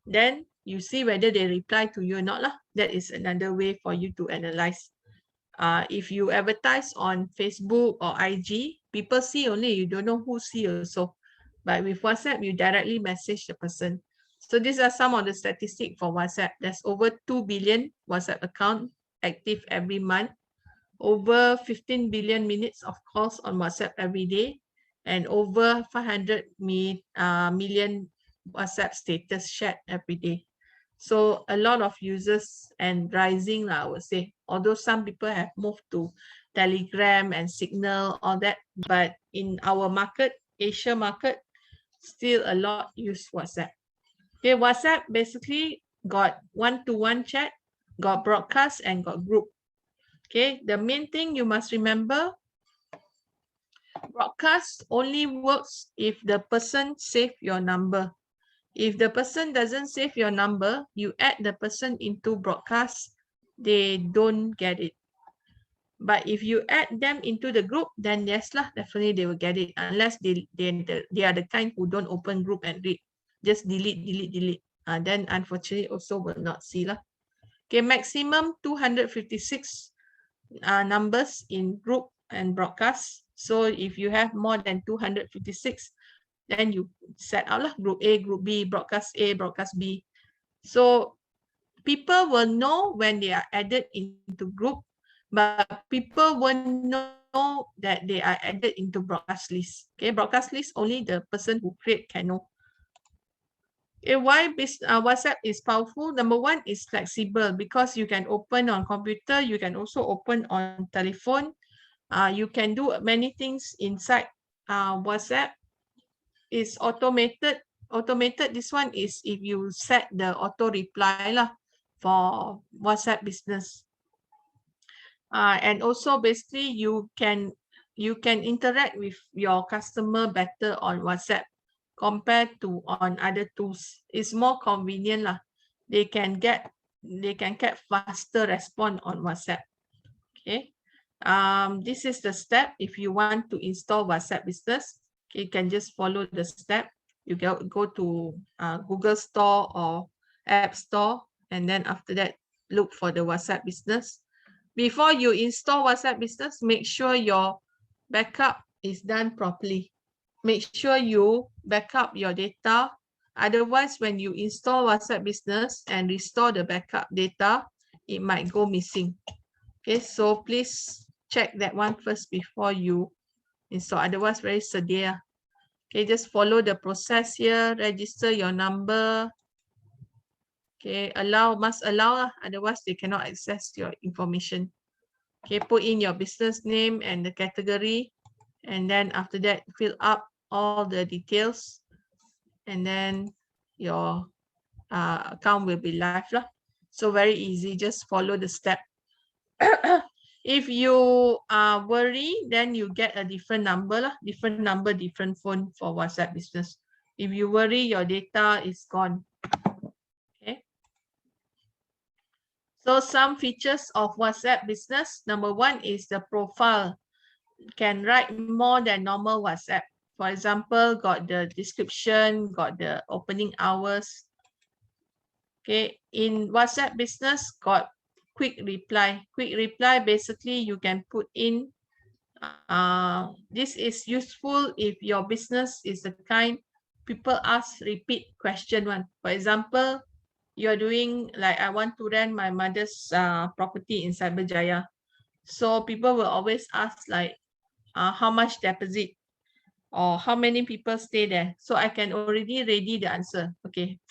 then you see whether they reply to you or not lah. That is another way for you to analyze. If you advertise on Facebook or IG, people see only, you don't know who see also. But with WhatsApp, you directly message the person. So these are some of the statistics for WhatsApp. There's over 2 billion WhatsApp account active every month, over 15 billion minutes of calls on WhatsApp every day, and over 500 million WhatsApp status shared every day. So a lot of users and rising, I would say, although some people have moved to Telegram and Signal, all that, but in our market, Asia market, still a lot use WhatsApp. Okay, WhatsApp basically got one-to-one chat, got broadcast, and got group. Okay, the main thing you must remember, broadcast only works if the person save your number. If the person doesn't save your number, you add the person into broadcast, they don't get it. But if you add them into the group, then yes lah, definitely they will get it, unless they are the kind who don't open group and read, just delete. Then unfortunately also will not see lah. Okay, maximum 256 numbers in group and broadcast. So if you have more than 256, then you set out lah, group A, group B, broadcast A, broadcast B. So people will know when they are added into group, but people won't know that they are added into broadcast list. Okay, broadcast list only the person who create can know. Okay, why WhatsApp is powerful? Number one is flexible, because you can open on computer, you can also open on telephone. You can do many things inside WhatsApp. It's automated. This one is if you set the auto reply lah for WhatsApp business. And also basically you can interact with your customer better on WhatsApp compared to on other tools. It's more convenient lah. They can get faster response on WhatsApp. Okay. This is the step. If you want to install WhatsApp business, you can just follow the step. You go to Google Store or App Store, and then after that, look for the WhatsApp business. Before you install WhatsApp business, make sure your backup is done properly. Make sure you back up your data. Otherwise, when you install WhatsApp business and restore the backup data, it might go missing. Okay, so please check that one first before you install. Otherwise, very severe. Okay, just follow the process here. Register your number. Okay, must allow. Otherwise, they cannot access your information. Okay, put in your business name and the category. And then after that, fill up all the details. And then your account will be live lah. So very easy, just follow the step. If you worry, then you get a different number lah. Different number, different phone for WhatsApp business. If you worry, your data is gone. Okay. So some features of WhatsApp business. Number one is the profile. Can write more than normal WhatsApp. For example, got the description, got the opening hours. Okay, in WhatsApp business, got quick reply. Quick reply, basically you can put in, this is useful if your business is the kind people ask repeat question one. For example, you're doing like, I want to rent my mother's property in Cyberjaya. So people will always ask like, how much deposit? or how many people stay there. So I can already ready the answer. Okay, /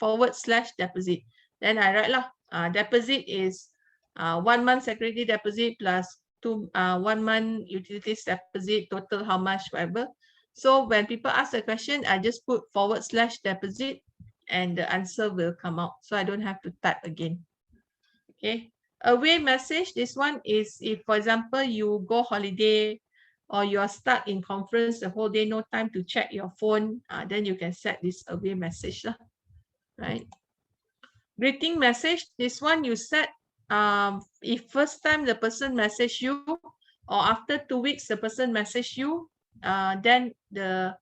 deposit. Then I write lah. Deposit is 1 month security deposit plus 1 month utilities deposit, total how much, whatever. So when people ask the question, I just put / deposit and the answer will come out. So I don't have to type again. Okay. Away message, this one is if, for example, you go holiday or you are stuck in conference the whole day, no time to check your phone, then you can set this away message lah, right? Greeting message, this one you set if first time the person message you or after 2 weeks the person message you, then the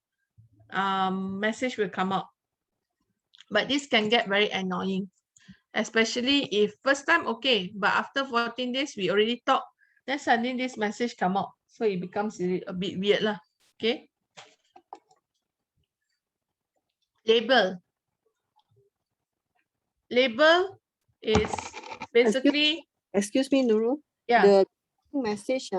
message will come out. But this can get very annoying, especially if first time okay, but after 14 days we already talked, then suddenly this message come out. So it becomes a bit weird lah. Okay. Label. Label is basically. Excuse me, Nurul. Yeah. The message,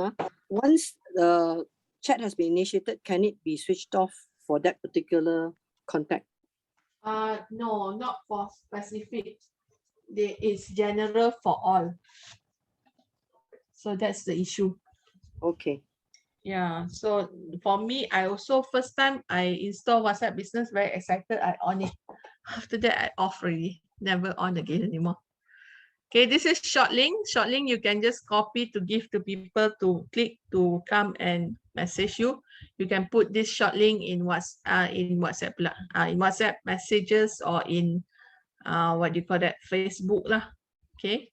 once the chat has been initiated, can it be switched off for that particular contact? No, not for specific. It's general for all. So that's the issue. Okay. Yeah. So for me, I also first time I install WhatsApp Business, very excited. I on it. After that, I off already. Never on again anymore. Okay, this is short link. Short link you can just copy to give to people to click to come and message you. You can put this short link in WhatsApp, in WhatsApp messages or in what do you call that, Facebook lah. Okay.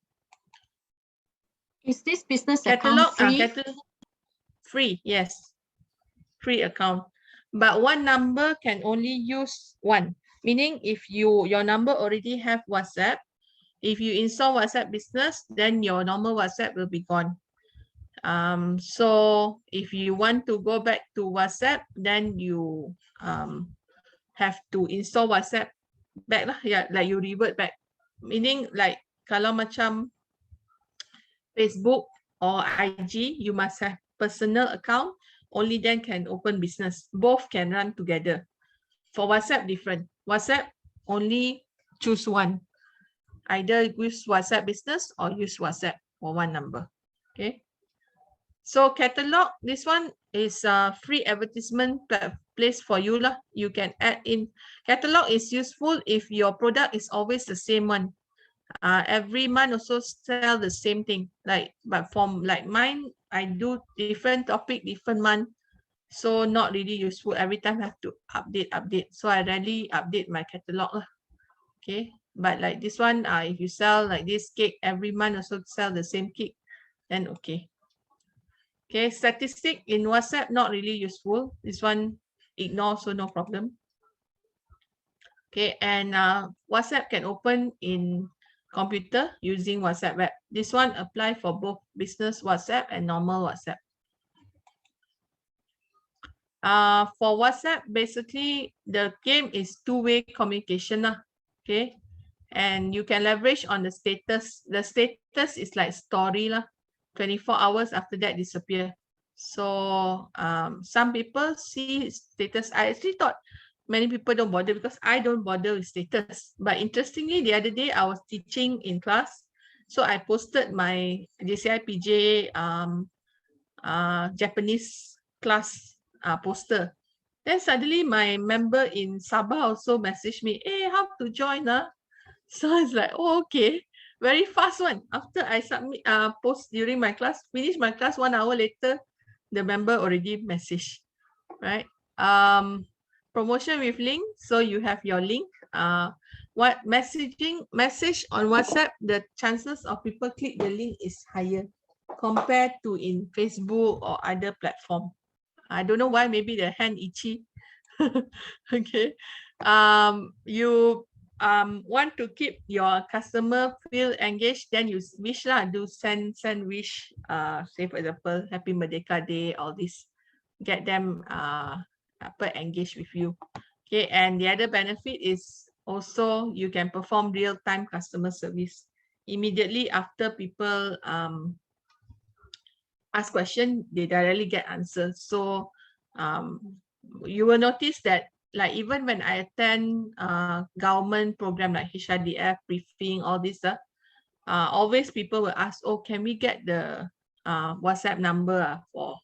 Is this business Catalog, account free? Free, yes. Free account. But one number can only use one. Meaning if your number already have WhatsApp, if you install WhatsApp Business, then your normal WhatsApp will be gone. So if you want to go back to WhatsApp, then you have to install WhatsApp back lah. Yeah, like you revert back. Meaning like kalau macam Facebook or IG, you must have personal account. Only then can open business. Both can run together. For WhatsApp, different. WhatsApp only choose one. Either use WhatsApp Business or use WhatsApp for one number. Okay. So catalog, this one is a free advertisement place for you lah. You can add in. Catalog is useful if your product is always the same one. Every month also sell the same thing. But from like mine, I do different topic, different month. So not really useful. Every time I have to update. So I rarely update my catalog lah. Okay. But like this one, if you sell like this cake every month, also sell the same cake, then okay. Okay, statistic in WhatsApp, not really useful. This one, ignore, so no problem. Okay, and WhatsApp can open in computer using WhatsApp web. This one apply for both business WhatsApp and normal WhatsApp. For WhatsApp, basically the game is two-way communication lah. Okay. And you can leverage on the status. The status is like story lah. 24 hours after that disappear. So some people see status. I actually thought many people don't bother because I don't bother with status. But interestingly, the other day I was teaching in class. So I posted my JCI PJ Japanese class poster. Then suddenly my member in Sabah also messaged me, hey, how to join? So it's like, oh, okay. Very fast one. After I submit post during my class, finish my class 1 hour later, the member already messaged, right? Promotion with link. So you have your link. What message on WhatsApp, the chances of people click the link is higher compared to in Facebook or other platform. I don't know why, maybe the hand itchy. Okay. You want to keep your customer feel engaged, then you wish lah, do send wish, say for example, Happy Merdeka Day, all this, get them engaged with you. Okay, and the other benefit is also you can perform real-time customer service immediately after people ask question, they directly get answers. So you will notice that like even when I attend government program like HRDF briefing, all this, always people will ask, oh, can we get the WhatsApp number for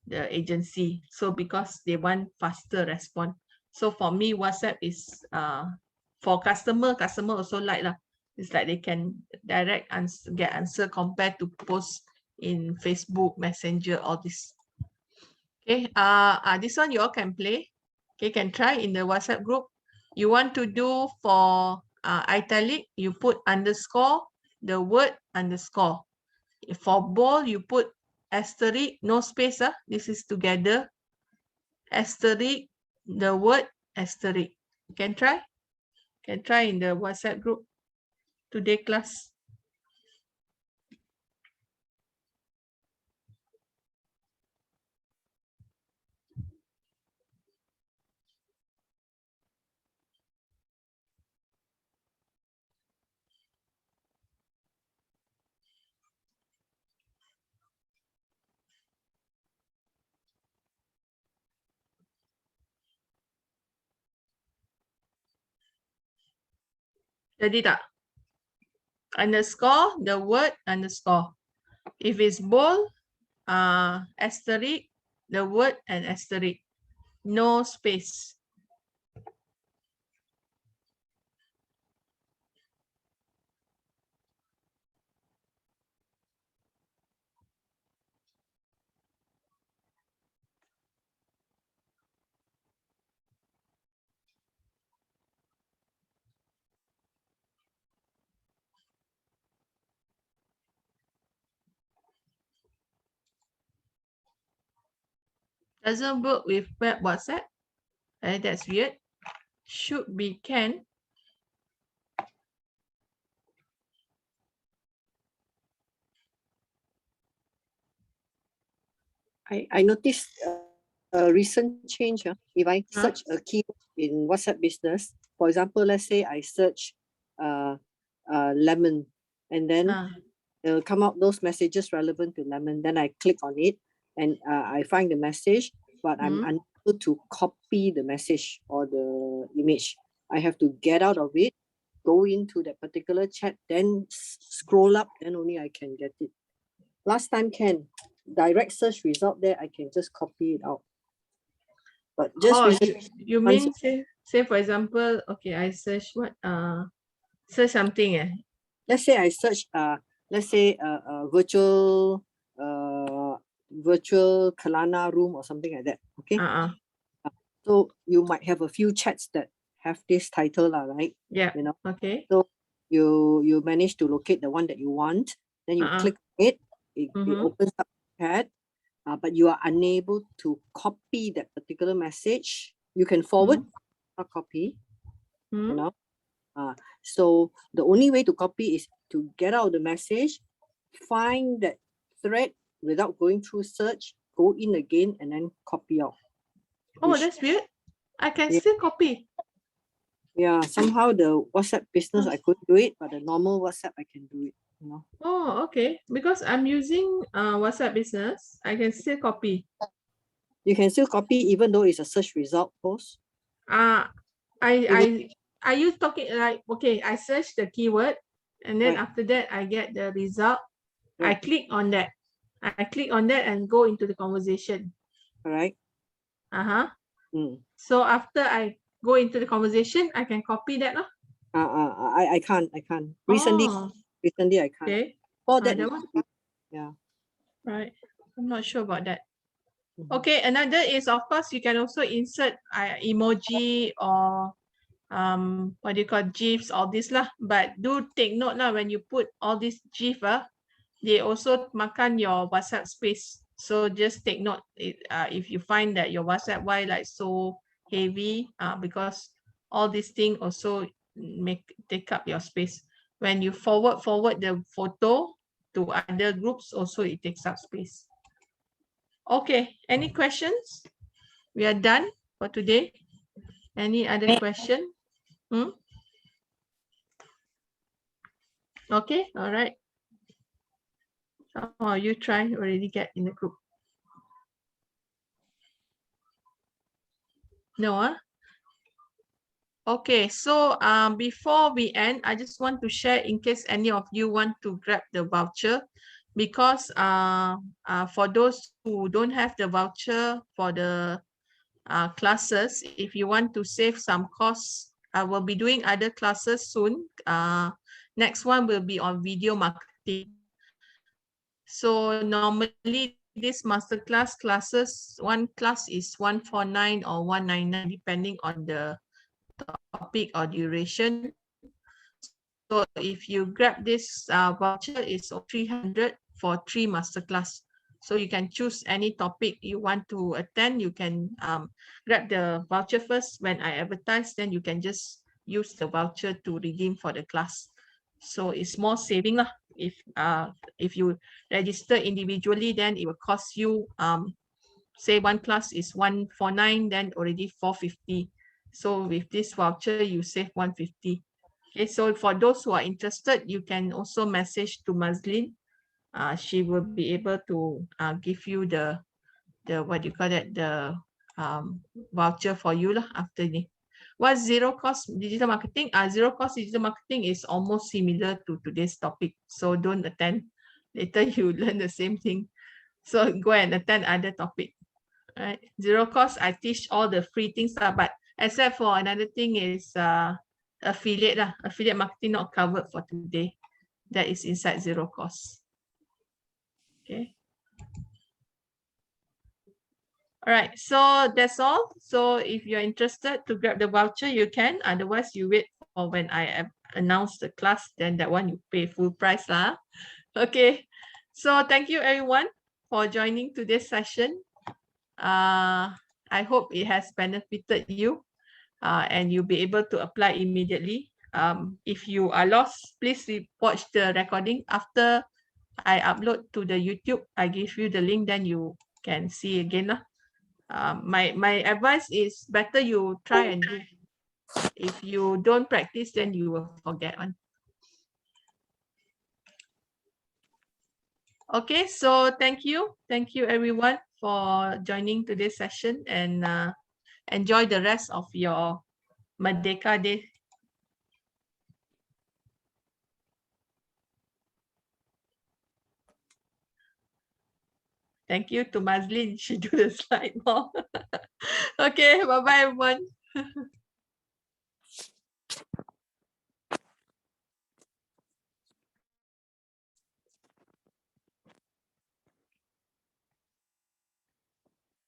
the agency? So because they want faster response. So for me, WhatsApp is for customer also like lah. It's like they can direct get answer compared to post in Facebook, Messenger, all this. Okay, this one you all can play. Okay, can try in the WhatsApp group. You want to do for italic, you put underscore, the word underscore. For bold, you put asterisk, no space. This is together. Asterisk, the word asterisk. Can try? Can try in the WhatsApp group today class. Jadi tak? Underscore, the word underscore. If it's bold, asterisk, the word and asterisk. No space. Doesn't work with web WhatsApp. That's weird. Should be can. I noticed a recent change. If I search a keyword in WhatsApp business, for example, let's say I search lemon, and then it'll come out those messages relevant to lemon. Then I click on it and I find the message, but I'm unable to copy the message or the image. I have to get out of it, go into that particular chat, then scroll up, then only I can get it. Last time can. Direct search result there, I can just copy it out. But just you mean say for example, okay, I search what search something. Let's say I search let's say virtual Kelana room or something like that. Okay. So you might have a few chats that have this title, right? Yeah. You know. Okay. So you manage to locate the one that you want, then you click it, it opens up chat, but you are unable to copy that particular message. You can forward, not copy. You know. So the only way to copy is to get out the message, find that thread without going through search, go in again, and then copy out. Oh, that's weird. I can still copy. Yeah, somehow the WhatsApp business I couldn't do it, but the normal WhatsApp I can do it. You know. Oh, okay. Because I'm using WhatsApp business, I can still copy. You can still copy even though it's a search result post. I use talking like, okay, I search the keyword and then after that I get the result. I click on that. I click on that and go into the conversation. All right. So after I go into the conversation, I can copy that. I can't. Recently I can't. Okay. For that, yeah. Right. I'm not sure about that. Okay, another is of course you can also insert emoji or what do you call GIFs, all this lah. But do take note lah, when you put all this GIF, they also makan your WhatsApp space. So just take note if you find that your WhatsApp like so heavy, because all these things also take up your space. When you forward the photo to other groups, also it takes up space. Okay, any questions? We are done for today. Any other question? Okay, all right. Oh, you try already get in the group. No, huh? Okay, so before we end, I just want to share in case any of you want to grab the voucher, because for those who don't have the voucher for the classes, if you want to save some costs, I will be doing other classes soon. Next one will be on video marketing. So normally this masterclass classes, one class is 149 or 199 depending on the topic or duration. So if you grab this voucher, it's 300 for 3 masterclass. So you can choose any topic you want to attend. You can grab the voucher first. When I advertise, then you can just use the voucher to redeem for the class. So it's more saving lah. If you register individually, then it will cost you say one class is 149, then already 450. So with this voucher, you save 150. Okay, so for those who are interested, you can also message to Mazlin. She will be able to give you the what do you call that, the voucher for you lah after this. What's zero cost digital marketing? Zero cost digital marketing is almost similar to today's topic. So don't attend. Later you learn the same thing. So go and attend other topic. Right? Zero cost, I teach all the free things, but except for another thing is affiliate lah. Affiliate marketing not covered for today. That is inside zero cost. Okay. All right, so that's all. So if you're interested to grab the voucher, you can. Otherwise, you wait for when I announce the class, then that one you pay full price lah. Okay, so thank you everyone for joining today's session. I hope it has benefited you and you'll be able to apply immediately. If you are lost, please watch the recording. After I upload to the YouTube, I give you the link, then you can see again lah. My advice is better you try and do. If you don't practice, then you will forget one. Okay, so thank you everyone for joining today's session, and enjoy the rest of your Merdeka Day. Thank you to Mazlin. She do the slide more. Okay, bye-bye everyone.